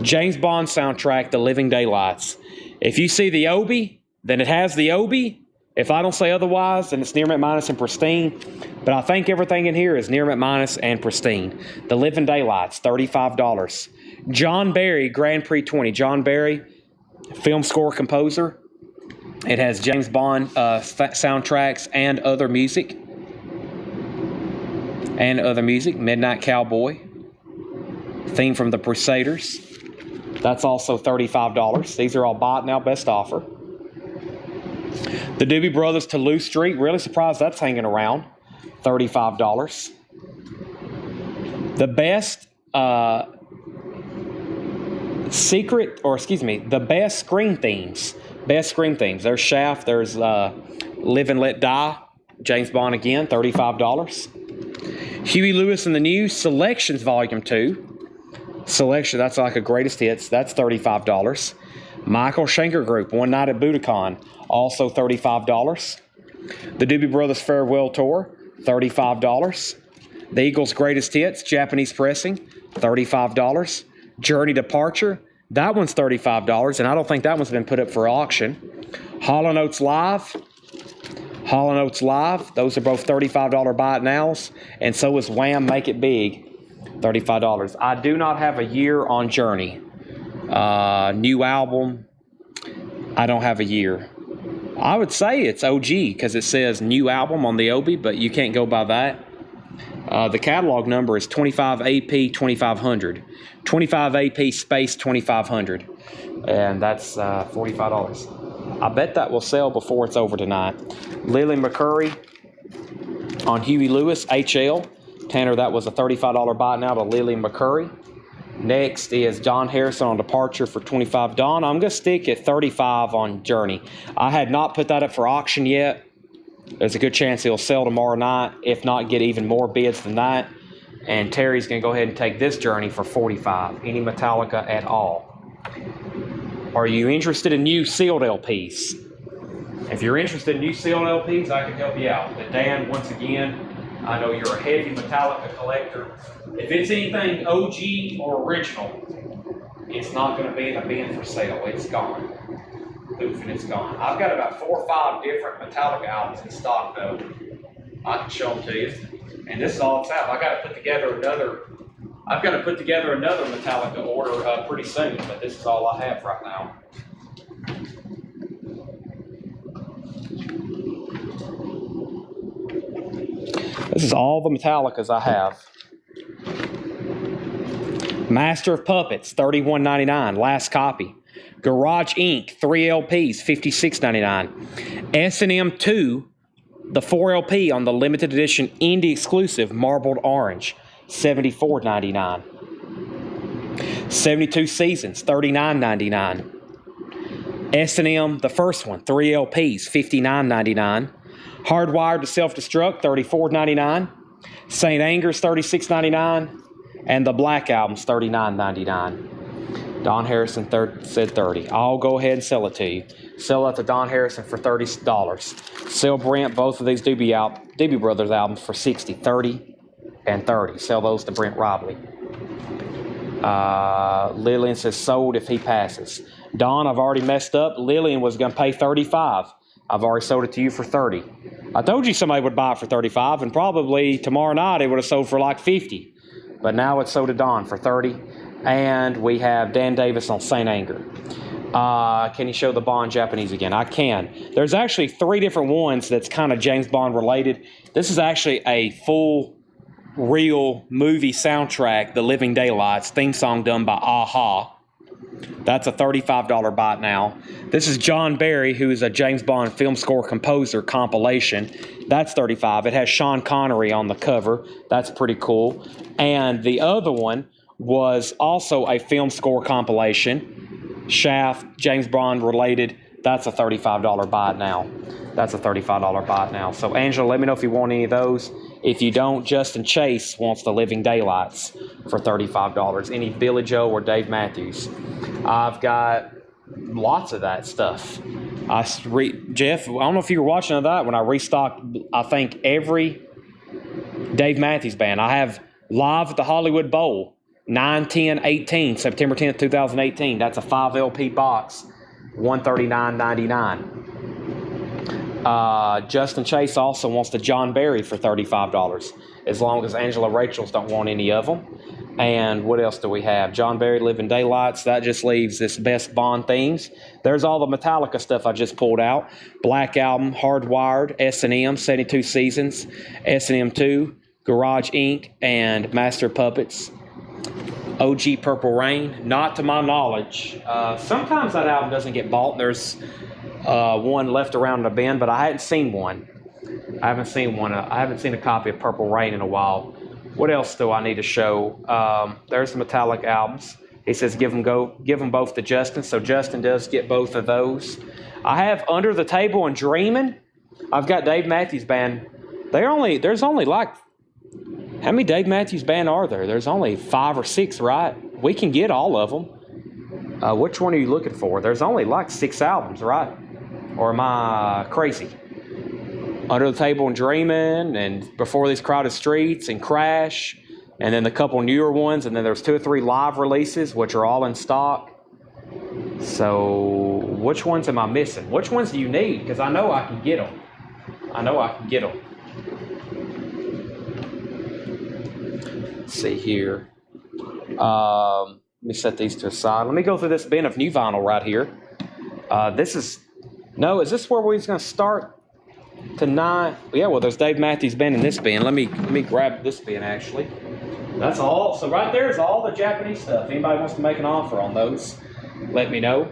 A: James Bond soundtrack, The Living Daylights. If you see the Obi, then it has the Obi. If I don't say otherwise, then it's near mint minus and pristine. But I think everything in here is near mint minus and pristine. The Living Daylights, $35. John Barry, Grand Prix 20. John Barry, film score composer. It has James Bond soundtracks and other music. Midnight Cowboy. Theme from The Crusaders. That's also $35. These are all bought now, best offer. The Doobie Brothers Toulouse Street. Really surprised that's hanging around. $35. The best the best Scream themes. Best Scream themes. There's Shaft. There's Live and Let Die. James Bond again, $35. Huey Lewis and the News Selections Volume 2. Selection, that's like a greatest hits. That's $35. Michael Schenker Group, One Night at Budokan, also $35. The Doobie Brothers Farewell Tour, $35. The Eagles Greatest Hits, Japanese pressing, $35. Journey Departure, that one's $35, and I don't think that one's been put up for auction. Hall & Oates Live, those are both $35 buy it nows, and so is Wham! Make It Big, $35. I do not have a year on Journey. New album, I don't have a year. I would say it's OG because it says new album on the Obi, but you can't go by that. The catalog number is 25AP 2500. 25AP space 2500. And that's $45. I bet that will sell before it's over tonight. Lily McCurry on Huey Lewis, HL. Tanner, that was a $35 buy now to Lily McCurry. Next is Don Harrison on Departure for $25. Don, I'm going to stick at $35 on Journey. I had not put that up for auction yet. There's a good chance it'll sell tomorrow night. If not, get even more bids than that. And Terry's going to go ahead and take this Journey for $45. Any Metallica at all. Are you interested in new sealed LPs? If you're interested in new sealed LPs, I can help you out. But Dan, once again, I know you're a heavy Metallica collector. If it's anything OG or original, it's not going to be in a bin for sale. It's gone. Poof, and it's gone. I've got about 4 or 5 different Metallica albums in stock, though. I can show them to you. And this is all it's out. I've got to put together another Metallica order pretty soon, but this is all I have right now. This is all the Metallicas I have. Master of Puppets, $31.99, last copy. Garage Inc., 3 LPs, $56.99. S&M 2, the 4 LP on the limited edition indie exclusive Marbled Orange, $74.99. 72 Seasons, $39.99. S&M, the first one, 3 LPs, $59.99. Hardwired to Self-Destruct, $34.99. St. Anger's, $36.99. And the Black Album's $39.99. Don Harrison said $30. I'll go ahead and sell it to you. Sell it to Don Harrison for $30. Sell Brent, both of these Doobie Brothers albums for $60, $30, and $30. Sell those to Brent Robley. Lillian says sold if he passes. Don, I've already messed up. Lillian was going to pay $35. I've already sold it to you for $30. I told you somebody would buy it for $35, and probably tomorrow night it would have sold for like $50. But now it's sold to Don for $30. And we have Dan Davis on St. Anger. Can you show the Bond Japanese again? I can. There's actually 3 different ones that's kind of James Bond related. This is actually a full, real movie soundtrack, The Living Daylights, theme song done by Aha. That's a $35 buy now. This is John Barry, who is a James Bond film score composer compilation. That's $35. It has Sean Connery on the cover. That's pretty cool. And the other one was also a film score compilation. Shaft, James Bond related. That's a $35 buy now. That's a $35 buy now. So, Angela, let me know if you want any of those. If you don't, Justin Chase wants The Living Daylights for $35. Any Billy Joe or Dave Matthews. I've got lots of that stuff. Jeff, I don't know if you were watching that when I restocked, I think, every Dave Matthews Band. I have Live at the Hollywood Bowl, 9/10/18, September 10th, 2018. That's a 5 LP box, $139.99. Justin Chase also wants the John Barry for $35, as long as Angela Rachel's don't want any of them. And what else do we have? John Barry, Living Daylights. That just leaves this Best Bond themes. There's all the Metallica stuff I just pulled out. Black Album, Hardwired, S&M, 72 Seasons, S&M 2, Garage Inc., and Master Puppets. OG Purple Rain, not to my knowledge. Sometimes that album doesn't get bought. There's one left around in the bin, but I hadn't seen one. I haven't seen one. I haven't seen a copy of Purple Rain in a while. What else do I need to show? There's the Metallic albums. He says give them both to Justin. So Justin does get both of those. I have Under the Table and Dreamin'. I've got Dave Matthews Band. There's only like, how many Dave Matthews Band are there? There's only 5 or 6, right? We can get all of them. Which one are you looking for? There's only like 6 albums, right? Or am I crazy? Under the Table and Dreamin', and Before These Crowded Streets, and Crash, and then the couple newer ones, and then there's 2 or 3 live releases, which are all in stock. So, which ones am I missing? Which ones do you need? Because I know I can get them. Let's see here. Let me set these to the side. Let me go through this bin of new vinyl right here. This is No, is this where we're going to start tonight? Yeah, well, there's Dave Matthews Band in this bin. Let me grab this bin, actually. That's all. So right there is all the Japanese stuff. Anybody wants to make an offer on those, let me know.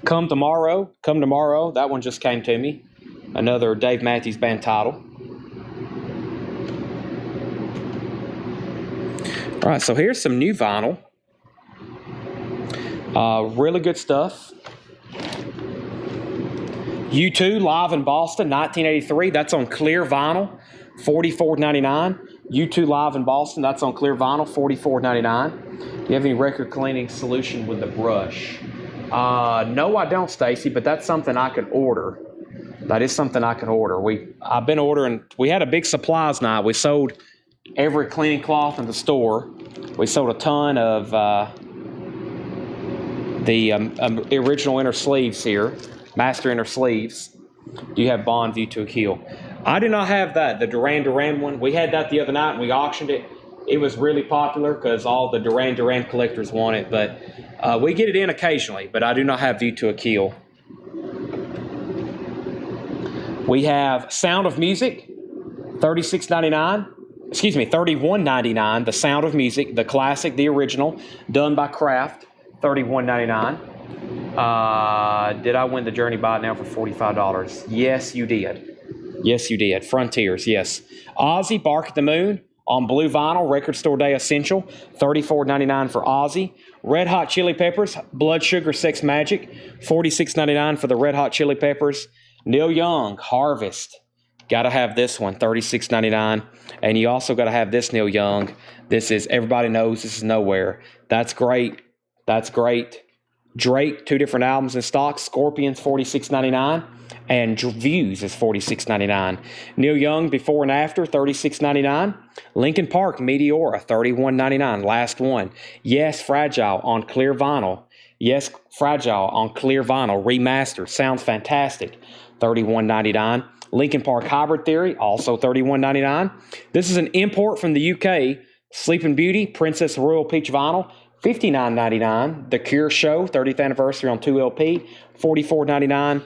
A: Come tomorrow. That one just came to me. Another Dave Matthews Band title. All right, so here's some new vinyl. Really good stuff. U2 live in Boston, 1983. That's on clear vinyl, $44.99. U2 live in Boston. That's on clear vinyl, $44.99. Do you have any record cleaning solution with the brush? No, I don't, Stacy. But that's something I could order. That is something I can order. I've been ordering. We had a big supplies night. We sold every cleaning cloth in the store. We sold a ton of the original inner sleeves here. Master inner sleeves. Do you have Bond View to a Kill? I do not have that. The Duran Duran one. We had that the other night and we auctioned it. It was really popular because all the Duran Duran collectors want it. But we get it in occasionally. But I do not have View to a Kill. We have Sound of Music, $36.99. Excuse me, $31.99. The Sound of Music, the classic, the original, done by Kraft, $31.99. Did I win the Journey Buy It Now for $45? Yes, you did. Yes, you did. Frontiers, yes. Ozzy, Bark at the Moon, on blue vinyl, Record Store Day Essential, $34.99 for Ozzy. Red Hot Chili Peppers, Blood Sugar Sex Magic, $46.99 for the Red Hot Chili Peppers. Neil Young, Harvest. Got to have this one, $36.99. And you also got to have this Neil Young. This is, everybody knows this is Nowhere. That's great. That's great. Drake, 2 different albums in stock. Scorpions, $46.99. And Views is $46.99. Neil Young, Before and After, $36.99. Linkin Park, Meteora, $31.99. Last one. Yes, Fragile on clear vinyl. Yes, Fragile on clear vinyl. Remastered. Sounds fantastic. $31.99. Linkin Park Hybrid Theory, also $31.99. This is an import from the UK. Sleeping Beauty, Princess Royal Peach Vinyl, $59.99. The Cure Show, 30th anniversary on 2LP, $44.99.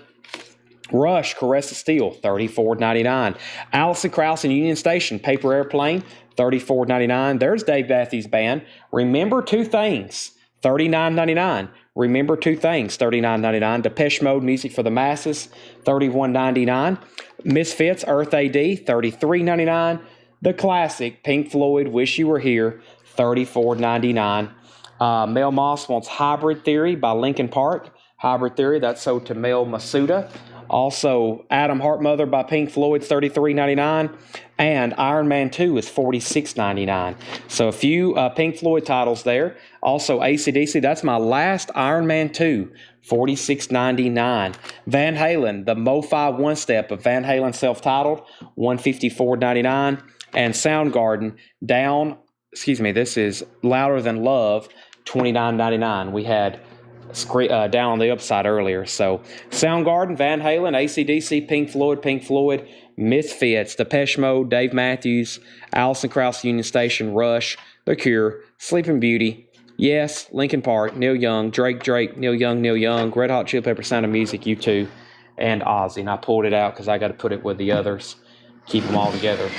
A: Rush, Caress of Steel, $34.99. Allison Krauss and Union Station, Paper Airplane, $34.99. There's Dave Matthews Band. Remember Two Things, $39.99. Remember Two Things, $39.99. Depeche Mode, Music for the Masses, $31.99. Misfits, Earth AD, $33.99. The classic, Pink Floyd, Wish You Were Here, $34.99. Mel Moss wants Hybrid Theory by Linkin Park. Hybrid Theory, that's sold to Mel Masuda. Also, Adam Heartmother by Pink Floyd, $33.99. And Iron Man 2 is $46.99. So a few Pink Floyd titles there. Also, AC/DC, that's my last Iron Man 2, $46.99. Van Halen, the Mo-Fi One Step of Van Halen self-titled, $154.99. And Soundgarden, this is Louder Than Love, $29.99. We had Down on the Upside earlier. So Soundgarden, Van Halen, AC/DC, Pink Floyd, Misfits, Depeche Mode, Dave Matthews, Allison Krauss, Union Station, Rush, The Cure, Sleeping Beauty, Yes, Linkin Park, Neil Young, Drake, Neil Young, Red Hot Chili Peppers, Sound of Music, U2, and Ozzy. And I pulled it out because I got to put it with the others, keep them all together.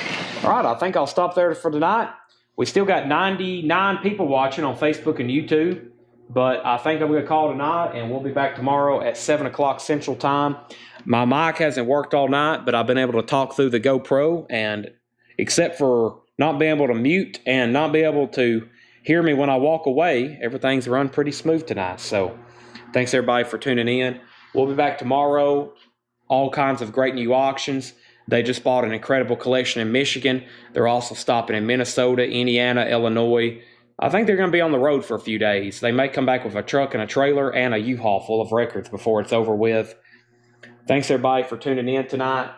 A: All right, I think I'll stop there for tonight. We still got 99 people watching on Facebook and YouTube. But I think I'm going to call tonight, and we'll be back tomorrow at 7 o'clock Central Time. My mic hasn't worked all night, but I've been able to talk through the GoPro, and except for not being able to mute and not be able to hear me when I walk away, everything's run pretty smooth tonight. So thanks, everybody, for tuning in. We'll be back tomorrow. All kinds of great new auctions. They just bought an incredible collection in Michigan. They're also stopping in Minnesota, Indiana, Illinois. I think they're going to be on the road for a few days. They may come back with a truck and a trailer and a U-Haul full of records before it's over with. Thanks, everybody, for tuning in tonight.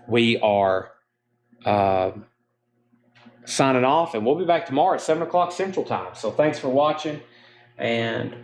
A: We are signing off, and we'll be back tomorrow at 7 o'clock Central Time. So thanks for watching, and